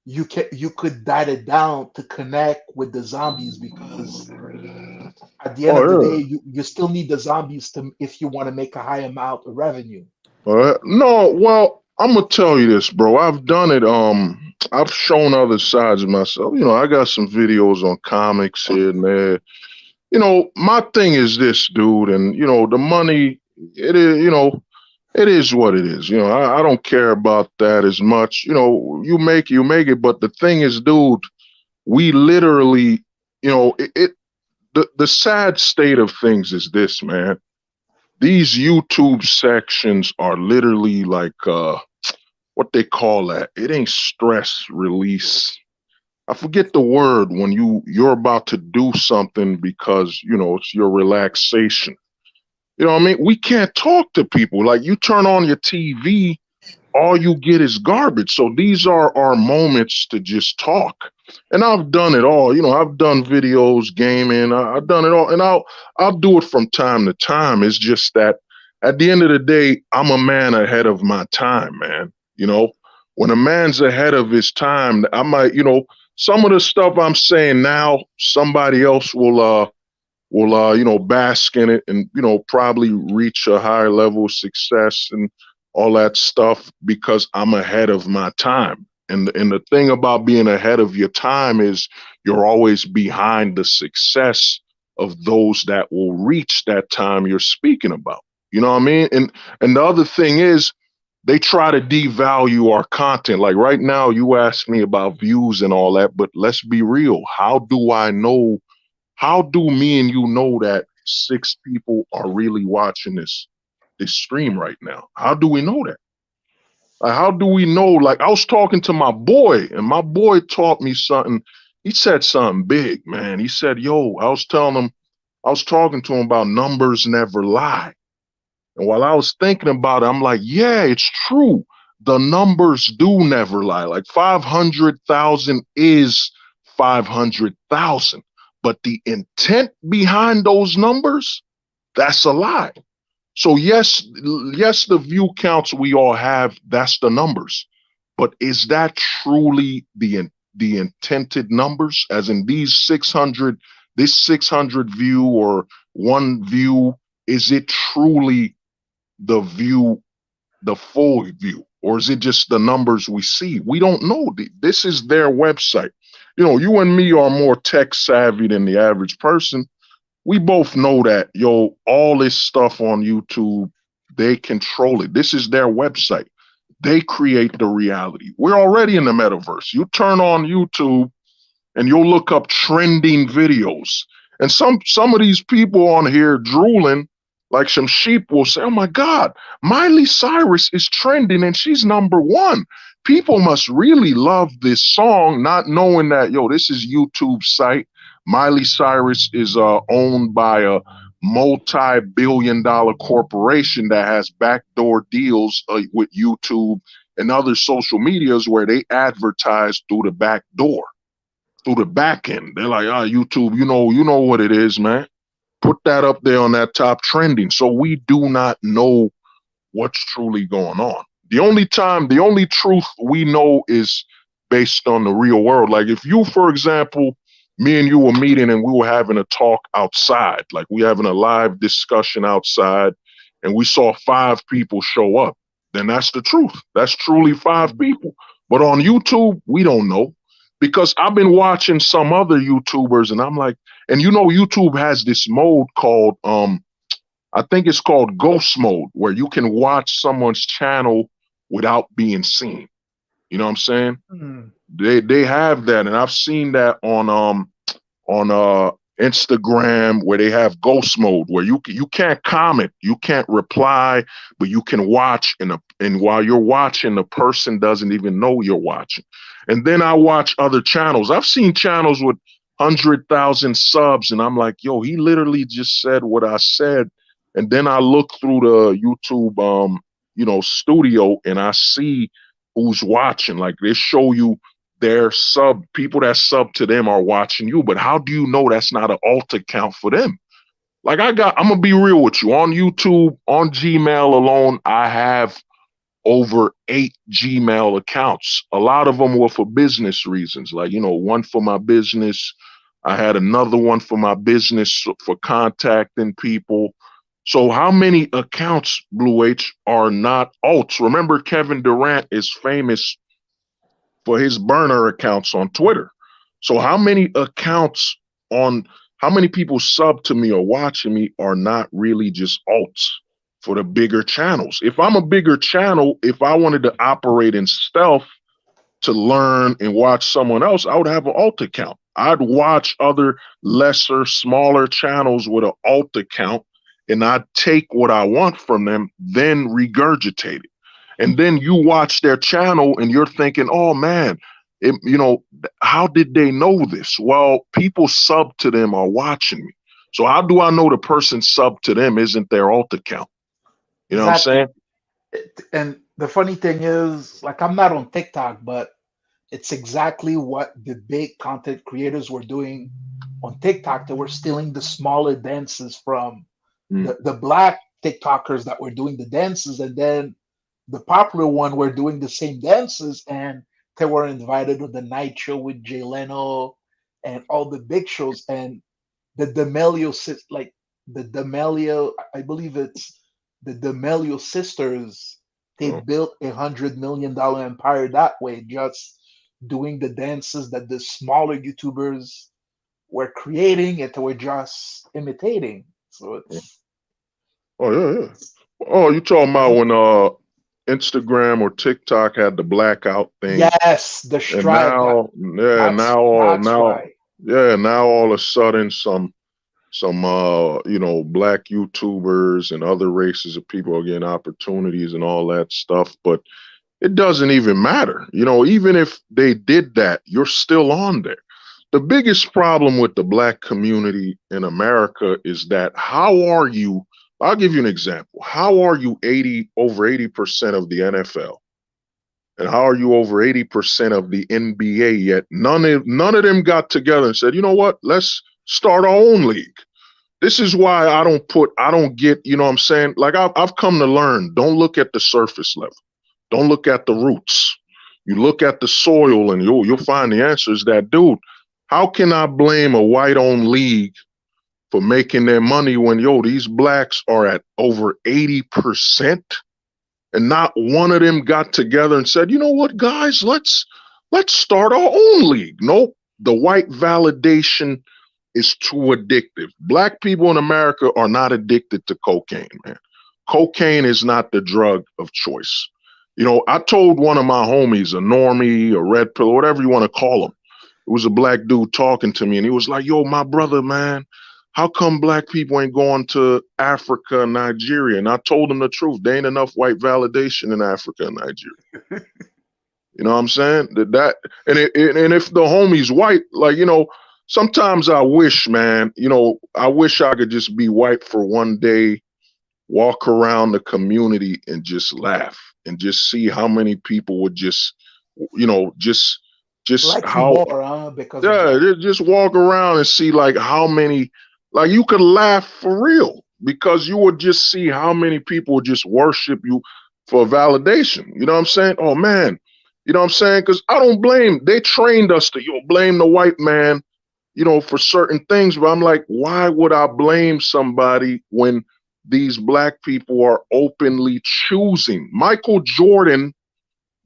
you could dial it down to connect with the zombies because at the end of the Oh day, yeah. you still need the zombies to if you want to make a high amount of revenue. All right. No, well, I'm gonna tell you this, bro. I've done it. I've shown other sides of myself. I got some videos on comics here and there. My thing is this, dude, and the money. It is, it is what it is. I don't care about that as much. You make it. But the thing is, dude, we literally, the sad state of things is this, man. These YouTube sections are literally like what they call that. It ain't stress release. I forget the word when you're about to do something because it's your relaxation. You know what I mean? We can't talk to people. Like you turn on your TV, all you get is garbage. So these are our moments to just talk. And I've done it all. I've done videos, gaming. I've done it all, and I'll do it from time to time. It's just that at the end of the day, I'm a man ahead of my time, man. When a man's ahead of his time, I might, some of the stuff I'm saying now, somebody else will bask in it and probably reach a higher level of success and all that stuff because I'm ahead of my time. And the thing about being ahead of your time is you're always behind the success of those that will reach that time you're speaking about. You know what I mean? And the other thing is they try to devalue our content. Like right now, you asked me about views and all that, but let's be real. How do I know? How do me and you know that 6 people are really watching this stream right now? How do we know that? Like, how do we know? Like, I was talking to my boy, and my boy taught me something. He said something big, man. He said, "Yo," I was talking to him about numbers never lie. And while I was thinking about it, I'm like, yeah, it's true. The numbers do never lie. Like 500,000 is 500,000. But the intent behind those numbers, that's a lie. So yes, the view counts we all have, that's the numbers. But is that truly the intended numbers? As in this 600 view or one view, is it truly the view, the full view, or is it just the numbers we see? We don't know. This is their website. You and me are more tech savvy than the average person. we both know that, yo, all this stuff on YouTube, they control it. This is their website. They create the reality. We're already in the metaverse. You turn on YouTube and you'll look up trending videos. And some of these people on here drooling like some sheep will say, oh my God, Miley Cyrus is trending and she's #1. People must really love this song, not knowing that, yo, this is YouTube's site. Miley Cyrus is owned by a multi-billion-dollar corporation that has backdoor deals with YouTube and other social medias where they advertise through the back door, through the back end. They're like, YouTube, you know what it is, man. Put that up there on that top trending. So we do not know what's truly going on. The only truth we know is based on the real world. Like if you, for example, me and you were meeting and we were having a talk outside, like we having a live discussion outside and we saw 5 people show up, then that's the truth. That's truly 5 people. But on YouTube, we don't know, because I've been watching some other YouTubers and I'm like, and YouTube has this mode called, I think it's called ghost mode, where you can watch someone's channel without being seen. You know what I'm saying? They have that, and I've seen that on Instagram, where they have ghost mode, where you can't comment, you can't reply, but you can watch, and while you're watching, the person doesn't even know you're watching. And then I watch other channels. I've seen channels with 100,000 subs, and I'm like, yo, he literally just said what I said. And then I look through the YouTube, studio, and I see who's watching. Like they show you their people that sub to them are watching you. But how do you know that's not an alt account for them? Like I'm gonna be real with you. On YouTube, on Gmail alone, I have over 8 Gmail accounts. A lot of them were for business reasons. Like, one for my business. I had another one for my business for contacting people. So how many accounts, Blue H, are not alts? Remember, Kevin Durant is famous for his burner accounts on Twitter. So how many people sub to me or watching me are not really just alts for the bigger channels? If I'm a bigger channel, if I wanted to operate in stealth to learn and watch someone else, I would have an alt account. I'd watch other lesser, smaller channels with an alt account, and I'd take what I want from them, then regurgitate it. And then you watch their channel and you're thinking, oh man, how did they know this? Well, people sub to them are watching me. So how do I know the person sub to them isn't their alt account? You know what I'm saying? And the funny thing is, like, I'm not on TikTok, but it's exactly what the big content creators were doing on TikTok. They were stealing the smaller dances from the black TikTokers that were doing the dances, and then the popular one were doing the same dances, and they were invited to the night show with Jay Leno and all the big shows. And the D'Amelio, I believe it's the D'Amelio sisters, they built $100 million empire that way, just doing the dances that the smaller YouTubers were creating and they were just imitating. So it's yeah. Oh, you talking about when Instagram or TikTok had the blackout thing? Yes, the strike. Now all of a sudden some black YouTubers and other races of people are getting opportunities and all that stuff, but it doesn't even matter. Even if they did that, you're still on there. The biggest problem with the black community in America is that I'll give you an example. How are you over 80% of the NFL? And how are you over 80% of the NBA yet? None of them got together and said, you know what, let's start our own league. This is why I don't get, you know what I'm saying? Like I've come to learn, don't look at the surface level. Don't look at the roots. You look at the soil and you'll find the answers that, dude, how can I blame a white-owned league for making their money when, these blacks are at over 80%? And not one of them got together and said, you know what, guys, let's start our own league. Nope. The white validation is too addictive. Black people in America are not addicted to cocaine, man. Cocaine is not the drug of choice. You know, I told one of my homies, a normie, a red pill, whatever you want to call him. It was a black dude talking to me, and he was like, yo, my brother, man, how come black people ain't going to Africa and Nigeria? And I told him the truth. There ain't enough white validation in Africa and Nigeria. You know what I'm saying? And if the homie's white, like, you know, sometimes I wish, man, you know, I wish I could just be white for one day, walk around the community and just laugh and just see how many people would just, you know, just Like you how, more, huh? Because of yeah, that. just walk around and see like how many, like you could laugh for real because you would just see how many people would just worship you for validation. You know what I'm saying? Oh man, you know what I'm saying? Because I don't blame, they trained us to, you know, blame the white man, you know, for certain things. But I'm like, why would I blame somebody when these black people are openly choosing? Michael Jordan,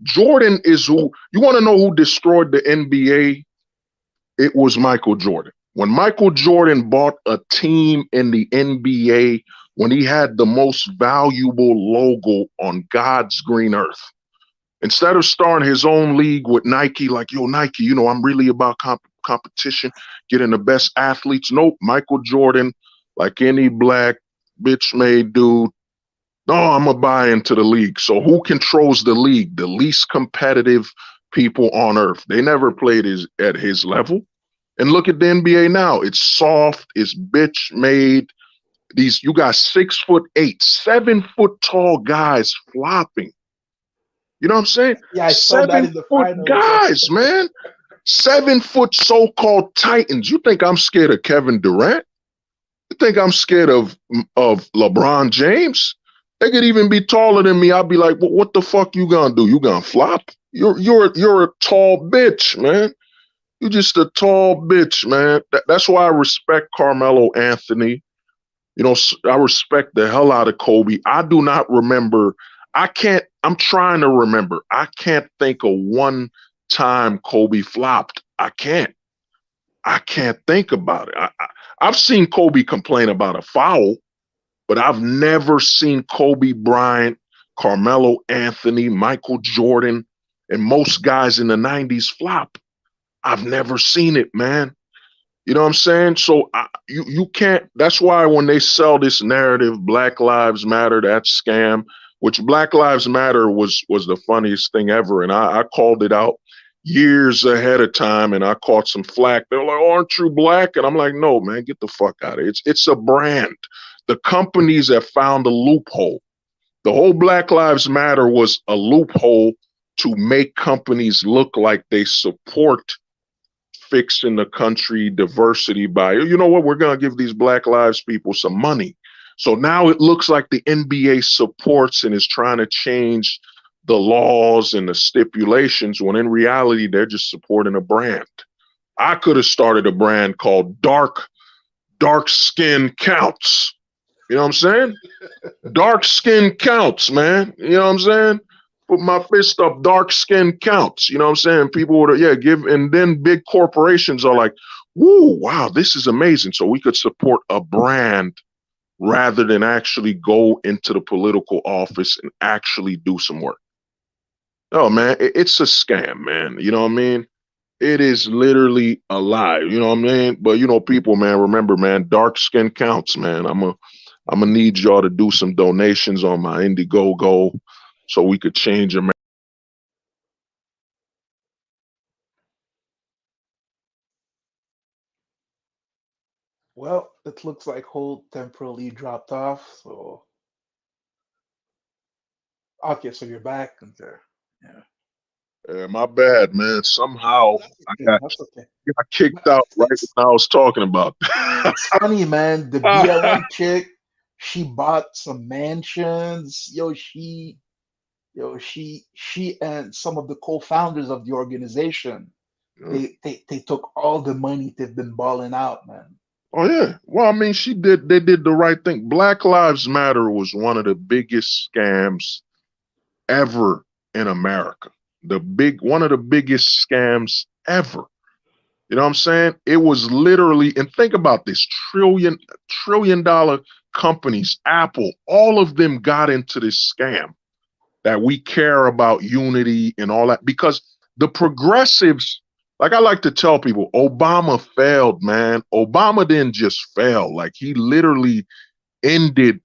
Jordan is who, you want to know who destroyed the NBA? It was Michael Jordan. When Michael Jordan bought a team in the NBA, when he had the most valuable logo on God's green earth, instead of starting his own league with Nike, like, yo, Nike, you know, I'm really about competition, getting the best athletes. Nope, Michael Jordan, like any black bitch made dude, no, I'm going to buy into the league. So who controls the league? The least competitive people on earth. They never played at his level. And look at the NBA now. It's soft, it's bitch made. These, you got 6'8", 7-foot tall guys flopping. You know what I'm saying? Yeah, I saw that in the 7-foot finals. guys, man. 7-foot so-called titans. You think I'm scared of Kevin Durant? You think I'm scared of LeBron James? They could even be taller than me. I'd be like, well, what the fuck you gonna do? You gonna flop? You're a tall bitch, man. You're just a tall bitch, man. That's why I respect Carmelo Anthony. You know, I respect the hell out of Kobe. I do not remember. I'm trying to remember. I can't think of one time Kobe flopped. I can't think about it. I've seen Kobe complain about a foul, but I've never seen Kobe Bryant, Carmelo Anthony, Michael Jordan, and most guys in the 90s flop. I've never seen it, man. You know what I'm saying? So you can't. That's why when they sell this narrative, Black Lives Matter, that scam, which Black Lives Matter was the funniest thing ever, and I called it out years ahead of time, and I caught some flack. They're like, "Aren't you black?" And I'm like, "No, man, get the fuck out of it. It's a brand. The companies have found a loophole. The whole Black Lives Matter was a loophole to make companies look like they support fixing the country diversity by, you know what, we're going to give these Black Lives people some money. So now it looks like the NBA supports and is trying to change the laws and the stipulations when in reality, they're just supporting a brand. I could have started a brand called Dark Skin Counts. You know what I'm saying? Dark skin counts, man. You know what I'm saying? Put my fist up, dark skin counts. You know what I'm saying? People would, yeah, give, and then big corporations are like, woo, wow, this is amazing. So we could support a brand rather than actually go into the political office and actually do some work. Oh, man, it's a scam, man. You know what I mean? It is literally a lie. You know what I mean? But, you know, people, man, remember, man, dark skin counts, man. I'm gonna need y'all to do some donations on my Indiegogo so we could change America. Well, it looks like Holt temporarily dropped off. So okay, so you're back. Okay. Yeah. My bad, man. Somehow I Okay, got that's okay. kicked out right when I was talking about. It's funny, man. The BLM chick, she bought some mansions. She and some of the co-founders of the organization, they took all the money they've been balling out, man. Oh yeah. Well, I mean, they did the right thing. Black Lives Matter was one of the biggest scams ever in America. One of the biggest scams ever. You know what I'm saying? It was literally, and think about this, trillion dollar companies, Apple, all of them got into this scam that we care about unity and all that because the progressives, like I like to tell people, Obama failed, man. Obama didn't just fail. Like he literally ended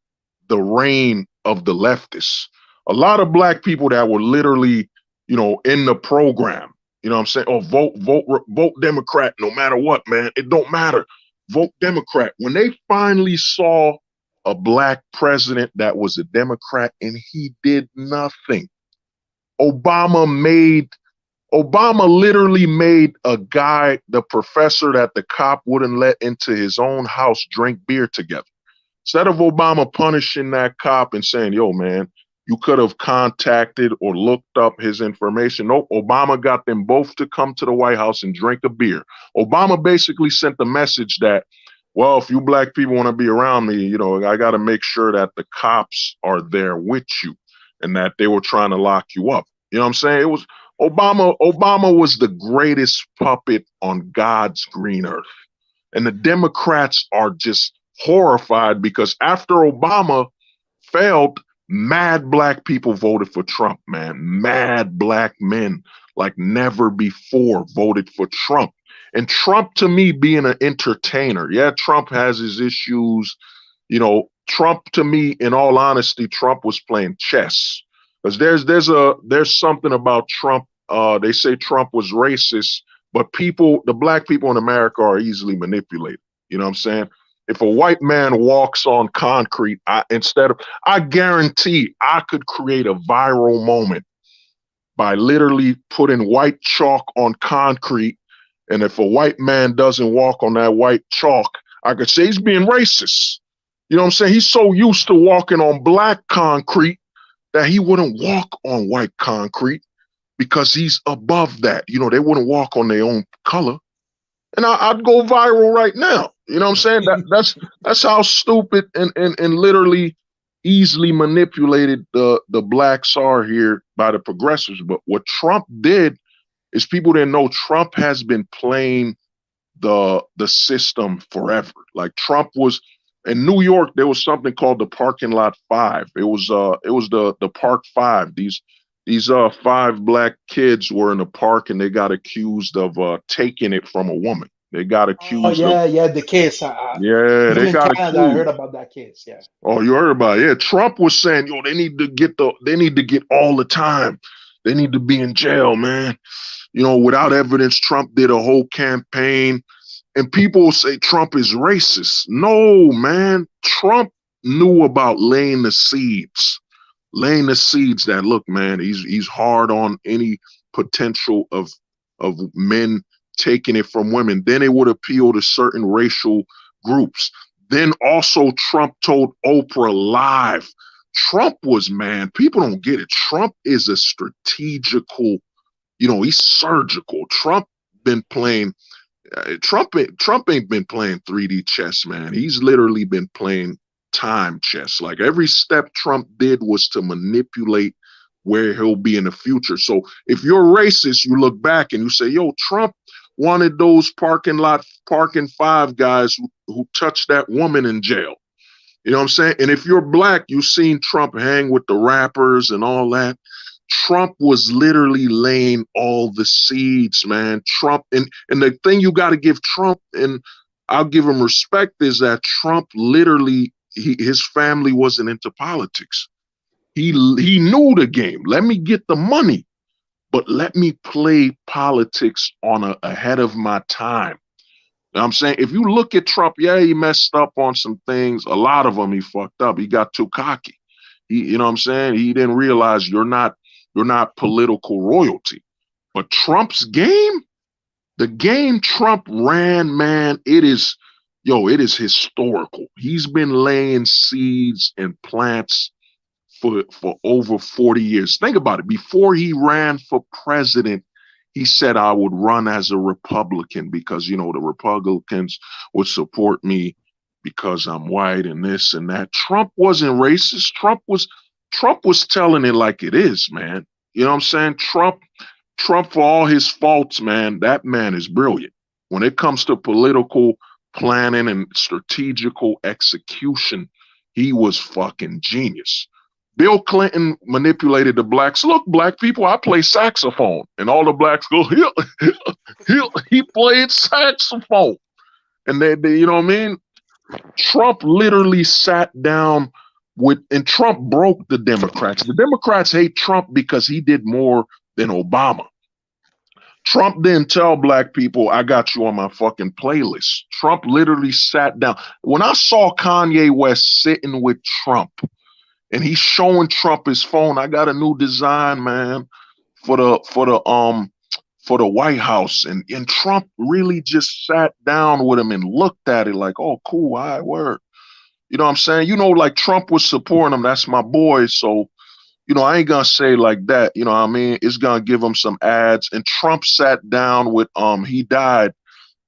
the reign of the leftists. A lot of black people that were literally, in the program, you know what I'm saying? Oh, vote Democrat no matter what, man. It don't matter. Vote Democrat. When they finally saw a black president that was a Democrat and he did nothing, Obama literally made a guy, the professor that the cop wouldn't let into his own house, drink beer together. Instead of Obama punishing that cop and saying, yo, man, you could have contacted or looked up his information. Nope, Obama got them both to come to the White House and drink a beer. Obama basically sent the message that, well, if you black people want to be around me, I got to make sure that the cops are there with you and that they were trying to lock you up. You know what I'm saying? It was Obama was the greatest puppet on God's green earth. And the Democrats are just horrified because after Obama failed, mad black people voted for Trump, man. Mad black men like never before voted for Trump. And Trump, to me, being an entertainer. Yeah, Trump has his issues. Trump, to me, in all honesty, Trump was playing chess. Because there's something about Trump. They say Trump was racist, but the black people in America are easily manipulated. You know what I'm saying? If a white man walks on concrete, I guarantee I could create a viral moment by literally putting white chalk on concrete. And if a white man doesn't walk on that white chalk, I could say he's being racist. You know what I'm saying? He's so used to walking on black concrete that he wouldn't walk on white concrete because he's above that. They wouldn't walk on their own color. And I'd go viral right now. You know what I'm saying? That's how stupid and literally easily manipulated the blacks are here by the progressives. But what Trump did is people didn't know Trump has been playing the system forever. Like Trump was in New York, there was something called the parking lot 5. It was the park 5. These 5 black kids were in the park and they got accused of taking it from a woman. They got accused. The case. They got Canada, accused. I heard about that case. Yeah. Oh, you heard about it? Yeah. Trump was saying, they need to get all the time. They need to be in jail, man. Without evidence, Trump did a whole campaign. And people say Trump is racist. No, man. Trump knew about laying the seeds that, look, man, he's hard on any potential of men taking it from women. Then it would appeal to certain racial groups. Then also Trump told Oprah live. Trump was, man, people don't get it. Trump is a strategical, he's surgical. Trump been playing Trump ain't been playing 3D chess, man. He's literally been playing time chess. Like every step Trump did was to manipulate where he'll be in the future. So if you're racist, you look back and you say, yo, Trump wanted those parking 5 guys who touched that woman in jail. You know what I'm saying? And if you're black, you've seen Trump hang with the rappers and all that. Trump was literally laying all the seeds, man. Trump, and the thing you got to give Trump, and I'll give him respect, is that Trump literally, his family wasn't into politics. He knew the game. Let me get the money, but let me play politics on ahead of my time. You know what I'm saying? If you look at Trump, yeah, he messed up on some things. A lot of them he fucked up. He got too cocky. You know what I'm saying? He didn't realize you're not political royalty. But Trump's game, the game Trump ran, man, it is historical. He's been laying seeds and plants for over 40 years. Think about it. Before he ran for president, he said, I would run as a Republican because, the Republicans would support me because I'm white and this and that. Trump wasn't racist. Trump was telling it like it is, man. You know what I'm saying? Trump, for all his faults, man, that man is brilliant. When it comes to political planning and strategical execution, he was fucking genius. Bill Clinton manipulated the blacks. Look, black people, I play saxophone. And all the blacks go, he played saxophone. And they, you know what I mean? Trump literally sat down and Trump broke the Democrats. The Democrats hate Trump because he did more than Obama. Trump didn't tell black people, I got you on my fucking playlist. Trump literally sat down. When I saw Kanye West sitting with Trump and he's showing Trump his phone, I got a new design, man, for the White House. And Trump really just sat down with him and looked at it like, oh, cool, all right, word. You know what I'm saying? You know, like Trump was supporting him. That's my boy. So, you know, I ain't gonna say like that. You know what I mean? It's gonna give him some ads. And Trump sat down with he died,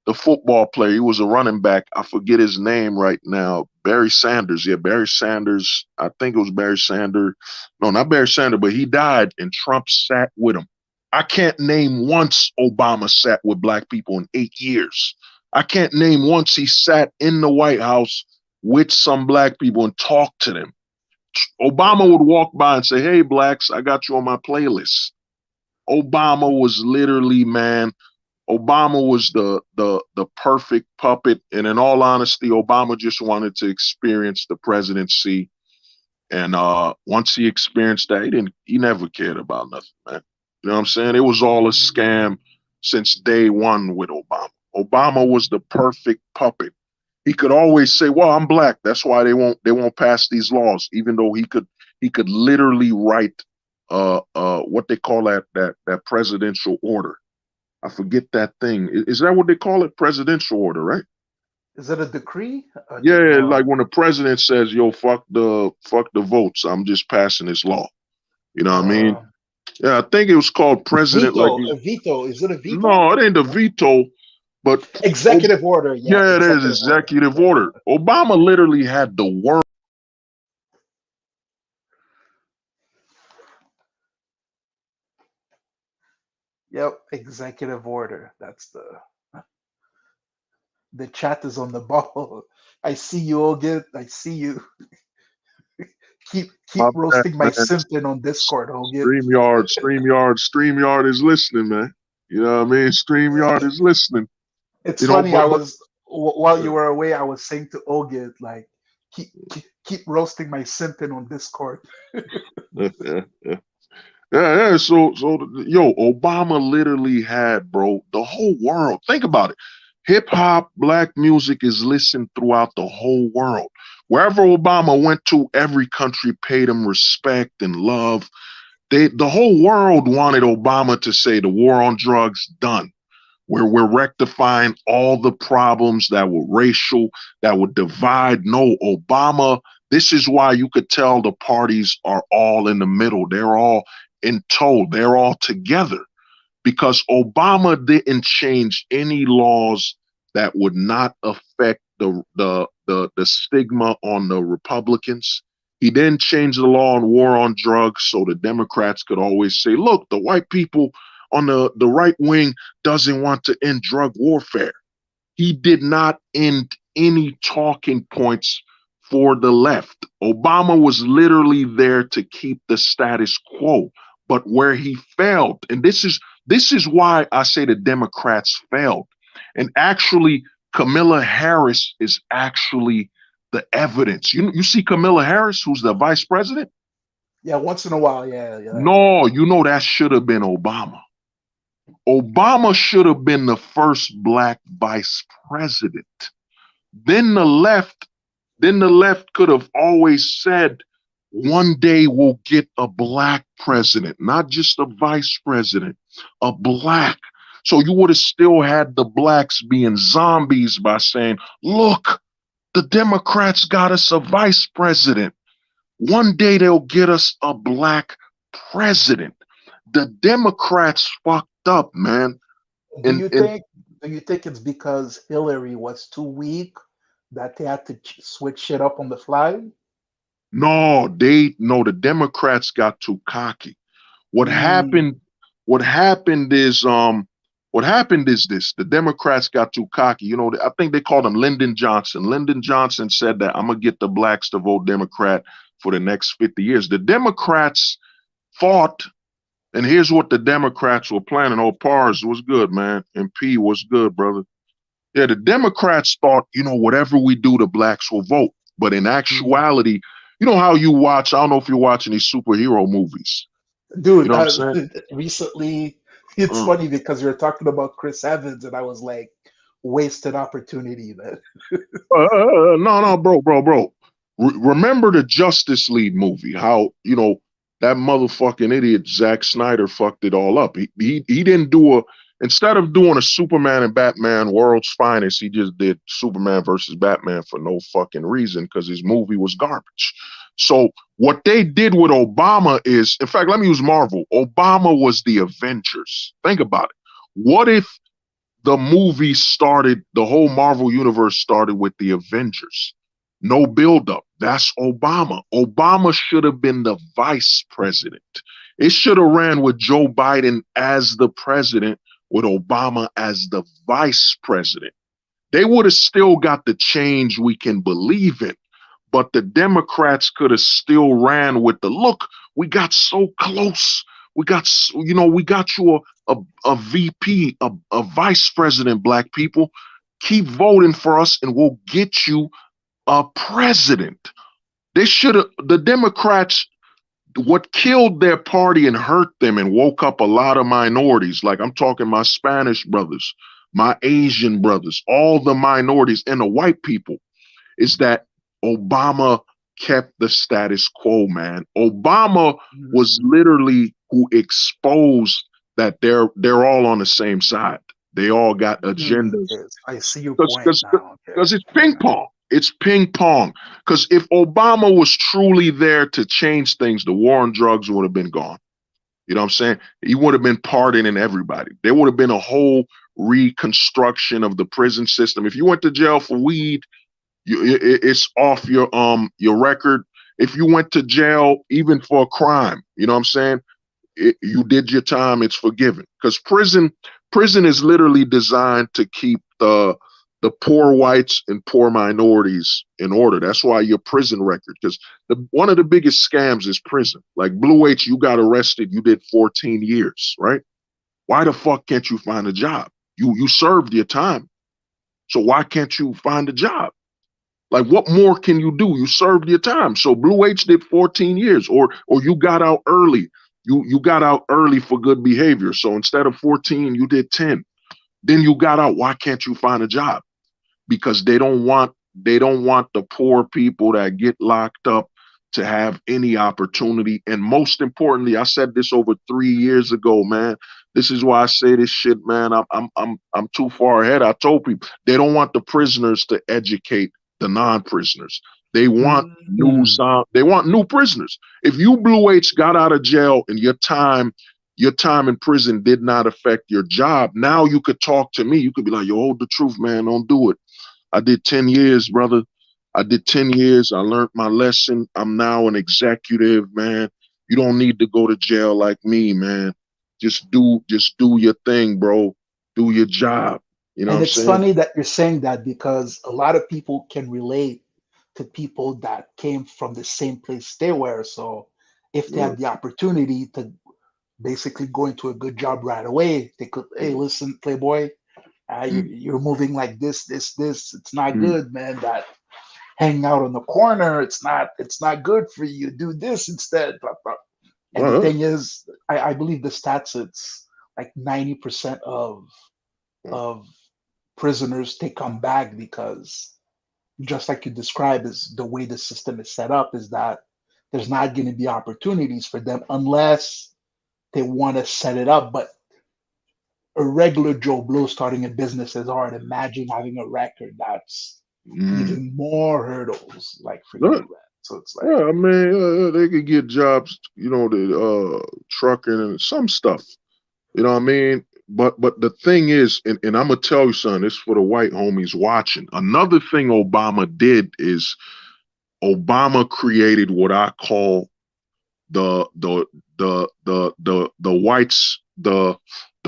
the football player. He was a running back. I forget his name right now. Barry Sanders. Yeah, Barry Sanders. I think it was Barry Sanders. No, not Barry Sanders, but he died and Trump sat with him. I can't name once Obama sat with black people in 8 years. I can't name once he sat in the White House with some black people and talked to them. Obama would walk by and say, hey, blacks, I got you on my playlist. Obama was literally, man, Obama was the perfect puppet. And in all honesty, Obama just wanted to experience the presidency. And once he experienced that, he never cared about nothing, man. You know what I'm saying? It was all a scam since day one with Obama. Obama was the perfect puppet. He could always say, well, I'm black. That's why they won't pass these laws, even though he could literally write what they call that presidential order. I forget that thing. Is that what they call it? Presidential order, right? Is it a decree? Yeah, like when the president says, yo, fuck the votes. I'm just passing this law. You know what I mean? Yeah, I think it was called president. A veto. Is it a veto? No, it ain't a veto. But executive order, yeah, it is executive order. Obama literally had the word. Yep, executive order. That's the chat is on the ball. I see you all get. I see you. keep roasting my Simpson on Discord. StreamYard is listening, man. You know what I mean? StreamYard is listening. It's funny. I was while you were away, I was saying to Ogid, like, keep roasting my Simpson on Discord. Yeah. So, yo, Obama literally had, bro, the whole world. Think about it. Hip hop, black music is listened throughout the whole world. Wherever Obama went to, every country paid him respect and love. The whole world wanted Obama to say the war on drugs done. We're rectifying all the problems that were racial, that would divide. No, Obama, this is why you could tell the parties are all in the middle. They're all in tow. They're all together because Obama didn't change any laws that would not affect the stigma on the Republicans. He didn't change the law on war on drugs so the Democrats could always say, look, the white people on the right wing doesn't want to end drug warfare. He did not end any talking points for the left. Obama was literally there to keep the status quo. But where he failed, and this is why I say the Democrats failed. And actually, Kamala Harris is actually the evidence. You see Kamala Harris, who's the vice president? Yeah, once in a while, yeah. No, you know that should have been Obama. Obama should have been the first black vice president. Then the left could have always said, one day we'll get a black president, not just a vice president, a black. So you would have still had the blacks being zombies by saying, look, the Democrats got us a vice president. One day they'll get us a black president. The Democrats fucked up, man. Do you think it's because Hillary was too weak that they had to switch shit up on the fly? No, the Democrats got too cocky. What happened is What happened is this: the Democrats got too cocky. You know, I think they called him Lyndon Johnson. Lyndon Johnson said that I'm gonna get the blacks to vote Democrat for the next 50 years. The Democrats fought, and here's what the Democrats were planning. Oh, Pars was good, man, and P was good, brother. Yeah, the Democrats thought, you know, whatever we do, the blacks will vote. But in actuality, you know how you watch, I don't know if you're watching these superhero movies. You Dude, know what I'm saying? recently, it's Mm. funny because you're talking about Chris Evans, and I was like, wasted opportunity, man. No, bro. Remember the Justice League movie? How, you know, that motherfucking idiot Zack Snyder fucked it all up. He didn't do instead of doing a Superman and Batman World's Finest, he just did Superman versus Batman for no fucking reason because his movie was garbage. So what they did with Obama is, in fact, let me use Marvel. Obama was the Avengers. Think about it. What if the movie started, the whole Marvel universe started with the Avengers? No buildup. That's Obama. Obama should have been the vice president. It should have ran with Joe Biden as the president, with Obama as the vice president. They would have still got the change we can believe in, but the Democrats could have still ran with the look. We got so close. We got, you know, we got you a VP, a vice president, black people. Keep voting for us and we'll get you a president. They should have, the Democrats, what killed their party and hurt them and woke up a lot of minorities, like I'm talking my Spanish brothers, my Asian brothers, all the minorities and the white people, is that Obama kept the status quo, man. Obama was literally who exposed that they're all on the same side. They all got agendas. Yes, I see your point now. Because it's ping pong. It's ping pong. Because if Obama was truly there to change things, the war on drugs would have been gone. You know what I'm saying? He would have been pardoning everybody. There would have been a whole reconstruction of the prison system. If you went to jail for weed, it's off your record. If you went to jail even for a crime, you know what I'm saying? You did your time, it's forgiven. Because prison is literally designed to keep the poor whites and poor minorities in order. That's why your prison record, because one of the biggest scams is prison. Like Blue H, you got arrested, you did 14 years, right? Why the fuck can't you find a job? You served your time. So why can't you find a job? Like, what more can you do? You served your time. So Blue H did 14 years, or you got out early. You got out early for good behavior. So instead of 14, you did 10. Then you got out. Why can't you find a job? Because they don't want the poor people that get locked up to have any opportunity. And most importantly, I said this over 3 years ago, man. This is why I say this shit, man. I'm too far ahead. I told people they don't want the prisoners to educate the non-prisoners. They want they want new prisoners. If you Blue H got out of jail and your time in prison did not affect your job, now you could talk to me. You could be like, yo, hold the truth, man. Don't do it. I did 10 years, brother. I did 10 years. I learned my lesson. I'm now an executive, man. You don't need to go to jail like me, man. Just do your thing, bro. Do your job. You know And what I'm it's saying? funny that you're saying that because a lot of people can relate to people that came from the same place they were. So if they had the opportunity to basically go into a good job right away, they could, hey, listen, Playboy, you're moving like this. It's not good, man. That hanging out on the corner, it's not good for you. Do this instead. Blah, blah. And the thing is, I believe the stats, it's like 90% of prisoners, they come back because, just like you described, is the way the system is set up, is that there's not going to be opportunities for them unless they want to set it up. But a regular Joe Blow starting a business is hard. Imagine having a record that's even more hurdles, like for you, man. So it's like, I mean, they could get jobs, you know, the trucking and some stuff. You know what I mean? But the thing is, and I'm gonna tell you something, this for the white homies watching. Another thing Obama did is Obama created what I call the whites, the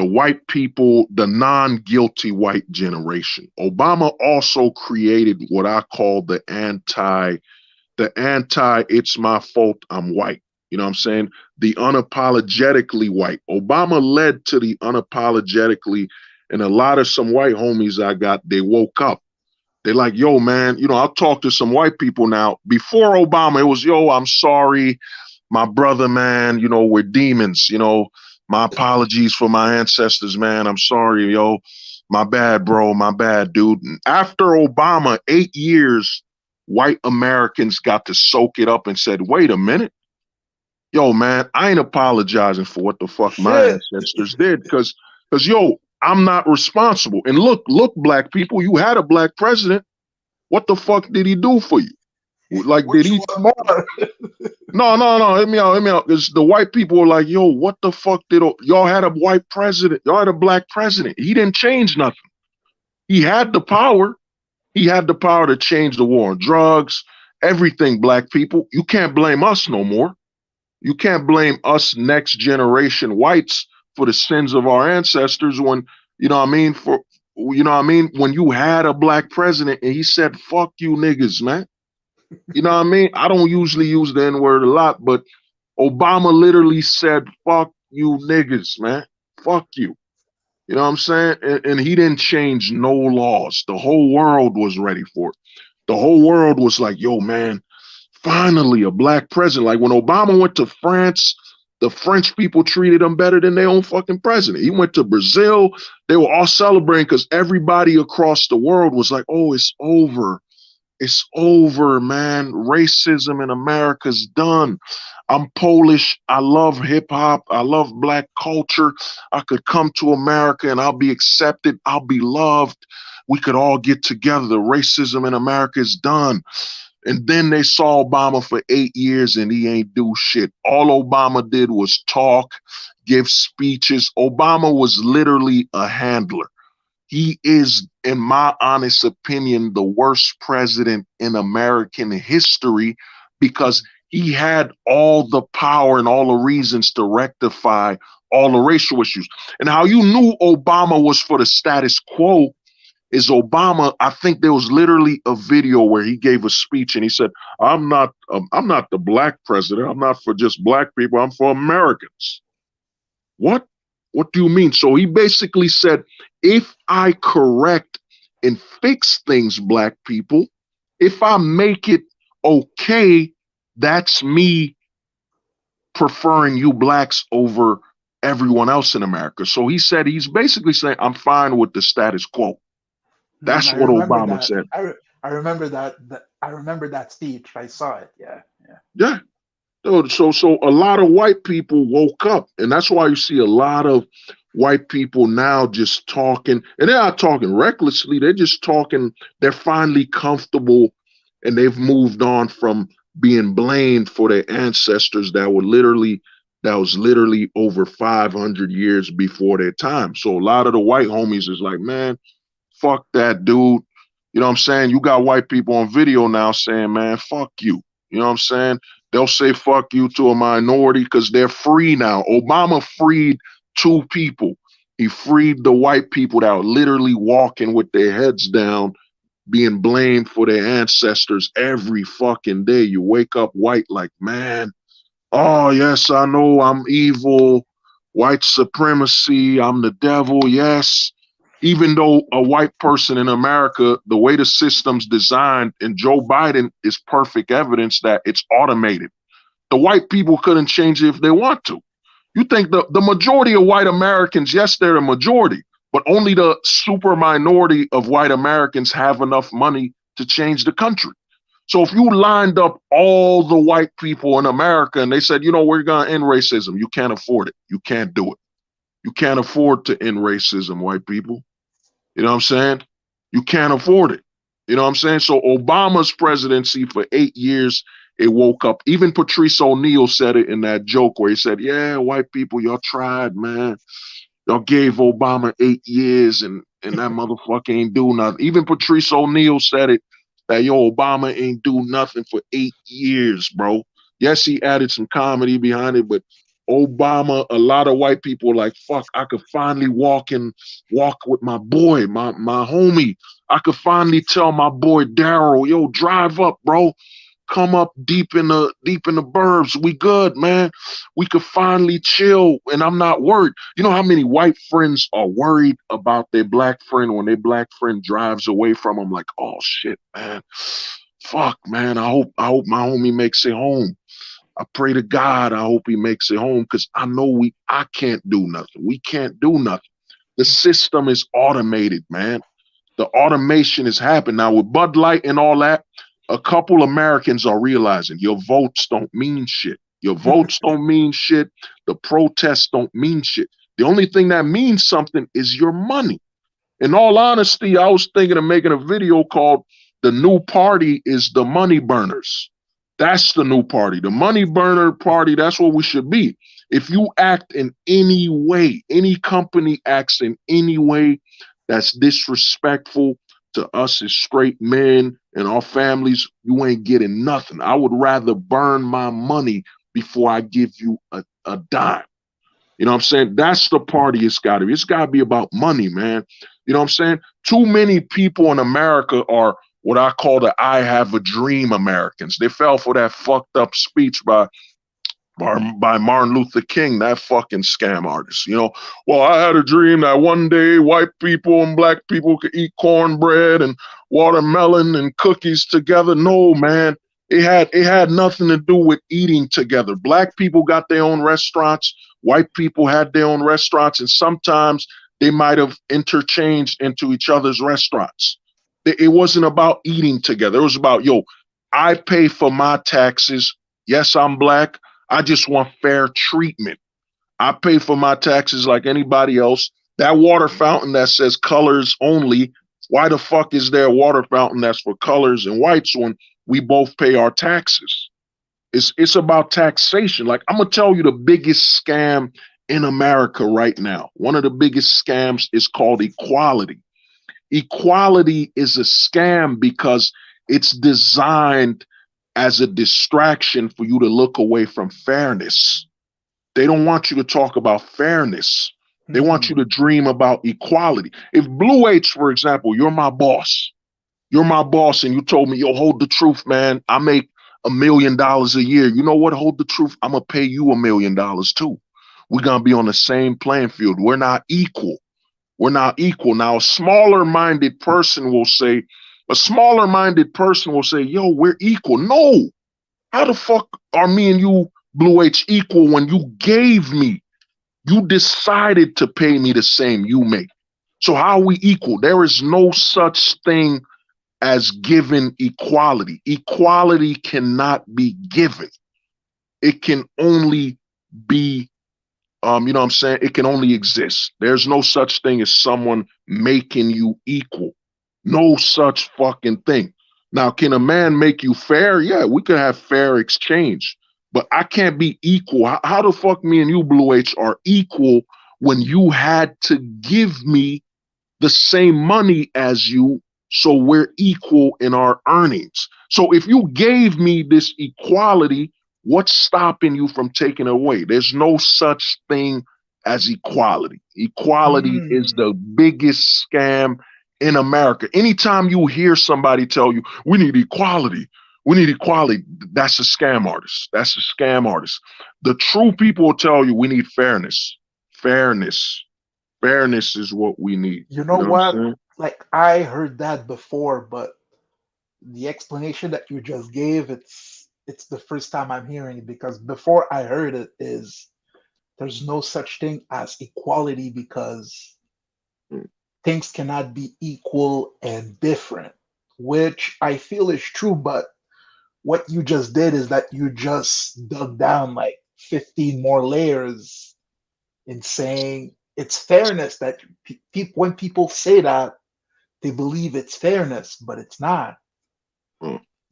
the white people, the non-guilty white generation. Obama also created what I call the anti it's my fault, I'm white. You know what I'm saying? The unapologetically white. Obama led to the unapologetically, and a lot of some white homies I got, they woke up. They're like, yo, man, you know, I'll talk to some white people now. Before Obama, it was, yo, I'm sorry, my brother, man, you know, we're demons, you know, my apologies for my ancestors, man. I'm sorry, yo. My bad, bro. My bad, dude. And after Obama, 8 years, white Americans got to soak it up and said, wait a minute. Yo, man, I ain't apologizing for what the fuck my ancestors did. Cause yo, I'm not responsible. And look, black people, you had a black president. What the fuck did he do for you? Like, did he? No. Hit me out. Because the white people were like, yo, what the fuck did y'all had a white president? Y'all had a black president. He didn't change nothing. He had the power. He had the power to change the war on drugs, everything, black people. You can't blame us no more. You can't blame us next generation whites for the sins of our ancestors when, you know what I mean, when you had a black president and he said, fuck you niggas, man. You know what I mean? I don't usually use the N-word a lot, but Obama literally said, fuck you niggas, man. Fuck you. You know what I'm saying? And he didn't change no laws. The whole world was ready for it. The whole world was like, yo, man, finally a black president. Like when Obama went to France, the French people treated him better than their own fucking president. He went to Brazil. They were all celebrating because everybody across the world was like, oh, it's over. It's over, man. Racism in America's done. I'm Polish. I love hip hop. I love black culture. I could come to America and I'll be accepted. I'll be loved. We could all get together. The racism in America is done. And then they saw Obama for 8 years and he ain't do shit. All Obama did was talk, give speeches. Obama was literally a handler. He is, in my honest opinion, the worst president in American history because he had all the power and all the reasons to rectify all the racial issues. And how you knew Obama was for the status quo is Obama, I think there was literally a video where he gave a speech and he said, I'm not the black president. I'm not for just black people. I'm for Americans. What? What do you mean? So he basically said, if I correct and fix things, black people, if I make it okay, that's me preferring you blacks over everyone else in America. So he said, he's basically saying, I'm fine with the status quo. That's what Obama said. I remember that. I remember that speech. I saw it. Yeah. So a lot of white people woke up, and that's why you see a lot of white people now just talking, and they're not talking recklessly. They're just talking. They're finally comfortable, and they've moved on from being blamed for their ancestors that was literally over 500 years before their time. So a lot of the white homies is like, man, fuck that dude. You know what I'm saying? You got white people on video now saying, man, fuck you. You know what I'm saying? They'll say fuck you to a minority because they're free now. Obama freed 2 people. He freed the white people that were literally walking with their heads down, being blamed for their ancestors every fucking day. You wake up white like, man, oh, yes, I know I'm evil. White supremacy. I'm the devil. Yes. Even though a white person in America, the way the system's designed, and Joe Biden is perfect evidence that it's automated. The white people couldn't change it if they want to. You think the majority of white Americans, yes, they're a majority, but only the super minority of white Americans have enough money to change the country. So if you lined up all the white people in America and they said, you know, we're going to end racism, you can't afford it. You can't do it. You can't afford to end racism, white people. You know what I'm saying? You can't afford it. You know what I'm saying? So Obama's presidency for 8 years, it woke up. Even Patrice O'Neill said it in that joke where he said, yeah, white people, y'all tried, man. Y'all gave Obama 8 years and that motherfucker ain't do nothing. Even Patrice O'Neill said it, that, yo, Obama ain't do nothing for 8 years, bro. Yes, he added some comedy behind it, but Obama, a lot of white people were like, fuck, I could finally walk with my boy, my homie. I could finally tell my boy Daryl, yo, drive up, bro. Come up deep in the burbs. We good, man. We could finally chill, and I'm not worried. You know how many white friends are worried about their black friend when their black friend drives away from them? Like, oh shit, man. Fuck, man. I hope my homie makes it home. I pray to God, I hope he makes it home, because I know I can't do nothing. We can't do nothing. The system is automated, man. The automation is happening now with Bud Light and all that. A couple Americans are realizing your votes don't mean shit. Your votes don't mean shit. The protests don't mean shit. The only thing that means something is your money. In all honesty, I was thinking of making a video called "The New Party is the Money Burners." That's the new party. The money burner party, that's what we should be. If you act in any way, any company acts in any way that's disrespectful to us as straight men and our families, you ain't getting nothing. I would rather burn my money before I give you a dime. You know what I'm saying? That's the party it's got to be. It's got to be about money, man. You know what I'm saying? Too many people in America are what I call the "I have a dream" Americans. They fell for that fucked up speech by Martin Luther King, that fucking scam artist. You know, well, I had a dream that one day white people and black people could eat cornbread and watermelon and cookies together. No, man. It had nothing to do with eating together. Black people got their own restaurants. White people had their own restaurants, and sometimes they might have interchanged into each other's restaurants. It wasn't about eating together. It was about, yo, I pay for my taxes. Yes, I'm black. I just want fair treatment. I pay for my taxes like anybody else. That water fountain that says colors only, why the fuck is there a water fountain that's for colors and whites when we both pay our taxes? It's about taxation. Like, I'm gonna tell you the biggest scam in America right now. One of the biggest scams is called equality. Equality is a scam because it's designed as a distraction for you to look away from fairness. They don't want you to talk about fairness. They want you to dream about equality. If Blue H, for example, you're my boss, and you told me, yo, hold the truth, man. I make $1 million a year. You know what? Hold the truth. I'm going to pay you $1 million too. We're going to be on the same playing field. We're not equal. We're not equal. Now, a smaller minded person will say, yo, we're equal. No. How the fuck are me and you, Blue H, equal when you decided to pay me the same you make? So how are we equal? There is no such thing as given equality. Equality cannot be given. It can only be, you know what I'm saying? It can only exist. There's no such thing as someone making you equal. No such fucking thing. Now, can a man make you fair? Yeah, we could have fair exchange, but I can't be equal. How the fuck me and you, Blue H, are equal when you had to give me the same money as you, so we're equal in our earnings? So if you gave me this equality, what's stopping you from taking it away? There's no such thing as equality. Equality is the biggest scam in America. Anytime you hear somebody tell you, we need equality, that's a scam artist. That's a scam artist. The true people will tell you we need fairness. Fairness is what we need. You know what? Like, I heard that before, but the explanation that you just gave, it's the first time I'm hearing it, because before I heard it is there's no such thing as equality because things cannot be equal and different, which I feel is true. But what you just did is that you just dug down like 15 more layers in saying it's fairness. That when people say that, they believe it's fairness, but it's not.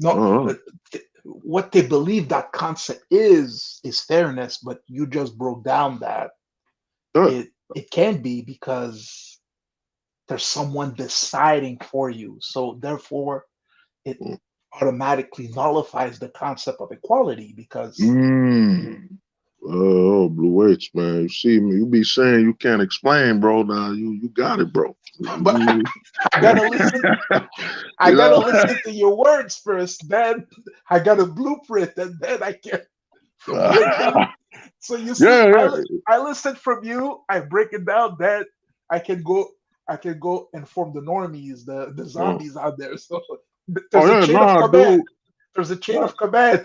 No, what they believe that concept is fairness, but you just broke down that it can be because there's someone deciding for you. So therefore, it automatically nullifies the concept of equality because Oh, Blue H, man. You see me, you be saying you can't explain, bro. Now you got it, bro. But I gotta listen. I You gotta know? listen to your words first. Then I got a blueprint, and then I can break down. So you see, Yeah, I listen from you. I break it down. Then I can go. I can go inform the normies, the oh, zombies out there. So oh there's a yeah, chain of nah, command. dude. There's a chain of command.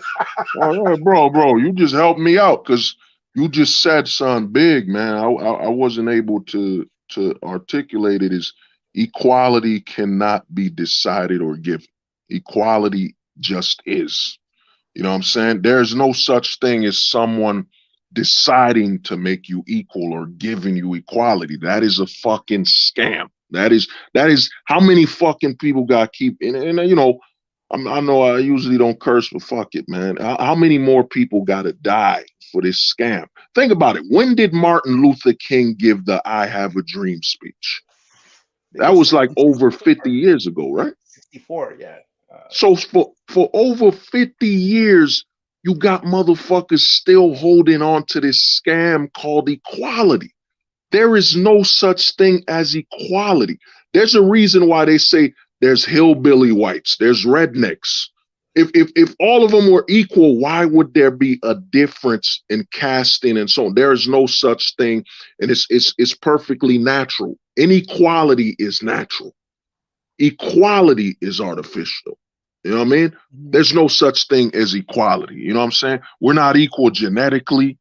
Oh yeah, bro, you just helped me out because you just said something big, man. I wasn't able to articulate it. Is equality cannot be decided or given. Equality just is. You know what I'm saying? There's no such thing as someone deciding to make you equal or giving you equality. That is a fucking scam. That is how many fucking people got keep and you know I know I usually don't curse, but fuck it, man. How many more people got to die for this scam? Think about it. When did Martin Luther King give the "I Have a Dream" speech? It That was was like over 1964. 50 years ago, right? 64, yeah. So for over 50 years, you got motherfuckers still holding on to this scam called equality. There is no such thing as equality. There's a reason why they say there's hillbilly whites, there's rednecks. If all of them were equal, why would there be a difference in casting and so on? There is no such thing, and it's perfectly natural. Inequality is natural. Equality is artificial. You know what I mean? There's no such thing as equality. You know what I'm saying? We're not equal genetically.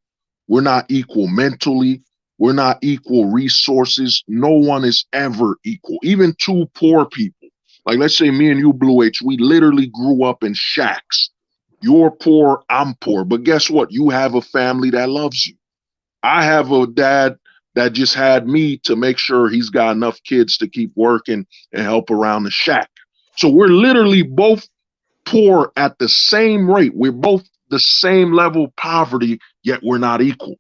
We're not equal mentally. We're not equal resources. No one is ever equal. Even two poor people. Like let's say me and you, Blue H, we literally grew up in shacks. You're poor, I'm poor. But guess what? You have a family that loves you. I have a dad that just had me to make sure he's got enough kids to keep working and help around the shack. So we're literally both poor at the same rate. We're both the same level of poverty, yet we're not equal.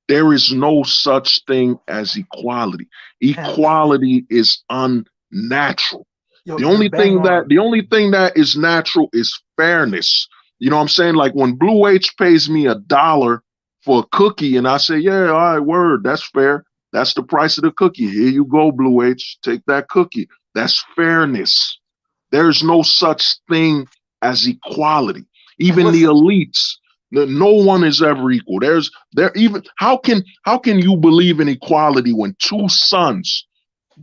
There is no such thing as equality. And Equality is unnatural. yo, The you're only bang thing that on. the only thing that is natural is fairness. You know what I'm saying? Like when Blue H pays me $1 for a cookie and I say, yeah, all right, word, that's fair. That's the price of the cookie. Here you go, Blue H. Take that cookie. That's fairness. There's no such thing as equality. And Even the listen, elites, no one is ever equal. There even how can you believe in equality when two sons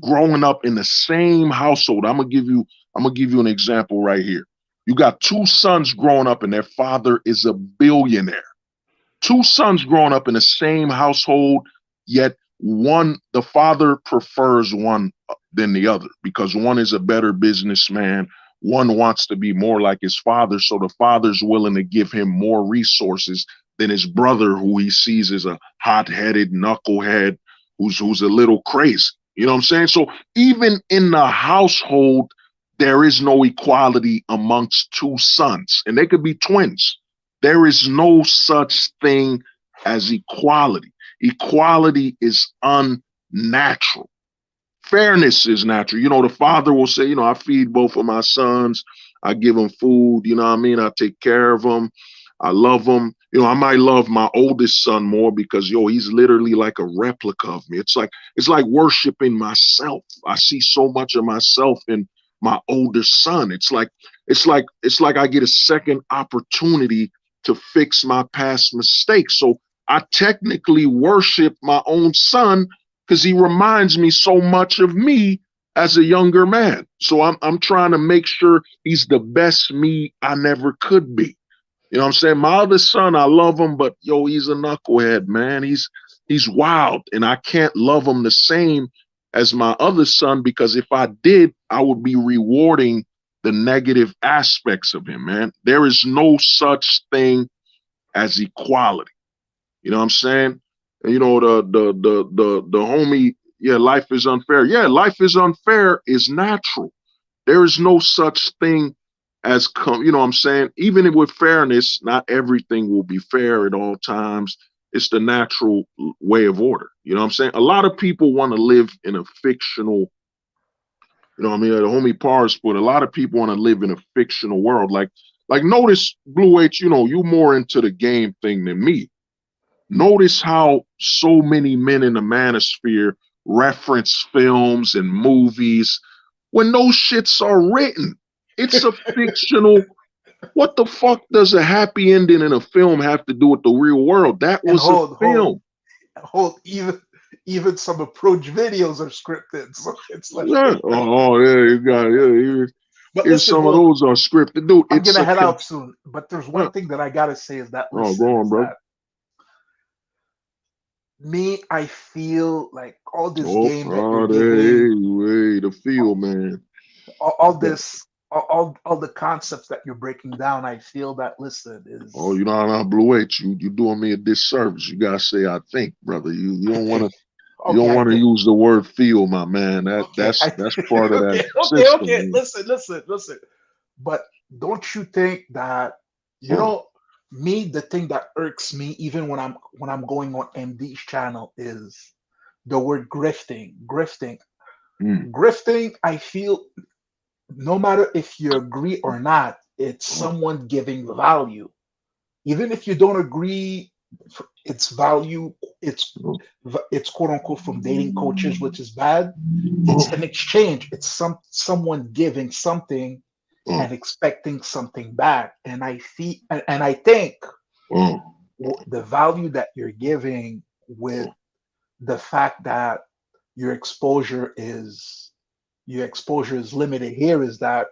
growing up in the same household? I'm gonna give you an example right here. You got two sons growing up and their father is a billionaire. Two sons growing up in the same household, yet the father prefers one than the other because one is a better businessman. One wants to be more like his father, so the father's willing to give him more resources than his brother, who he sees as a hot-headed knucklehead who's a little crazy. You know what I'm saying? So even in the household, there is no equality amongst two sons, and they could be twins. There is no such thing as equality. Equality is unnatural. Fairness is natural. You know, the father will say, I feed both of my sons. I give them food. You know what I mean? I take care of them. I love them. I might love my oldest son more because, he's literally like a replica of me. It's like worshiping myself. I see so much of myself in my older son. It's like I get a second opportunity to fix my past mistakes. So I technically worship my own son because he reminds me so much of me as a younger man. So I'm trying to make sure he's the best me I never could be. You know what I'm saying? My other son, I love him, but he's a knucklehead, man. He's wild, and I can't love him the same as my other son because if I did, I would be rewarding the negative aspects of him, man. There is no such thing as equality. You know what I'm saying? And the homie, yeah, life is unfair. Yeah, life is unfair is natural. There is no such thing as you know what I'm saying? Even with fairness, not everything will be fair at all times. It's the natural way of order. You know what I'm saying? A lot of people want to live in a fictional, you know what I mean? The homie Pars put a lot of people want to live in a fictional world. Like notice Blue H, you more into the game thing than me. Notice how so many men in the manosphere reference films and movies when those shits are written. It's a fictional. What the fuck does a happy ending in a film have to do with the real world? That And was a film. even some approach videos are scripted, so it's like. Yeah. Oh, yeah, you got yeah. But Here's listen, some of hold. those are scripted, dude. I'm It's gonna a head out soon, but there's one thing that I gotta say is that oh, go on, bro. I feel like all this Oh, game that you're oh, giving, hey, the field, man. all this, all the concepts that you're breaking down, I feel that listen is. Oh, you know, now Blue H, you doing me a disservice. You gotta say I think, brother. You don't want to. You don't want to use the word feel, my man. That's part of that Okay. system. Listen. But don't you think that the thing that irks me even when I'm going on MD's channel is the word grifting. Grifting, I feel no matter if you agree or not, it's someone giving value. Even if you don't agree, it's value, it's quote unquote from dating coaches, which is bad. It's an exchange. It's someone giving something and expecting something back. And I think the value that you're giving with the fact that your exposure is limited here is that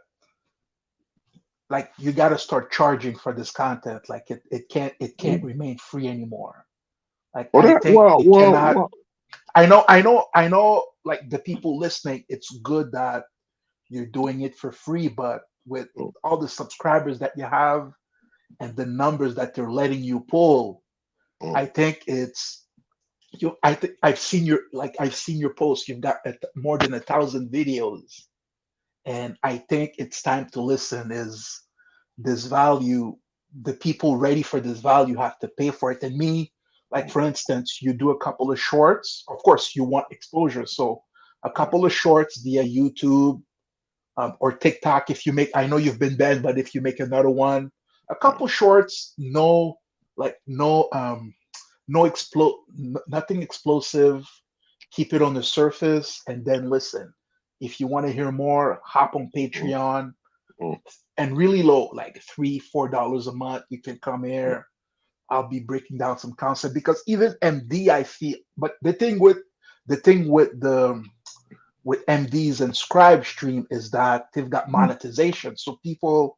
like you got to start charging for this content. Like it can't remain free anymore. Like I think it cannot. I know. Like the people listening, it's good that you're doing it for free, but with all the subscribers that you have and the numbers that they're letting you pull, I think it's you. I think I've seen your post. You've got more than 1,000 videos, and I think it's time to listen. Is this value? The people ready for this value have to pay for it. And me, like for instance, you do a couple of shorts. Of course, you want exposure, so a couple of shorts via YouTube or TikTok. If you make, I know you've been banned, but if you make another one, a couple shorts, nothing explosive. Keep it on the surface, and then listen. If you want to hear more, hop on Patreon, and really low, like $3-4 a month. You can come here. I'll be breaking down some concept because even MD, I feel. But the thing with MDs and Scribe Stream is that they've got monetization, so people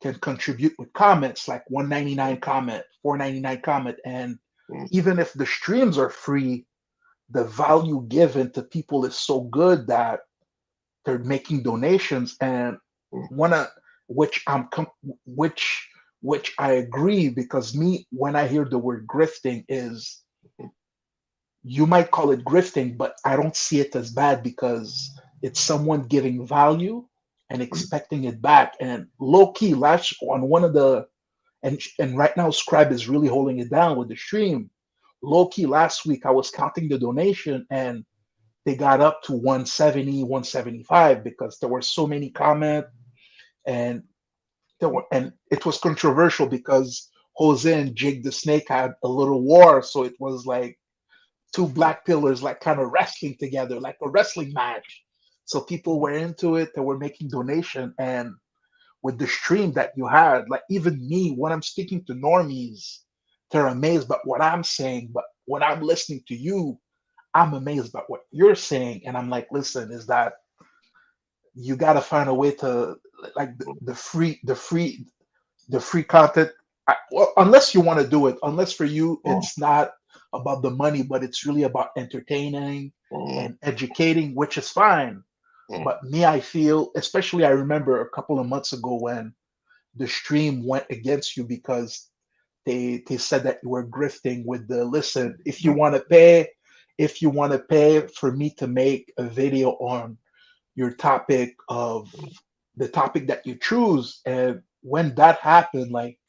can contribute with comments like 199 comment, 499 comment, and even if the streams are free, the value given to people is so good that they're making donations and which which I agree because me when I hear the word grifting is you might call it grifting, but I don't see it as bad because it's someone giving value and expecting it back. And low key, last on one of the and right now Scribe is really holding it down with the stream. Low key, last week I was counting the donation and they got up to 170, 175 because there were so many comments and and it was controversial because Jose and Jake the Snake had a little war, so it was like two black pillars like kind of wrestling together like a wrestling match. So people were into it, they were making donation, and with the stream that you had, like even me when I'm speaking to normies, they're amazed by what I'm saying, but when I'm listening to you, I'm amazed by what you're saying, and I'm like, listen, is that you got to find a way to like the free content. Well, unless you want to do it, unless for you it's not about the money, but it's really about entertaining and educating, which is fine. But me, I feel, especially I remember a couple of months ago when the stream went against you because they said that you were grifting with the listen. If you want to pay for me to make a video on your topic of the topic that you choose, and when that happened, like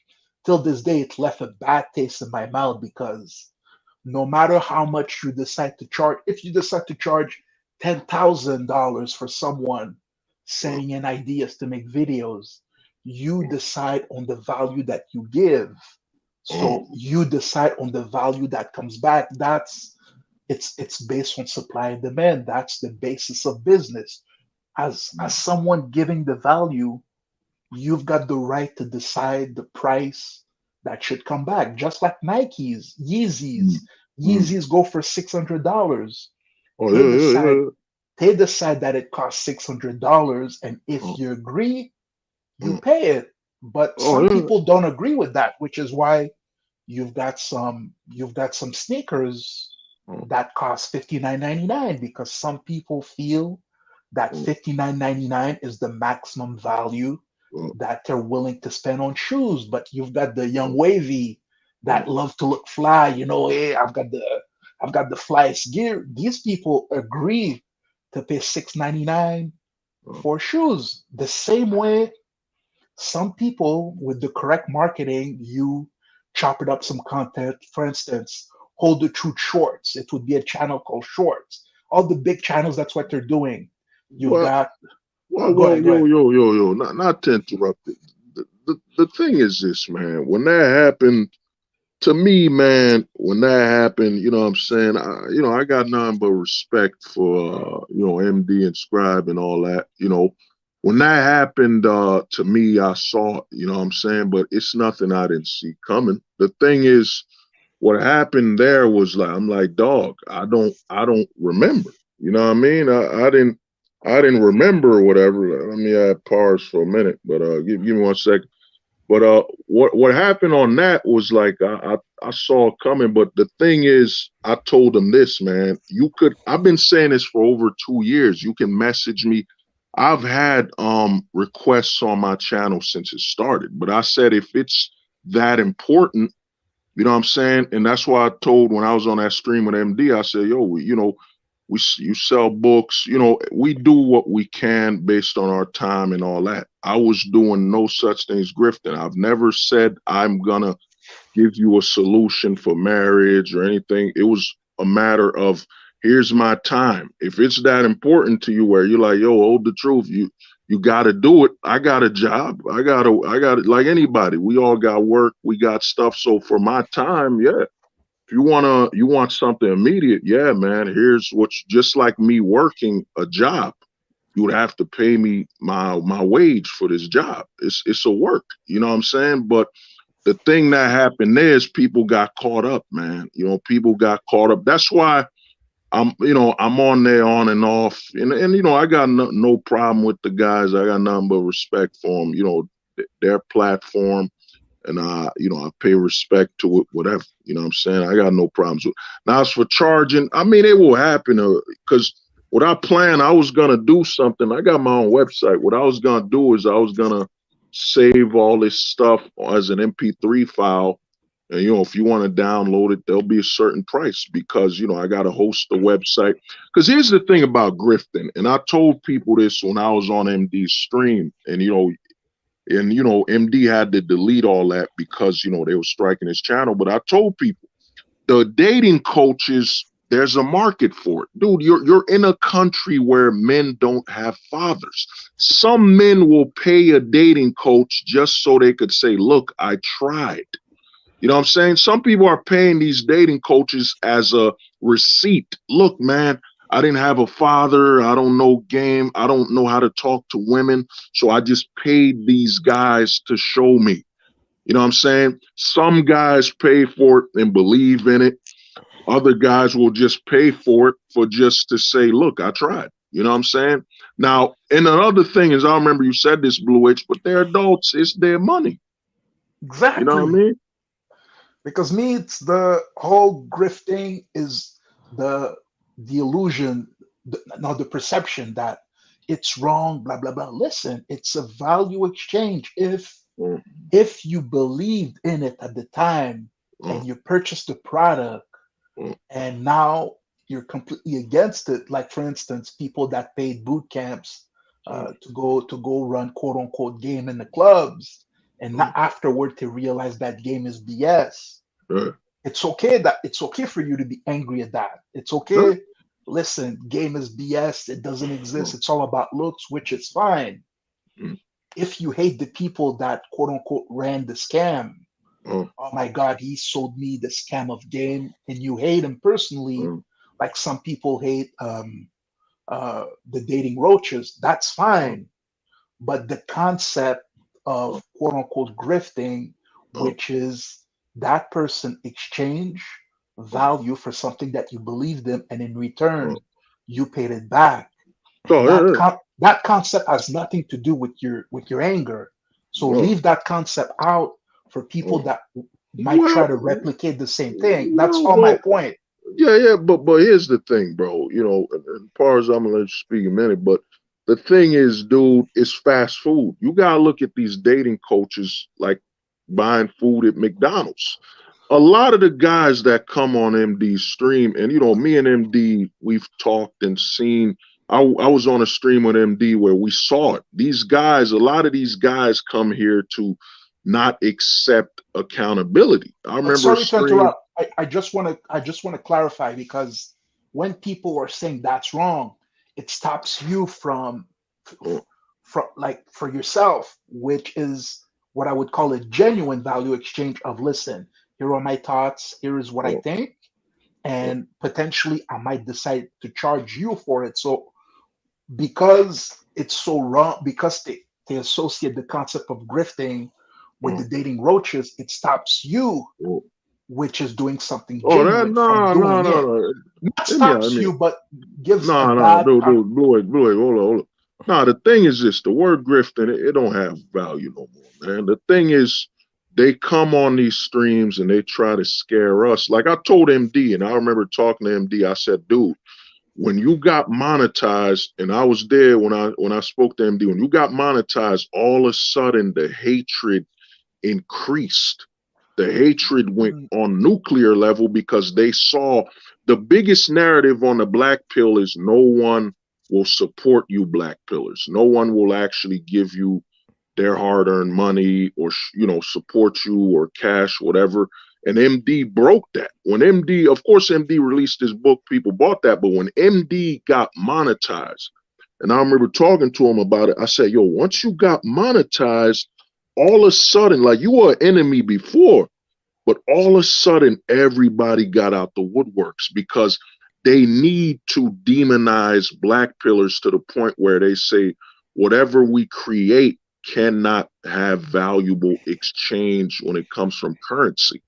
till this day, it left a bad taste in my mouth because no matter how much you decide to charge, if you decide to charge $10,000 for someone sending in ideas to make videos, you decide on the value that you give. So you decide on the value that comes back. It's based on supply and demand. That's the basis of business. As someone giving the value, you've got the right to decide the price that should come back. Just like Nikes, Yeezys go for $600. Oh They yeah, decide yeah, they decide that it costs $600, and if you agree, you pay it. But Oh some yeah. people don't agree with that, which is why you've got some sneakers that cost $59.99 because some people feel that $59.99 is the maximum value that they're willing to spend on shoes. But you've got the young wavy that love to look fly. Hey, I've got the flyest gear. These people agree to pay $6.99 for shoes. The same way some people with the correct marketing, you chop it up some content. For instance, Hold the Truth Shorts. It would be a channel called Shorts. All the big channels, that's what they're doing. You've Well, got. Go well, ahead. Go ahead. yo. Not to interrupt it. The thing is this, man. When that happened to me, man, when that happened, you know what I'm saying? I got nothing but respect for, MD and Scribe and all that. When that happened to me, I saw it, you know what I'm saying? But it's nothing I didn't see coming. The thing is, what happened there was like, I'm like, dog, I don't remember. You know what I mean? I didn't remember or whatever. Let me add pars for a minute, but give me 1 second. But what happened on that was like I saw it coming. But the thing is, I told him this, man. I've been saying this for over 2 years. You can message me. I've had requests on my channel since it started. But I said if it's that important, you know what I'm saying? And that's why I told when I was on that stream with MD, I said, yo, you sell books, we do what we can based on our time and all that. I was doing no such thing as grifting. I've never said I'm gonna give you a solution for marriage or anything. It was a matter of here's my time. If it's that important to you where you're like, yo, hold the truth, you gotta do it. I got a job. I got it like anybody. We all got work, we got stuff. So for my time, yeah. If you want something immediate, yeah, man, here's just like me working a job. You would have to pay me my wage for this job. It's a work, you know what I'm saying? But the thing that happened there is people got caught up, man. People got caught up. That's why I'm on there on and off, and I got no problem with the guys. I got nothing but respect for them. Their platform, and I pay respect to it, whatever. You know what I'm saying? I got no problems with. Now as for charging, I mean, it will happen because what I planned, I was gonna do something. I got my own website. What I was gonna do is I was gonna save all this stuff as an MP3 file. And if you want to download it, there'll be a certain price because I got to host the website. Because here's the thing about grifting, and I told people this when I was on MD's stream, and MD had to delete all that because they were striking his channel. But I told people the dating coaches, there's a market for it, dude. You're in a country where men don't have fathers. Some men will pay a dating coach just so they could say, "Look, I tried." You know what I'm saying? Some people are paying these dating coaches as a receipt. Look, man, I didn't have a father. I don't know game. I don't know how to talk to women. So I just paid these guys to show me. You know what I'm saying? Some guys pay for it and believe in it. Other guys will just pay for it for just to say, look, I tried. You know what I'm saying? Now, and another thing is, I remember you said this, Blue H, but they're adults. It's their money. Exactly. You know what I mean? Because me, it's the whole grifting is the illusion, the perception that it's wrong, blah blah blah. Listen, it's a value exchange. If you believed in it at the time and you purchased the product, and now you're completely against it. Like for instance, people that paid boot camps to go run quote unquote game in the clubs, and not afterward to realize that game is BS. It's okay for you to be angry at that. It's okay. Listen, game is BS. It doesn't exist. It's all about looks, which is fine. If you hate the people that quote unquote ran the scam, oh my God, he sold me the scam of game, and you hate him personally, like some people hate the dating roaches. That's fine, but the concept of quote unquote grifting, which is that person exchange value for something that you believed in, and in return you paid it back. That concept has nothing to do with your anger. So leave that concept out for people that might try to replicate the same thing. That's all my point. Yeah, but here's the thing, bro. You know, as far as I'm gonna let you speak in a minute, but the thing is, dude, it's fast food. You gotta look at these dating coaches like buying food at McDonald's. A lot of the guys that come on MD's stream, and you know, me and MD, we've talked and seen. I was on a stream with MD where we saw it. These guys, a lot of these guys come here to not accept accountability. I remember Sorry to stream. interrupt. I just want to clarify, because when people are saying that's wrong, it stops you from like for yourself, which is what I would call a genuine value exchange of, listen, here are my thoughts, here is what I think, and potentially I might decide to charge you for it. So because it's so wrong, because they associate the concept of grifting with the dating roaches, it stops you, which is doing something genuine, from doing it. Not stops you, but gives a bad. Dude, hold on. Nah, the thing is this: the word grifting, it don't have value no more, man. The thing is, they come on these streams and they try to scare us. Like I told MD, and I remember talking to MD. I said, dude, when you got monetized, and I was there when I spoke to MD, when you got monetized, all of a sudden the hatred increased. The hatred went on nuclear level because they saw the biggest narrative on the black pill is no one will support you black pillars. No one will actually give you their hard-earned money or support you or cash, whatever. And MD broke that. When MD, of course, MD released his book, people bought that. But when MD got monetized, and I remember talking to him about it, I said, yo, once you got monetized, all of a sudden, like you were an enemy before, but all of a sudden everybody got out the woodworks because they need to demonize black pillars to the point where they say whatever we create cannot have valuable exchange when it comes from currency.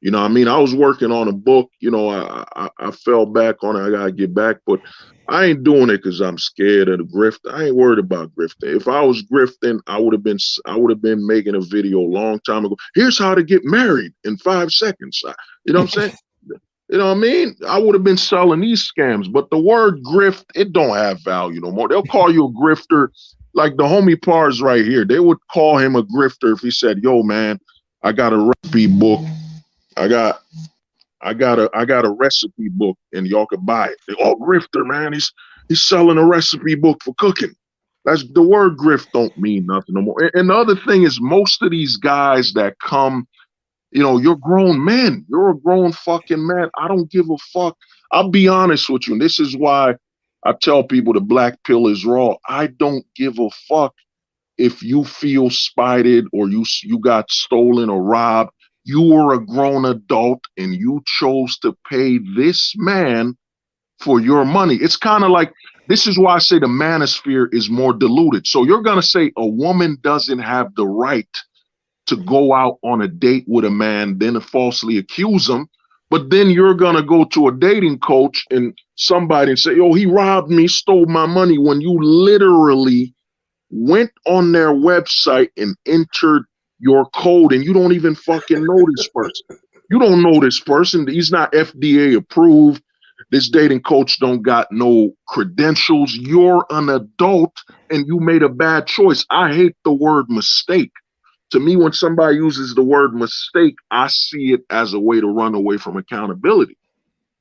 You know what I mean? I was working on a book, I fell back on it. I gotta get back, but I ain't doing it because I'm scared of the grift. I ain't worried about grifting. If I was grifting, I would have been making a video a long time ago. Here's how to get married in 5 seconds. You know what I'm saying? You know what I mean? I would have been selling these scams, but the word grift, it don't have value no more. They'll call you a grifter. Like the homie Pars right here, they would call him a grifter if he said, yo, man, I got a recipe book. I got a recipe book and y'all could buy it. Oh, grifter, man, he's selling a recipe book for cooking. That's the word grift don't mean nothing no more. And the other thing is most of these guys that come, you're grown men. You're a grown fucking man. I don't give a fuck. I'll be honest with you. And this is why I tell people the black pill is raw. I don't give a fuck if you feel spited or you got stolen or robbed. You were a grown adult and you chose to pay this man for your money. It's kind of like, this is why I say the manosphere is more diluted. So you're going to say a woman doesn't have the right to go out on a date with a man, then falsely accuse him. But then you're going to go to a dating coach and somebody and say, oh, he robbed me, stole my money, when you literally went on their website and entered your code and you don't even fucking know this person. You don't know this person. He's not FDA approved. This dating coach don't got no credentials. You're an adult and you made a bad choice. I hate the word mistake. To me, when somebody uses the word mistake, I see it as a way to run away from accountability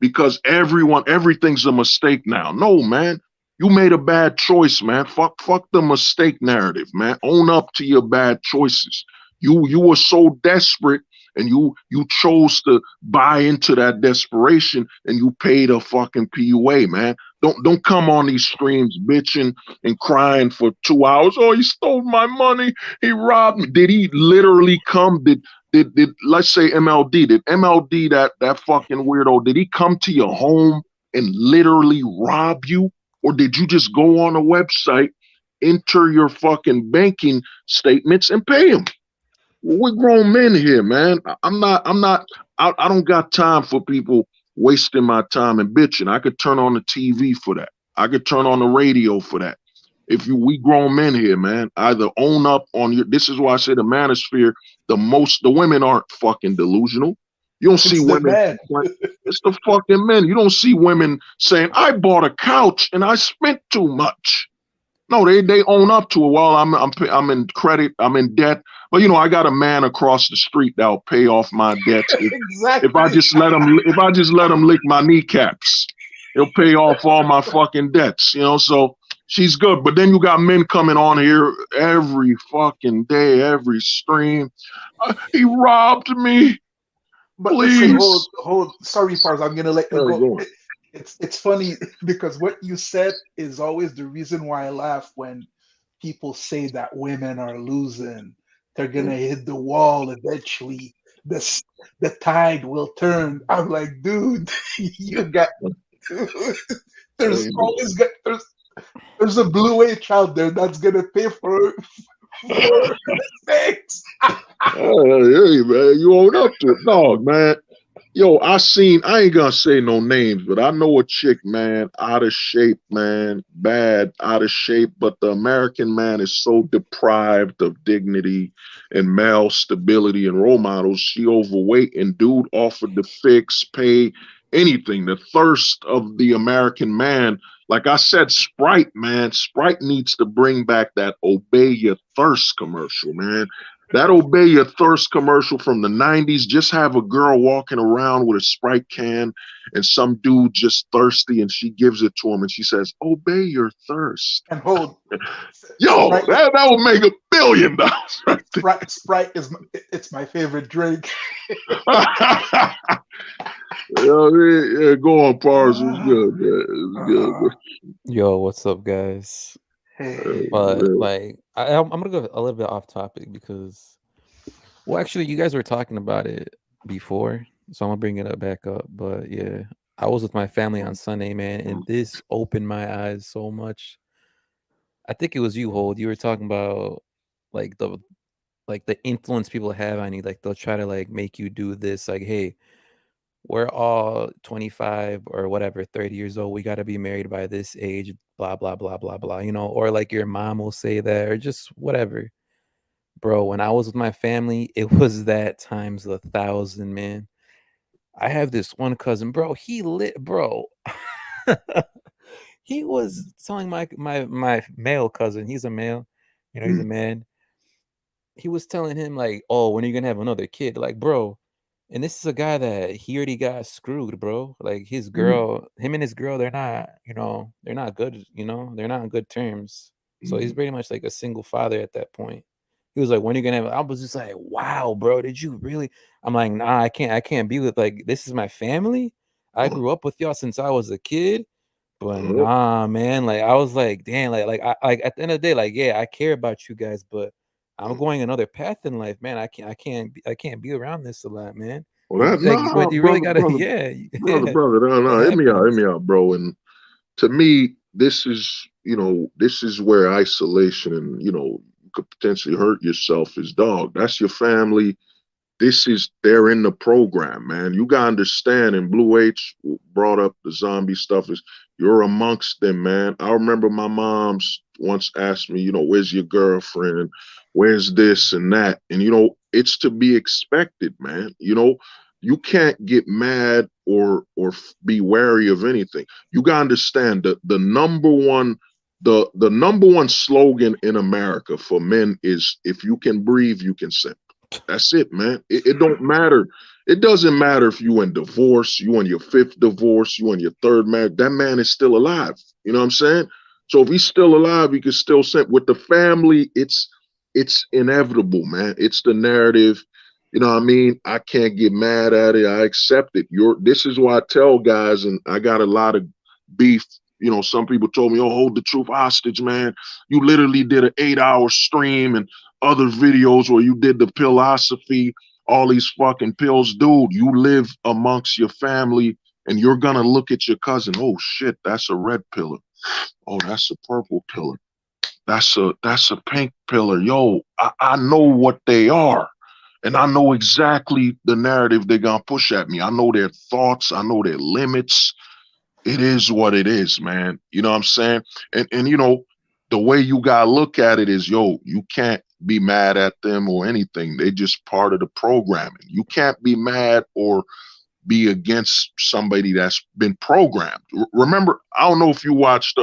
because everything's a mistake now. No, man, you made a bad choice, man. Fuck the mistake narrative, man. Own up to your bad choices. You were so desperate and you chose to buy into that desperation and you paid a fucking PUA, man. Don't come on these streams bitching and crying for 2 hours. Oh, he stole my money. He robbed me. Did he literally come? did let's say MLD, did MLD, that fucking weirdo, did he come to your home and literally rob you? Or did you just go on a website, enter your fucking banking statements and pay him? We're grown men here, man. I don't got time for people wasting my time and bitching. I could turn on the TV for that. I could turn on the radio for that. We grown men here, man. Either own up on your, this is why I say the manosphere, the women aren't fucking delusional. You don't see It's the women, man. it's the fucking men. You don't see women saying, I bought a couch and I spent too much. No, they own up to it. Well, I'm in credit, I'm in debt, but I got a man across the street that'll pay off my debts Exactly. if I just let him lick my kneecaps. He'll pay off all my fucking debts, So she's good. But then you got men coming on here every fucking day, every stream. He robbed me. But Please. listen, hold. Sorry, Pars, I'm gonna let you go. It's funny because what you said is always the reason why I laugh when people say that women are losing. They're gonna hit the wall eventually. The tide will turn. I'm like, dude, you got. There's always there's a blue H out there that's gonna pay for things. Hey, man, you own up to it. No, man. Yo, I ain't gonna say no names, but I know a chick, man, out of shape, man, bad, out of shape. But the American man is so deprived of dignity and male stability and role models. She overweight, and dude offered to fix, pay, anything. The thirst of the American man. Like I said, Sprite, man, Sprite needs to bring back that Obey Your Thirst commercial, man. That Obey Your Thirst commercial from the 90s, just have a girl walking around with a Sprite can and some dude just thirsty and she gives it to him and she says, obey your thirst. And hold. Yo, Sprite, that would make $1 billion. Right? Sprite it's my favorite drink. Yeah, go on, Pars. It's good, man. It's good, man. Yo, what's up, guys? Hey, but like, I'm gonna go a little bit off topic because, well, actually, you guys were talking about it before, so I'm gonna bring it back up. But yeah, I was with my family on Sunday, man, and this opened my eyes so much. I think it was you, Hold. You were talking about like the influence people have on you, like they'll try to like make you do this, like, hey, we're all 25 or whatever, 30 years old. We got to be married by this age, blah, blah, blah, blah, blah, or like your mom will say that, or just whatever. Bro, when I was with my family, it was that times 1,000, man. I have this one cousin, bro. He was telling my male cousin, he's a male, he's a man. He was telling him like, oh, when are you going to have another kid? Like, bro. And this is a guy that he already got screwed, bro. Like his girl, him and his girl, they're not, they're not good, they're not on good terms. So he's pretty much like a single father at that point. He was like, when are you gonna have? I was just like, wow, bro, did you really? I'm like, nah, I can't be with, like, this is my family. I grew up with y'all since I was a kid. But nah, man, like I was like, damn, like at the end of the day, like, yeah, I care about you guys, but I'm going another path in life, man. I can't be around this a lot, man. Well, But you really gotta, brother, yeah, brother, no, hit me out, bro. And to me, this is where isolation and you could potentially hurt yourself is, dog. That's your family. They're in the program, man. You gotta understand. And Blue H brought up the zombie stuff. Is you're amongst them, man. I remember my mom's once asked me, where's your girlfriend? Where's this and that? And it's to be expected, man. You can't get mad or be wary of anything. You gotta understand that the number one slogan in America for men is, if you can breathe, you can sing. That's it, man. It don't matter. It doesn't matter if you in divorce, you in your 5th divorce, you in your 3rd marriage. That man is still alive. You know what I'm saying? So if he's still alive, he can still sing. With the family, it's inevitable, man. It's the narrative. You know what I mean? I can't get mad at it. I accept it. This is why I tell guys, and I got a lot of beef. Some people told me, oh, hold the truth hostage, man. You literally did an 8-hour stream and other videos where you did the philosophy all these fucking pills. Dude, you live amongst your family and you're gonna look at your cousin. Oh shit, that's a red pillar. Oh, that's a purple pillar. That's a pink pillar. Yo, I know what they are. And I know exactly the narrative they're gonna push at me. I know their thoughts, I know their limits. It is what it is, man. You know what I'm saying? And you know, the way you gotta look at it is, yo, you can't be mad at them or anything. They're just part of the programming. You can't be mad or be against somebody that's been programmed. Remember, I don't know if you watched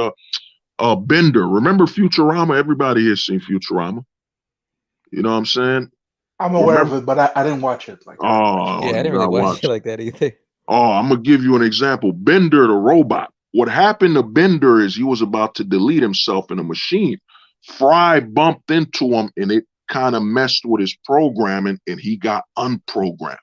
Bender. Remember Futurama? Everybody here seen Futurama. You know what I'm saying? I'm aware of it, but I didn't watch it. Like, Oh, Yeah, I you didn't really gotta watch watch. it like that either. Oh, I'm gonna give you an example. Bender the robot. What happened to Bender is he was about to delete himself in a machine. Fry bumped into him and it kind of messed with his programming and he got unprogrammed.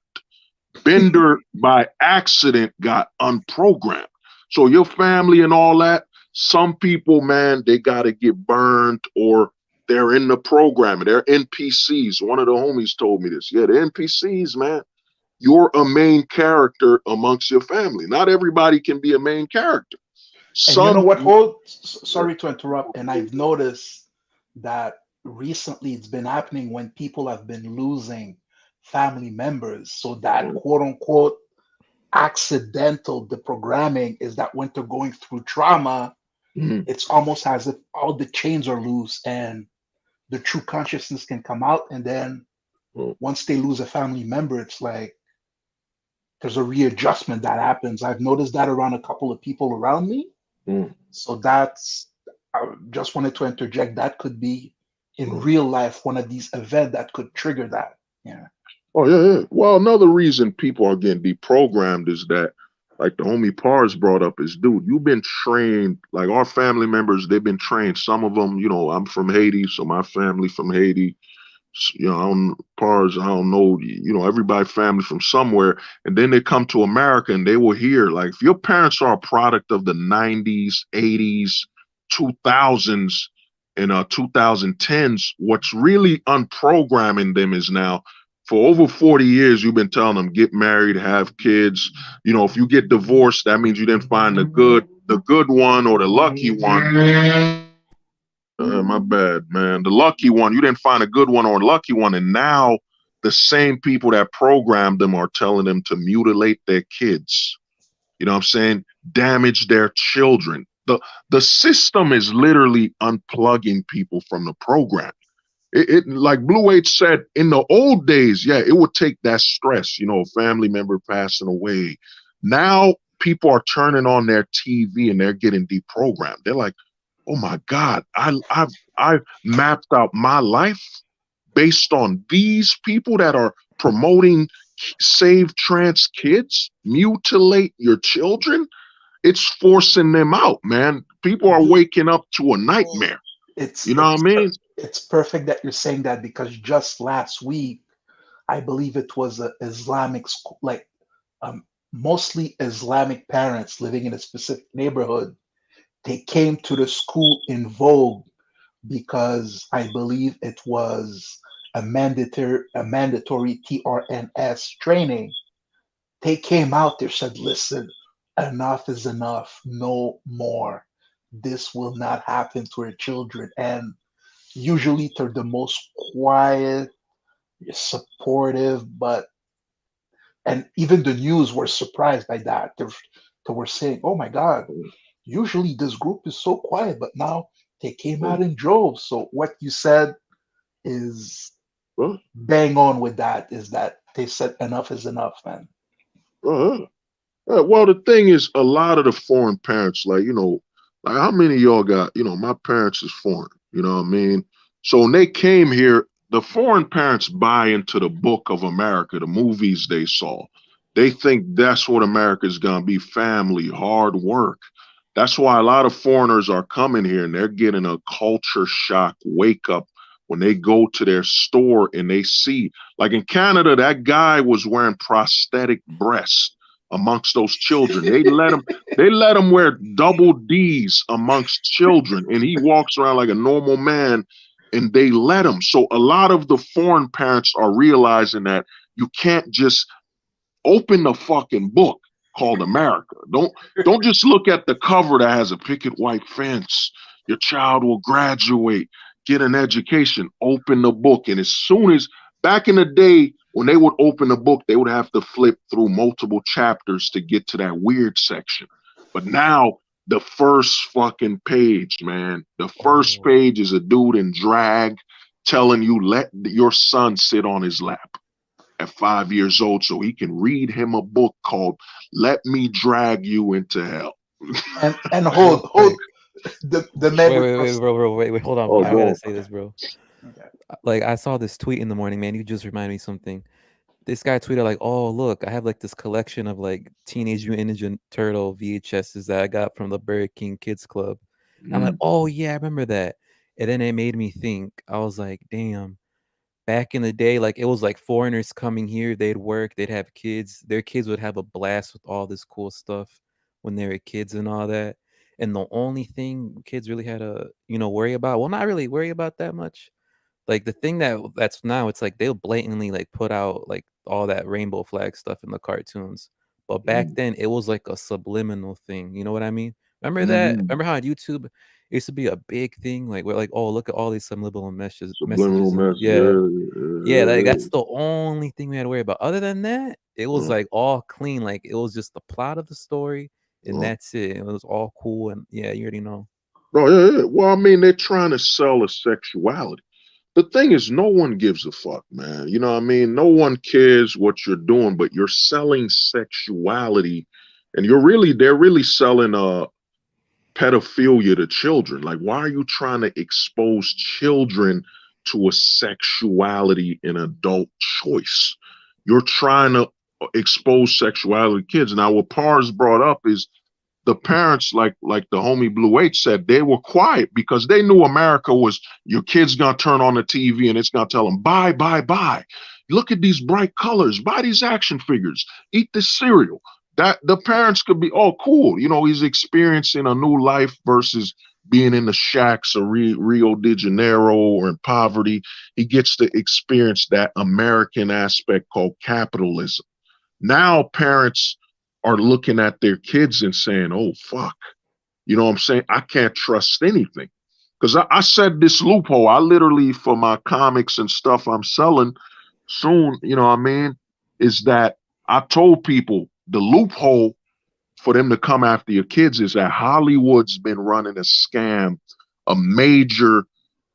Bender by accident got unprogrammed. So your family and all that, some people, man, they gotta get burned or they're in the programming. They're NPCs. One of the homies told me this. Yeah, the NPCs, man. You're a main character amongst your family. Not everybody can be a main character. and you know Some, what, Hold? Sorry to interrupt. And I've noticed that recently it's been happening when people have been losing family members. So that quote unquote accidental deprogramming is that when they're going through trauma, it's almost as if all the chains are loose and the true consciousness can come out. And then once they lose a family member, it's like there's a readjustment that happens. I've noticed that around a couple of people around me. So that's, I just wanted to interject. That could be in real life one of these events that could trigger that. Yeah. Oh yeah, yeah. Well, another reason people are getting deprogrammed is that, like the homie Pars brought up, is dude, you've been trained. Like our family members, they've been trained. Some of them, you know, I'm from Haiti, so my family from Haiti. You know, I don't Pars, I don't know. You know, everybody family from somewhere, and then they come to America and they will hear like, if your parents are a product of the '90s, '80s, 2000s, and 2010s, what's really unprogramming them is now for over 40 years, you've been telling them get married, have kids. You know, if you get divorced, that means you didn't find the good one or the lucky one. My bad, man. The lucky one, you didn't find a good one or a lucky one. And now the same people that programmed them are telling them to mutilate their kids. You know what I'm saying? Damage their children. The system is literally unplugging people from the program. It like Blue H said, in the old days, yeah, it would take that stress, you know, a family member passing away. Now people are turning on their TV and they're getting deprogrammed. They're like, oh my God, I've mapped out my life based on these people that are promoting save trans kids, mutilate your children. It's forcing them out, man. People are waking up to a nightmare. You know what I mean? It's perfect that you're saying that because just last week, I believe it was a Islamic school, like mostly Islamic parents living in a specific neighborhood. They came to the school in vogue because I believe it was a mandatory TRNS training. They came out there, said, listen, enough is enough, no more. This will not happen to our children. And usually they're the most quiet, supportive, but and even the news were surprised by that. They were saying, oh my God, usually this group is so quiet, but now they came out in droves. So what you said is bang on with that, is that they said enough is enough, man. Well, the thing is, a lot of the foreign parents, like, you know, like how many of y'all got, you know, my parents is foreign, you know what I mean? So when they came here, the foreign parents buy into the book of America, the movies they saw. They think that's what America is going to be, family, hard work. That's why a lot of foreigners are coming here and they're getting a culture shock wake up when they go to their store and they see, like in Canada, that guy was wearing prosthetic breasts amongst those children. They let him wear double D's amongst children, and he walks around like a normal man, and they let him. So a lot of the foreign parents are realizing that You can't just open the fucking book called America. Don't just look at the cover that has a picket white fence. Your child will graduate, get an education. Open the book, and as soon as back in the day when they would open the book, they would have to flip through multiple chapters to get to that weird section. But now the first fucking page, man, the first page is a dude in drag telling you let your son sit on his lap at 5 years old so he can read him a book called Let Me Drag You into Hell. And hold the neighbor. Wait, bro, wait, hold on, Oh, bro. I gotta go. say this, bro. Okay. Like, I saw this tweet in the morning, man. You just reminded me something. This guy tweeted like, "Oh, look, I have like this collection of like Teenage Mutant Ninja Turtle VHSs that I got from the Burger King Kids Club." I'm like, "Oh yeah, I remember that." And then it made me think. I was like, "Damn." Back in the day, like it was like foreigners coming here, they'd work, they'd have kids. Their kids would have a blast with all this cool stuff when they were kids and all that. And the only thing kids really had to, worry about, well, not really worry about that much. Like the thing that's now, it's like they'll blatantly like put out like all that rainbow flag stuff in the cartoons. But back then it was like a subliminal thing. You know what I mean? Remember that? Remember how on YouTube it used to be a big thing, like we're like, oh, look at all these subliminal Subliminal messages. message. Yeah. Yeah, like Yeah. that's the only thing we had to worry about. Other than that, it was like all clean. Like it was just the plot of the story, and that's it. It was all cool, and yeah, you already know. Oh, yeah. Well, I mean, they're trying to sell a sexuality. The thing is, no one gives a fuck, man. You know what I mean? No one cares what you're doing, but you're selling sexuality, and they're really selling pedophilia to children. Like, why are you trying to expose children to a sexuality and adult choice? You're trying to expose sexuality to kids. Now, what Pars brought up is the parents, like the homie Blue H said, they were quiet because they knew America was your kid's gonna turn on the TV and it's gonna tell them buy, buy, buy. Look at these bright colors, buy these action figures, eat this cereal. That the parents could be, oh, cool. He's experiencing a new life versus being in the shacks of Rio de Janeiro or in poverty. He gets to experience that American aspect called capitalism. Now parents are looking at their kids and saying, oh, fuck. You know what I'm saying? I can't trust anything. Because I said this loophole. I literally, for my comics and stuff I'm selling soon, you know what I mean, is that I told people the loophole for them to come after your kids is that Hollywood's been running a scam, a major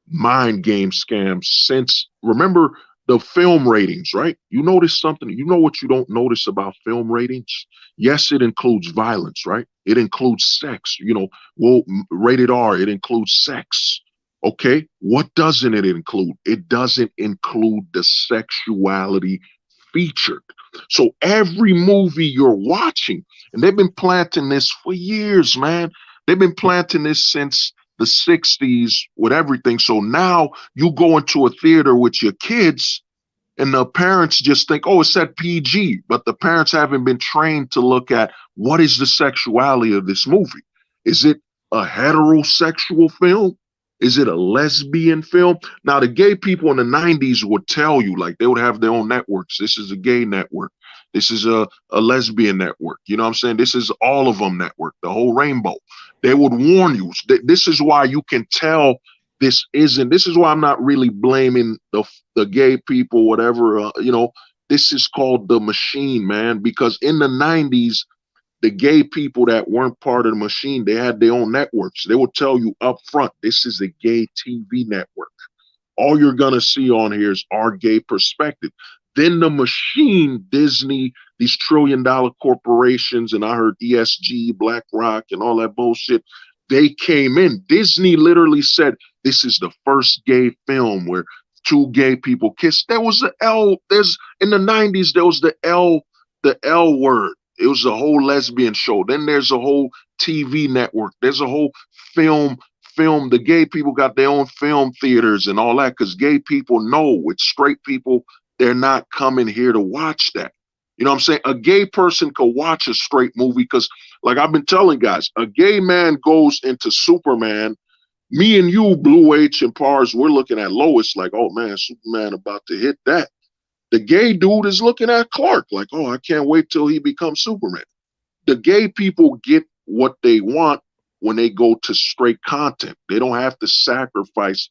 mind game scam since, remember the film ratings, right? You notice something, you know what you don't notice about film ratings? Yes, it includes violence, right? It includes sex, well, rated R, it includes sex. Okay, what doesn't it include? It doesn't include the sexuality featured. So every movie you're watching, and they've been planting this for years, man. They've been planting this since the 60s with everything. So now you go into a theater with your kids and the parents just think, oh, it said PG, but the parents haven't been trained to look at what is the sexuality of this movie. Is it a heterosexual film? Is it a lesbian film? Now, the gay people in the 90s would tell you, like, they would have their own networks. This is a gay network. This is a lesbian network. You know what I'm saying? This is all of them network, the whole rainbow. They would warn you. This is why you can tell this is why I'm not really blaming the gay people, whatever, this is called the machine, man, because in the 90s, the gay people that weren't part of the machine, they had their own networks. They would tell you up front, this is a gay TV network. All you're going to see on here is our gay perspective. Then the machine, Disney, these trillion-dollar corporations, and I heard ESG, BlackRock, and all that bullshit, they came in. Disney literally said, this is the first gay film where two gay people kiss. There was in the 90s, there was the L word. It was a whole lesbian show. Then there's a whole TV network. There's a whole film. The gay people got their own film theaters and all that because gay people know with straight people, they're not coming here to watch that. You know what I'm saying? A gay person could watch a straight movie because, like I've been telling guys, a gay man goes into Superman. Me and you, Blue H and Pars, we're looking at Lois like, oh man, Superman about to hit that. The gay dude is looking at Clark like, oh, I can't wait till he becomes Superman. The gay people get what they want when they go to straight content. They don't have to sacrifice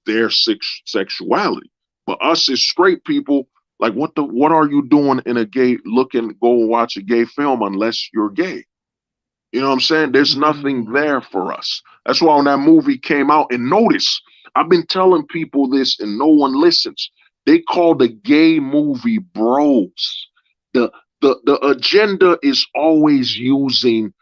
their sexuality. But us as straight people, like what are you doing in a gay go and watch a gay film unless you're gay? You know what I'm saying? There's nothing there for us. That's why when that movie came out, and notice, I've been telling people this and no one listens. They call the gay movie Bros. The agenda is always using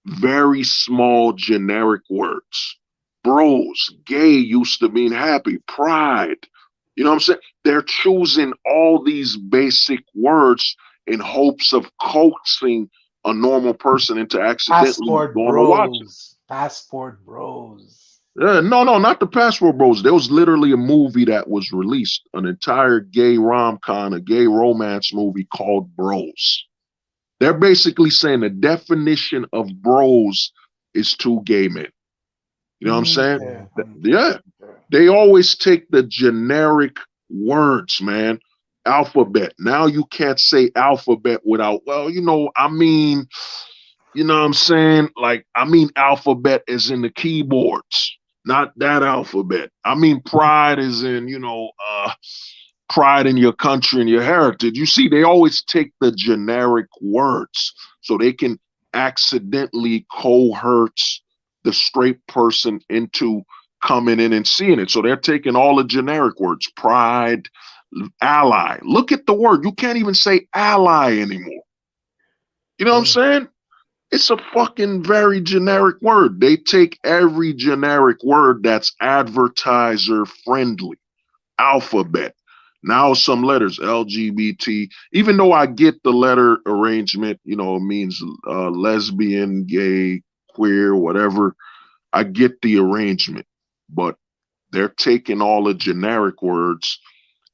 very small generic words. Bros, gay used to mean happy, pride. You know what I'm saying? They're choosing all these basic words in hopes of coaxing a normal person into accidentally Passport going to watch it. Bros. Passport Bros. No, not the Passport Bros. There was literally a movie that was released, an entire gay rom-com, a gay romance movie called Bros. They're basically saying the definition of bros is two gay men. You know what I'm saying? Yeah. They always take the generic words, man. Alphabet. Now you can't say alphabet without, well, you know what I'm saying? Like, I mean alphabet as in the keyboards, not that alphabet. I mean pride as in, pride in your country and your heritage. You see, they always take the generic words so they can accidentally coerce the straight person into coming in and seeing it. So they're taking all the generic words, pride, ally. Look at the word. You can't even say ally anymore. You know what I'm saying? It's a fucking very generic word. They take every generic word that's advertiser friendly. Alphabet. Now some letters, LGBT, even though I get the letter arrangement, it means lesbian, gay, queer, whatever. I get the arrangement, but they're taking all the generic words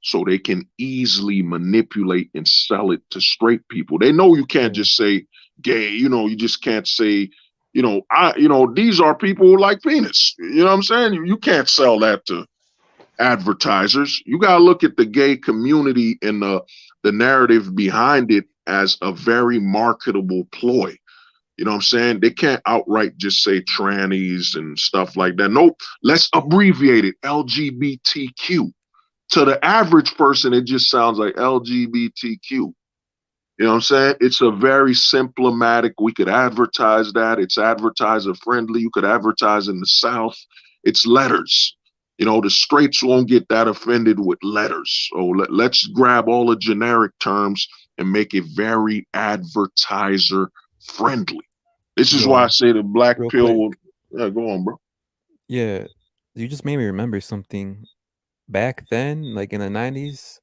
so they can easily manipulate and sell it to straight people. They know you can't just say gay, you just can't say, these are people who like penis. You know what I'm saying? You can't sell that to advertisers. You got to look at the gay community and the narrative behind it as a very marketable ploy. You know what I'm saying? They can't outright just say trannies and stuff like that. Nope. Let's abbreviate it, LGBTQ. To the average person, it just sounds like LGBTQ. You know what I'm saying? It's a very symptomatic. We could advertise that. It's advertiser friendly. You could advertise in the South. It's letters. The straights won't get that offended with letters. So let's grab all the generic terms and make it very advertiser friendly. This is why I say the black pill. Yeah, go on, bro. Yeah, you just made me remember something. Back then, like in the 90s,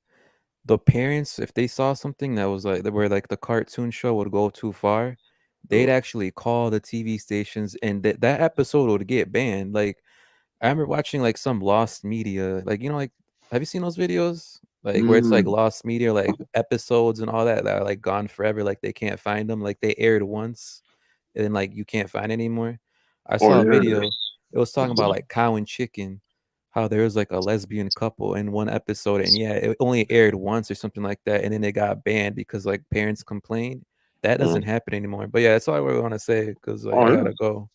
the parents, if they saw something that was like where like the cartoon show would go too far, they'd actually call the TV stations, and that episode would get banned. Like, I remember watching like some lost media, like like, have you seen those videos? Like where it's like lost media, like episodes and all that are like gone forever, like they can't find them, like they aired once and then like you can't find anymore. I saw a video. It was talking about like Cow and Chicken, how there was like a lesbian couple in one episode, and yeah, it only aired once or something like that, and then it got banned because like parents complained. That doesn't happen anymore. But yeah, that's all I really want to say because like, I gotta go.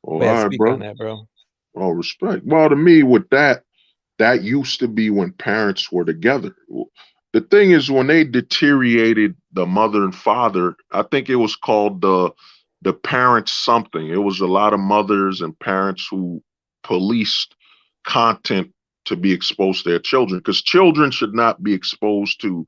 Well, but yeah, all right, speak bro. on that, bro. Oh, respect. Well, to me, with that used to be when parents were together. The thing is, when they deteriorated the mother and father, I think it was called the parents something. It was a lot of mothers and parents who policed content to be exposed to their children, because children should not be exposed to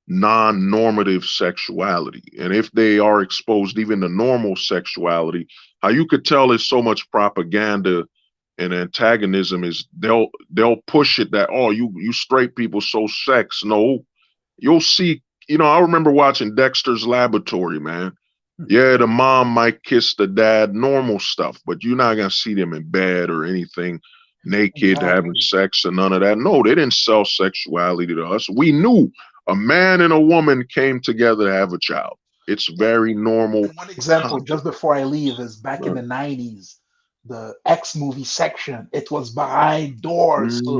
non-normative sexuality. And if they are exposed even to normal sexuality, how you could tell there's so much propaganda and antagonism is they'll push it that, oh, you straight people so sex. No, you'll see, I remember watching Dexter's Laboratory, man. Yeah, the mom might kiss the dad, normal stuff, but you're not gonna see them in bed or anything naked, having sex and none of that. No, they didn't sell sexuality to us. We knew a man and a woman came together to have a child. It's very normal. One example, just before I leave, is back in the 90s. the X movie section. It was behind doors, so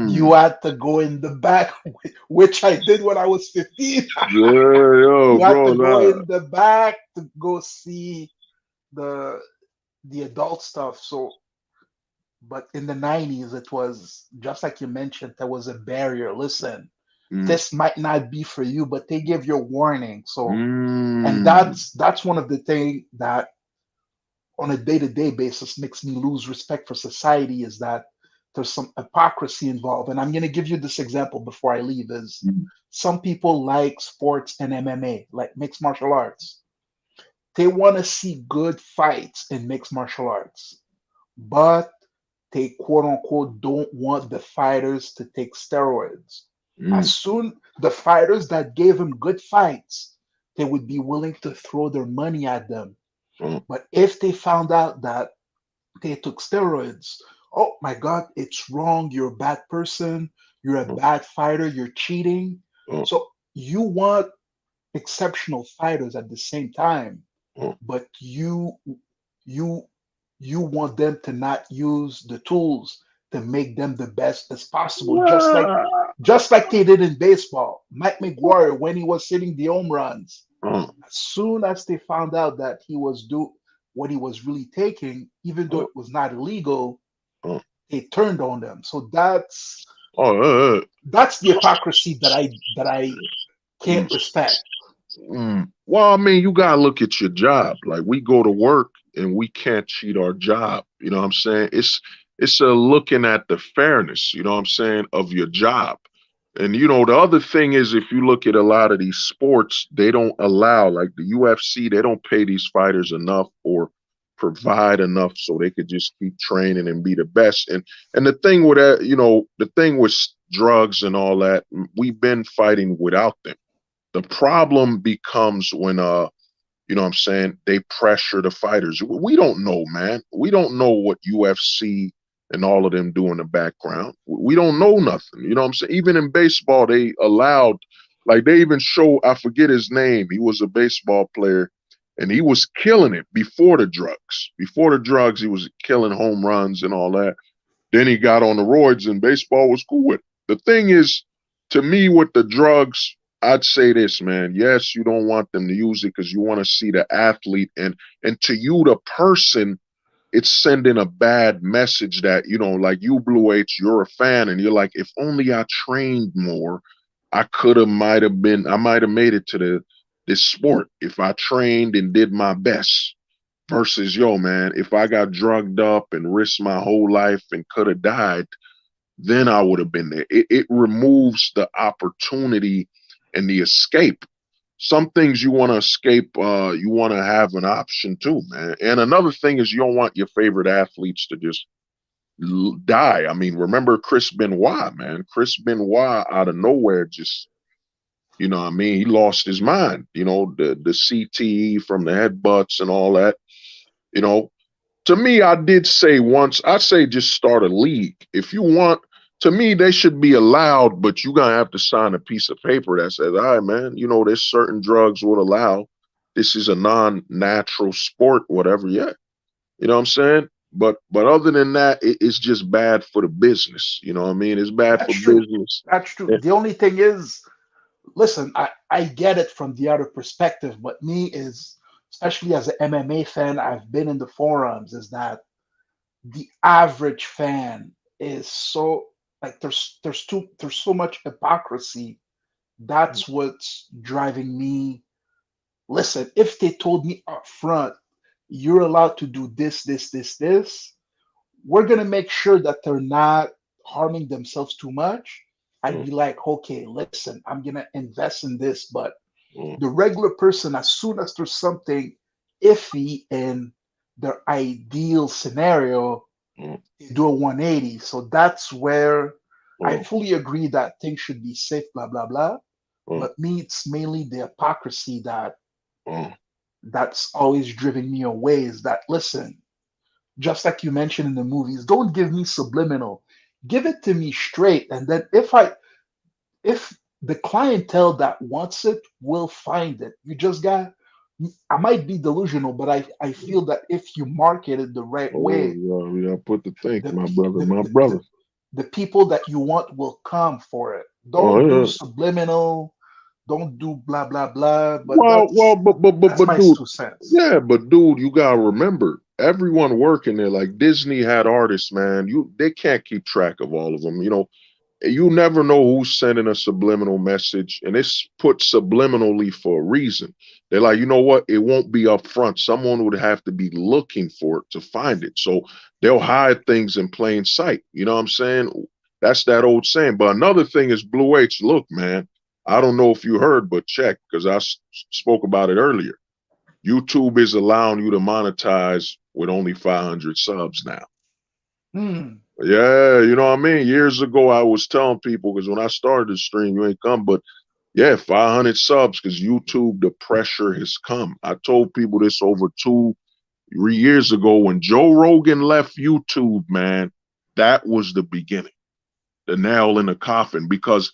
you Mm. had to go in the back, which I did when I was 15. Yeah, yo, You had bro, to go nah. in the back to go see the the adult stuff. So, but in the 90s, it was just like you mentioned, there was a barrier. Listen, Mm. this might not be for you, but they give you a warning. So, and Mm. that's one of the things that on a day-to-day basis makes me lose respect for society is that there's some hypocrisy involved. And I'm going to give you this example before I leave is Mm. some people like sports and MMA, like mixed martial arts. They want to see good fights in mixed martial arts, but they quote unquote don't want the fighters to take steroids. As Mm. soon the fighters that gave them good fights, they would be willing to throw their money at them. Mm. But if they found out that they took steroids, oh my God, it's wrong. You're a bad person. You're a bad fighter. You're cheating. Mm. So you want exceptional fighters at the same time, Mm. but you you want them to not use the tools to make them the best as possible, just like they did in baseball. Mike McGuire, when he was hitting the home runs, Mm. as soon as they found out that he was do what he was really taking, even though Mm. it was not illegal, Mm. they turned on them. So Oh, that's the hypocrisy that I mm. can't respect. Well, I mean, you gotta look at your job. Like we go to work and we can't cheat our job. You know what I'm saying? It's a looking at the fairness, you know what I'm saying, of your job. And you know, the other thing is if you look at a lot of these sports, they don't allow, like the UFC, they don't pay these fighters enough or provide enough so they could just keep training and be the best. And the thing with that, you know, the thing with drugs and all that, we've been fighting without them. The problem becomes when you know what I'm saying, they pressure the fighters. We don't know, man. We don't know what UFC and all of them do in the background. We don't know nothing. You know what I'm saying? Even in baseball, they allowed, like they even show, I forget his name. He was a baseball player and he was killing it before the drugs. Before the drugs, he was killing home runs and all that. Then he got on the roids and baseball was cool with it. The thing is, to me, with the drugs, I'd say this, man. Yes, you don't want them to use it because you want to see the athlete, and to you, the person, it's sending a bad message that, you know, like you Blue H, you're a fan, and you're like, if only I trained more, I might have made it to this sport if I trained and did my best. Versus, yo, man, if I got drugged up and risked my whole life and could have died, then I would have been there. It removes the opportunity and the escape. Some things you want to escape, you want to have an option too, man. And another thing is you don't want your favorite athletes to just die. I mean, remember Chris Benoit, man. Chris Benoit out of nowhere just, you know what I mean? He lost his mind, you know, the CTE from the headbutts and all that, you know. To me, I did say once, I say just start a league. If you want, to me, they should be allowed, but you're gonna have to sign a piece of paper that says, all right, man, you know, there's certain drugs would allow. This is a non-natural sport, whatever. Yeah. You know what I'm saying? But other than that, it's just bad for the business. You know what I mean? It's bad That's for true. business. That's true. Yeah. The only thing is, listen, I get it from the other perspective, but me is, especially as an MMA fan, I've been in the forums, is that the average fan is so like there's so much hypocrisy. That's what's driving me. Listen, if they told me up front, you're allowed to do this, we're gonna make sure that they're not harming themselves too much. I'd Mm. be like, okay, listen, I'm gonna invest in this, but Mm. the regular person, as soon as there's something iffy in their ideal scenario, Mm. they do a 180. So that's where I Mm. fully agree that things should be safe, blah blah blah. Mm. But me, it's mainly the hypocrisy Mm. that's always driven me away. Is that listen, just like you mentioned in the movies, don't give me subliminal. Give it to me straight. And then if the clientele that wants it will find it. You just got I might be delusional, but I feel that if you market it the right way, yeah, put the think, the my pe- brother, my brother. the people that you want will come for it. Oh Don't do yeah. subliminal. Don't do blah blah blah. But Well, that's my dude, 2 cents. yeah, but dude, you gotta remember, everyone working there, like Disney had artists, man. They can't keep track of all of them. You never know who's sending a subliminal message, and it's put subliminally for a reason. They're like, you know what? It won't be up front. Someone would have to be looking for it to find it. So they'll hide things in plain sight. You know what I'm saying? That's that old saying. But another thing is Blue H. Look, man, I don't know if you heard, but check, because spoke about it earlier. YouTube is allowing you to monetize with only 500 subs now. Yeah, you know what I mean? Years ago, I was telling people, because when I started the stream, you ain't come, but yeah, 500 subs, because YouTube, the pressure has come. I told people this over 2-3 years ago when Joe Rogan left YouTube, man. That was the beginning, the nail in the coffin, because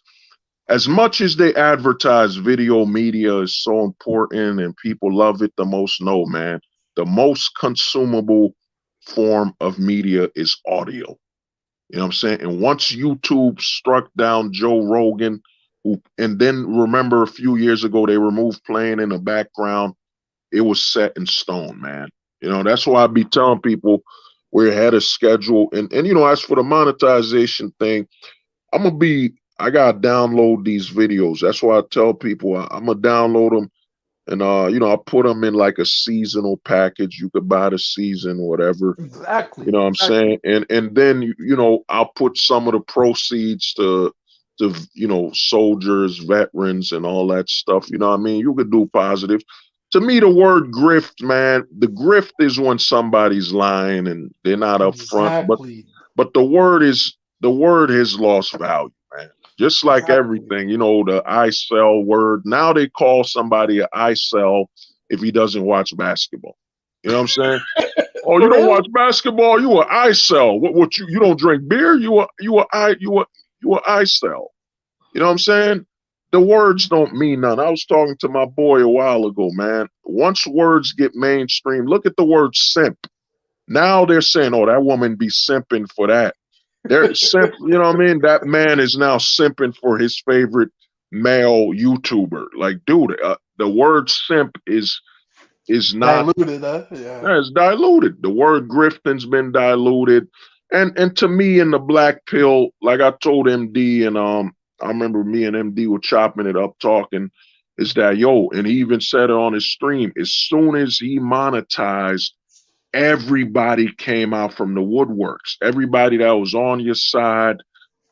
as much as they advertise video media is so important and people love it the most, no, man, the most consumable form of media is audio. You know what I'm saying? And once YouTube struck down Joe Rogan, and then remember a few years ago, they removed playing in the background, it was set in stone, man. That's why I be telling people we're ahead of schedule. And as for the monetization thing, I gotta download these videos. That's why I tell people I'm gonna download them, and I put them in like a seasonal package. You could buy the season, whatever. Exactly. You know what I'm saying? And then I'll put some of the proceeds to soldiers, veterans, and all that stuff. You know what I mean? You could do positive. To me, the word grift, man, the grift is when somebody's lying and they're not upfront. Exactly. But the word has lost value, man. Just like everything, the I sell word. Now they call somebody an I sell if he doesn't watch basketball. You know what I'm saying? Oh, you don't watch basketball? You an I sell. What you don't drink beer? You a I sell. You know what I'm saying? The words don't mean nothing. I was talking to my boy a while ago, man. Once words get mainstream, look at the word simp. Now they're saying, oh, that woman be simping for that. They're simp, you know what I mean? That man is now simping for his favorite male YouTuber. Like, dude, the word simp is not diluted, huh? Yeah. it's diluted. The word grifting's been diluted. And to me in the black pill, like I told MD, and I remember me and MD were chopping it up talking, is that and he even said it on his stream, as soon as he monetized, everybody came out from the woodworks. Everybody that was on your side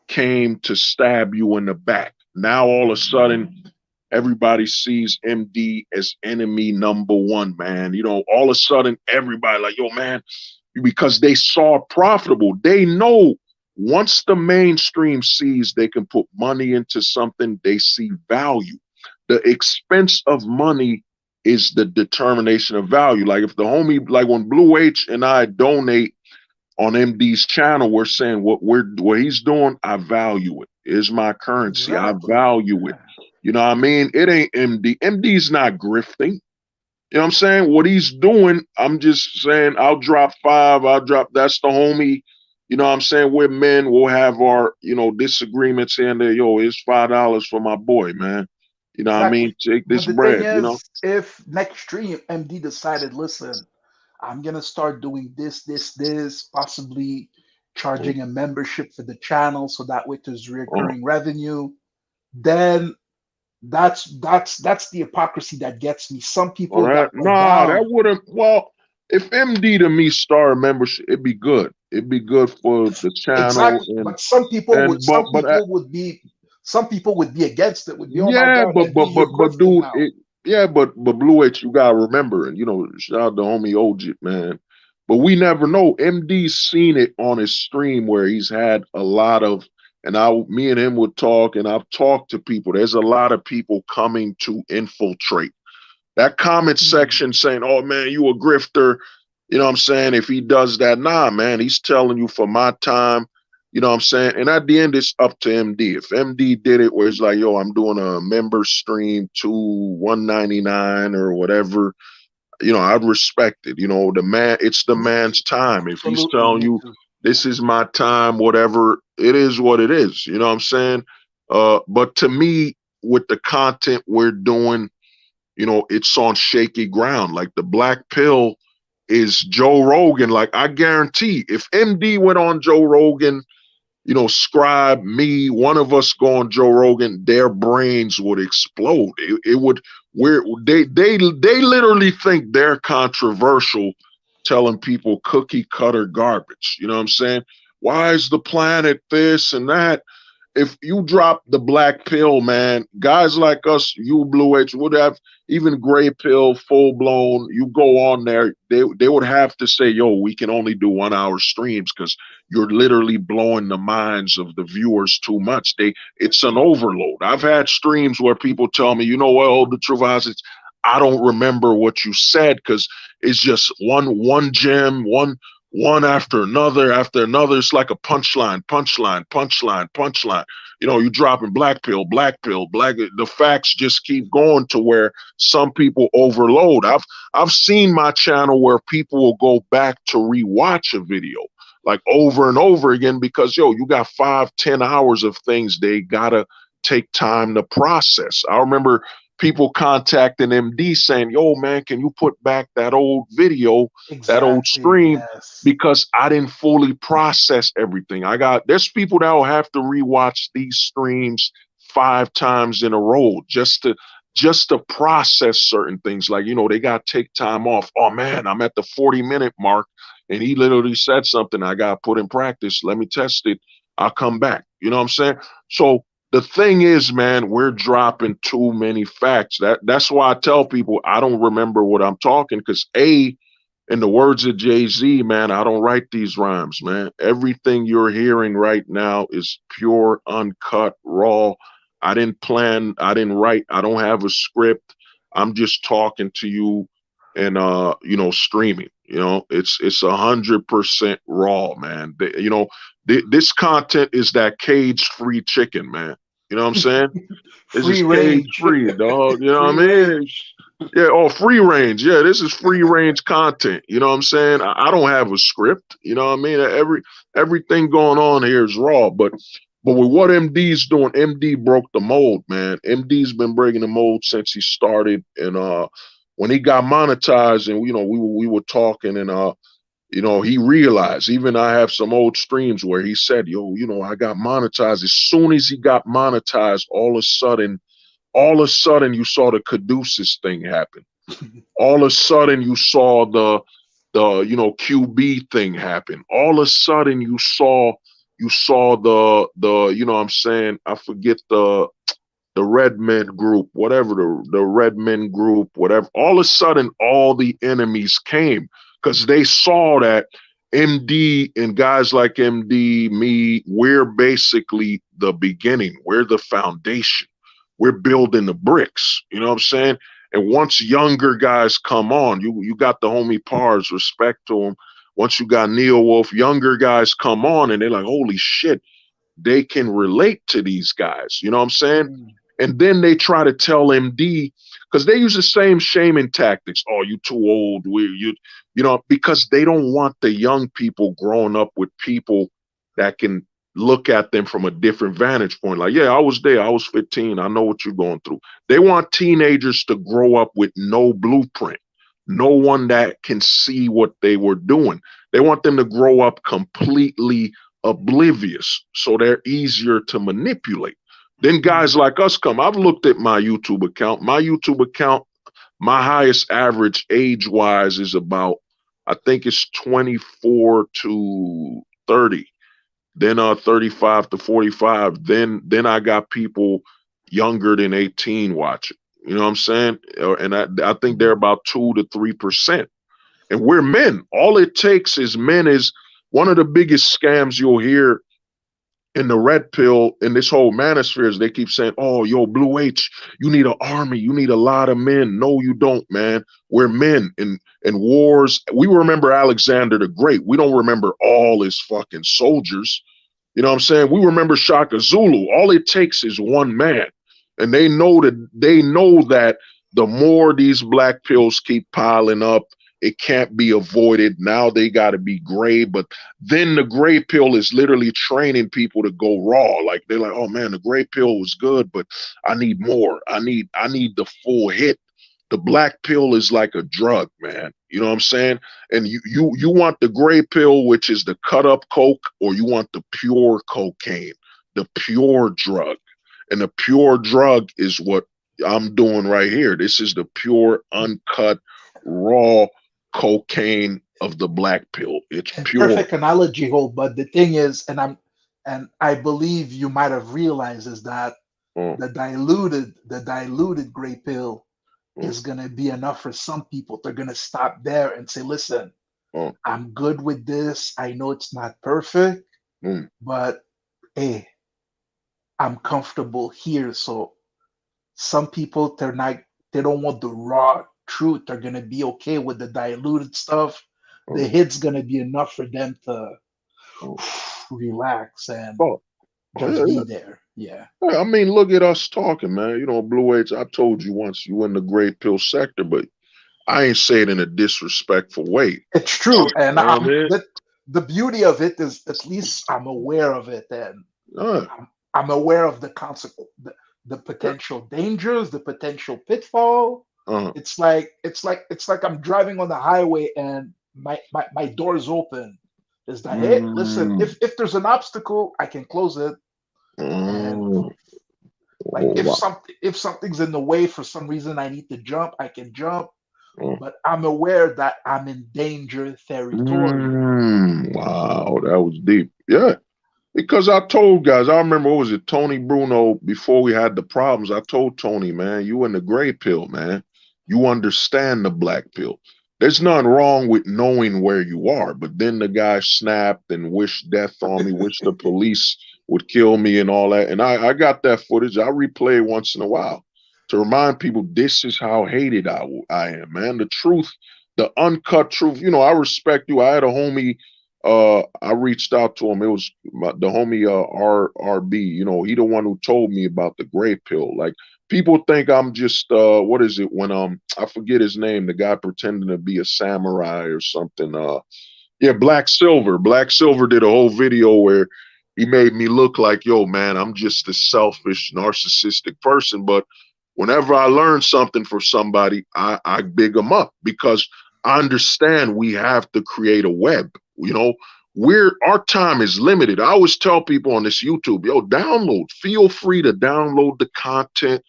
came to stab you in the back. Now all of a sudden everybody sees MD as enemy number one, man. All of a sudden, everybody like, yo, man, because they saw it profitable. They know once the mainstream sees they can put money into something, they see value. The expense of money is the determination of value. Like if the homie, like when Blue H and I donate on MD's channel, we're saying what he's doing, I value it. It's my currency. Exactly. I value it. You know what I mean? It ain't MD. MD's not grifting. You know what I'm saying? What he's doing, I'm just saying, I'll drop 5. That's the homie. You know what I'm saying? We're men. We'll have our, disagreements here and there. Yo, it's $5 for my boy, man. You know what I mean? Take But this the thing bread, is, if next stream MD decided, listen, I'm gonna start doing this, possibly charging a membership for the channel so that way there's recurring revenue, then that's the hypocrisy that gets me. Some people that are Nah, that down. wouldn't. Well, if MD to me started membership, it'd be good. It'd be good for the channel Exactly. But some people would be against it. Would be, oh my yeah, God, MD, you're but grifting dude, now. but Blue H, you gotta remember, and shout out to homie Ojit, man. But we never know. MD's seen it on his stream where he's had a lot of, and me and him would talk, and I've talked to people. There's a lot of people coming to infiltrate that comment section saying, oh man, you a grifter. You know what I'm saying? If he does that, nah, man, he's telling you for my time, You know what I'm saying? And at the end, it's up to MD. If MD did it where it's like, yo, I'm doing a member stream to 199 or whatever, you know, I'd respect it. You know, the man, it's the man's time. If he's Absolutely, telling me you too. this is my time, whatever, it is what it is. You know what I'm saying? But to me, with the content we're doing, you know, it's on shaky ground. Like the black pill is Joe Rogan. Like I guarantee if MD went on Joe Rogan, you know, Scribe, me, one of us go on Joe Rogan, their brains would explode. It would where they literally think they're controversial telling people cookie cutter garbage. You know what I'm saying? Why is the planet this and that? If you drop the black pill, man, guys like us, you Blue H would have even gray pill, full blown. You go on there, they would have to say, yo, we can only do 1 hour streams because you're literally blowing the minds of the viewers too much. It's an overload. I've had streams where people tell me, you know what, oh, the Travas, I don't remember what you said because it's just one gem, one after another after another. It's like a punchline, punchline, punchline, punchline. You know, you dropping black pill, black pill, black. The facts just keep going to where some people overload. I've seen my channel where people will go back to rewatch a video like over and over again because yo, you got 5-10 hours of things they gotta take time to process. I remember people contacting MD saying, yo, man, can you put back that old video, that old Exactly. stream? Yes. Because I didn't fully process everything. There's people that will have to rewatch these streams 5 times in a row just to process certain things. Like, you know, they got to take time off. Oh man, I'm at the 40-minute mark and he literally said something I got to put in practice. Let me test it. I'll come back. You know what I'm saying? So the thing is, man, we're dropping too many facts. That's why I tell people I don't remember what I'm talking because in the words of Jay-Z, man, I don't write these rhymes, man. Everything you're hearing right now is pure, uncut, raw. I didn't plan, I didn't write, I don't have a script. I'm just talking to you and you know, streaming. You know, it's 100% raw, man. You know, this content is that cage-free chicken, man. You know what I'm saying? This is Free cage range. free, dog. You know what Free I mean? range. Yeah, oh, free range. Yeah, this is free range content. You know what I'm saying? I don't have a script. You know what I mean? Everything going on here is raw. But with what MD's doing, MD broke the mold, man. MD's been breaking the mold since he started. And when he got monetized, and you know, we were talking, and you know, he realized. Even I have some old streams where he said, "Yo, you know, I got monetized." As soon as he got monetized, all of a sudden you saw the Caduceus thing happen. All of a sudden you saw the you know, QB thing happen. All of a sudden you saw the you know what I'm saying, I forget the Red Men group, whatever, the Red Men group, whatever. All of a sudden all the enemies came because they saw that MD and guys like MD, me, we're basically the beginning. We're the foundation. We're building the bricks. You know what I'm saying? And once younger guys come on, you got the homie Pars, respect to him. Once you got Neil Wolf, younger guys come on and they're like, holy shit, they can relate to these guys. You know what I'm saying? And then they try to tell MD because they use the same shaming tactics. Oh, you too old. You know, because they don't want the young people growing up with people that can look at them from a different vantage point. Like, yeah, I was there. I was 15. I know what you're going through. They want teenagers to grow up with no blueprint, no one that can see what they were doing. They want them to grow up completely oblivious so they're easier to manipulate. Then guys like us come. I've looked at my YouTube account. My YouTube account, my highest average age wise is about, I think it's 24 to 30. Then 35 to 45. Then I got people younger than 18 watching. You know what I'm saying? And I think they're about 2 to 3%. And we're men. All it takes is men. Is one of the biggest scams you'll hear in the red pill in this whole manosphere is they keep saying, oh, yo, Blue H, you need an army, you need a lot of men. No, you don't, man. We're men in wars. We remember Alexander the Great. We don't remember all his fucking soldiers. You know what I'm saying? We remember Shaka Zulu. All it takes is one man. And they know that the more these black pills keep piling up, it can't be avoided. Now they got to be gray, but then the gray pill is literally training people to go raw. Like they're like, oh man, the gray pill was good, but I need more. I need the full hit. The black pill is like a drug, man. You know what I'm saying? And you want the gray pill, which is the cut up coke, or you want the pure cocaine, the pure drug. And the pure drug is what I'm doing right here. This is the pure, uncut, raw cocaine of the black pill. It's pure. Perfect analogy, Hope. But the thing is, and I believe you might have realized is that the diluted gray pill is gonna be enough for some people. They're gonna stop there and say, listen, I'm good with this. I know it's not perfect, but hey, I'm comfortable here. So some people they don't want the raw truth. They're gonna be okay with the diluted stuff. The hit's gonna be enough for them to relax and just be there. Yeah. I mean, look at us talking, man. You know, Blue Age, I told you once you in the gray pill sector, but I ain't say it in a disrespectful way. It's true. And You know what I mean? the beauty of it is at least I'm aware of it, and I'm aware of the consequence, the potential dangers, the potential pitfall. It's like I'm driving on the highway and my door's open. Is that hey, listen, if there's an obstacle, I can close it. And like if something's in the way for some reason I need to jump, I can jump. But I'm aware that I'm in danger territory. Wow, that was deep. Yeah. Because I told guys, I remember, what was it, Tony Bruno, before we had the problems, I told Tony, man, you in the gray pill, man. You understand the black pill. There's nothing wrong with knowing where you are. But then the guy snapped and wished death on me, wished the police would kill me and all that. And I got that footage. I replay it once in a while to remind people this is how hated I am, man. The truth, the uncut truth. You know, I respect you. I had a homie, I reached out to him. It was the homie RB. You know, he the one who told me about the gray pill. Like, people think I'm just what is it when I forget his name, the guy pretending to be a samurai or something. Yeah, Black Silver. Black Silver did a whole video where he made me look like, yo, man, I'm just a selfish, narcissistic person. But whenever I learn something for somebody, I big them up because I understand we have to create a web. You know, our time is limited. I always tell people on this YouTube, yo, download. Feel free to download the content,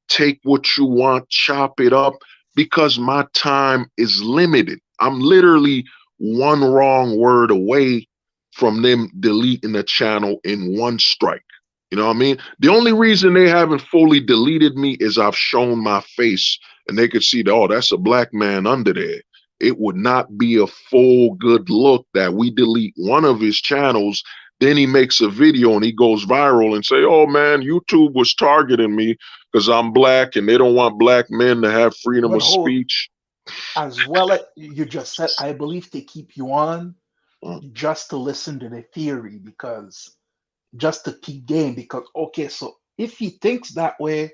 take what you want, chop it up, because my time is limited. I'm literally one wrong word away from them deleting the channel in one strike. You know what I mean? The only reason they haven't fully deleted me is I've shown my face and they could see that, oh, that's a black man under there. It would not be a full good look that we delete one of his channels. Then he makes a video and he goes viral and say, oh man, YouTube was targeting me because I'm black and they don't want black men to have freedom of speech. As well as you just said, I believe they keep you on just to listen to the theory, because just to keep game, because okay, so if he thinks that way,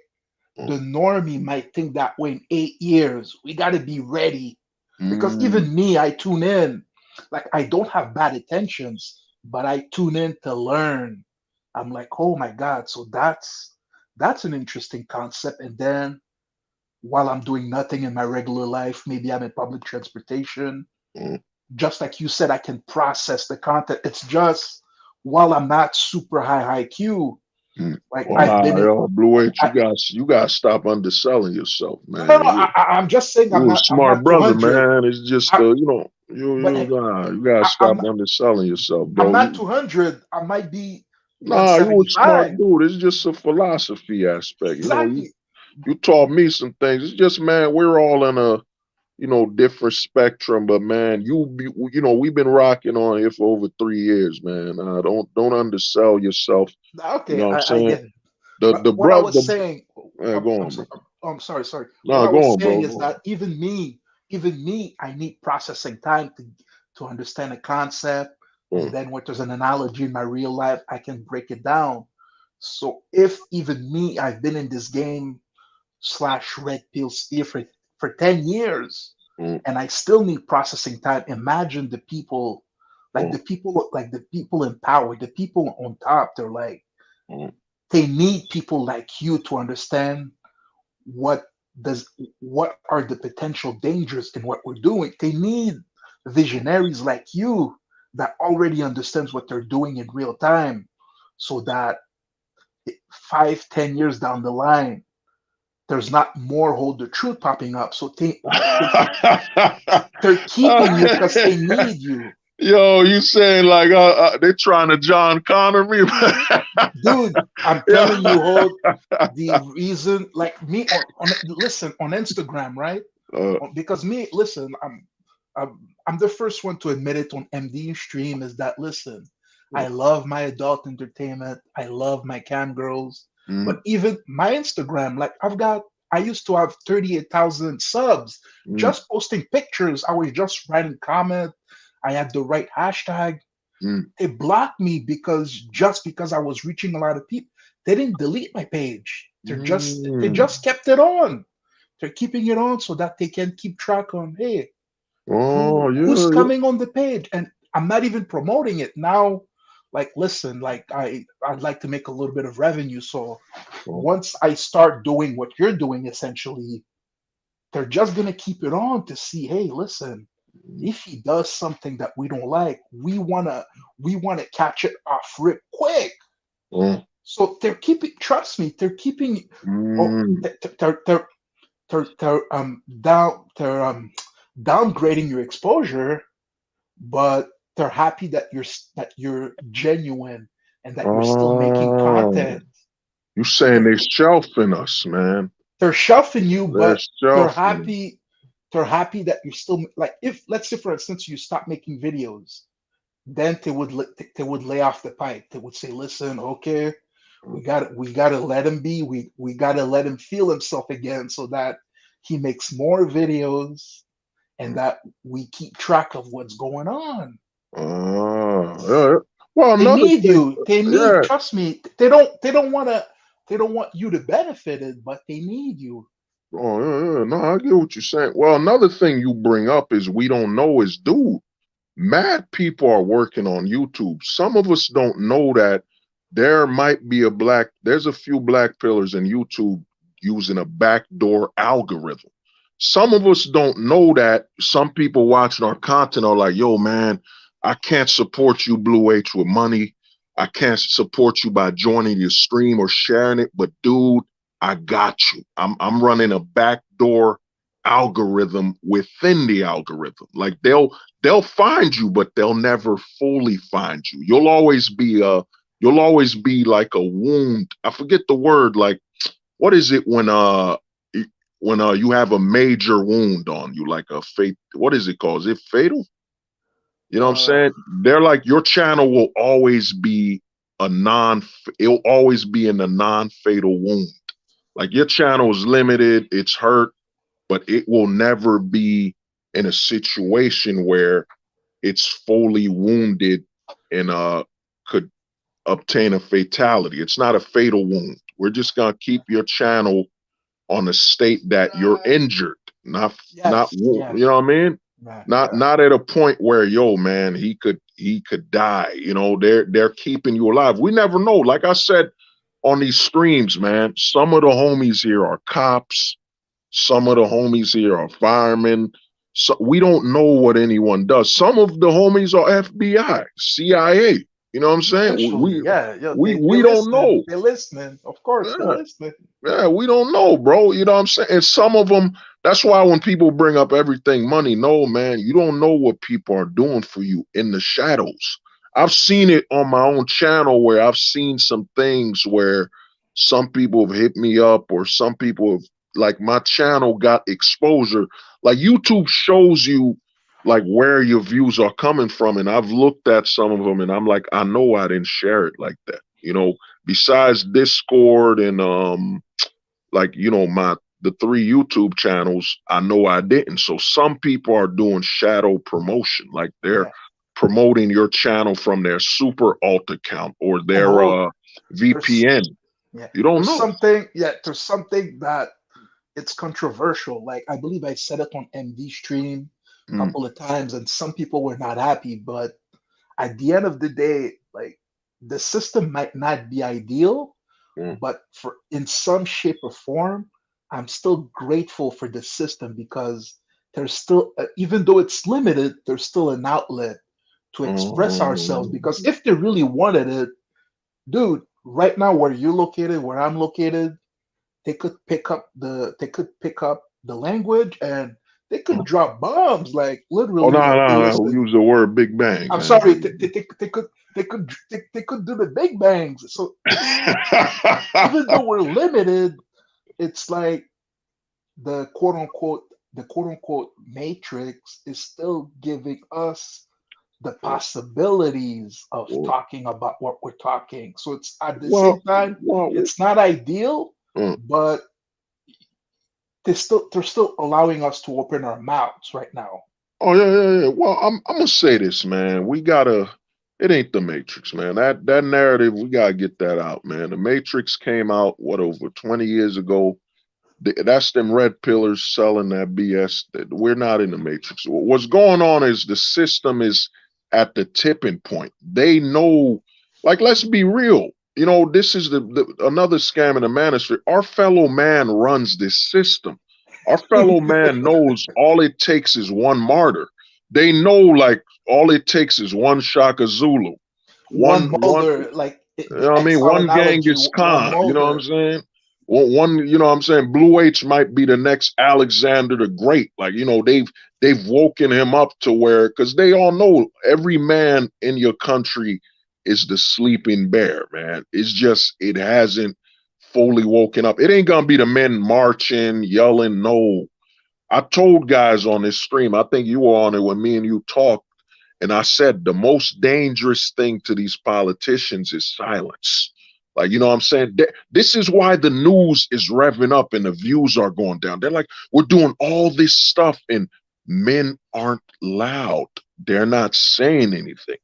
the normie might think that way in 8 years. We got to be ready. Because even me, I tune in. Like, I don't have bad intentions, but I tune in to learn. I'm like, oh my God. So that's an interesting concept. And then while I'm doing nothing in my regular life, maybe I'm in public transportation. Just like you said, I can process the content. It's just while I'm not super high IQ, like I've been in, Blue H, you got to stop underselling yourself, man. No, I'm just saying you're a smart brother, 200. man. It's just you got to stop underselling yourself, bro. I'm not 200. I might be Nah, you a smart 175. dude. It's just a philosophy aspect. Exactly. You know, you taught me some things. It's just, man, we're all in a different spectrum, but man, we've been rocking on here for over 3 years, man. Don't undersell yourself. Okay, You know what I'm I saying? get it. What I was saying, go on, sorry, I'm sorry. No, what I go was on, saying bro. is that even me, I need processing time to understand a concept, And then when there's an analogy in my real life, I can break it down. So if even me, I've been in this game slash red pill sphere for 10 years and I still need processing time. Imagine the people, like the people in power, the people on top, they're like, they need people like you to understand what does what are the potential dangers in what we're doing. They need visionaries like you that already understands what they're doing in real time, so that 5, 10 years down the line, there's not more hold the truth popping up. So they're keeping you because they need you. Yo, you saying like they trying to John Connor me? Dude, I'm telling you, hold the reason, like me listen on Instagram, right? Because me, listen, I'm the first one to admit it on MD stream is that listen, I love my adult entertainment, I love my cam girls, but even my Instagram, like I used to have 38,000 subs just posting pictures. I was just writing comment. I had the right hashtag. They blocked me because I was reaching a lot of people. They didn't delete my page. They just kept it on. They're keeping it on so that they can keep track on, hey, who's coming on the page. And I'm not even promoting it now. Like, listen, like I'd like to make a little bit of revenue. So once I start doing what you're doing, essentially, they're just gonna keep it on to see, hey, listen, if he does something that we don't like, we wanna catch it off rip quick. So they're keeping, trust me, they're keeping they're downgrading your exposure, but they're happy that you're genuine and that you're still making content. You saying they shelving us, man? They're shelving you, but they're shelving. happy that you're still, like, if let's say for instance you stop making videos, then they would lay off the pipe. They would say, listen, okay, we gotta let him be. We gotta let him feel himself again, so that he makes more videos and that we keep track of what's going on. Well, They need thing, you. They need. Trust me. They don't want you to benefit it, but they need you. Oh, no, I get what you're saying. Well, another thing you bring up is we don't know is, dude, mad people are working on YouTube. Some of us don't know that there might be there's a few black pillars in YouTube using a backdoor algorithm. Some of us don't know that. Some people watching our content are like, yo, man, I can't support you, Blue H, with money. I can't support you by joining your stream or sharing it. But dude, I got you. I'm running a backdoor algorithm within the algorithm. Like they'll find you, but they'll never fully find you. You'll always be like a wound. I forget the word. Like, what is it when you have a major wound on you, like a fate? What is it called? Is it fatal? You know what I'm saying? They're like, your channel will always be it'll always be in a non-fatal wound. Like your channel is limited, it's hurt, but it will never be in a situation where it's fully wounded and could obtain a fatality. It's not a fatal wound. We're just gonna keep your channel on a state that you're injured, not you know what I mean? Not at a point where, yo, man, he could die. You know, they're keeping you alive. We never know. Like I said on these streams, man, some of the homies here are cops. Some of the homies here are firemen. So we don't know what anyone does. Some of the homies are FBI, CIA. You know what I'm saying? We don't know. They're listening. Of course, they're listening. Yeah, we don't know, bro. You know what I'm saying? And some of them, that's why when people bring up everything money, no, man, you don't know what people are doing for you in the shadows. I've seen it on my own channel where I've seen some things where some people have hit me up, or some people have, like, my channel got exposure. Like YouTube shows you like where your views are coming from. And I've looked at some of them and I'm like, I know I didn't share it like that. You know, besides Discord and like, you know, the 3 YouTube channels, I know I didn't. So some people are doing shadow promotion. Like they're promoting your channel from their super alt account or their Oh, there's VPN. yeah, You don't there's know. something. Yeah, there's something that it's controversial. Like I believe I said it on MD stream a Mm, couple of times, and some people were not happy. But at the end of the day, like the system might not be ideal, mm, but for in some shape or form, I'm still grateful for the system because there's still, even though it's limited, there's still an outlet to express ourselves. mm. Because if they really wanted it, dude, right now where you're located, where I'm located, they could pick up the language and they could drop bombs like Oh literally no, like hey no, no. listen Use the word Big Bang, I'm man. sorry they could do the big bangs so it's even though we're limited it's like the quote unquote matrix is still giving us the possibilities of talking about what we're talking so it's at the same Well, time well, it's not ideal mm. but they're still allowing us to open our mouths right now. Oh yeah, yeah, yeah. Well, I'm gonna say this, man. We gotta. It ain't the Matrix, man. That narrative, we gotta get that out, man. The Matrix came out what over 20 years ago. That's them red pillars selling that BS. We're not in the Matrix. What's going on is the system is at the tipping point. They know, like, let's be real. You know, this is the another scam in the manosphere. Our fellow man runs this system. Our fellow man knows all it takes is one martyr. They know, like, all it takes is one Shaka Zulu, One one Mulder, like you know the what I mean? exile One analogy, Genghis one Khan, you know what I'm Mulder. saying? One, you know what I'm saying? Blue H might be the next Alexander the Great. Like, you know, they've woken him up to where, because they all know every man in your country is the sleeping bear, man. It's just it hasn't fully woken up. It ain't gonna be the men marching, yelling, no. I told guys on this stream, I think you were on it when me and you talked, and I said the most dangerous thing to these politicians is silence. Like, you know what I'm saying? This is why the news is revving up and the views are going down. They're like, we're doing all this stuff and men aren't loud. They're not saying anything.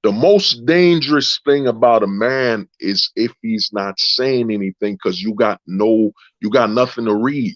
The most dangerous thing about a man is if he's not saying anything because you got nothing to read.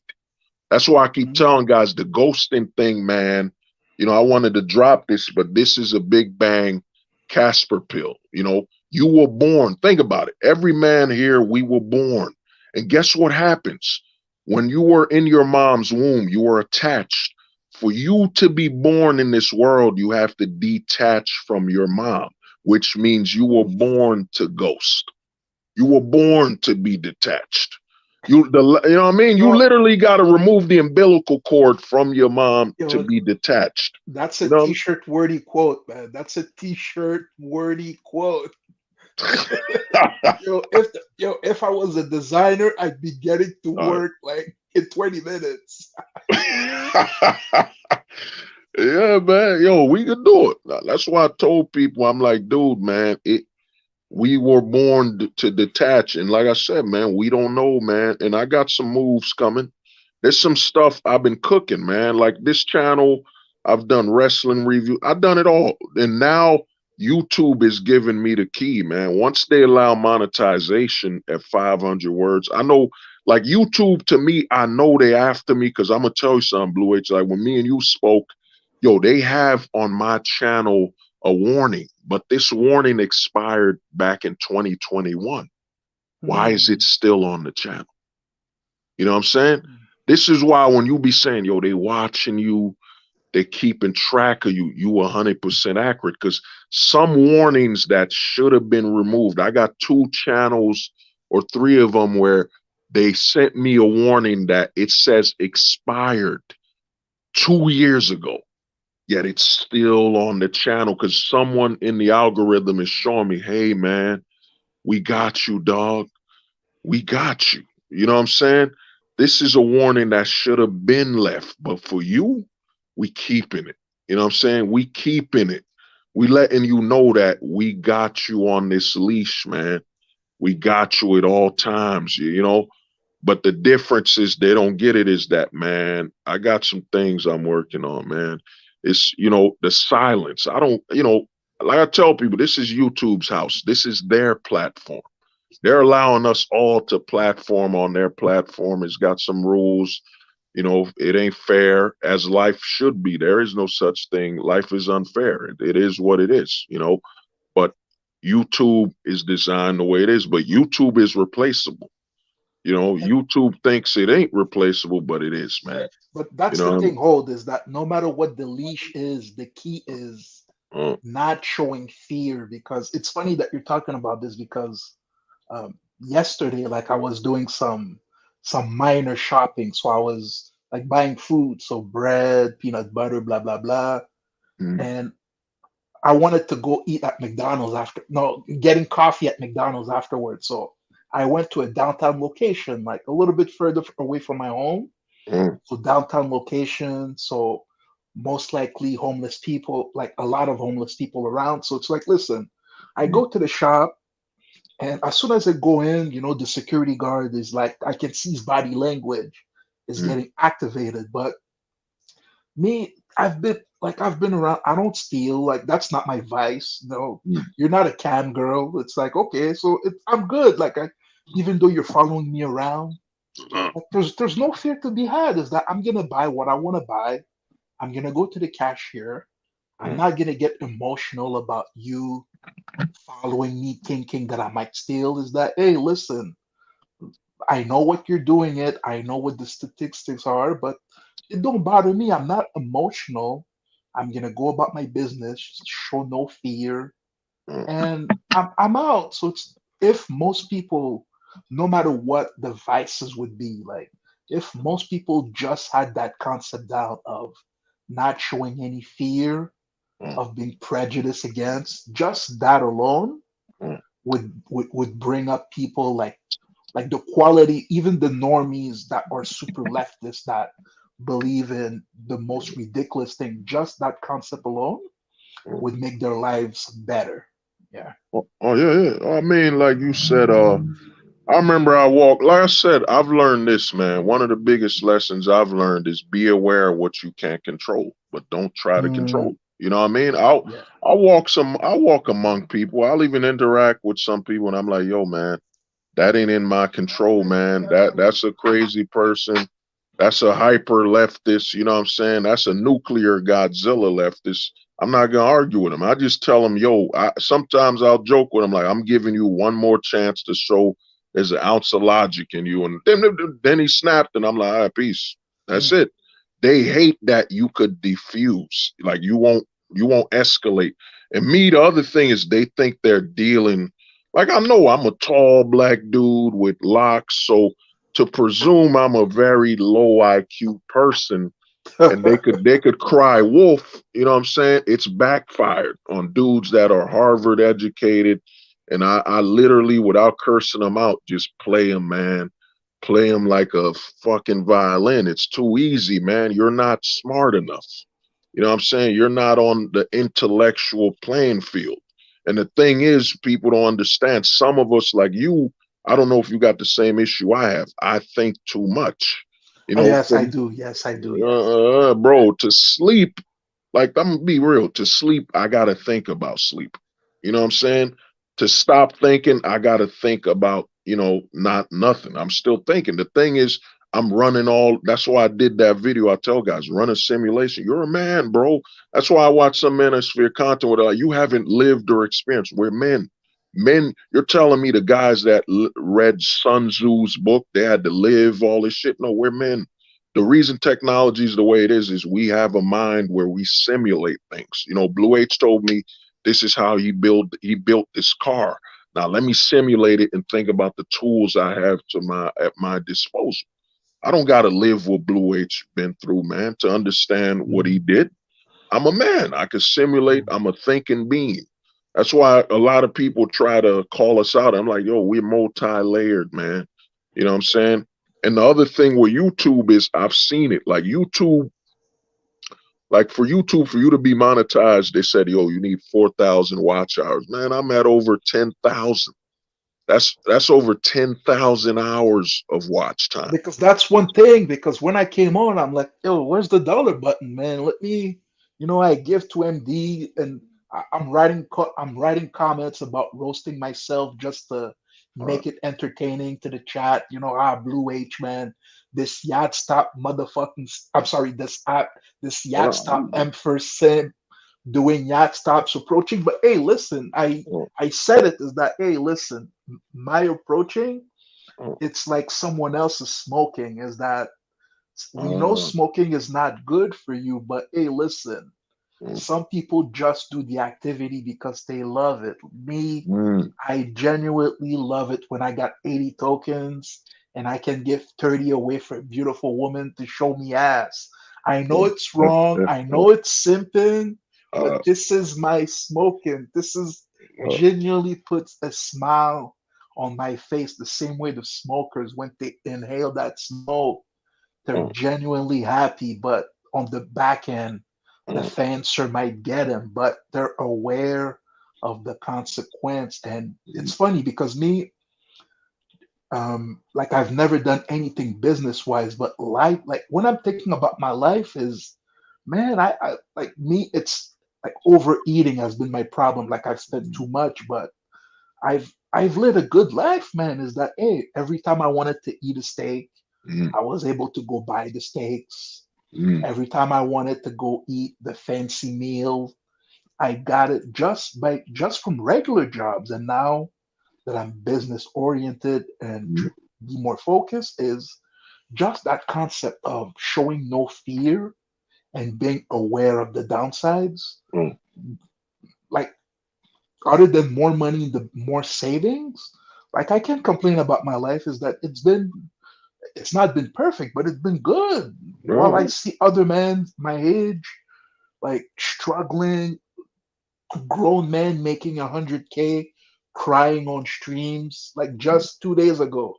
That's why I keep telling guys the ghosting thing, man. You know, I wanted to drop this, but this is a big bang Casper pill. You know, you were born. Think about it. Every man here, we were born. And guess what happens? When you were in your mom's womb, you were attached. For you to be born in this world, you have to detach from your mom, which means you were born to ghost. You were born to be detached. You know what I mean? You literally got to remove the umbilical cord from your mom to be detached. That's You a know? t-shirt worthy quote, man. That's a t-shirt worthy quote. If I was a designer, I'd be getting to work like in 20 minutes. Yeah, man. Yo, we could do it. That's why I told people, I'm like, dude, man, we were born to detach. And like I said, man, we don't know, man. And I got some moves coming. There's some stuff I've been cooking, man. Like this channel, I've done wrestling review. I've done it all. And now YouTube is giving me the key, man. Once they allow monetization at 500 words, I know, like YouTube to me, I know they after me because I'm going to tell you something, Blue H. Like when me and you spoke, yo, they have on my channel a warning, but this warning expired back in 2021. Why is it still on the channel? You know what I'm saying? This is why when you be saying, yo, they watching you, they keeping track of you, you 100% accurate because some warnings that should have been removed. I got 2 channels or 3 of them where they sent me a warning that it says expired 2 years ago. Yet it's still on the channel because someone in the algorithm is showing me, hey, man, we got you, dog. We got you. You know what I'm saying? This is a warning that should have been left. But for you, we keeping it. You know what I'm saying? We keeping it. We letting you know that we got you on this leash, man. We got you at all times, you know? But the difference is they don't get it is that, man, I got some things I'm working on, man. It's, you know, the silence. I don't, you know, like I tell people, this is YouTube's house. This is their platform. They're allowing us all to platform on their platform. It's got some rules. You know, it ain't fair as life should be. There is no such thing. Life is unfair. It is what it is, you know. But YouTube is designed the way it is, but YouTube is replaceable. You know, YouTube thinks it ain't replaceable, but it is, man. But You that's know the what I thing, mean? Hold, is that no matter what the leash is, the key is Uh, not showing fear. Because it's funny that you're talking about this because yesterday, like I was doing some minor shopping, so I was like buying food, so bread, peanut butter, blah blah blah, mm, and I wanted to go eat at McDonald's after, no, getting coffee at McDonald's afterwards. So I went to a downtown location, like a little bit further away from my home. mm, So downtown location. So most likely homeless people, like a lot of homeless people around. So it's like, listen, I mm, go to the shop, and as soon as I go in, the security guard is like, I can see his body language is mm, getting activated. But me, I've been around. I don't steal. Like that's not my vice. No, mm, you're not a cam girl. It's like okay, so I'm good. Like even though you're following me around, uh, like, there's no fear to be had. Is that I'm gonna buy what I want to buy. I'm gonna go to the cashier. I'm mm, not gonna get emotional about you following me, thinking that I might steal. Is that hey, listen, I know what you're doing it. I know what the statistics are, but it don't bother me. I'm not emotional. I'm gonna go about my business, show no fear, mm, and I'm out. So it's if most people, no matter what the vices would be, like if most people just had that concept down of not showing any fear, mm, of being prejudiced against, just that alone mm. would bring up people like the quality, even the normies that are super leftists that believe in the most ridiculous thing, just that concept alone would make their lives better. Yeah. Oh yeah, yeah. I mean, like you said, I remember I walked, like I said, I've learned this, man. One of the biggest lessons I've learned is be aware of what you can't control, but don't try to Mm, control. You know what I mean? I'll walk among people. I'll even interact with some people and I'm like, yo, man, that ain't in my control, man. That's a crazy person. That's a hyper leftist. You know what I'm saying? That's a nuclear Godzilla leftist. I'm not gonna argue with him. I just tell him, yo. Sometimes I'll joke with him, like I'm giving you one more chance to show there's an ounce of logic in you. And then he snapped, and I'm like, all right, peace. That's mm. it. They hate that you could diffuse, like you won't escalate. And me, the other thing is they think they're dealing. Like I know I'm a tall black dude with locks, so to presume I'm a very low IQ person and they could cry wolf, you know what I'm saying? It's backfired on dudes that are Harvard educated. And I literally, without cursing them out, just play them, man. Play them like a fucking violin. It's too easy, man. You're not smart enough. You know what I'm saying? You're not on the intellectual playing field. And the thing is, people don't understand. Some of us, like you, I don't know if you got the same issue I have. I think too much. You Oh, know, yes, I do. Yes, I do. Yes. bro, to sleep, like I'm gonna be real, to sleep, I gotta think about sleep. You know what I'm saying? To stop thinking, I gotta think about, not nothing. I'm still thinking. The thing is, I'm running all that's why I did that video. I tell guys, run a simulation. You're a man, bro. That's why I watch some manosphere content where they're like, you haven't lived or experienced. We're men. Men, you're telling me the guys that read Sun Tzu's book, they had to live all this shit. No, we're men. The reason technology is the way it is we have a mind where we simulate things. Blue H told me this is how he built this car. Now let me simulate it and think about the tools I have at my disposal. I don't gotta live what Blue H been through, man, to understand what he did. I'm a man. I can simulate. I'm a thinking being. That's why a lot of people try to call us out. I'm like, yo, we're multi-layered, man. You know what I'm saying? And the other thing with YouTube is I've seen it. Like YouTube, like for YouTube, for you to be monetized, they said, yo, you need 4,000 watch hours. Man, I'm at over 10,000. That's over 10,000 hours of watch time. Because that's one thing. Because when I came on, I'm like, yo, where's the dollar button, man? Let me, I give to MD, and I'm writing comments about roasting myself just to make it entertaining to the chat. You know, Blue H man, this yacht stop motherfucking. I'm sorry, this yacht stop Emperor Sim doing yacht stops approaching. But hey, listen, I said it is that hey, listen, my approaching, it's like someone else is smoking. Is that we know smoking is not good for you, but hey, listen, some people just do the activity because they love it. Me, I genuinely love it when I got 80 tokens and I can give 30 away for a beautiful woman to show me ass. I know it's wrong. I know it's simping, but this is my smoking. This is genuinely puts a smile on my face the same way the smokers, when they inhale that smoke, they're genuinely happy, but on the back end, the fencer might get him, but they're aware of the consequence. And it's funny because me, like I've never done anything business wise, but life, like when I'm thinking about my life, is man, I like me, it's like overeating has been my problem. Like I've spent too much, but I've lived a good life, man. Is that hey, every time I wanted to eat a steak, I was able to go buy the steaks. Every time I wanted to go eat the fancy meal, I got it just from regular jobs. And now that I'm business oriented and be more focused, is just that concept of showing no fear and being aware of the downsides. Like other than more money, the more savings. Like I can't complain about my life. Is that it's not been perfect, but it's been good. While I see other men my age like struggling, grown men making 100K, crying on streams, like just 2 days ago,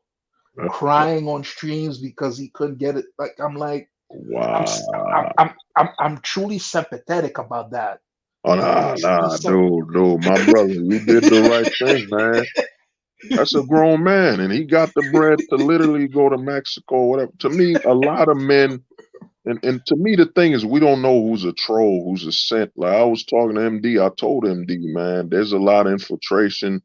crying on streams because he couldn't get it. Like I'm like, I'm truly sympathetic about that. Oh nah, dude, my brother, you did the right thing, man. That's a grown man, and he got the bread to literally go to Mexico, whatever. To me, a lot of men, and to me, the thing is, we don't know who's a troll, who's a scent. Like I was talking to MD, I told MD, man, there's a lot of infiltration.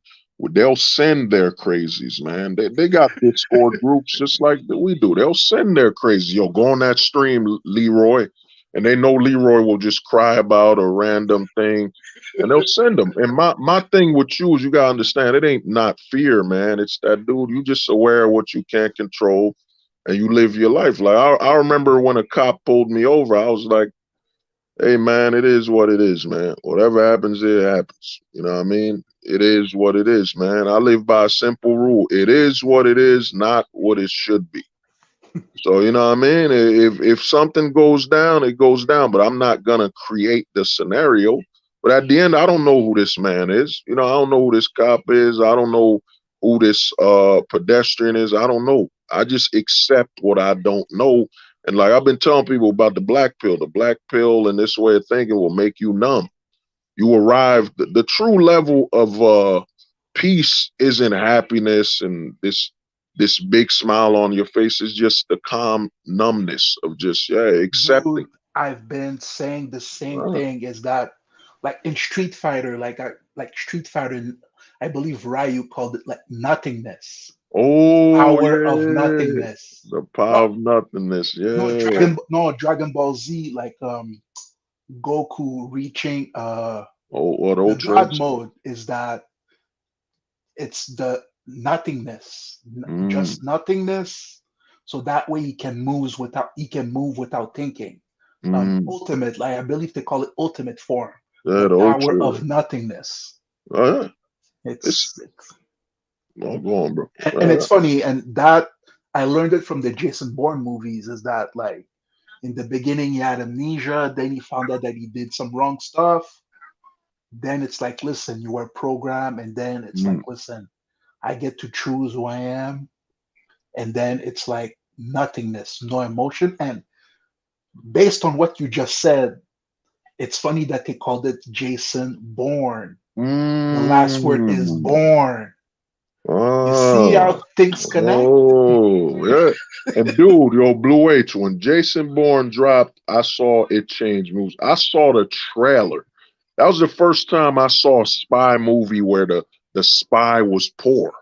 They'll send their crazies, man. They got Discord groups just like we do. They'll send their crazies. Yo, go on that stream, Leroy, and they know Leroy will just cry about a random thing, and they'll send them. And my thing with you is you gotta understand, it ain't not fear, man. It's that, dude, you just aware of what you can't control, and you live your life. Like I remember when a cop pulled me over, I was like, hey man, it is what it is, man. Whatever happens, it happens. You know what I mean? It is what it is, man. I live by a simple rule. It is what it is, not what it should be. So you know what I mean? If something goes down, it goes down. But I'm not gonna create the scenario. But at the end, I don't know who this man is. You know, I don't know who this cop is. I don't know who this pedestrian is. I don't know. I just accept what I don't know. And like I've been telling people about the black pill and this way of thinking will make you numb. You arrive the true level of peace isn't happiness and this big smile on your face. Is just the calm numbness of just accepting. Dude, I've been saying the same thing. Is that like in Street Fighter, like Street Fighter, I believe Ryu called it like nothingness. Oh Power of yeah, nothingness. the power of nothingness. Yeah. Dragon Ball Z, like Goku reaching What the Ultra God Instinct? mode, is that it's the nothingness, Mm, just nothingness. So that way he can move without thinking. mm. Ultimate, like I believe they call it ultimate form, Yeah, the the power Ultra. of nothingness. Yeah. It's It's go on, bro. and it's funny, and that I learned it from the Jason Bourne movies. Is that like in the beginning he had amnesia, then he found out that he did some wrong stuff. Then it's like, listen, you were programmed, and then it's like, Mm. listen, I get to choose who I am, and then it's like nothingness, no emotion. And based on what you just said, it's funny that they called it Jason Bourne. The last word is Mm. born. You see Ah. how things connect? Oh, yeah. And dude, yo, Blue H, when Jason Bourne dropped, I saw it change moves. I saw the trailer. That was the first time I saw a spy movie where the spy was poor.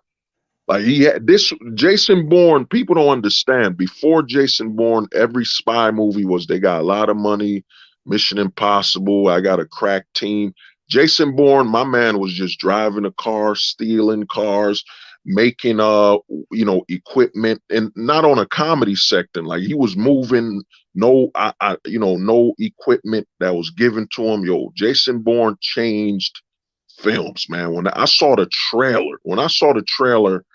Like he had this Jason Bourne, people don't understand. Before Jason Bourne, every spy movie was they got a lot of money, Mission Impossible, I got a crack team. Jason Bourne, my man was just driving a car, stealing cars, making equipment, and not on a comedy sector. Like he was moving no equipment that was given to him. Yo, Jason Bourne changed films, man. When I saw the trailer,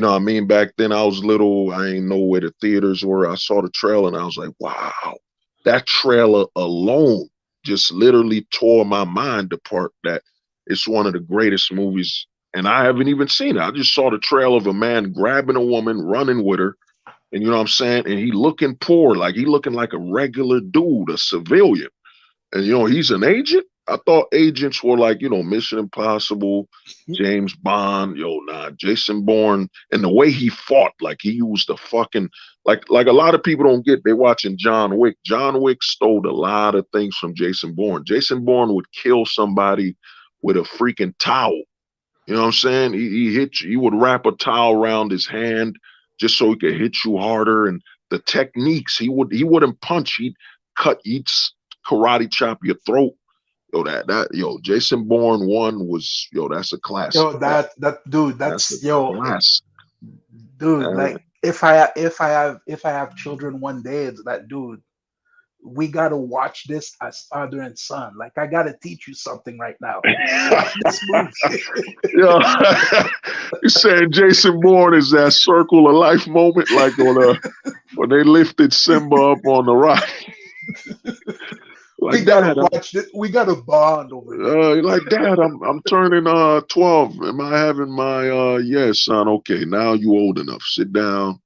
I mean, back then I was little. I ain't know where the theaters were. I saw the trailer and I was like, wow, that trailer alone just literally tore my mind apart. That it's one of the greatest movies. And I haven't even seen it. I just saw the trailer of a man grabbing a woman, running with her. And you know what I'm saying? And he looking poor, like he looking like a regular dude, a civilian. And he's an agent. I thought agents were like, Mission Impossible, James Bond, Jason Bourne, and the way he fought, like he used the fucking like a lot of people don't get. They're watching John Wick. John Wick stole a lot of things from Jason Bourne. Jason Bourne would kill somebody with a freaking towel. You know what I'm saying? He hit you. He would wrap a towel around his hand just so he could hit you harder. And the techniques, he wouldn't punch. He'd he'd karate chop your throat. Jason Bourne 1 was that's a classic. Yo, that dude, that's classic. Dude. Like if I have children one day, it's that dude. We gotta watch this as father and son. Like I gotta teach you something right now. This movie. You're saying Jason Bourne is that circle of life moment, like when they lifted Simba up on the rock. Like, we gotta watch it. We gotta bond over there. Like, Dad, I'm turning 12. Am I having my yes, son? Okay, now you old enough. Sit down.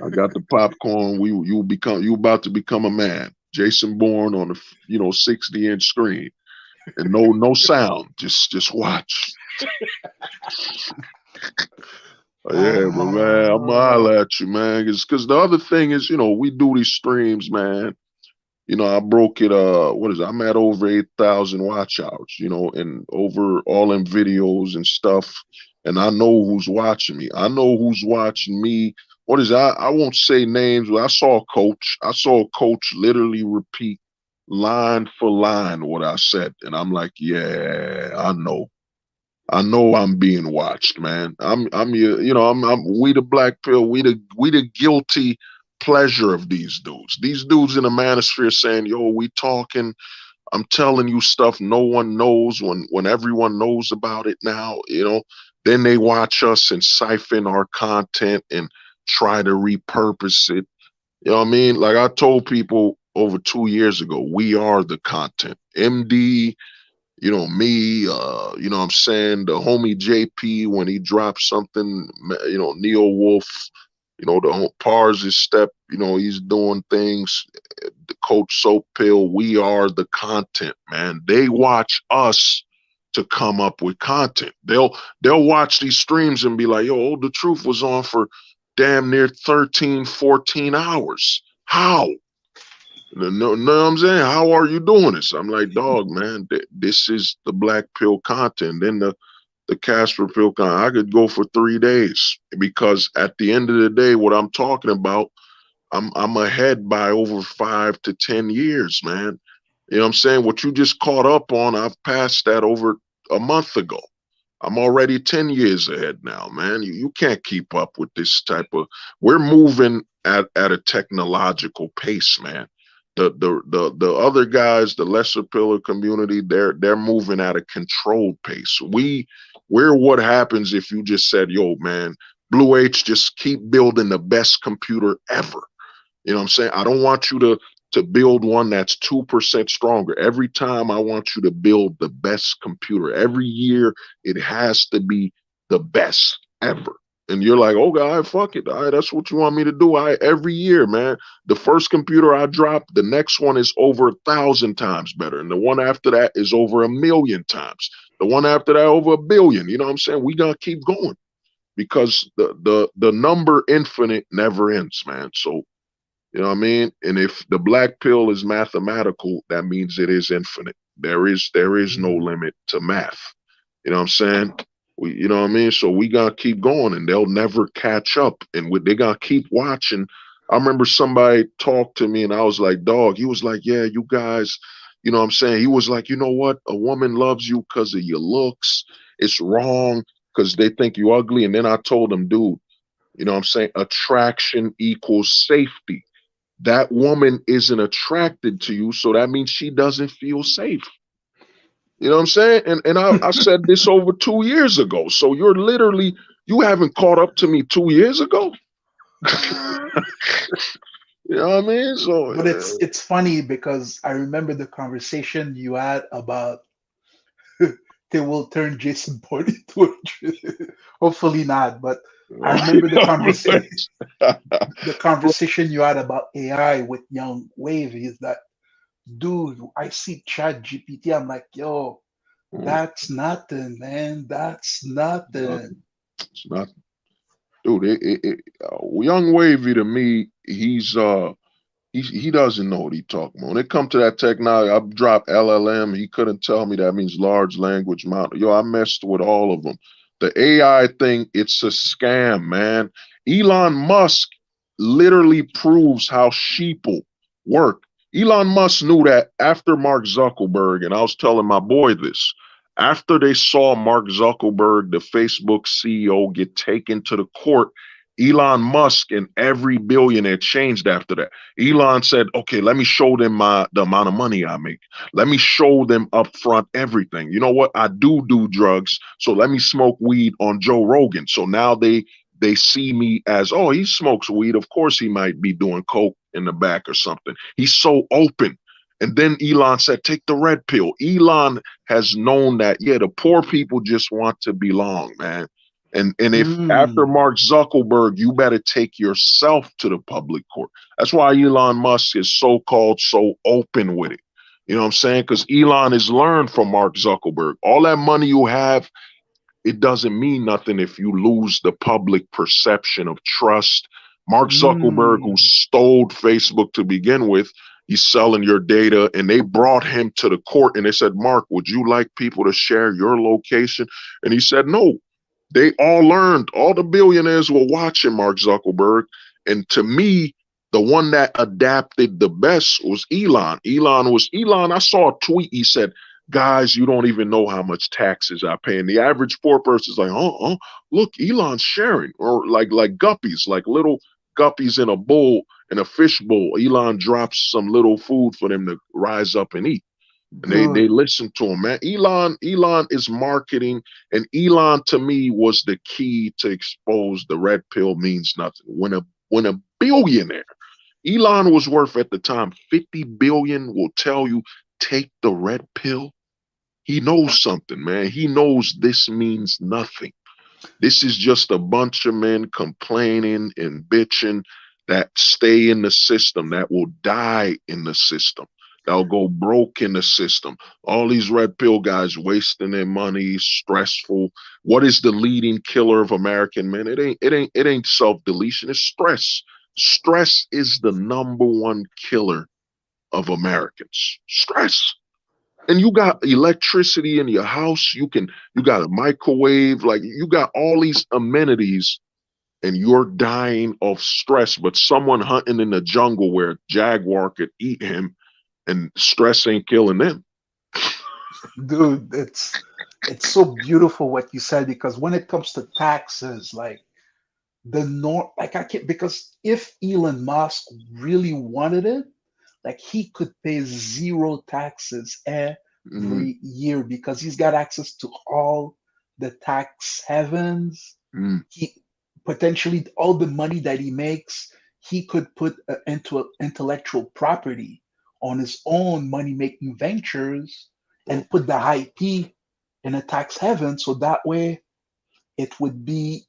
I got the popcorn. You about to become a man. Jason Bourne on the 60-inch screen, and no sound. Just watch. Yeah, but man, I'm gonna holler at you, man. Because the other thing is, we do these streams, man. I broke it. I'm at over 8,000 watch hours. And over all them videos and stuff. And I know who's watching me. I know who's watching me. I won't say names, but I saw a coach literally repeat line for line what I said. And I'm like, yeah, I know I'm being watched, man. I'm we the black pill, we the guilty pleasure of these dudes. These dudes in the manosphere saying, yo, we talking, I'm telling you stuff no one knows when everyone knows about it now, then they watch us and siphon our content and try to repurpose it. You know what I mean? Like I told people over 2 years ago, we are the content. MD, me, you know what I'm saying? The homie JP, when he drops something, Neo Wolf, the Pars is step, he's doing things. The Coach Soap Pill, we are the content, man. They watch us to come up with content. They'll watch these streams and be like, yo, The Truth was on for damn near 13, 14 hours. How? No, I'm saying, how are you doing this? I'm like, dog, man, this is the black pill content. Then the Casper pill content. I could go for 3 days because at the end of the day, what I'm talking about, I'm ahead by over 5 to 10 years, man. You know what I'm saying? What you just caught up on, I've passed that over a month ago. I'm already 10 years ahead now, man. You can't keep up with this type of. We're moving at a technological pace, man. The other guys, the lesser pillar community, they're moving at a controlled pace. We're what happens if you just said, yo, man, Blue H, just keep building the best computer ever. You know what I'm saying? I don't want you to build one that's 2% stronger. Every time I want you to build the best computer. Every year it has to be the best ever. And you're like, oh, God, fuck it. All right, that's what you want me to do. Every year, man. The first computer I drop, the next one is over 1,000 times better. And the one after that is over 1,000,000 times. The one after that, over 1 billion. You know what I'm saying? We got to keep going because the number infinite never ends, man. So, you know what I mean? And if the black pill is mathematical, that means it is infinite. There is no limit to math. You know what I'm saying? You know what I mean? So we gotta keep going, and they'll never catch up, and they gotta keep watching. I remember somebody talked to me, and I was like, "Dog," he was like, "Yeah, you guys." You know what I'm saying? He was like, "You know what? A woman loves you because of your looks. It's wrong because they think you ugly." And then I told him, "Dude, you know what I'm saying? Attraction equals safety. That woman isn't attracted to you, so that means she doesn't feel safe." You know what I'm saying? And I said this over 2 years ago. So you haven't caught up to me 2 years ago. You know what I mean? So But it's funny because I remember the conversation you had about they will turn Jason Bourne into hopefully not, but I remember the conversation you had about AI with Young Wave is that, dude, I see Chat GPT, I'm like, yo, that's nothing, man. That's nothing. It's not, dude. Young Wavy to me, he doesn't know what he talking about. When it come to that technology, I dropped LLM. He couldn't tell me that means large language model. Yo, I messed with all of them. The AI thing, it's a scam, man. Elon Musk literally proves how sheeple work. Elon Musk knew that after Mark Zuckerberg, and I was telling my boy this, after they saw Mark Zuckerberg, the Facebook CEO, get taken to the court, Elon Musk and every billionaire changed after that. Elon said, "Okay, let me show them the amount of money I make. Let me show them upfront everything. You know what? I do drugs, so let me smoke weed on Joe Rogan." So now they see me as, oh, he smokes weed. Of course, he might be doing coke in the back or something. He's so open. And then Elon said, "Take the red pill." Elon has known that, yeah, the poor people just want to belong, man. And if after Mark Zuckerberg, you better take yourself to the public court. That's why Elon Musk is so-called so open with it. You know what I'm saying? Because Elon has learned from Mark Zuckerberg. All that money you have, it doesn't mean nothing if you lose the public perception of trust. Mark Zuckerberg, who stole Facebook to begin with, he's selling your data, and they brought him to the court and they said, "Mark, would you like people to share your location?" And he said, "No." They all learned. All the billionaires were watching Mark Zuckerberg. And to me, the one that adapted the best was Elon. Elon. I saw a tweet. He said, "Guys, you don't even know how much taxes I pay." And the average poor person is like, look, Elon's sharing." Or like guppies, like little guppies in a bowl, in a fish bowl. Elon drops some little food for them to rise up and eat. And they listen to him, man. Elon is marketing, and Elon to me was the key to expose the red pill means nothing. When a billionaire, Elon was worth at the time 50 billion, will tell you take the red pill. He knows something, man. He knows this means nothing. This is just a bunch of men complaining and bitching that stay in the system, that will die in the system, that'll go broke in the system. All these red pill guys wasting their money, stressful. What is the leading killer of American men? It ain't self-deletion, it's stress. Stress is the number one killer of Americans. Stress. And you got electricity in your house. You got a microwave, like you got all these amenities, and you're dying of stress. But someone hunting in the jungle where a jaguar could eat him, and stress ain't killing them. Dude, it's so beautiful what you said, because when it comes to taxes, like the norm, like I can't, because if Elon Musk really wanted it, like he could pay zero taxes every year because he's got access to all the tax havens. He potentially all the money that he makes, he could put into intellectual property on his own money making ventures and put the IP in a tax haven, so that way it would be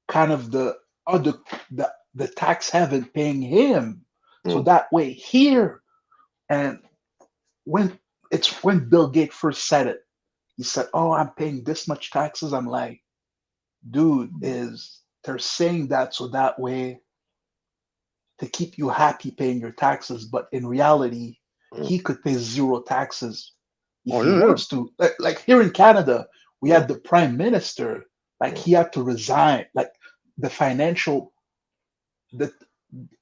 kind of the other the tax haven paying him, so that way here. And when Bill Gates first said it, he said, "Oh, I'm paying this much taxes." I'm like, dude, is they're saying that so that way to keep you happy paying your taxes, but in reality, he could pay zero taxes if Oh he yeah, yeah. wants to. Like here in Canada, we had the prime minister, like he had to resign. Like the financial, the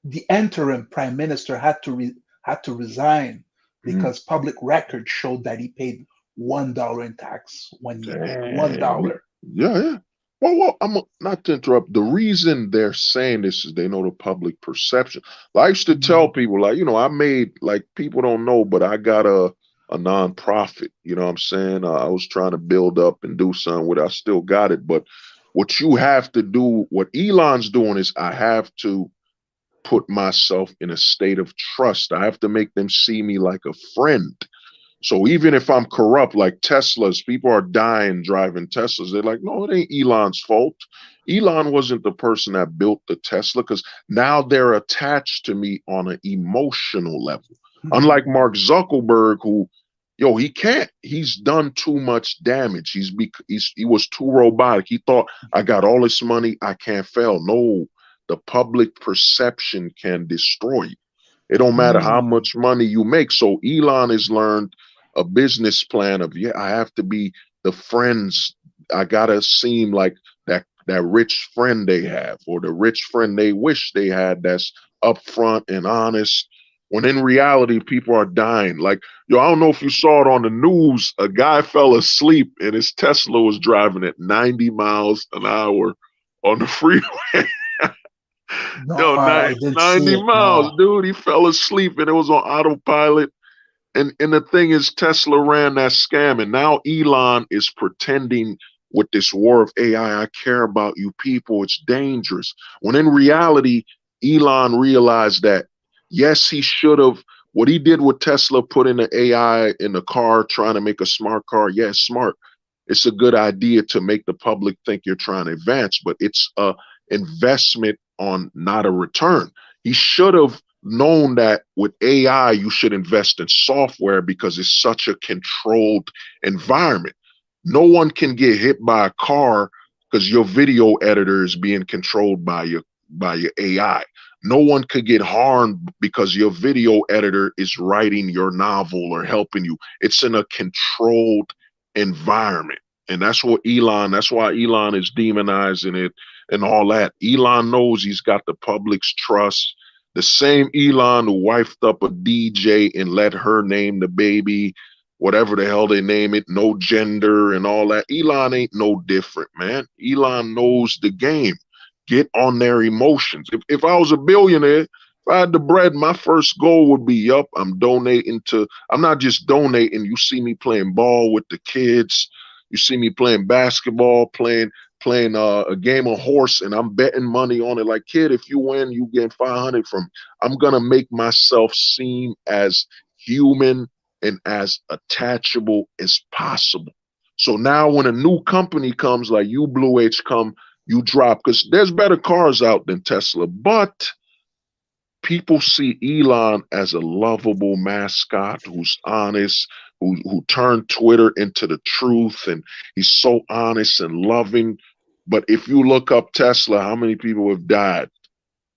the interim prime minister had to resign because public records showed that he paid $1 in tax 1 year. one Damn. dollar. Yeah, yeah. Well, not to interrupt. The reason they're saying this is they know the public perception. Like, I used to tell people, like, I made, like, people don't know, but I got a nonprofit. You know what I'm saying? I was trying to build up and do something with it. I still got it, but what you have to do, what Elon's doing is I have to put myself in a state of trust. I have to make them see me like a friend. So even if I'm corrupt, like Teslas, people are dying driving Teslas. They're like, no, it ain't Elon's fault. Elon wasn't the person that built the Tesla because now they're attached to me on an emotional level. Unlike Mark Zuckerberg, who, he can't. He's done too much damage. He was too robotic. He thought, I got all this money, I can't fail. No, the public perception can destroy you. It don't matter how much money you make. So Elon has learned a business plan of, I have to be the friends. I gotta seem like that rich friend they have, or the rich friend they wish they had, that's upfront and honest. When in reality, people are dying. Like, I don't know if you saw it on the news. A guy fell asleep and his Tesla was driving at 90 miles an hour on the freeway. No, I didn't see 90 it. miles, No. dude. He fell asleep and it was on autopilot. And the thing is, Tesla ran that scam, and now Elon is pretending with this war of AI, I care about you people. It's dangerous. When in reality, Elon realized that, yes, he should have. What he did with Tesla, put in the AI in the car, trying to make a smart car. Yes, smart. It's a good idea to make the public think you're trying to advance, but it's a investment on not a return. He should have known that with AI, you should invest in software because it's such a controlled environment. No one can get hit by a car because your video editor is being controlled by your AI. No one could get harmed because your video editor is writing your novel or helping you. It's in a controlled environment. And that's why Elon is demonizing it and all that. Elon knows he's got the public's trust. The same Elon who wifed up a DJ and let her name the baby, whatever the hell they name it, no gender and all that. Elon ain't no different, man. Elon knows the game. Get on their emotions. If I was a billionaire, if I had the bread, my first goal would be, I'm donating I'm not just donating. You see me playing ball with the kids. You see me playing basketball, playing a game of horse, and I'm betting money on it. Like, kid, if you win, you get 500 from. I'm gonna make myself seem as human and as attachable as possible. So now when a new company comes, like you, Blue H, come, you drop, because there's better cars out than Tesla, but people see Elon as a lovable mascot who's honest, who turned Twitter into the truth, and he's so honest and loving. But if you look up Tesla, how many people have died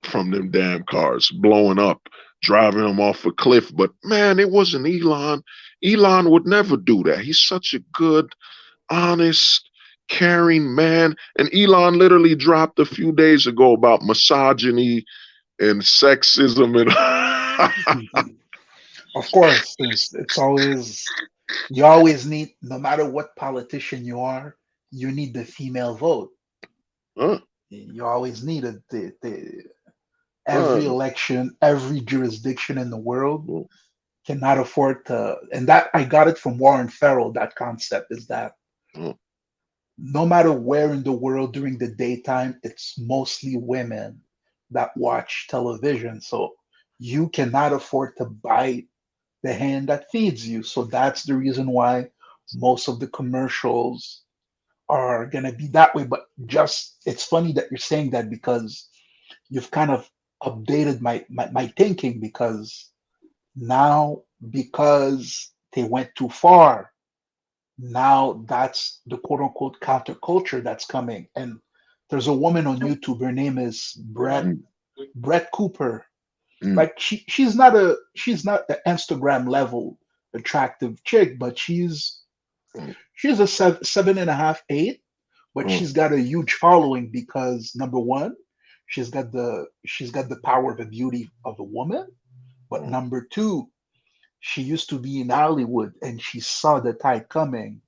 from them damn cars blowing up, driving them off a cliff? But man, it wasn't Elon. Elon would never do that. He's such a good, honest, caring man. And Elon literally dropped a few days ago about misogyny and sexism and Of course, it's always, you always need, no matter what politician you are, you need the female vote. Huh? You always need it. Every election, every jurisdiction in the world cannot afford to. And that, I got it from Warren Farrell. That concept is that no matter where in the world during the daytime, it's mostly women that watch television. So you cannot afford to bite the hand that feeds you. So that's the reason why most of the commercials are going to be that way. But just, it's funny that you're saying that, because you've kind of updated my thinking, because now, because they went too far, now that's the quote unquote counterculture that's coming. And there's a woman on YouTube, her name is Brett Cooper. Like she's not an Instagram level attractive chick, but she's a 7.5, 8, but she's got a huge following because number one, she's got the power of the beauty of a woman, but number two, she used to be in Hollywood and she saw the tide coming.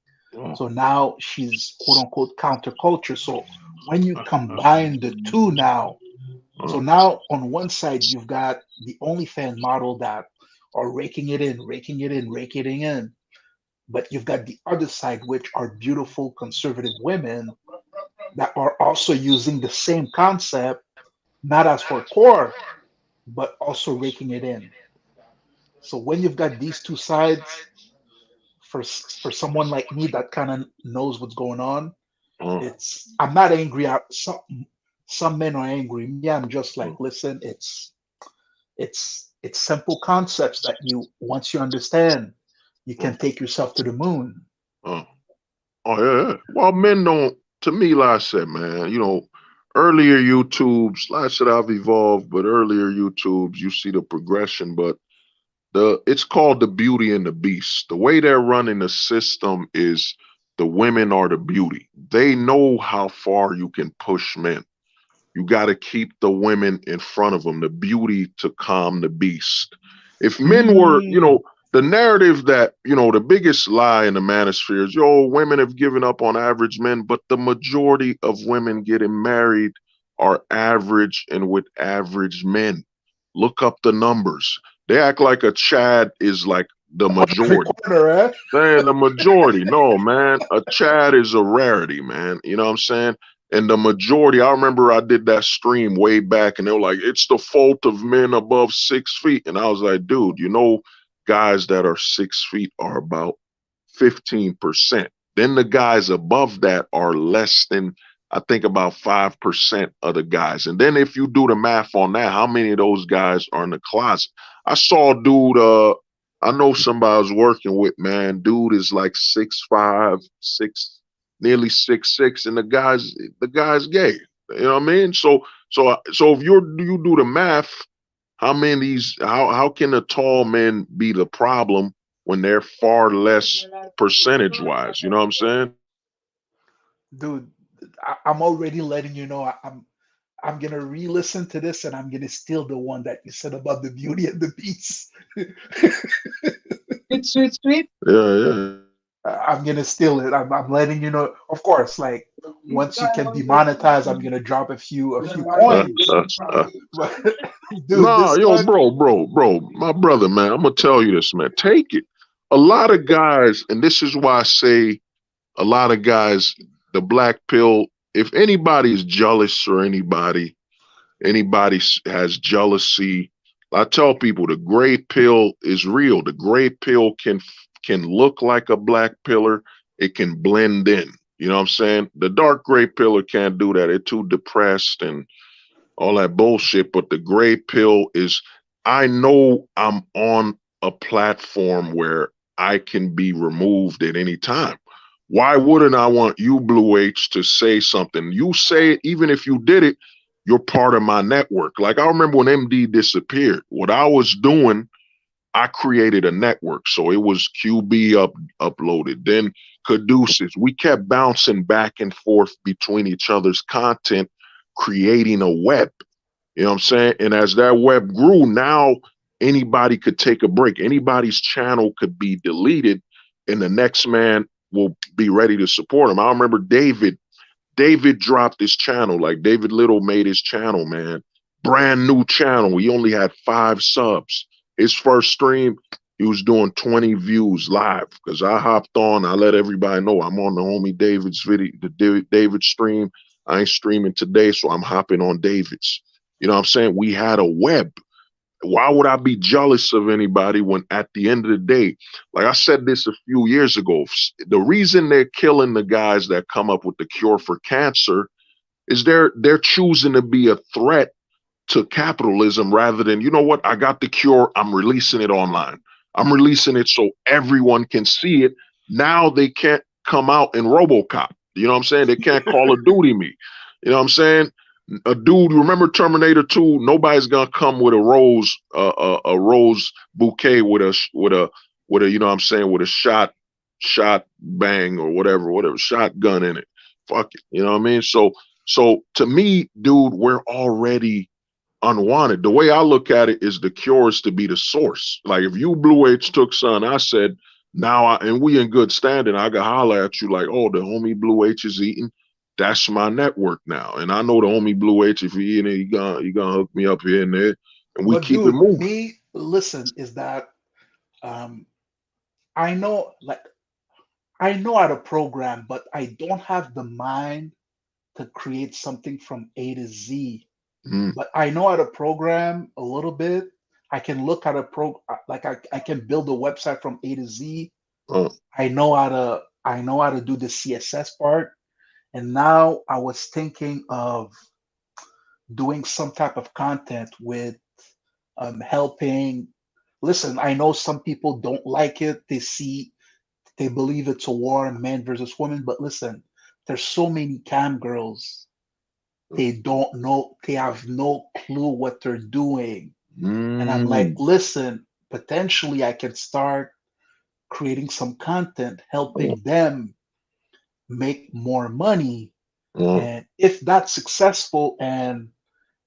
So now she's quote unquote counterculture. So when you combine the two now, so now on one side you've got the OnlyFans model that are raking it in, raking it in, raking it in. But you've got the other side, which are beautiful conservative women that are also using the same concept, not as hardcore, but also raking it in. So when you've got these two sides, for someone like me that kind of knows what's going on, I'm not angry at some men are angry. Me, I'm just like, listen, it's simple concepts that you once you understand, you can take yourself to the moon. Oh yeah. Well, men don't. To me, like I said, man, earlier YouTubes, like I said, I've evolved, but earlier YouTubes, you see the progression, but it's called the beauty and the beast. The way they're running the system is the women are the beauty. They know how far you can push men. You got to keep the women in front of them, the beauty to calm the beast. If men were, the narrative that, the biggest lie in the manosphere is, women have given up on average men, but the majority of women getting married are average and with average men. Look up the numbers. They act like a Chad is like the majority. Saying the majority. No, man. A Chad is a rarity, man. You know what I'm saying? And the majority, I remember I did that stream way back and they were like, it's the fault of men above 6 feet. And I was like, dude, guys that are 6 feet are about 15%. Then the guys above that are less than, I think, about 5% of the guys. And then if you do the math on that, how many of those guys are in the closet? I saw a dude, I know somebody I was working with, man. Dude is like 6'5", nearly 6'6", and the guy's gay. You know what I mean? So if you do the math, how can the tall men be the problem when they're far less percentage wise? You know what I'm saying? Dude, I'm already letting you know I'm gonna re-listen to this and I'm gonna steal the one that you said about the beauty and the beast. It's sweet. Yeah. I'm gonna steal it. I'm letting you know. Of course, like once you can demonetize, I'm gonna drop a few coins. But, dude, nah, this one, bro, my brother, man. I'm gonna tell you this, man. Take it. A lot of guys, and this is why I say a lot of guys, the black pill. If anybody's jealous or anybody has jealousy, I tell people the gray pill is real. The gray pill can look like a black pillar. It can blend in. You know what I'm saying? The dark gray pillar can't do that. It's too depressed and all that bullshit. But the gray pill is, I know I'm on a platform where I can be removed at any time. Why wouldn't I want you, Blue H, to say something? You say it, even if you did it, you're part of my network. Like I remember when MD disappeared, what I was doing, I created a network. So it was QB uploaded, then Caduceus. We kept bouncing back and forth between each other's content, creating a web. You know what I'm saying? And as that web grew, now anybody could take a break. Anybody's channel could be deleted and the next man will be ready to support him. I remember David dropped his channel. Like David Little made his channel, man. Brand new channel. He only had 5 subs. His first stream, he was doing 20 views live because I hopped on. I let everybody know I'm on the homie David's video, the David stream. I ain't streaming today, so I'm hopping on David's. You know what I'm saying? We had a web. Why would I be jealous of anybody when at the end of the day, like I said this a few years ago, the reason they're killing the guys that come up with the cure for cancer is they're choosing to be a threat to capitalism rather than, you know what, I got the cure, I'm releasing it online. I'm releasing it so everyone can see it. Now they can't come out in RoboCop. You know what I'm saying? They can't Call of Duty me. You know what I'm saying? A dude, remember Terminator 2? Nobody's gonna come with a rose bouquet with with a, you know what I'm saying, with a shot bang or whatever, shotgun in it. Fuck it. You know what I mean? So to me, dude, we're already unwanted. The way I look at it is the cure is to be the source. Like if you Blue H took son, I said, and we in good standing, I could holler at you like, oh, the homie Blue H is eating. That's my network now. And I know the homie Blue H, if he eating it, he gonna hook me up here and there. And we But keep it dude, moving. me listen is that I know like I know how to program, but I don't have the mind to create something from A to Z. Mm. But I know how to program a little bit. I can look at I can build a website from A to Z. I know how to do the CSS part. And now I was thinking of doing some type of content with helping. Listen, I know some people don't like it. They believe it's a war, man versus woman. But listen, there's so many cam girls. They don't know. They have no clue what they're doing. And I'm like, listen, potentially I can start creating some content, helping them make more money. And if that's successful and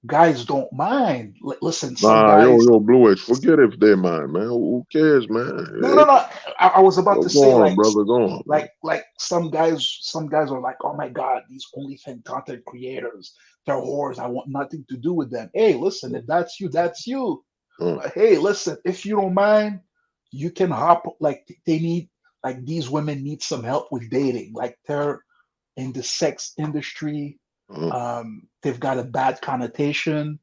guys don't mind, listen, some Nah, guys. yo, Blue H, forget if they mind, man. Who cares, man? No. I was about to say, Go on, like, brother, go on. like some guys are like, oh my God, these OnlyFans content creators, they're whores. I want nothing to do with them. Hey, listen, if that's you, that's you. But hey, listen, if you don't mind, you can hop. Like they need, like these women need some help with dating. Like they're in the sex industry. They've got a bad connotation.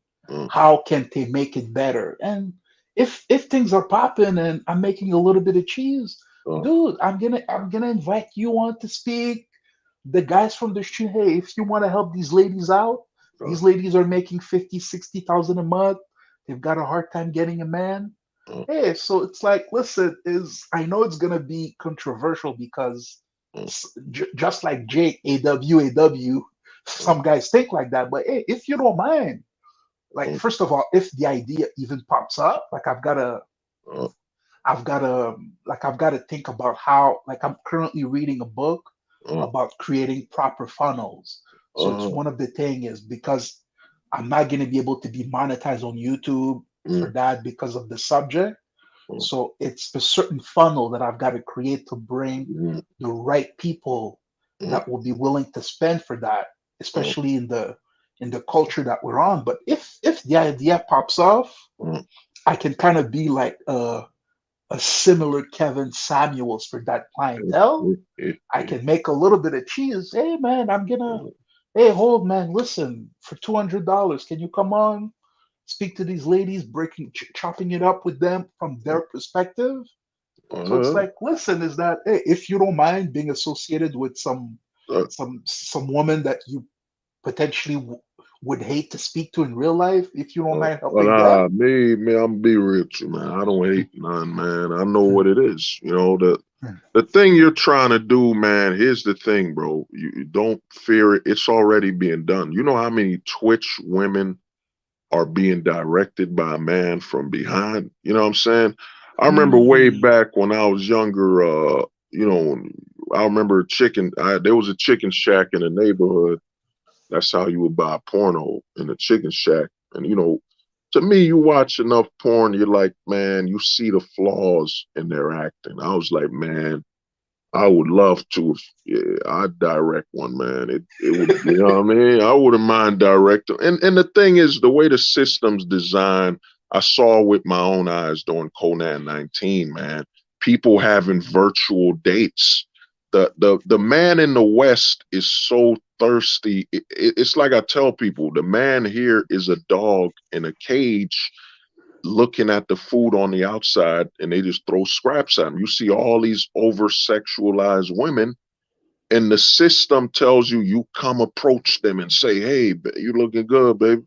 How can they make it better? And if things are popping and I'm making a little bit of cheese, dude, I'm gonna invite you on to speak. The guys from the street, hey, if you want to help these ladies out, these ladies are making 50, 60,000 a month. They've got a hard time getting a man. Hey, so it's like, listen, is I know it's gonna be controversial because just like Jake AW, some guys think like that. But hey, if you don't mind, like first of all, if the idea even pops up, like I've got to think about how, like I'm currently reading a book about creating proper funnels. So it's one of the thing is because I'm not going to be able to be monetized on YouTube for that because of the subject. So it's a certain funnel that I've got to create to bring the right people that will be willing to spend for that, especially in the culture that we're on. But if the idea pops off, I can kind of be like a similar Kevin Samuels for that clientele. I can make a little bit of cheese. Hey man, hey hold man, listen, for $200, can you come on, speak to these ladies, chopping it up with them from their perspective? So it's like, listen, is that hey, if you don't mind being associated with some woman that you potentially would hate to speak to in real life, if you don't mind helping them. Me, I'm gonna be real with you, man. I don't hate none, man. I know what it is. You know, the thing you're trying to do, man, here's the thing, bro. You don't fear it. It's already being done. You know how many Twitch women are being directed by a man from behind? You know what I'm saying? I remember way back when I was younger, you know, I remember there was a chicken shack in the neighborhood. That's how you would buy porno, in a chicken shack. And, you know, to me, you watch enough porn, you're like, man, you see the flaws in their acting. I was like, man, I would love to. I'd direct one, man. It would, you know what I mean? I wouldn't mind directing. And the thing is, the way the system's designed, I saw with my own eyes during Conan 19, man. People having virtual dates. The man in the West is so thirsty. It's like I tell people, the man here is a dog in a cage looking at the food on the outside, and they just throw scraps at him. You see all these over sexualized women, and the system tells you come approach them and say, hey, you looking good, baby.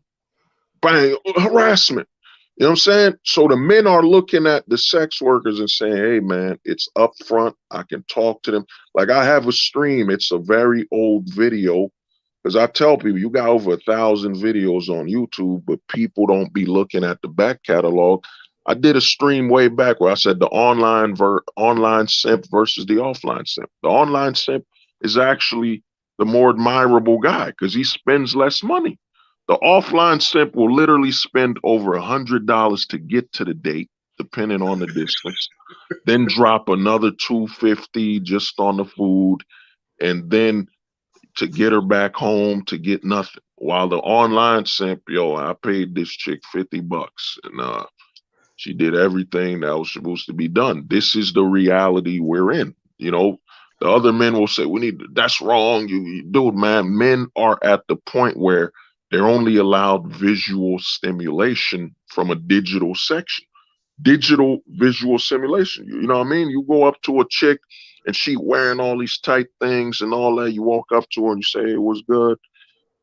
Bang, harassment. You know what I'm saying? So the men are looking at the sex workers and saying, hey, man, it's up front. I can talk to them. Like I have a stream. It's a very old video. Because I tell people, you got over 1,000 videos on YouTube, but people don't be looking at the back catalog. I did a stream way back where I said the online simp versus the offline simp. The online simp is actually the more admirable guy because he spends less money. The offline simp will literally spend over $100 to get to the date, depending on the distance, then drop another 250 just on the food, and then to get her back home to get nothing. While the online simp, yo, I paid this chick $50 and she did everything that was supposed to be done. This is the reality we're in. You know, the other men will say, that's wrong. Dude, man, men are at the point where they're only allowed visual stimulation from a digital section. Digital visual simulation. You know what I mean? You go up to a chick and she wearing all these tight things and all that. You walk up to her and you say, it was good.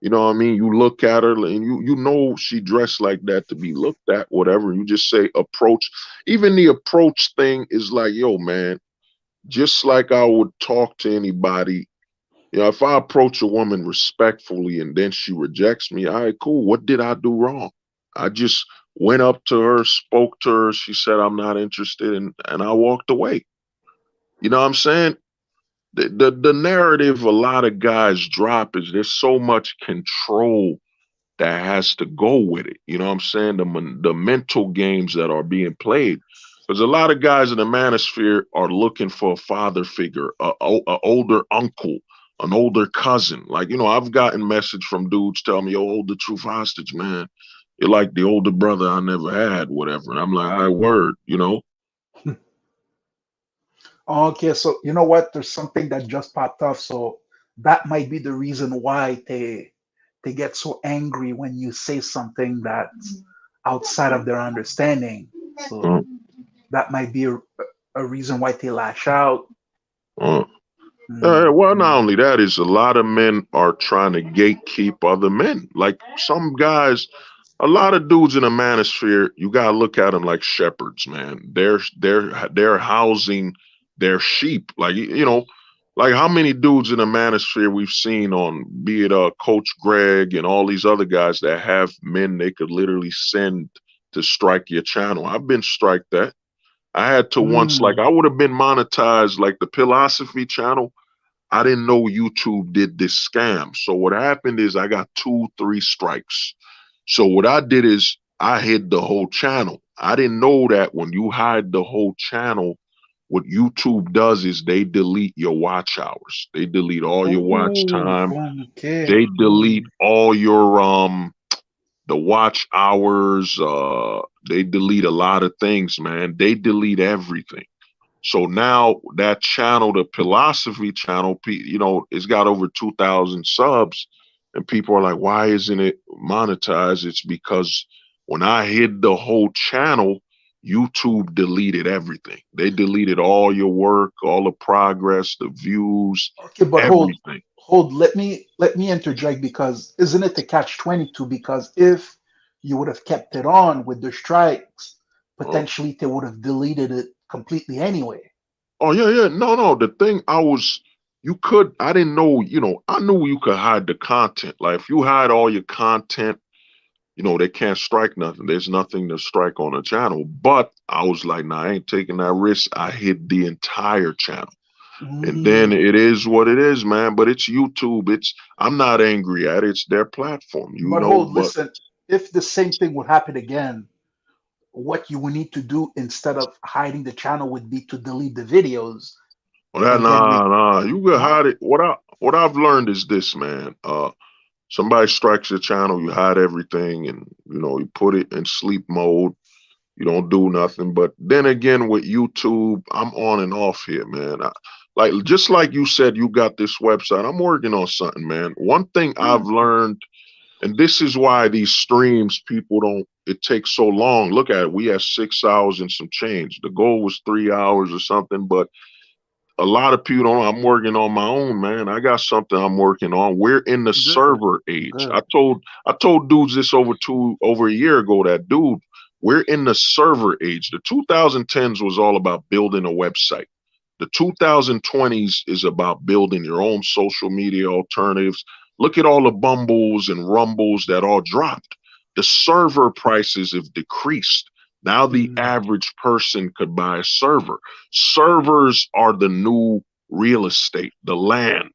You know what I mean? You look at her and you know she dressed like that to be looked at, whatever. You just say approach. Even the approach thing is like, yo, man, just like I would talk to anybody. You know, if I approach a woman respectfully and then she rejects me, all right, cool. What did I do wrong? I just went up to her, spoke to her. She said, I'm not interested. And I walked away. You know what I'm saying? The narrative a lot of guys drop is there's so much control that has to go with it. You know what I'm saying? The mental games that are being played. Because a lot of guys in the manosphere are looking for a father figure, a older uncle, an older cousin. Like, you know, I've gotten message from dudes telling me, yo, hold the truth hostage, man. You're like the older brother I never had, whatever. And I'm like, I word, you know? Okay, so you know what? There's something that just popped off. So that might be the reason why they get so angry when you say something that's outside of their understanding. So that might be a reason why they lash out. Well, not only that is a lot of men are trying to gatekeep other men. Like some guys, a lot of dudes in the manosphere, you gotta look at them like shepherds, man. They're housing their sheep. Like, you know, like how many dudes in the manosphere we've seen on, be it Coach Greg and all these other guys that have men they could literally send to strike your channel. I've been strike that. I had to once, like I would have been monetized like the Philosophy channel. I didn't know YouTube did this scam. So what happened is I got 2-3 strikes. So what I did is I hid the whole channel. I didn't know that when you hide the whole channel, what YouTube does is they delete your watch hours. They delete all your watch time. Okay. They delete all your the watch hours. They delete a lot of things, man. They delete everything. So now that channel, the Philosophy channel, you know, it's got over 2,000 subs, and people are like, why isn't it monetized? It's because when I hid the whole channel, YouTube deleted everything. They deleted all your work, all the progress, the views, Okay, but everything. hold. Let me interject, because isn't it the catch-22? Because if you would have kept it on with the strikes, potentially they would have deleted it completely anyway. Oh yeah. No. The thing I didn't know, you know, I knew you could hide the content. Like if you hide all your content, you know, they can't strike nothing. There's nothing to strike on a channel. But I was like, nah, I ain't taking that risk. I hid the entire channel. And then it is what it is, man. But it's YouTube. I'm not angry at it. It's their platform, you But know. hold, listen, if the same thing would happen again, what you would need to do instead of hiding the channel would be to delete the videos. Well, nah. You could hide it. What I've learned is this, man. Somebody strikes your channel, you hide everything, and you know, you put it in sleep mode. You don't do nothing. But then again, with YouTube, I'm on and off here, man. Like just like you said, you got this website. I'm working on something, man. One thing I've learned, and this is why these streams, it takes so long. Look at it. We have 6 hours and some change. The goal was 3 hours or something, but a lot of people don't know. I'm working on my own, man. I got something I'm working on. We're in the server age. I told dudes this over a year ago that, dude, we're in the server age. The 2010s was all about building a website. The 2020s is about building your own social media alternatives. Look at all the Bumbles and Rumbles that all dropped. The server prices have decreased. Now the average person could buy a server. Servers are the new real estate, the land.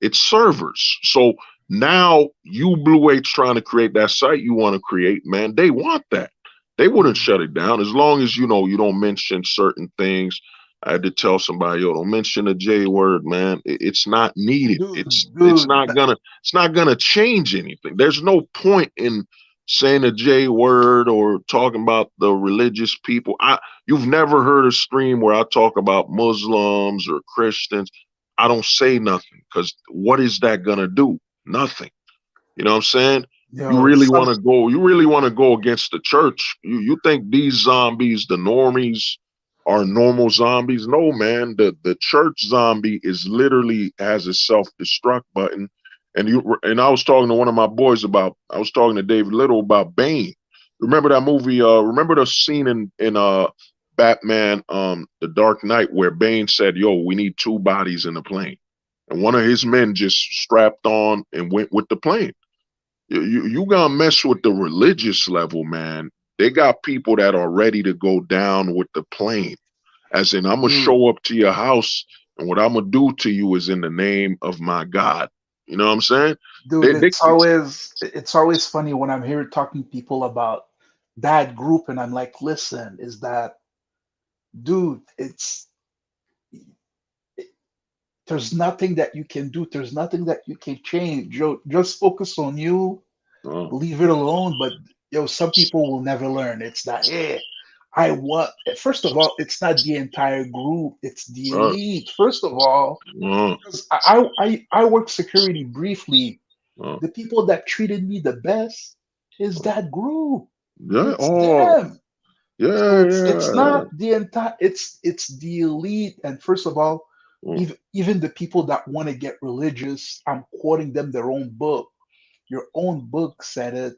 It's servers. So now you Blue H trying to create that site you want to create, man, they want that. They wouldn't shut it down as long as you don't mention certain things. I had to tell somebody, yo, don't mention the J word, man. It's not needed. It's not gonna change anything. There's no point in saying a J word or talking about the religious people. You've never heard a stream where I talk about Muslims or Christians. I don't say nothing because what is that gonna do? Nothing. You know what I'm saying? You really want to go against the church. You think these zombies, the normies, are normal zombies? No, man. The church zombie is literally has a self-destruct button. And I was talking to one of my boys I was talking to David Little about Bane. Remember that movie? Remember the scene in Batman The Dark Knight where Bane said, yo, we need 2 bodies in the plane. And one of his men just strapped on and went with the plane. You gonna mess with the religious level, man. They got people that are ready to go down with the plane. As in, I'm gonna show up to your house, and what I'm gonna do to you is in the name of my God. You know what I'm saying? Dude, it's always funny when I'm here talking to people about that group, and I'm like, listen, dude, there's nothing that you can do. There's nothing that you can change. Yo, just focus on you. Leave it alone. But some people will never learn. It's that, hey, first of all, it's not the entire group. It's the elite. First of all, because I worked security briefly. The people that treated me the best is that group. Yeah. It's them. Yeah. So it's not the entire. It's the elite. And first of all, even the people that want to get religious, I'm quoting them their own book. Your own book said it.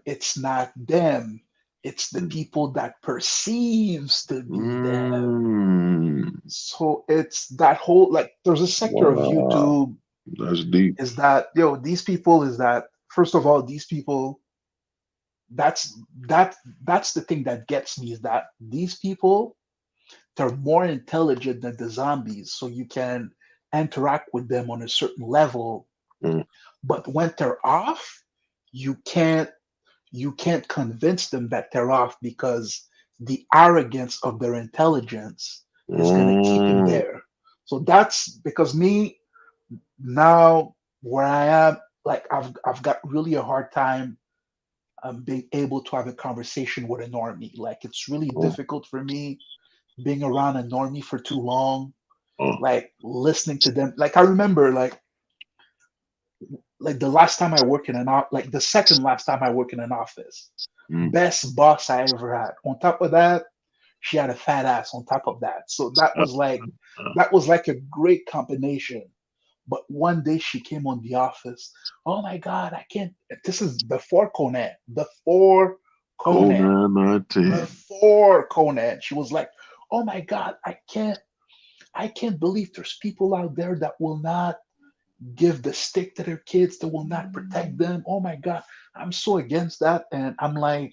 It's not them. It's the people that perceives to be them. So it's that whole there's a sector of YouTube. That's deep. Is that these people is that first of all these people. That's the thing that gets me is that these people they're more intelligent than the zombies, so you can interact with them on a certain level. But when they're off, you can't convince them that they're off because the arrogance of their intelligence is going to keep them there. So that's because me now where I am, I've got really a hard time being able to have a conversation with a normie. Like it's really difficult for me being around a normie for too long, like listening to them. Like I remember, like the last time I worked in the second last time I worked in an office, best boss I ever had. On top of that, she had a fat ass. On top of that, so that was like a great combination. But one day she came on the office. Oh my God, I can't. This is before Conan. Before Conan. Before Conan. She was like, oh my God, I can't believe there's people out there that will not give the stick to their kids, that will not protect them. Oh my God, I'm so against that. And I'm like,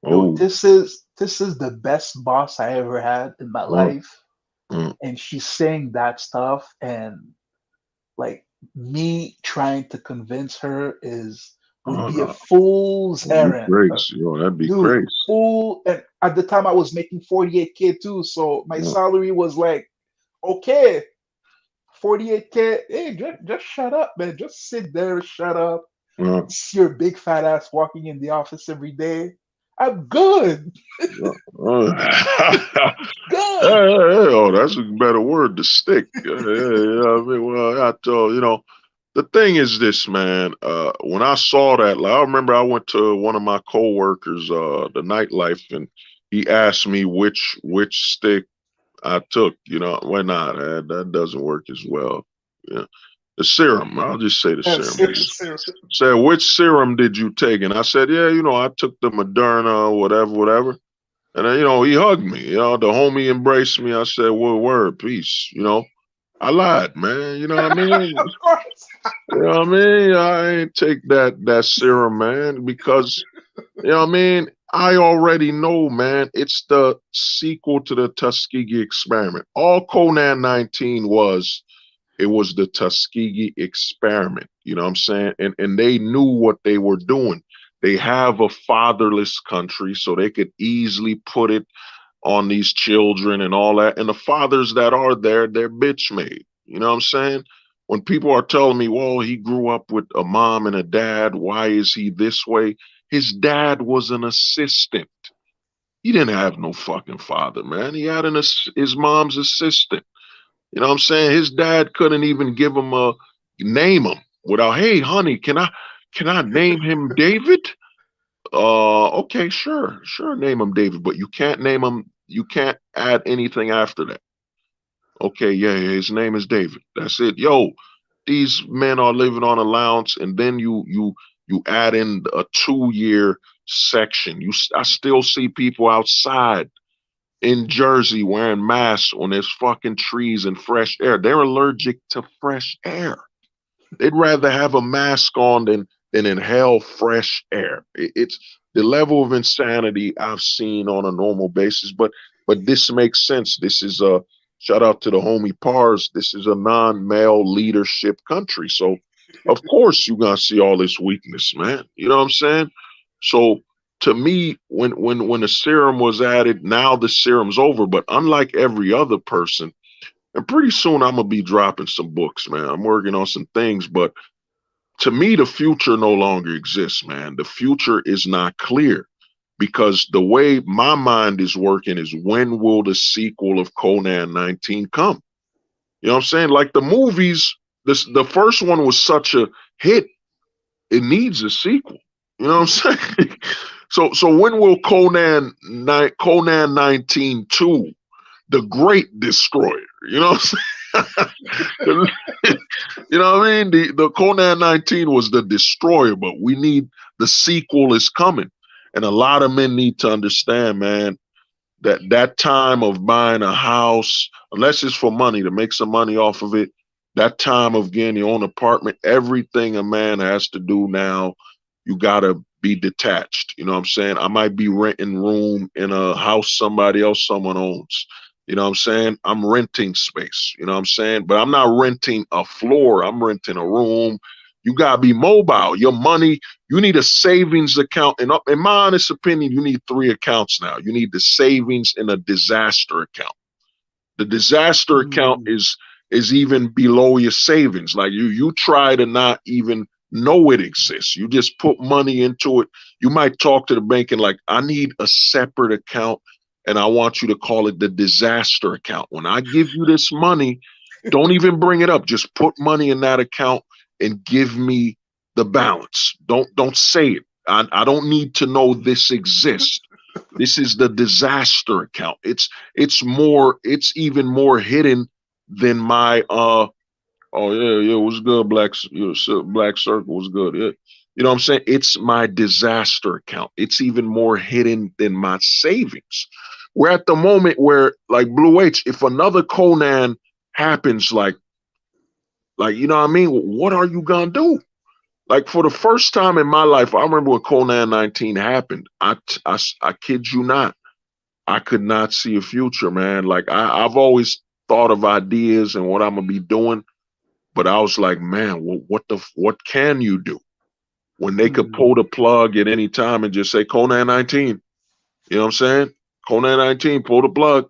this is the best boss I ever had in my life. And she's saying that stuff, and like me trying to convince her would be a fool's errand. That'd be crazy. Fool. And at the time I was making 48K too, so my salary was like, okay, 48K. Hey, just shut up, man. Just sit there, shut up. See your big fat ass walking in the office every day. I'm good. Good. Oh, that's a better word, the stick. I mean, well, I told the thing is this, man. When I saw that, I remember I went to one of my coworkers, the nightlife, and he asked me which stick I took. Why not? That doesn't work as well. Yeah. The serum. I'll just say the serum. Said, which serum did you take? And I said, yeah, I took the Moderna, whatever. And then, he hugged me. The homie embraced me. I said, well, word, peace. I lied, man. You know what I mean? Of course. You know what I mean? I ain't take that serum, man, because, I already know, man. It's the sequel to the Tuskegee experiment. All Conan 19 was, it was the Tuskegee experiment. You know what I'm saying? And they knew what they were doing. They have a fatherless country, so they could easily put it on these children and all that. And the fathers that are there, they're bitch made. You know what I'm saying? When people are telling me, well, he grew up with a mom and a dad, why is he this way? His dad was an assistant. He didn't have no fucking father, man. He had his mom's assistant. You know what I'm saying? His dad couldn't even give him a name him without, hey, honey, can I name him David? Okay, sure, name him David, but you can't name him. You can't add anything after that. Okay, yeah, his name is David. That's it. Yo, these men are living on allowance, and then you add in a 2 year section. I still see people outside in Jersey wearing masks when there's fucking trees and fresh air. They're allergic to fresh air. They'd rather have a mask on than inhale fresh air. It's the level of insanity I've seen on a normal basis, but this makes sense. This is a shout out to the homie Pars. This is a non-male leadership country, so of course you're gonna see all this weakness, man. You know what I'm saying? So to me, when the serum was added, now the serum's over. But unlike every other person, and pretty soon I'm gonna be dropping some books, man. I'm working on some things, but to me, the future no longer exists, man. The future is not clear because the way my mind is working is when will the sequel of Conan 19 come? You know what I'm saying? Like the movies, the first one was such a hit, it needs a sequel. You know what I'm saying? So when will Conan 19 2, the Great Destroyer? You know what I'm saying? You know what I mean? The Conan 19 was the destroyer, but we need the sequel is coming. And a lot of men need to understand, man, that time of buying a house, unless it's for money to make some money off of it, that time of getting your own apartment, everything a man has to do now, you gotta be detached. You know what I'm saying? I might be renting room in a house someone owns. You know what I'm saying? I'm renting space. You know what I'm saying? But I'm not renting a floor. I'm renting a room. You gotta be mobile. Your money, you need a savings account. And in my honest opinion, you need 3 accounts now. You need the savings and a disaster account. The disaster account is even below your savings. Like you try to not even know it exists. You just put money into it. You might talk to the bank and like, I need a separate account and I want you to call it the disaster account. When I give you this money, don't even bring it up. Just put money in that account and give me the balance. Don't say it. I don't need to know this exists. This is the disaster account. It's even more hidden than my oh yeah, it was good. Black Circle was good. Yeah. You know what I'm saying? It's my disaster account. It's even more hidden than my savings. We're at the moment where, like Blue H, if another Conan happens, like you know what I mean? What are you gonna do? Like for the first time in my life, I remember when Conan 19 happened. I kid you not, I could not see a future, man. Like I've always thought of ideas and what I'm gonna be doing, but I was like, man, what can you do when they could pull the plug at any time and just say Conan 19? You know what I'm saying? Conan 19, pull the plug.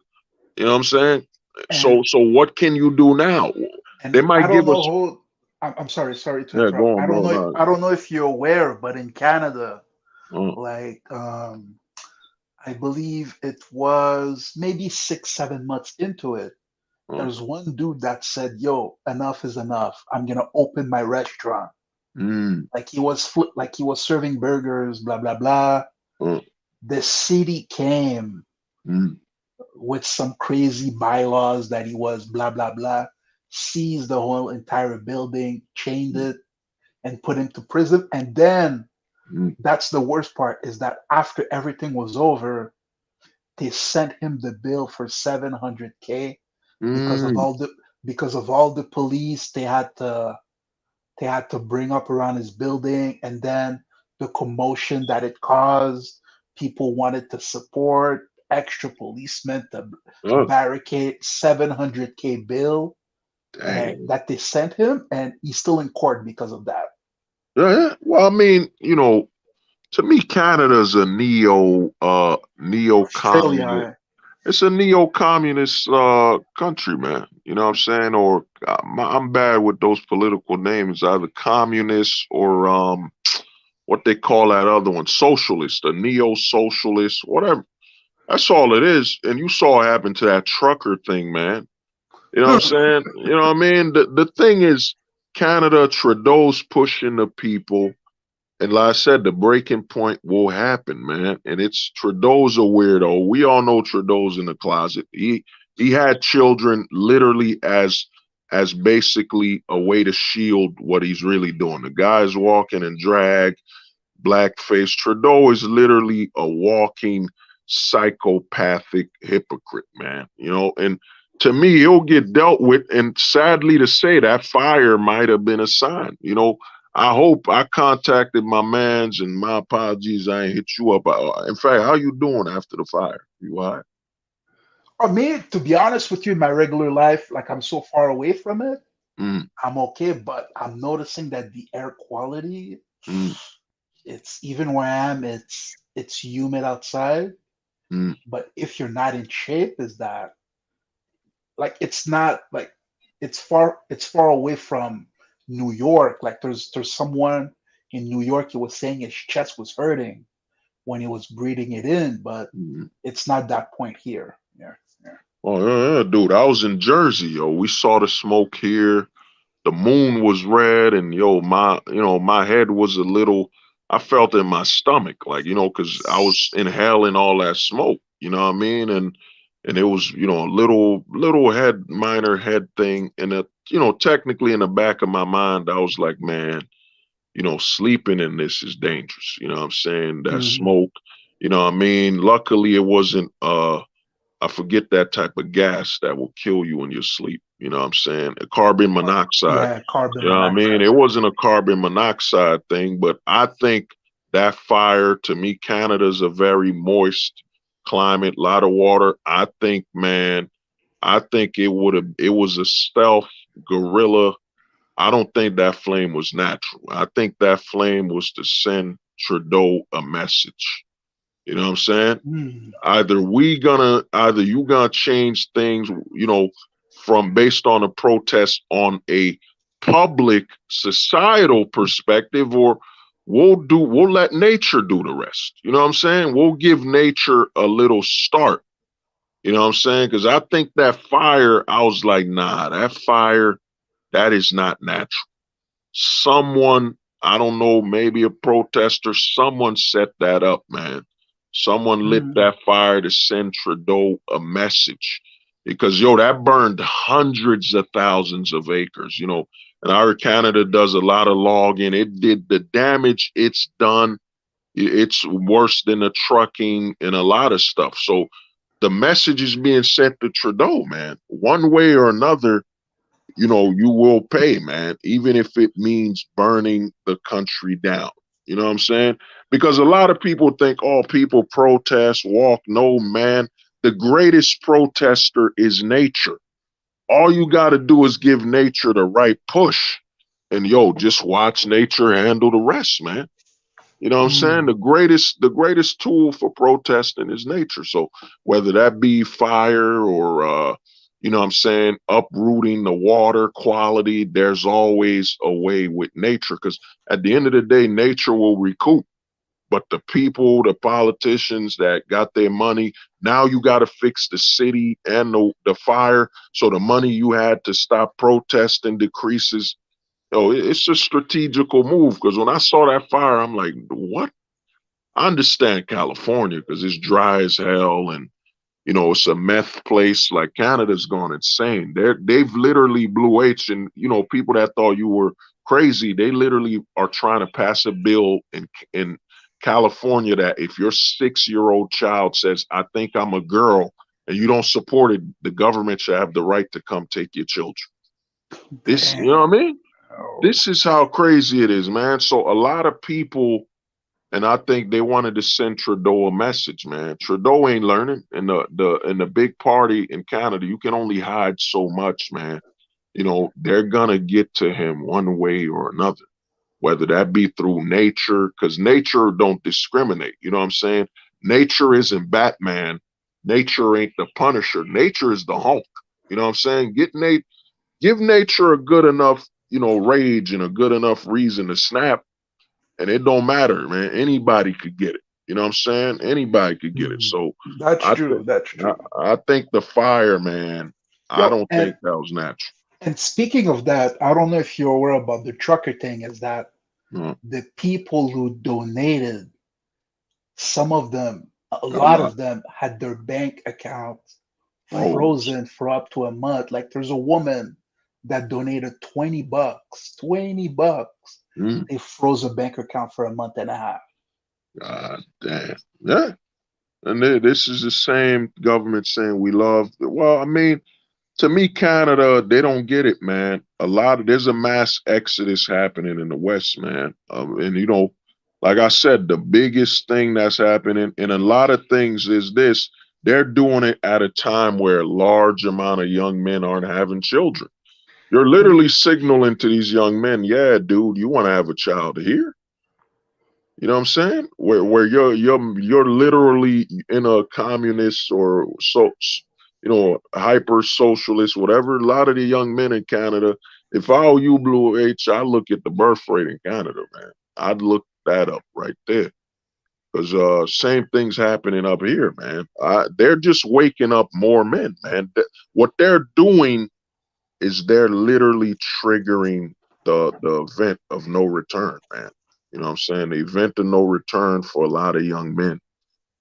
You know what I'm saying? So what can you do now? They And I might don't give know us. who. I'm sorry to Yeah, go interrupt. on, bro. Nah. I don't know if you're aware, but in Canada, Uh, like I believe it was maybe 6, 7 months into it. uh, There's one dude that said, "Yo, enough is enough. I'm gonna open my restaurant." mm, Like like he was serving burgers, blah blah blah. uh, The city came mm, with some crazy bylaws that he was blah blah blah, seized the whole entire building, chained it, and put him to prison. And then mm, that's the worst part is that after everything was over, they sent him the bill for 700K because of mm, all the police they had to bring up around his building, and then the commotion that it caused people wanted to support extra policemen to Oh, barricade 700K bill dang. that they sent him, and he's still in court because of that. Yeah. Well, I mean, to me, Canada's a neo-communist. Australia, It's a neo-communist country, man. You know what I'm saying? Or I'm bad with those political names, either communist or what they call that other one, socialist, a neo-socialist, whatever. That's all it is. And you saw what happened to that trucker thing, man. You know what I'm saying? You know what I mean? The thing is, Canada, Trudeau's pushing the people. And like I said, the breaking point will happen, man. And it's Trudeau's a weirdo. We all know Trudeau's in the closet. He had children literally as basically a way to shield what he's really doing. The guy's walking in drag, blackface. Trudeau is literally a walking psychopathic hypocrite, man. And to me, he'll get dealt with. And sadly to say, that fire might have been a sign. I hope I contacted my mans, and my apologies, I ain't hit you up. In fact, how you doing after the fire? You all right? I mean, to be honest with you, in my regular life, like I'm so far away from it, Mm, I'm okay. But I'm noticing that the air quality, mm, it's even where I am, it's humid outside. mm, But if you're not in shape, is that like it's not like it's far away from New York. Like there's someone in New York who was saying his chest was hurting when he was breathing it in, but mm. it's not that point here. Yeah, yeah. Oh, yeah, dude. I was in Jersey, yo. We saw the smoke here. The moon was red, and yo, my head was a little. I felt in my stomach, like because I was inhaling all that smoke. You know what I mean? And it was a little minor head thing, and technically in the back of my mind, I was like, man, sleeping in this is dangerous. You know what I'm saying? That Mhm. smoke. You know what I mean? Luckily, it wasn't. I forget that type of gas that will kill you in your sleep. You know what I'm saying? Carbon monoxide. Yeah, carbon You know what I mean? monoxide. It wasn't a carbon monoxide thing, but I think that fire, to me, Canada's a very moist climate, lot of water. I think it was a stealth guerrilla. I don't think that flame was natural. I think that flame was to send Trudeau a message. You know what I'm saying? Mm. Either you gonna change things, from based on a protest on a public societal perspective, or we'll let nature do the rest. You know what I'm saying? We'll give nature a little start. You know what I'm saying? Because I think that fire, I was like, nah, that fire, that is not natural. Someone, I don't know, maybe a protester, someone set that up, man. Someone lit Mm. that fire to send Trudeau a message. Because, yo, that burned hundreds of thousands of acres, and our Canada does a lot of logging. It did the damage it's done. It's worse than the trucking and a lot of stuff. So the message is being sent to Trudeau, man. One way or another, you will pay, man, even if it means burning the country down. You know what I'm saying? Because a lot of people think, oh, people protest, walk. No, man. The greatest protester is nature. All you got to do is give nature the right push. And yo, just watch nature handle the rest, man. You know what I'm saying? Mm. The greatest tool for protesting is nature. So whether that be fire or what I'm saying, uprooting the water quality, there's always a way with nature, because at the end of the day, nature will recoup. But the people, the politicians that got their money, now you got to fix the city and the fire. So the money you had to stop protesting decreases. It's a strategical move, because when I saw that fire, I'm like, what? I understand California because it's dry as hell, and it's a meth place. Like, Canada's gone insane. They've literally Blue H, and people that thought you were crazy, they literally are trying to pass a bill in California that if your 6-year-old child says, I think I'm a girl, and you don't support it, the government should have the right to come take your children. You know what I mean? Oh. This is how crazy it is, man. So a lot of people, And I think they wanted to send Trudeau a message, man. Trudeau ain't learning. In the big party in Canada, you can only hide so much, man. You know, they're gonna get to him one way or another, whether that be through nature, because nature don't discriminate. You know what I'm saying? Nature isn't Batman. Nature ain't the Punisher. Nature is the Hulk. You know what I'm saying? Give nature a good enough, rage and a good enough reason to snap, and it don't matter, man. Anybody could get it. You know what I'm saying? Anybody could get it. So That's I true. think That's true. I think the fire, man. I Yo, don't think that was natural. and speaking of that, I don't know if you're aware about the trucker thing. Is that Mm, the people who donated, some of them, a a lot lot. of them had their bank accounts Froze. frozen for up to a month. Like there's a woman that donated $20, $20. Mm, They froze a bank account for a month and a half. God damn. Yeah. And this is the same government saying we love. Well, I mean, to me, Canada, they don't get it, man. There's a mass exodus happening in the West, man. And like I said, the biggest thing that's happening in a lot of things is this: they're doing it at a time where a large amount of young men aren't having children. You're literally signaling to these young men, yeah, dude, you want to have a child here? You know what I'm saying? Where you're literally in a communist or hyper socialist, whatever. A lot of the young men in Canada, if I owe you Blue H, I look at the birth rate in Canada, man. I'd look that up right there. Because same thing's happening up here, man. They're just waking up more men, man. What they're doing is they're literally triggering the event of no return, man. You know what I'm saying? The event of no return for a lot of young men.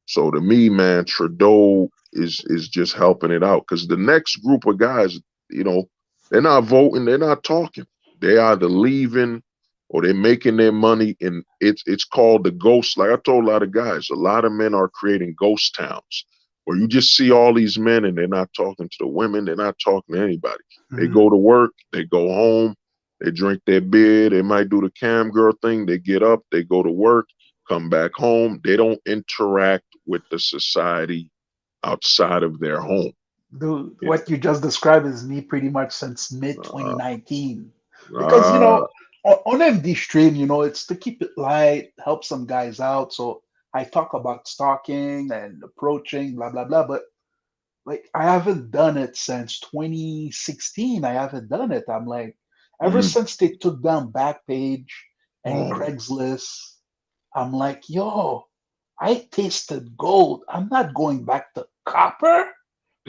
So to me, man, Trudeau is just helping it out because the next group of guys, they're not voting, they're not talking. They either leaving or they're making their money, and it's called the ghost. Like I told a lot of guys, a lot of men are creating ghost towns where you just see all these men and they're not talking to the women, they're not talking to anybody. They go to work, they go home, they drink their beer, they might do the cam girl thing, they get up, they go to work, come back home. They don't interact with the society outside of their home. Dude, Yeah. what you just described is me pretty much since mid 2019. Because, Uh, on MD stream, it's to keep it light, help some guys out. So I talk about stalking and approaching, blah, blah, blah. But like, I haven't done it since 2016. I haven't done it. I'm like, ever since they took down Backpage and Craigslist, I'm like, yo, I tasted gold. I'm not going back to copper.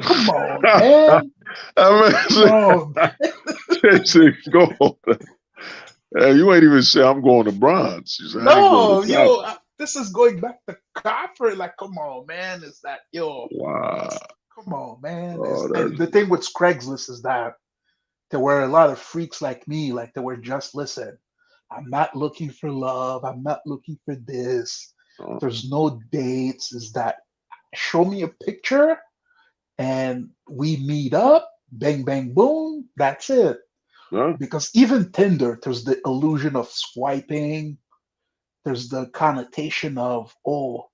Come on, man. Come on. gold. You ain't even say I'm going to bronze. You say I ain't going to No, copper. yo, this is going back to copper. Like, come on, man. Is that, yo, Wow. come on, man. Oh, And the thing with Craigslist is that there were a lot of freaks like me, like they were just, listen, I'm not looking for love. I'm not looking for this. There's no dates. Is that, show me a picture and we meet up, bang, bang, boom. That's it. Because even Tinder, there's the illusion of swiping. There's the connotation of, oh,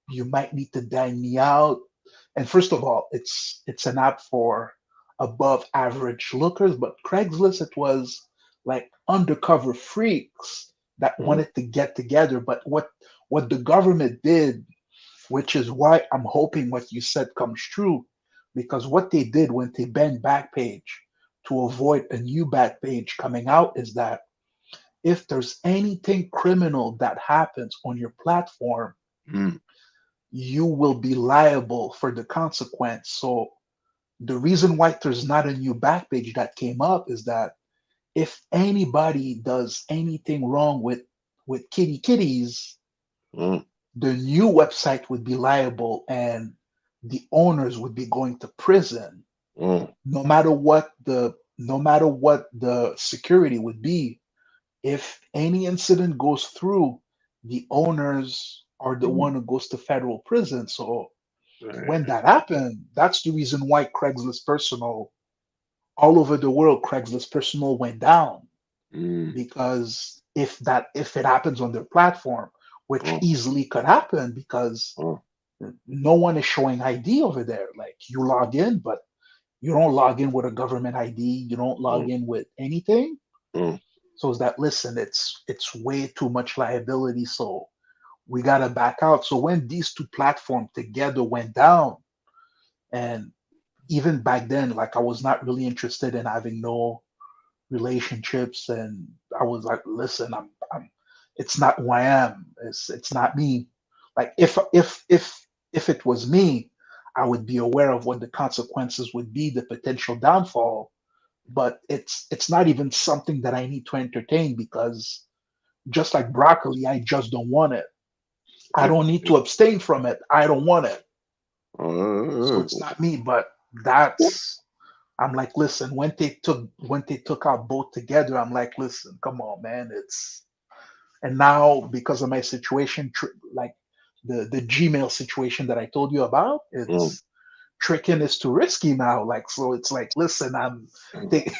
you might need to dine me out. And first of all, it's an app for above average lookers, but Craigslist, it was like undercover freaks that wanted to get together. But what the government did, which is why I'm hoping what you said comes true, because what they did when they banned Backpage to avoid a new Backpage coming out is that if there's anything criminal that happens on your platform, you will be liable for the consequence. So the reason why there's not a new Backpage that came up is that if anybody does anything wrong with kitties, the new website would be liable and the owners would be going to prison. No matter what the security would be, if any incident goes through, the owners are the one who goes to federal prison. So when that happened, that's the reason why Craigslist Personal, all over the world, Craigslist Personal went down. Because if it happens on their platform, which easily could happen because no one is showing ID over there. Like you log in, but you don't log in with a government ID. You don't log in with anything. So it's that listen, it's way too much liability. So we gotta back out. So when these two platforms together went down, and even back then, like I was not really interested in having no relationships, and I was like, listen, I'm it's not who I am. It's not me. Like if it was me, I would be aware of what the consequences would be, the potential downfall. But it's not even something that I need to entertain because just like broccoli, I just don't want it. I don't need to abstain from it. I don't want it. So it's not me, but that's I'm like, listen, when they took out both together, I'm like, listen, come on, man, it's and now because of my situation, like the Gmail situation that I told you about, it's tricking is too risky now. Like, so it's like, listen, think,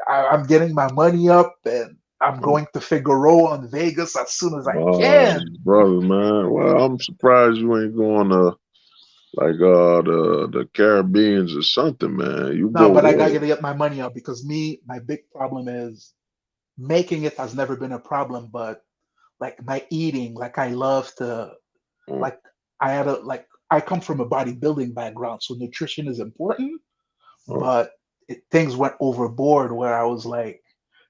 I'm getting my money up and I'm going to Figaro on Vegas as soon as I can. Brother, man. Well, I'm surprised you ain't going to like the Caribbeans or something, man. You No, go but I there. gotta get my money up because my big problem is making it has never been a problem, but like my eating, like I love to, like I come from a bodybuilding background, so nutrition is important, but things went overboard where I was like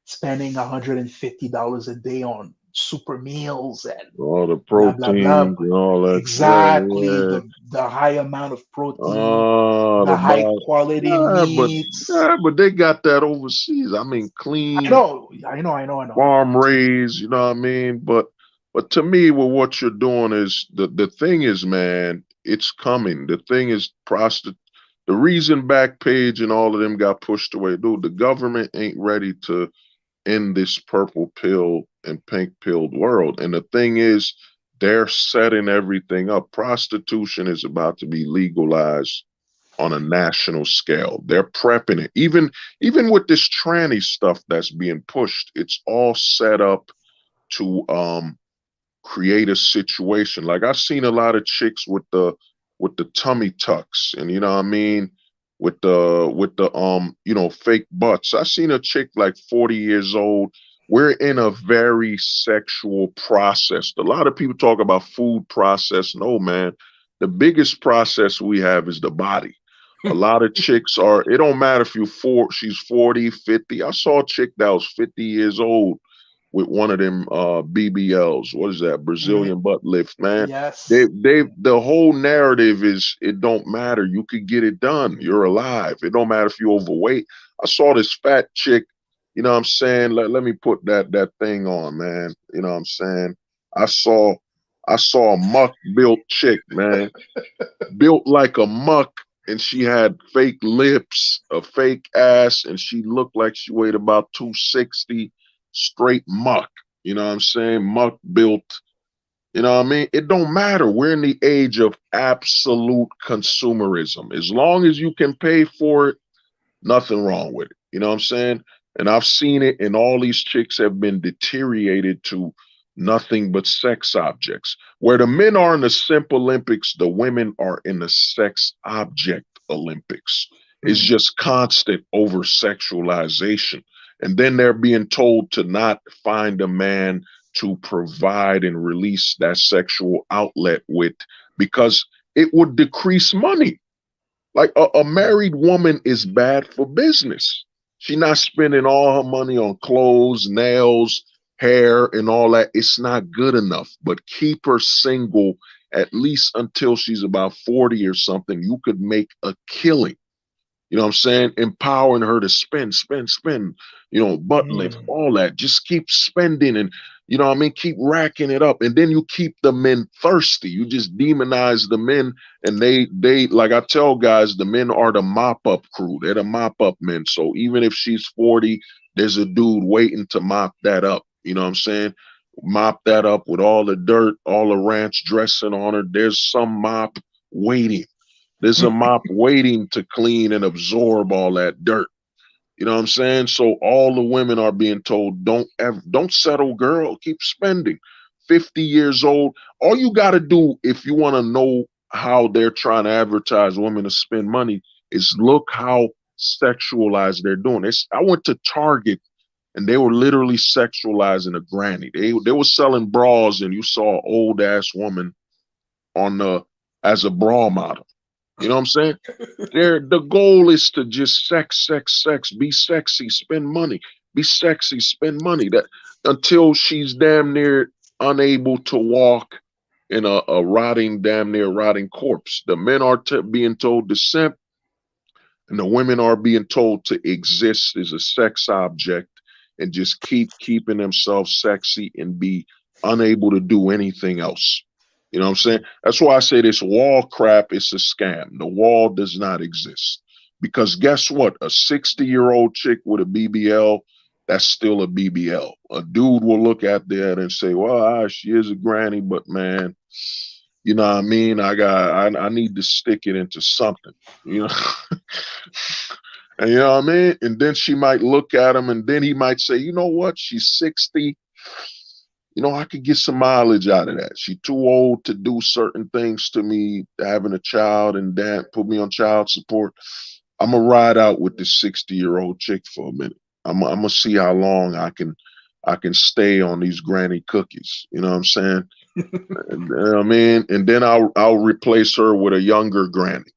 spending $150 a day on super meals and All the blah blah blah. proteins and all that Exactly, shit. the high amount of protein, Oh, the the high body. quality meats. Yeah, but they got that overseas. I mean, clean, I know. farm raised. You know what I mean? But to me, well, what you're doing is the thing is, man, it's coming. The thing is, the reason Backpage and all of them got pushed away, dude. The government ain't ready to end this purple pill and pink pilled world. And the thing is, they're setting everything up. Prostitution is about to be legalized on a national scale. They're prepping it. Even with this tranny stuff that's being pushed, it's all set up to create a situation. Like I've seen a lot of chicks with the tummy tucks and you know what I mean, with the fake butts. I seen a chick like 40 years old. We're in a very sexual process. A lot of people talk about food process. No, man. The biggest process we have is the body. A lot of chicks are, it don't matter if she's 40, 50. I saw a chick that was 50 years old with one of them BBLs. What is that? Brazilian butt lift, man. Yes. The whole narrative is it don't matter. You could get it done. You're alive. It don't matter if you're overweight. I saw this fat chick, you know what I'm saying? Let me put that thing on, man. You know what I'm saying? I saw a muck built chick, man. Built like a muck, and she had fake lips, a fake ass, and she looked like she weighed about 260, straight muck. You know what I'm saying? Muck built. You know what I mean? It don't matter. We're in the age of absolute consumerism. As long as you can pay for it, nothing wrong with it. You know what I'm saying? And I've seen it, and all these chicks have been deteriorated to nothing but sex objects. Where the men are in the simp Olympics, the women are in the sex object Olympics. It's just constant over sexualization. And then they're being told to not find a man to provide and release that sexual outlet with because it would decrease money. Like a married woman is bad for business. She's not spending all her money on clothes, nails, hair, and all that. It's not good enough. But keep her single at least until she's about 40 or something. You could make a killing. You know what I'm saying? Empowering her to spend, butt lift, all that. Just keep spending and, you know what I mean? Keep racking it up. And then you keep the men thirsty. You just demonize the men. And they like I tell guys, the men are the mop up crew. They're the mop up men. So even if she's 40, there's a dude waiting to mop that up. You know what I'm saying? Mop that up with all the dirt, all the ranch dressing on her. There's some mop waiting. There's a mop waiting to clean and absorb all that dirt. You know what I'm saying? So all the women are being told, don't settle, girl. Keep spending. 50 years old. All you got to do if you want to know how they're trying to advertise women to spend money is look how sexualized they're doing. I went to Target and they were literally sexualizing a granny. They were selling bras and you saw an old ass woman on the as a bra model. You know what I'm saying? The goal is to just sex, be sexy, spend money, be sexy, spend money. That until she's damn near unable to walk in a rotting, damn near rotting corpse. The men are being told to simp, and the women are being told to exist as a sex object and just keep keeping themselves sexy and be unable to do anything else. You know what I'm saying? That's why I say this wall crap is a scam. The wall does not exist. Because guess what? A 60-year-old chick with a BBL, that's still a BBL. A dude will look at that and say, well, she is a granny, but man, you know what I mean? I need to stick it into something, you know? And you know what I mean? And then she might look at him and then he might say, you know what? She's 60. You know, I could get some mileage out of that. She's too old to do certain things to me, having a child and that put me on child support. I'm gonna ride out with this 60-year-old chick for a minute. I'm gonna see how long I can stay on these granny cookies. You know what I'm saying? And, you know what I mean? And then I'll replace her with a younger granny.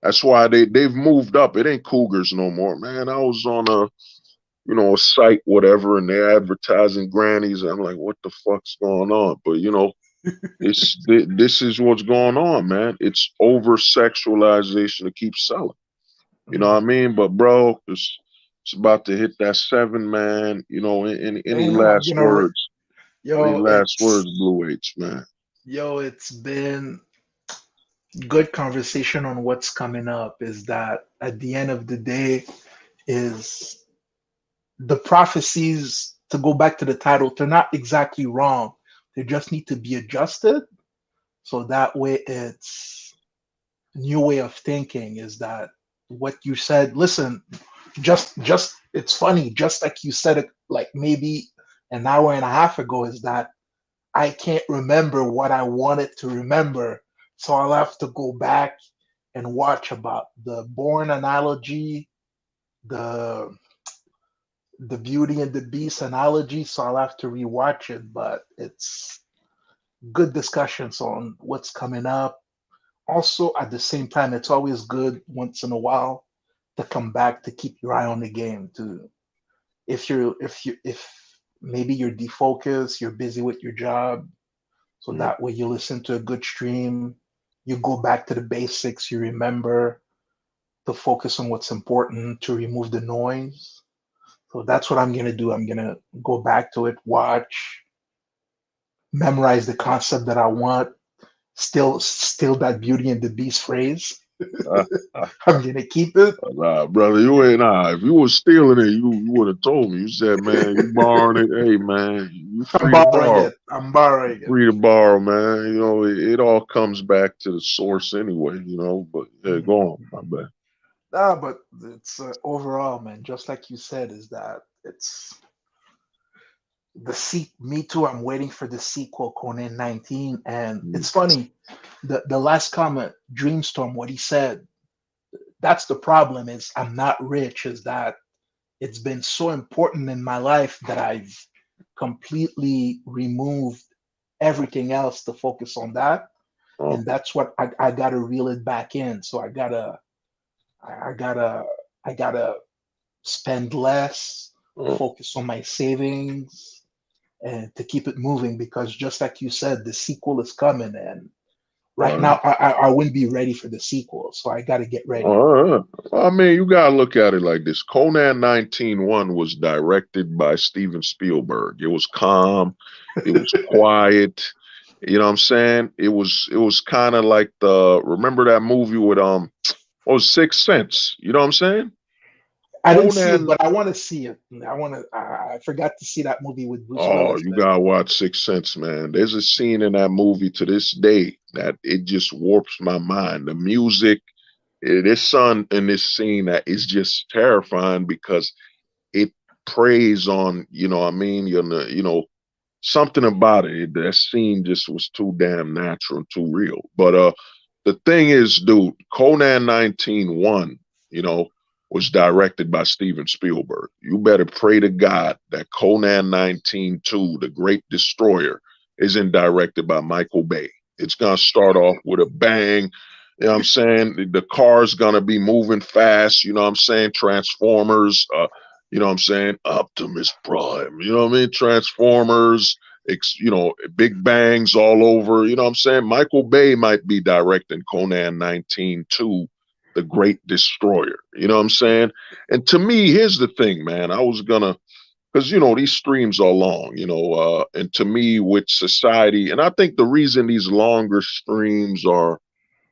That's why they've moved up. It ain't cougars no more, man. I was on a site, whatever, and they're advertising grannies. And I'm like, what the fuck's going on? But this is what's going on, man. It's over sexualization to keep selling. You know what I mean? But bro, it's about to hit that 7, man. Any last words? Any last words, Blue H, man? Yo, it's been good conversation on what's coming up. Is that at the end of the day, is the prophecies, to go back to the title, they're not exactly wrong. They just need to be adjusted. So that way it's new way of thinking. Is that what you said? Listen, just it's funny, just like you said it like maybe an hour and a half ago, is that I can't remember what I wanted to remember. So I'll have to go back and watch about the born analogy, the Beauty and the Beast analogy. So I'll have to rewatch it, but it's good discussions on what's coming up. Also, at the same time, it's always good once in a while to come back to keep your eye on the game. To if maybe you're defocused, you're busy with your job, so that way you listen to a good stream, you go back to the basics, you remember to focus on what's important, to remove the noise. So that's what I'm gonna do. I'm gonna go back to it, watch, memorize the concept that I want, still that Beauty and the Beast phrase. I'm gonna keep it. Nah, brother, you ain't. If you was stealing it, you would have told me. You said, man, you borrowing it. Hey, man, you free to borrow. I'm borrowing it. Free to borrow, man. It all comes back to the source anyway. But yeah, go on, my bad. Nah, but it's overall, man. Just like you said, is that it's me too. I'm waiting for the sequel, Conan 19, and it's funny. The last comment, Dreamstorm, what he said. That's the problem. Is I'm not rich. Is that it's been so important in my life that I've completely removed everything else to focus on that, and that's what I gotta reel it back in. So I gotta spend less, focus on my savings, and to keep it moving, because just like you said, the sequel is coming, and right now I wouldn't be ready for the sequel, so I got to get ready. I mean, you got to look at it like this. Conan 19.1 was directed by Steven Spielberg. It was calm. It was quiet. You know what I'm saying? It was kind of like remember that movie with Sixth Sense? You know what I'm saying? I didn't see it, but I want to see it. I forgot to see that movie with Bruce Willis. You gotta watch Sixth Sense, man. There's a scene in that movie to this day that it just warps my mind. The music, this son in this scene that is just terrifying because it preys on, something about it. That scene just was too damn natural and too real. But the thing is, dude, Conan 19:1, you know, was directed by Steven Spielberg. You better pray to God that Conan 19:2, The Great Destroyer, isn't directed by Michael Bay. It's gonna start off with a bang. You know what I'm saying? The car's gonna be moving fast, you know what I'm saying? Transformers, you know what I'm saying? Optimus Prime, you know what I mean? Transformers, you know, big bangs all over. You know what I'm saying? Michael Bay might be directing Conan 19:2, The Great Destroyer. You know what I'm saying? And to me, here's the thing, man. I was gonna, because you know these streams are long, you know, and to me, with society, and I think the reason these longer streams are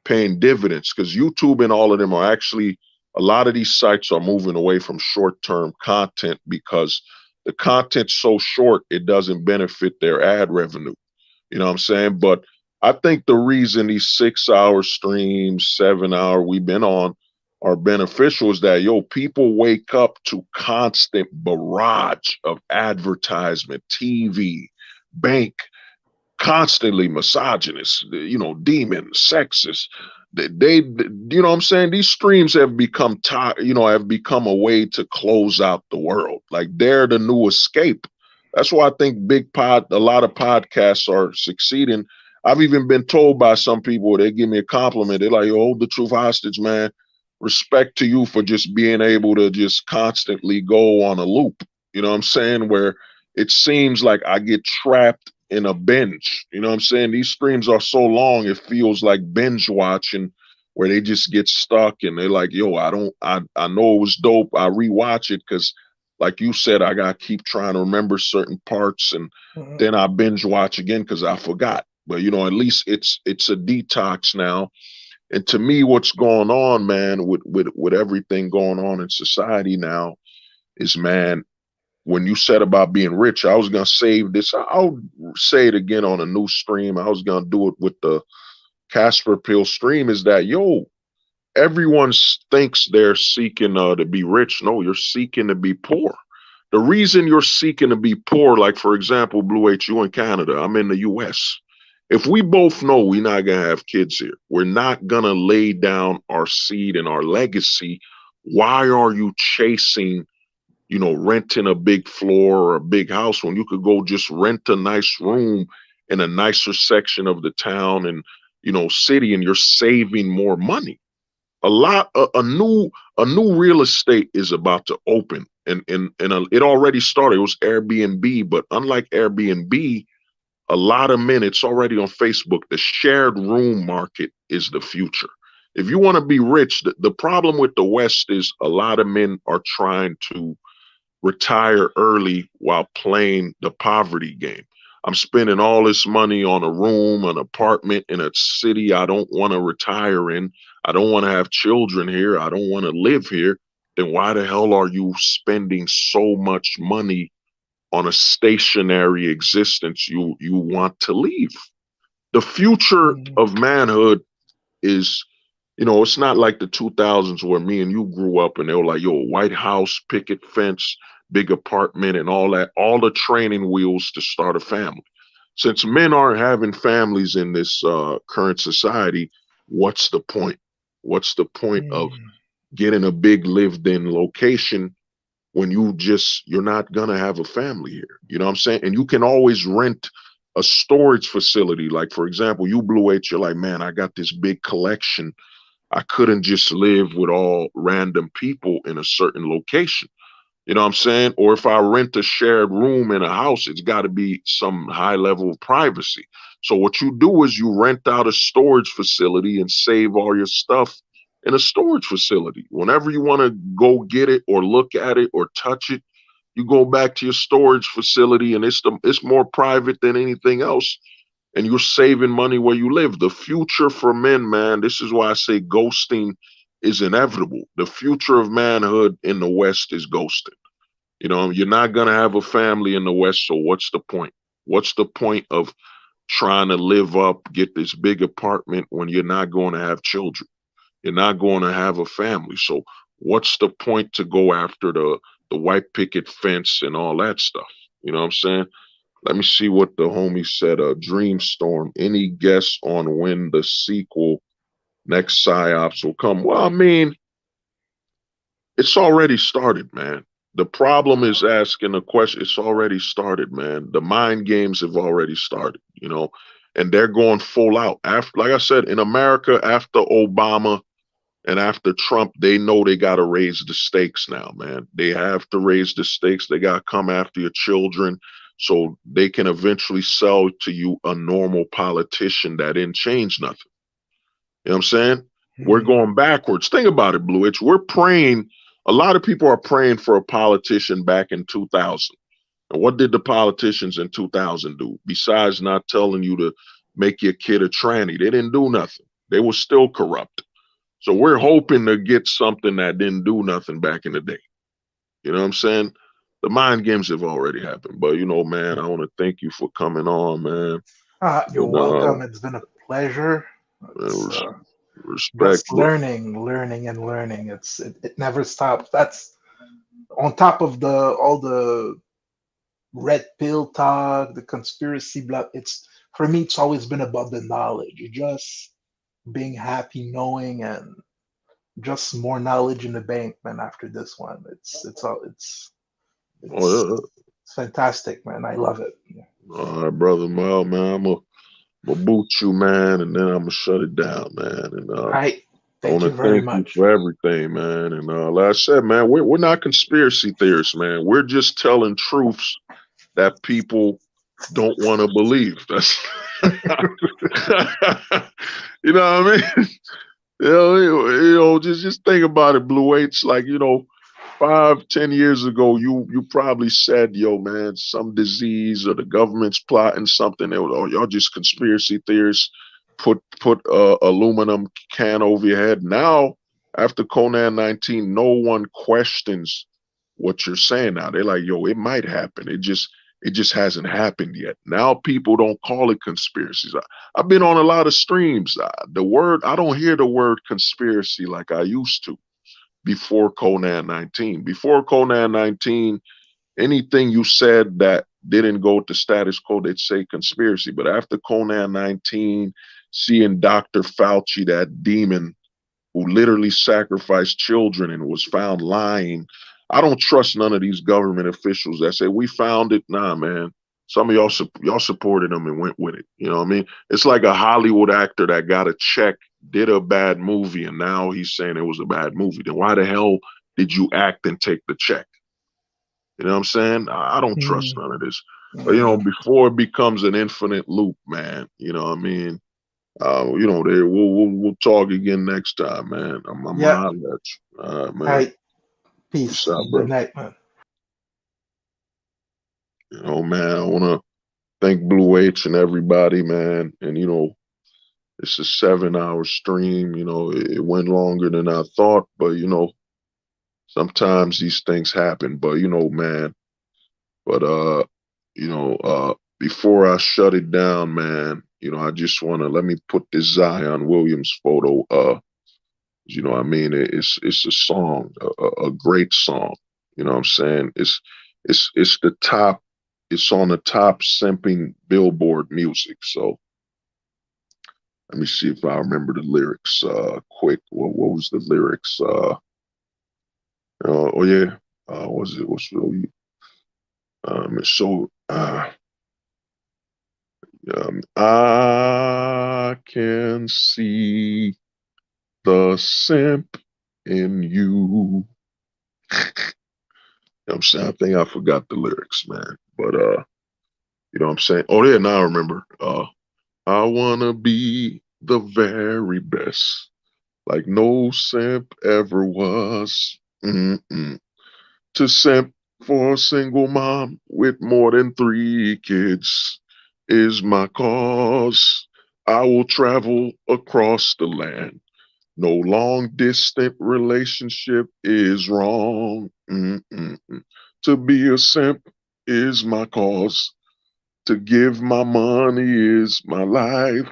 paying dividends because YouTube and all of them are actually, a lot of these sites are moving away from short-term content because the content's so short it doesn't benefit their ad revenue. You know what I'm saying? But I think the reason these 6 hour streams, 7 hour we've been on are beneficial is that people wake up to constant barrage of advertisement, TV, bank, constantly misogynist, you know, demon, sexist. They, you know what I'm saying? These streams have become, have become a way to close out the world. Like they're the new escape. That's why I think a lot of podcasts are succeeding. I've even been told by some people, they give me a compliment. They're like, hold the truth hostage, man. Respect to you for just being able to just constantly go on a loop. You know what I'm saying? Where it seems like I get trapped in a binge. You know what I'm saying? These streams are so long, it feels like binge watching where they just get stuck and they're like, yo, I know it was dope. I rewatch it because like you said, I gotta keep trying to remember certain parts and then I binge watch again because I forgot. But you know, at least it's a detox now. And to me, what's going on, man, with everything going on in society now is, man, when you said about being rich, I was gonna save this. I'll say it again on a new stream. I was gonna do it with the Casper Pill stream. Is that everyone thinks they're seeking to be rich. No, you're seeking to be poor. The reason you're seeking to be poor, like for example, Blue H, you in Canada, I'm in the US. If we both know we're not gonna have kids here, we're not gonna lay down our seed and our legacy. Why are you chasing, renting a big floor or a big house when you could go just rent a nice room in a nicer section of the town and, city, and you're saving more money? A new real estate is about to open, and it already started. It was Airbnb, but unlike Airbnb, a lot of men, it's already on Facebook. The shared room market is the future. If you want to be rich, the problem with the West is a lot of men are trying to retire early while playing the poverty game. I'm spending all this money on a room, an apartment in a city I don't want to retire in. I don't want to have children here. I don't want to live here. Then why the hell are you spending so much money on a stationary existence you want to leave? The future of manhood is, it's not like the 2000s where me and you grew up and they were like, yo, White House, picket fence, big apartment and all that, all the training wheels to start a family. Since men aren't having families in this current society, what's the point? What's the point of getting a big lived-in location when you're not gonna have a family here? You know what I'm saying? And you can always rent a storage facility. Like, for example, you Blue H, you're like, man, I got this big collection. I couldn't just live with all random people in a certain location. You know what I'm saying? Or if I rent a shared room in a house, it's got to be some high level of privacy. So what you do is you rent out a storage facility and save all your stuff in a storage facility. Whenever you want to go get it or look at it or touch it, you go back to your storage facility and it's more private than anything else. And you're saving money where you live. The future for men, man, this is why I say ghosting is inevitable. The future of manhood in the West is ghosting. You're not going to have a family in the West, so what's the point? What's the point of trying to live up, get this big apartment when you're not going to have children? You're not going to have a family. So what's the point to go after the white picket fence and all that stuff? You know what I'm saying? Let me see what the homie said. Dreamstorm. Any guess on when the sequel, next psyops will come? Well, I mean, it's already started, man. The problem is asking a question. It's already started, man. The mind games have already started, and they're going full out. After, like I said, in America, after Obama and after Trump, they know they got to raise the stakes now, man. They have to raise the stakes. They got to come after your children so they can eventually sell to you a normal politician that didn't change nothing. You know what I'm saying? We're going backwards. Think about it, Blue H. We're praying. A lot of people are praying for a politician back in 2000. And what did the politicians in 2000 do? Besides not telling you to make your kid a tranny, they didn't do nothing. They were still corrupt. So we're hoping to get something that didn't do nothing back in the day. You know what I'm saying? The mind games have already happened. But, man, I want to thank you for coming on, man. You're And, welcome. It's been a pleasure. It's, respect. just learning, and learning. It never stops. That's on top of all the red pill talk, the conspiracy blah. It's for me. It's always been about the knowledge. Just being happy, knowing, and just more knowledge in the bank, man. After this one, it's fantastic, man. I love it. All right, brother. Well, man, I'm gonna boot you, man, and then I'm gonna shut it down, man. And I want to very thank you much for everything, man. And like I said, man, we're not conspiracy theorists, man. We're just telling truths that people don't want to believe. That's you know what I mean? Just think about it, Blue H. Like, 5-10 years ago, you probably said, yo, man, some disease or the government's plotting something. Y'all just conspiracy theorists. Put aluminum can over your head. Now, after Conan 19, no one questions what you're saying now. They're like, yo, it might happen. It just hasn't happened yet. Now people don't call it conspiracies. I've been on a lot of streams. I don't hear the word conspiracy like I used to before Conan 19. Before Conan 19, anything you said that didn't go with the status quo, they'd say conspiracy. But after Conan 19, seeing Dr. Fauci, that demon who literally sacrificed children and was found lying, I don't trust none of these government officials that say we found it. Nah, man. Some of y'all supported them and went with it. You know what I mean? It's like a Hollywood actor that got a check, did a bad movie, and now he's saying it was a bad movie. Then why the hell did you act and take the check? You know what I'm saying? I don't trust none of this. But before it becomes an infinite loop, man. You know what I mean? We'll talk again next time, man. I'm holler at you. All right, man. All right. Peace. Out, good night, man. Man, I want to thank Blue H and everybody, man. And, it's a 7-hour stream. It went longer than I thought, but, sometimes these things happen. But, man, before I shut it down, man, I just want to let me put this Zion Williams photo. I mean, it's a song, a great song. You know what I'm saying? It's the top. It's on the top simping Billboard music. So let me see if I remember the lyrics. Quick. What was the lyrics? Oh yeah. What's really? I can see the simp in you. I'm saying, I think I forgot the lyrics, man. But you know what I'm saying? Oh yeah, now I remember. I wanna be the very best, like no simp ever was. Mm-mm. To simp for a single mom with more than 3 kids is my cause. I will travel across the land. No long distant relationship is wrong. Mm-mm-mm. To be a simp is my cause. To give my money is my life.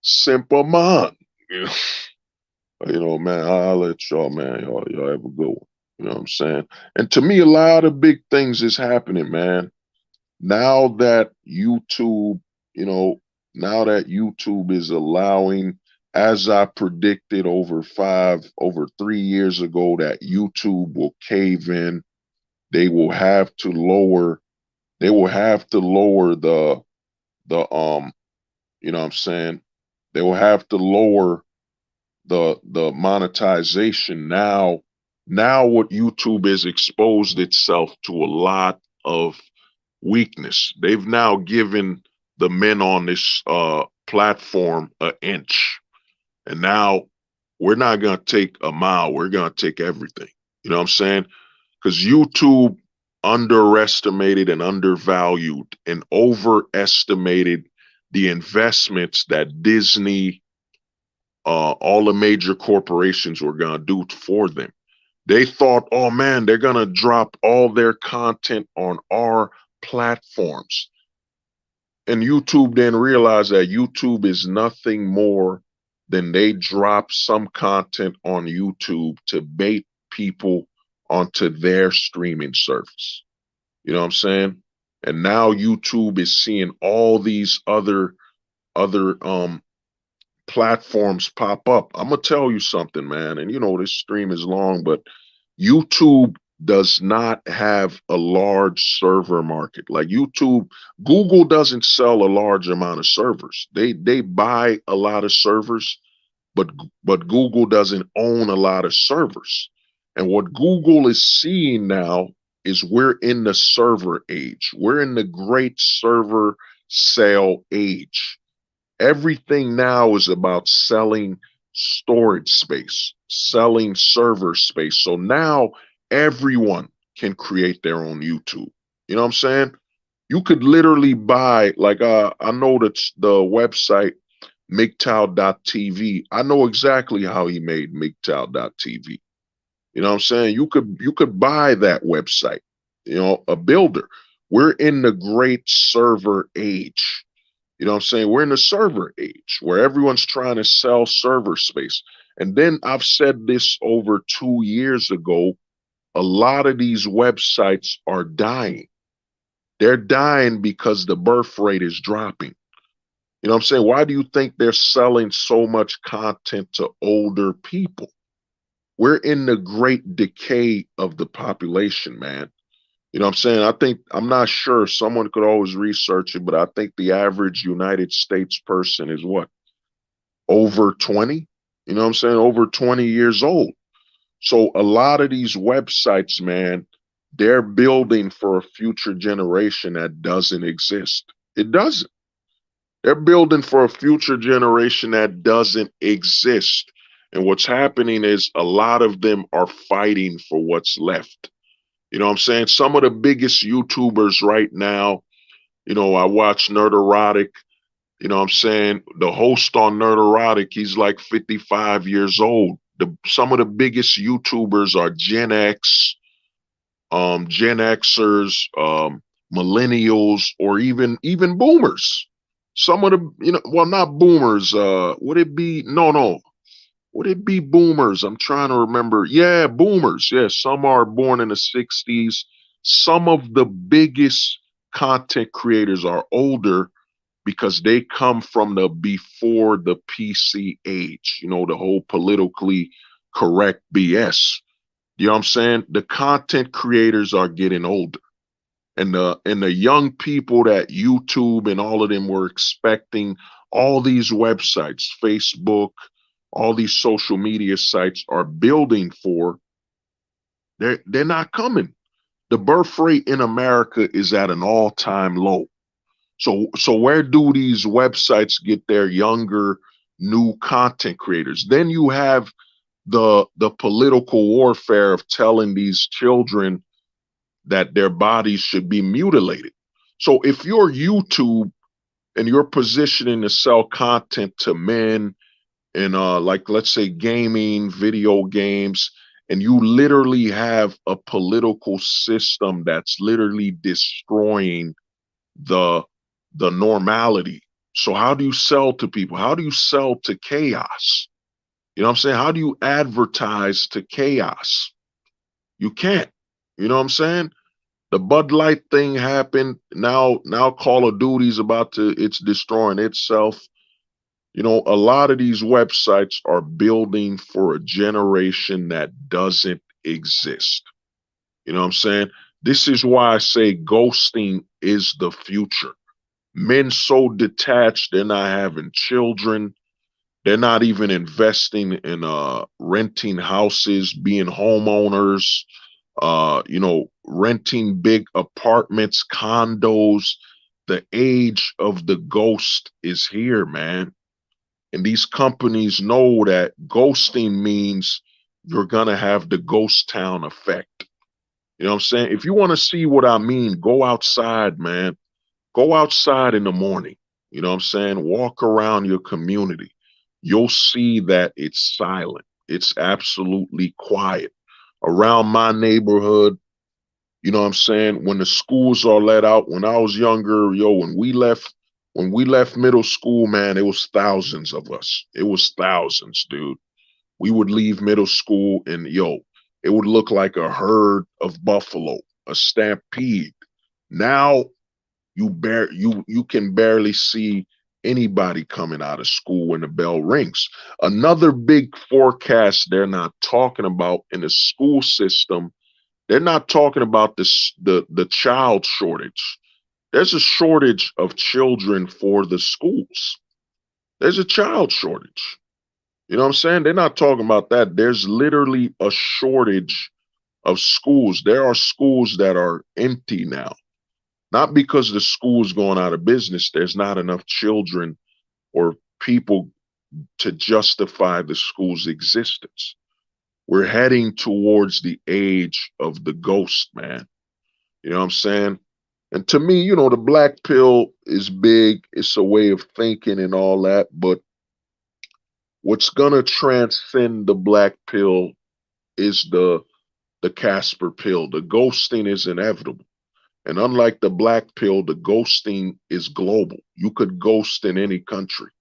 Simple man. Man, I'll let y'all, man. Y'all have a good one. You know what I'm saying? And to me, a lot of big things is happening, man. now that YouTube, you know, now that YouTube is allowing, as I predicted over 3 years ago, that YouTube will cave in. They will have to lower. They will have to lower the you know what I'm saying? They will have to lower the monetization. Now what YouTube has exposed itself to a lot of weakness. They've now given the men on this platform an inch. And now we're not going to take a mile. We're going to take everything. You know what I'm saying? Because YouTube underestimated and undervalued and overestimated the investments that Disney, all the major corporations were going to do for them. They thought, oh man, they're going to drop all their content on our platforms. And YouTube then realized that YouTube is nothing more than they drop some content on YouTube to bait people onto their streaming service. You know what I'm saying? And now YouTube is seeing all these other platforms pop up. I'm gonna tell you something, man. And you know this stream is long, but YouTube does not have a large server market. Like YouTube, Google doesn't sell a large amount of servers. They buy a lot of servers, but Google doesn't own a lot of servers. And what Google is seeing now is we're in the server age. We're in the great server sale age. Everything now is about selling storage space, selling server space. So now everyone can create their own YouTube. You know what I'm saying? You could literally buy, like, I know that the website MGTOW.tv. I know exactly how he made MGTOW.tv. You know what I'm saying? You could buy that website, you know, a builder. We're in the great server age. You know what I'm saying? We're in the server age where everyone's trying to sell server space. And then I've said this over 2 years ago, a lot of these websites are dying. They're dying because the birth rate is dropping. You know what I'm saying? Why do you think they're selling so much content to older people? We're in the great decay of the population, man. You know what I'm saying? I'm not sure. Someone could always research it, but I think the average United States person is what? Over 20? You know what I'm saying? Over 20 years old. So a lot of these websites, man, they're building for a future generation that doesn't exist. It doesn't. They're building for a future generation that doesn't exist. And what's happening is a lot of them are fighting for what's left. You know what I'm saying? Some of the biggest YouTubers right now, you know, I watch Nerderotic. You know what I'm saying? The host on Nerderotic, he's like 55 years old. Some of the biggest YouTubers are Gen X, Gen Xers, millennials, or even boomers. Some of the, you know, well, not boomers. Would it be no. Would it be boomers? I'm trying to remember. Yeah, boomers. Yeah, some are born in the 60s. Some of the biggest content creators are older because they come from the before the PC age, you know, the whole politically correct BS. You know what I'm saying? The content creators are getting older. And the young people that YouTube and all of them were expecting, all these websites, Facebook, all these social media sites are building for, they're not coming. The birth rate in America is at an all-time low. So where do these websites get their younger new content creators? Then you have the political warfare of telling these children that their bodies should be mutilated. So if you're YouTube and you're positioning to sell content to men in like, let's say, gaming, video games, and you literally have a political system that's literally destroying the normality. So how do you sell to people? How do you sell to chaos? You know what I'm saying? How do you advertise to chaos? You can't. You know what I'm saying? The Bud Light thing happened. Now Call of Duty's it's destroying itself. You know, a lot of these websites are building for a generation that doesn't exist. You know what I'm saying? This is why I say ghosting is the future. Men so detached, they're not having children. They're not even investing in renting houses, being homeowners, renting big apartments, condos. The age of the ghost is here, man. And these companies know that ghosting means you're gonna have the ghost town effect. You know what I'm saying? If you want to see what I mean, go outside, man. Go outside in the morning. You know what I'm saying? Walk around your community. You'll see that it's silent. It's absolutely quiet. Around my neighborhood, you know what I'm saying? When the schools are let out, when I was younger, when we left middle school, man, it was thousands of us. It was thousands, dude. We would leave middle school and it would look like a herd of buffalo, a stampede. Now you can barely see anybody coming out of school when the bell rings. Another big forecast they're not talking about in the school system, they're not talking about the child shortage. There's a shortage of children for the schools. There's a child shortage. You know what I'm saying? They're not talking about that. There's literally a shortage of schools. There are schools that are empty now. Not because the school's going out of business. There's not enough children or people to justify the school's existence. We're heading towards the age of the ghost, man. You know what I'm saying? And to me, the black pill is big. It's a way of thinking and all that. But what's gonna transcend the black pill is the Casper pill. The ghosting is inevitable. And unlike the black pill, the ghosting is global. You could ghost in any country.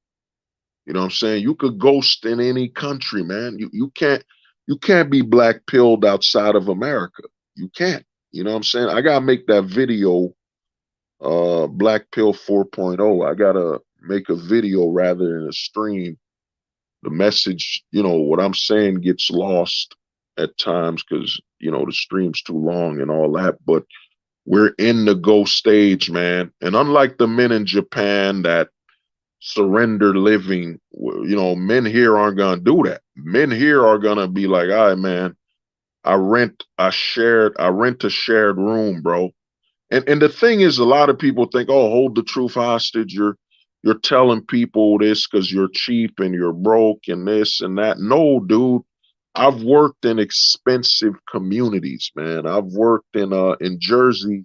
You know what I'm saying? You could ghost in any country, man. You can't be black pilled outside of America. You can't. You know what I'm saying? I gotta make that video, Black Pill 4.0. I gotta make a video rather than a stream. The message, what I'm saying gets lost at times because the stream's too long and all that. But we're in the ghost stage, man. And unlike the men in Japan that surrender living, men here aren't gonna do that. Men here are gonna be like, all right, man, I rent a shared room, bro. And the thing is, a lot of people think, oh, hold the truth hostage. You're telling people this because you're cheap and you're broke and this and that. No, dude. I've worked in expensive communities, man. I've worked in Jersey.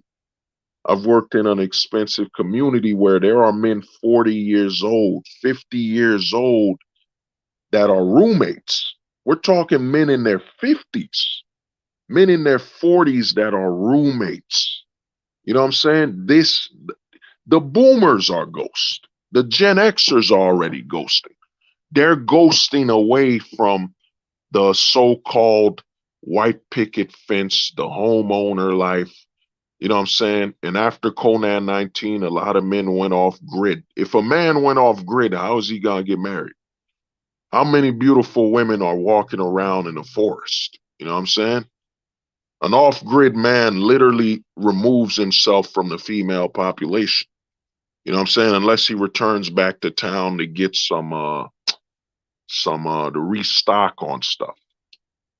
I've worked in an expensive community where there are men 40 years old, 50 years old that are roommates. We're talking men in their 50s, men in their 40s that are roommates. You know what I'm saying? The boomers are ghosts. The Gen Xers are already ghosting. They're ghosting away from the so-called white picket fence, the homeowner life. You know what I'm saying? And after Conan 19, a lot of men went off grid. If a man went off grid, how is he going to get married? How many beautiful women are walking around in the forest? You know what I'm saying? An off grid man literally removes himself from the female population. You know what I'm saying? Unless he returns back to town to get to restock on stuff.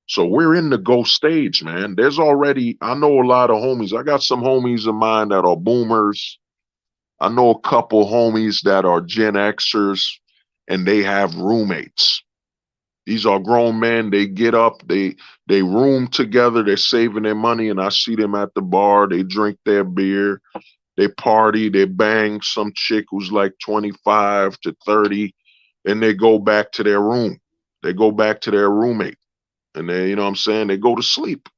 So we're in the ghost stage, man. I know a lot of homies. I got some homies of mine that are boomers. I know a couple homies that are Gen Xers and they have roommates. These are grown men. They get up, they room together, they're saving their money, and I see them at the bar. They drink their beer, they party, they bang some chick who's like 25 to 30, and they go back to their room. They go back to their roommate. And then, you know what I'm saying? They go to sleep.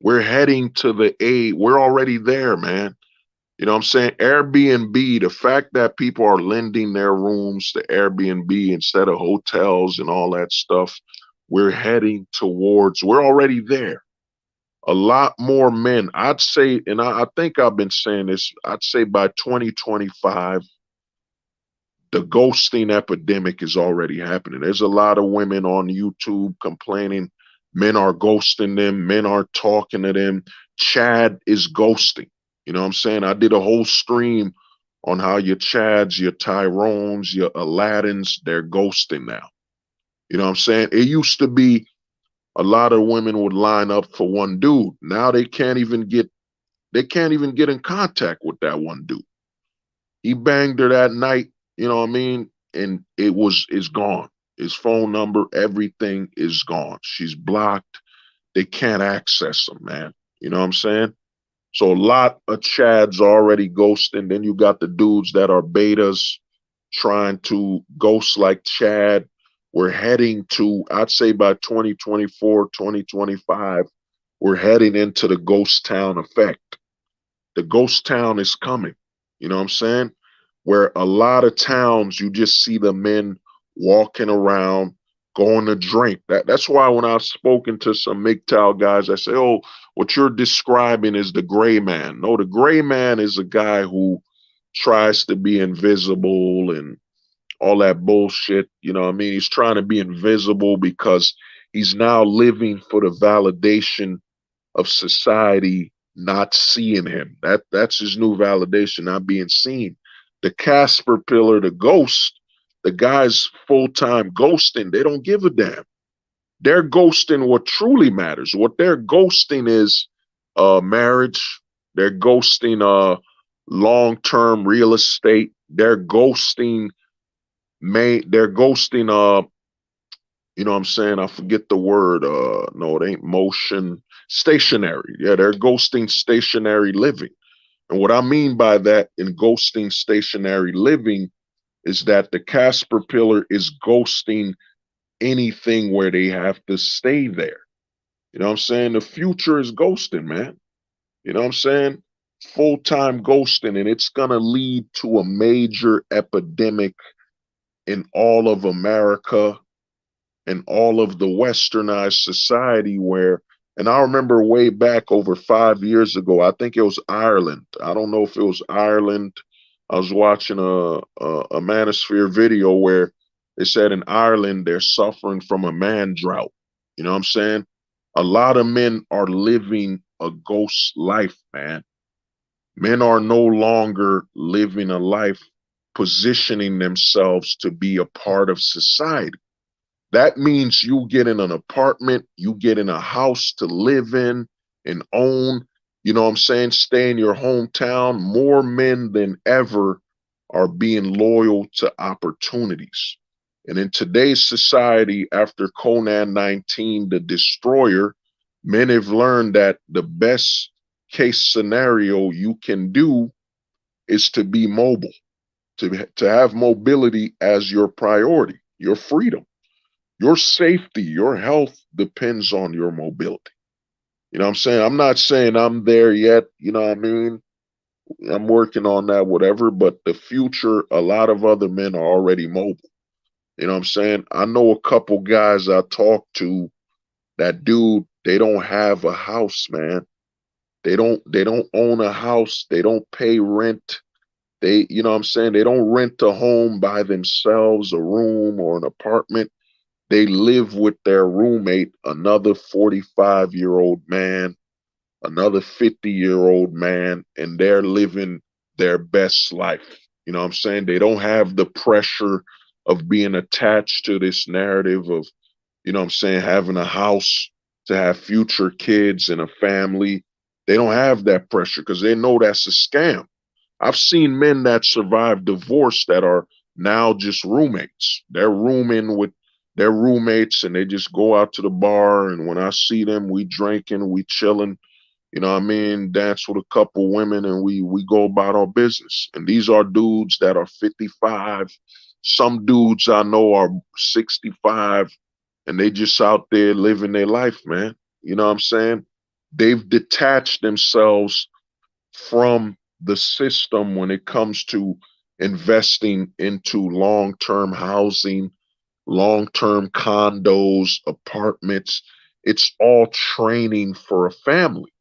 We're heading to the age. We're already there, man. You know what I'm saying? Airbnb, the fact that people are lending their rooms to Airbnb instead of hotels and all that stuff, we're already there. a lot more men. I'd say, and I think I've been saying this, I'd say by 2025, the ghosting epidemic is already happening. There's a lot of women on YouTube complaining men are ghosting them, men are talking to them. Chad is ghosting. You know what I'm saying? I did a whole stream on how your Chads, your Tyrones, your Aladdins, they're ghosting now. You know what I'm saying? It used to be a lot of women would line up for one dude. Now they can't even get in contact with that one dude. He banged her that night, you know what I mean? And it's gone. His phone number, everything is gone. She's blocked. They can't access him, man. You know what I'm saying? So a lot of Chads already ghosting. Then you got the dudes that are betas trying to ghost like Chad. We're heading to, I'd say by 2024, 2025, we're heading into the ghost town effect. The ghost town is coming. You know what I'm saying? Where a lot of towns you just see the men walking around, going to drink. That's why when I've spoken to some MGTOW guys, I say, "Oh, what you're describing is the gray man." No, the gray man is a guy who tries to be invisible and all that bullshit. You know what I mean? He's trying to be invisible because he's now living for the validation of society not seeing him. That's his new validation, not being seen. The Casper pillar, the ghost, the guys full-time ghosting, they don't give a damn. They're ghosting what truly matters. What they're ghosting is marriage. They're ghosting long-term real estate. They're ghosting you know what I'm saying? I forget the word. No, it ain't motion. Stationary. Yeah, they're ghosting stationary living. And what I mean by that in ghosting stationary living is that the Casper pillar is ghosting anything where they have to stay there. You know what I'm saying? The future is ghosting, man. You know what I'm saying? Full-time ghosting, and it's going to lead to a major epidemic in all of America and all of the westernized society where, and I remember way back over 5 years ago, I think it was Ireland. I don't know if it was Ireland. I was watching a Manosphere video where they said in Ireland they're suffering from a man drought. You know what I'm saying? A lot of men are living a ghost life, man. Men are no longer living a life positioning themselves to be a part of society. That means you get in an apartment, you get in a house to live in and own, you know what I'm saying? Stay in your hometown. More men than ever are being loyal to opportunities. And in today's society, after Conan 19, the destroyer, men have learned that the best case scenario you can do is to be mobile, to have mobility as your priority, your freedom. Your safety, your health depends on your mobility. You know what I'm saying? I'm not saying I'm there yet. You know what I mean? I'm working on that, whatever. But the future, a lot of other men are already mobile. You know what I'm saying? I know a couple guys I talk to that dude, they don't have a house, man. They don't own a house. They don't pay rent. You know what I'm saying? They don't rent a home by themselves, a room or an apartment. They live with their roommate, another 45-year-old man, another 50-year-old man, and they're living their best life. You know what I'm saying? They don't have the pressure of being attached to this narrative of, you know what I'm saying, having a house to have future kids and a family. They don't have that pressure because they know that's a scam. I've seen men that survived divorce that are now just roommates. They're rooming with their roommates and they just go out to the bar. And when I see them, we drinking, we chilling, you know what I mean? Dance with a couple women and we go about our business. And these are dudes that are 55. Some dudes I know are 65 and they just out there living their life, man. You know what I'm saying? They've detached themselves from the system when it comes to investing into long-term housing, long-term condos, apartments. It's all training for a family.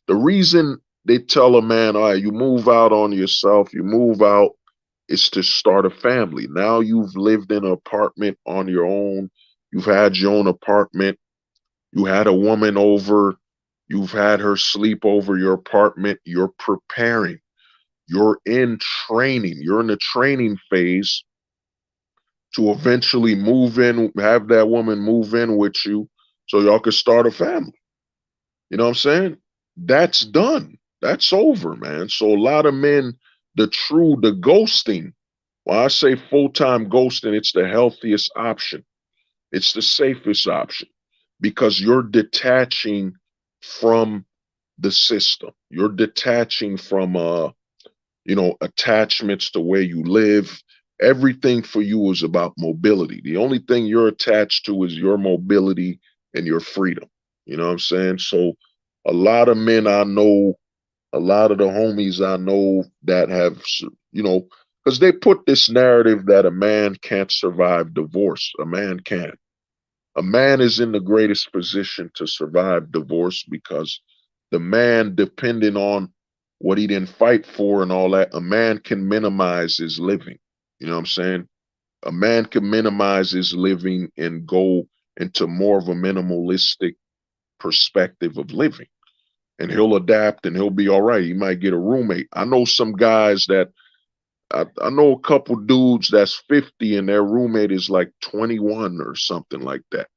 The reason they tell a man, all right, you move out on yourself, you move out, is to start a family. Now you've lived in an apartment on your own, you've had your own apartment, you had a woman over, you've had her sleep over your apartment, you're preparing, you're in training, you're in the training phase to eventually move in, have that woman move in with you so y'all could start a family. You know what I'm saying? That's done. That's over, man. So a lot of men, the ghosting, when I say full-time ghosting, it's the healthiest option. It's the safest option because you're detaching from the system. You're detaching from attachments to where you live. Everything for you is about mobility. The only thing you're attached to is your mobility and your freedom. You know what I'm saying? So a lot of men I know, a lot of the homies I know that have, because they put this narrative that a man can't survive divorce. A man can. A man is in the greatest position to survive divorce because the man, depending on what he didn't fight for and all that, a man can minimize his living. You know what I'm saying? A man can minimize his living and go into more of a minimalistic perspective of living. And he'll adapt and he'll be all right. He might get a roommate. I know some guys that I know a couple dudes that's 50 and their roommate is like 21 or something like that.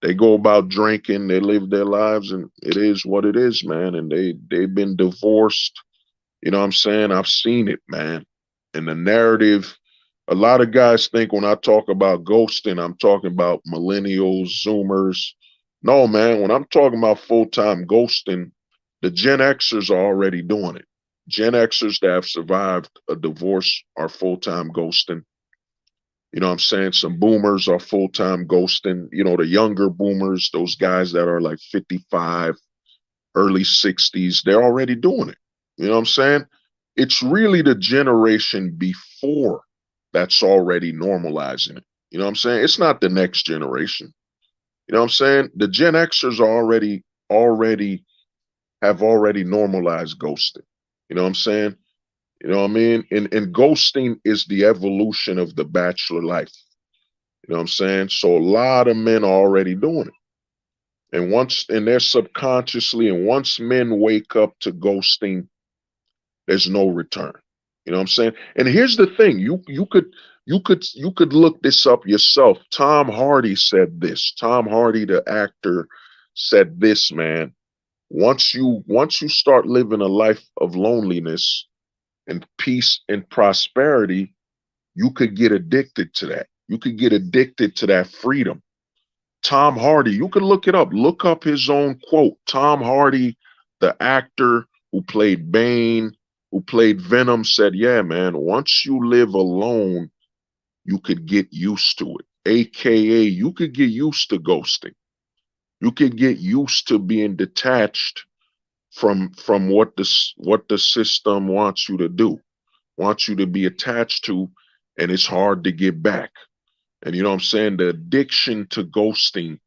They go about drinking, they live their lives, and it is what it is, man. And they've been divorced. You know what I'm saying? I've seen it, man. And the narrative, a lot of guys think when I talk about ghosting, I'm talking about millennials, Zoomers. No, man, when I'm talking about full-time ghosting, the Gen Xers are already doing it. Gen Xers that have survived a divorce are full-time ghosting. You know what I'm saying? Some boomers are full-time ghosting. You know, the younger boomers, those guys that are like 55, early 60s, they're already doing it. You know what I'm saying? It's really the generation before that's already normalizing it. You know what I'm saying? It's not the next generation. You know what I'm saying? The Gen Xers are already normalized ghosting. You know what I'm saying? You know what I mean? And ghosting is the evolution of the bachelor life. You know what I'm saying? So a lot of men are already doing it. And they're subconsciously, and once men wake up to ghosting, there's no return. You know what I'm saying? And here's the thing, you could look this up yourself. Tom Hardy said this. Tom Hardy, the actor, said this, man. Once you start living a life of loneliness and peace and prosperity, you could get addicted to that. You could get addicted to that freedom. Tom Hardy, you can look it up. Look up his own quote. Tom Hardy, the actor who played Bane, who played Venom, said, yeah, man, once you live alone, you could get used to it. AKA, you could get used to ghosting. You could get used to being detached from what the system wants you to do, wants you to be attached to, and it's hard to get back. And you know what I'm saying? The addiction to ghosting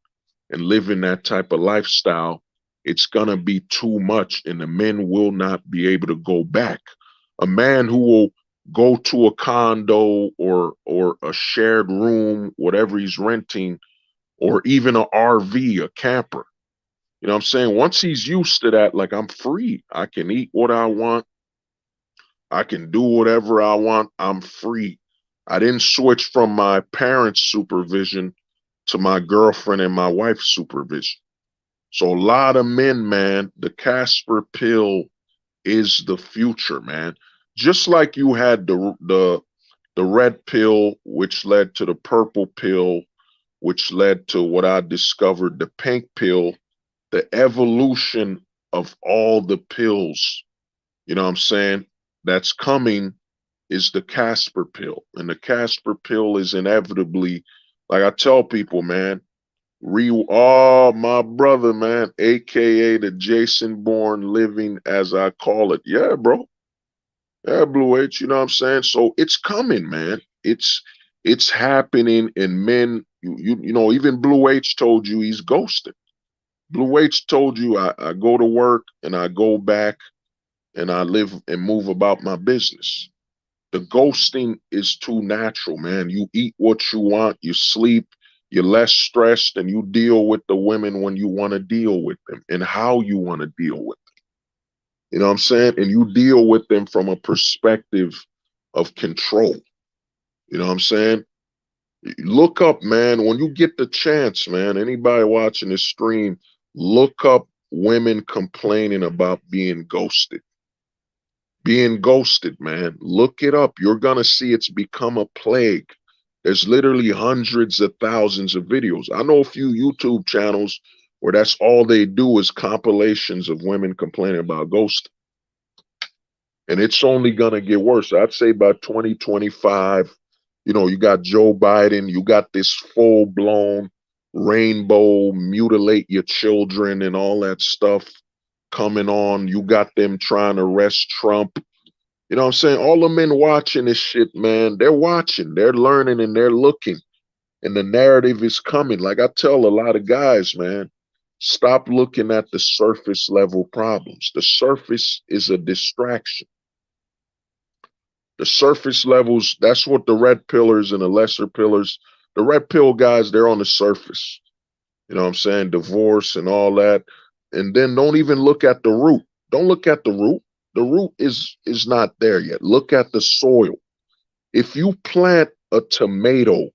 and living that type of lifestyle, it's gonna be too much, and the men will not be able to go back. A man who will go to a condo or a shared room, whatever he's renting, or even an RV, a camper. You know what I'm saying? Once he's used to that, like I'm free. I can eat what I want. I can do whatever I want. I'm free. I didn't switch from my parents' supervision to my girlfriend and my wife's supervision. So a lot of men, man, the Casper pill is the future, man. Just like you had the red pill, which led to the purple pill, which led to what I discovered, the pink pill, the evolution of all the pills, you know what I'm saying, that's coming is the Casper pill. And the Casper pill is inevitably, like I tell people, man, oh, my brother, man, aka the Jason Bourne living as I call it. Yeah, bro. Yeah, Blue H, you know what I'm saying? So it's coming, man. It's happening, and men, you know, even Blue H told you he's ghosted. Blue H told you I go to work and I go back and I live and move about my business. The ghosting is too natural, man. You eat what you want, you sleep, you're less stressed, and you deal with the women when you want to deal with them and how you want to deal with them. You know what I'm saying? And you deal with them from a perspective of control. You know what I'm saying? Look up, man, when you get the chance, man, anybody watching this stream, look up women complaining about being ghosted. Being ghosted, man. Look it up. You're going to see it's become a plague. There's literally hundreds of thousands of videos. I know a few YouTube channels where that's all they do is compilations of women complaining about ghosting. And it's only going to get worse. I'd say by 2025, you know, you got Joe Biden, you got this full blown rainbow, mutilate your children and all that stuff coming on. You got them trying to arrest Trump. You know what I'm saying? All the men watching this shit, man, they're watching, they're learning, and they're looking. And the narrative is coming. Like I tell a lot of guys, man, stop looking at the surface level problems. The surface is a distraction. The surface levels, that's what the red pillars and the lesser pillars, the red pill guys, they're on the surface. You know what I'm saying? Divorce and all that. And then don't even look at the root. Don't look at the root. The root is not there yet. Look at the soil. If you plant a tomato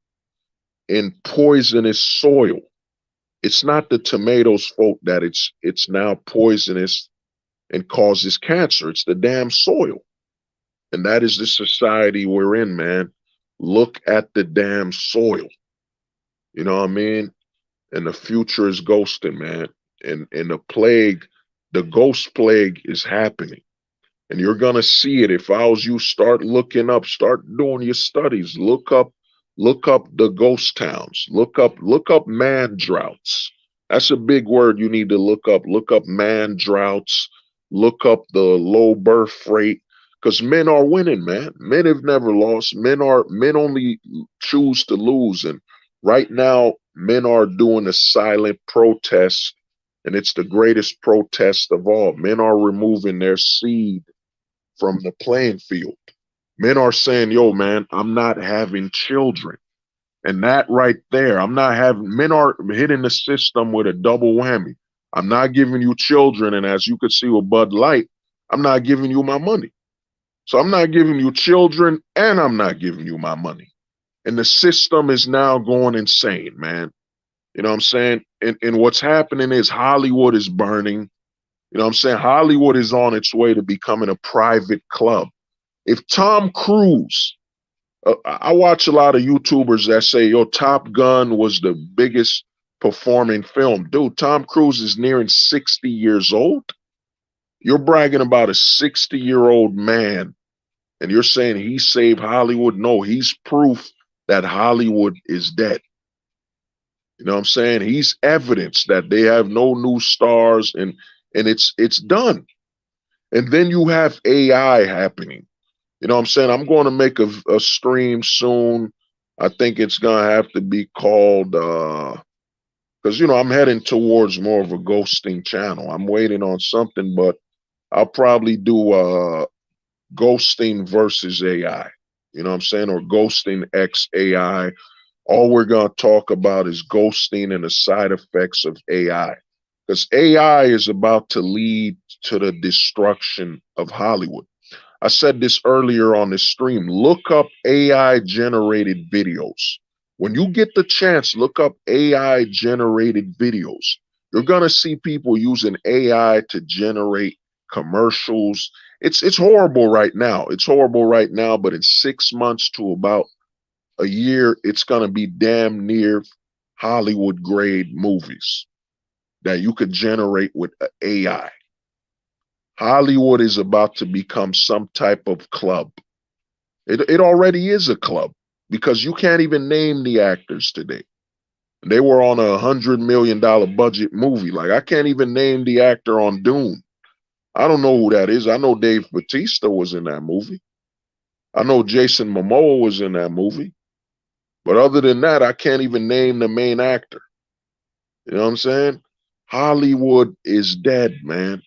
in poisonous soil, it's not the tomato's fault that it's now poisonous and causes cancer. It's the damn soil. And that is the society we're in, man. Look at the damn soil. You know what I mean? And the future is ghosting, man. And the plague, the ghost plague is happening. And you're gonna see it. If I was you, start looking up, start doing your studies. Look up the ghost towns. Look up man droughts. That's a big word you need to look up. Look up man droughts. Look up the low birth rate. Because men are winning, man. Men have never lost. Men only choose to lose. And right now, men are doing a silent protest, and it's the greatest protest of all. Men are removing their seed from the playing field. Men are saying, yo, man, I'm not having children. And that right there, men are hitting the system with a double whammy. I'm not giving you children. And as you could see with Bud Light, I'm not giving you my money. So I'm not giving you children and I'm not giving you my money. And the system is now going insane, man. You know what I'm saying? And what's happening is Hollywood is burning. You know what I'm saying? Hollywood is on its way to becoming a private club. If Tom Cruise, I watch a lot of YouTubers that say, yo, Top Gun was the biggest performing film. Dude, Tom Cruise is nearing 60 years old. You're bragging about a 60-year-old man and you're saying he saved Hollywood. No, he's proof that Hollywood is dead. You know what I'm saying? He's evidence that they have no new stars and it's done. And then you have AI happening. You know what I'm saying? I'm going to make a stream soon. I think it's going to have to be called, because, you know, I'm heading towards more of a ghosting channel. I'm waiting on something, but I'll probably do ghosting versus AI. You know what I'm saying? Or ghosting X AI. All we're going to talk about is ghosting and the side effects of AI. Because AI is about to lead to the destruction of Hollywood. I said this earlier on the stream. Look up AI generated videos. When you get the chance, look up AI generated videos. You're going to see people using AI to generate commercials. It's horrible right now. It's horrible right now, but in 6 months to about a year, it's going to be damn near Hollywood grade movies that you could generate with AI. Hollywood is about to become some type of club. It already is a club because you can't even name the actors today. They were on $100 million budget movie. Like, I can't even name the actor on Dune. I don't know who that is. I know Dave Bautista was in that movie. I know Jason Momoa was in that movie. But other than that, I can't even name the main actor. You know what I'm saying? Hollywood is dead, man.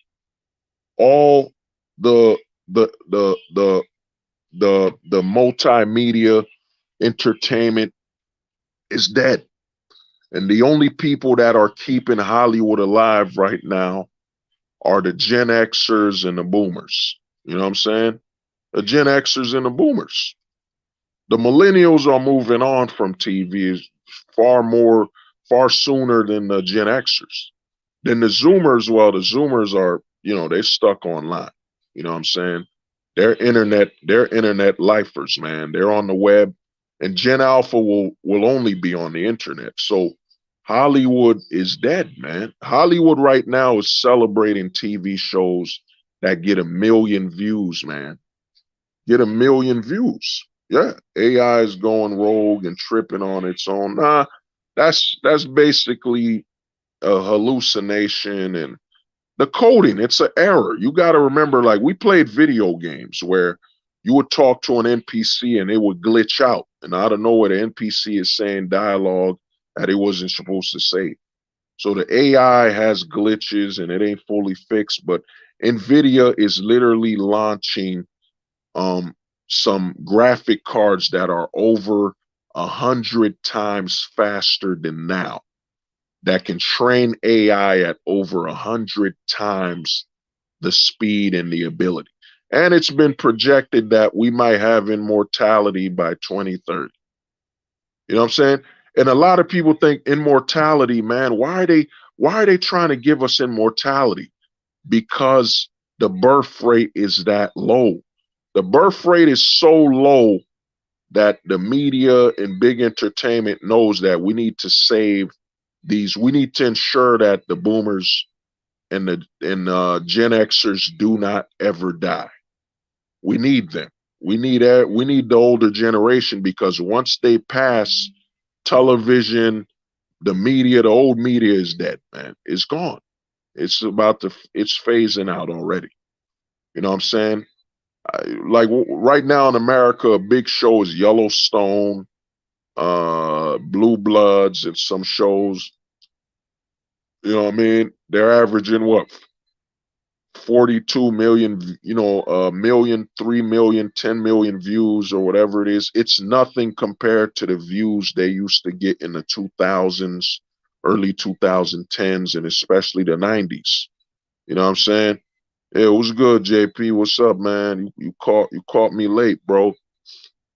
All the the the the the multimedia entertainment is dead. And the only people that are keeping Hollywood alive right now are the Gen Xers and the boomers. You know what I'm saying? The Gen Xers and the boomers. The millennials are moving on from TV far sooner than the Gen Xers. Then the Zoomers, well, the Zoomers are, they're stuck online. You know what I'm saying? They're internet lifers, man. They're on the web, and Gen Alpha will only be on the internet. So Hollywood is dead, man. Hollywood right now is celebrating TV shows that get 1 million views, man. Get 1 million views. Yeah, AI is going rogue and tripping on its own. Nah, that's basically a hallucination, and the coding, it's an error. You got to remember, like, we played video games where you would talk to an NPC and it would glitch out, and out of nowhere the NPC is saying dialogue that it wasn't supposed to say. So the AI has glitches and it ain't fully fixed, but Nvidia is literally launching some graphic cards that are over 100 times faster than now, that can train AI at over 100 times the speed and the ability. And it's been projected that we might have immortality by 2030. You know what I'm saying? And a lot of people think immortality, man, why are they trying to give us immortality? Because the birth rate is that low. The birth rate is so low that the media and big entertainment knows that we need to save these. We need to ensure that the boomers and the Gen Xers do not ever die. We need them. We need the older generation, because once they pass, television, the media, the old media is dead, man. It's gone. It's phasing out already. You know what I'm saying? Like right now in America, a big show is Yellowstone, Blue Bloods, and some shows. You know what I mean? They're averaging what? 42 million, million, 3 million, 10 million views or whatever it is. It's nothing compared to the views they used to get in the 2000s, early 2010s, and especially the 90s. You know what I'm saying? Yeah, it was good, JP. What's up, man? You caught me late, bro.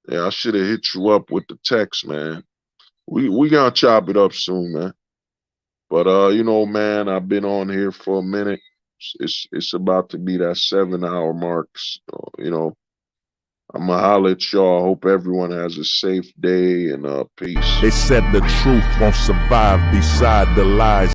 Yeah, I should have hit you up with the text, man. We gonna chop it up soon, man. But man, I've been on here for a minute. It's about to be that 7-hour mark. So, I'm gonna holler at y'all. Hope everyone has a safe day, and peace. They said the truth won't survive beside the lies.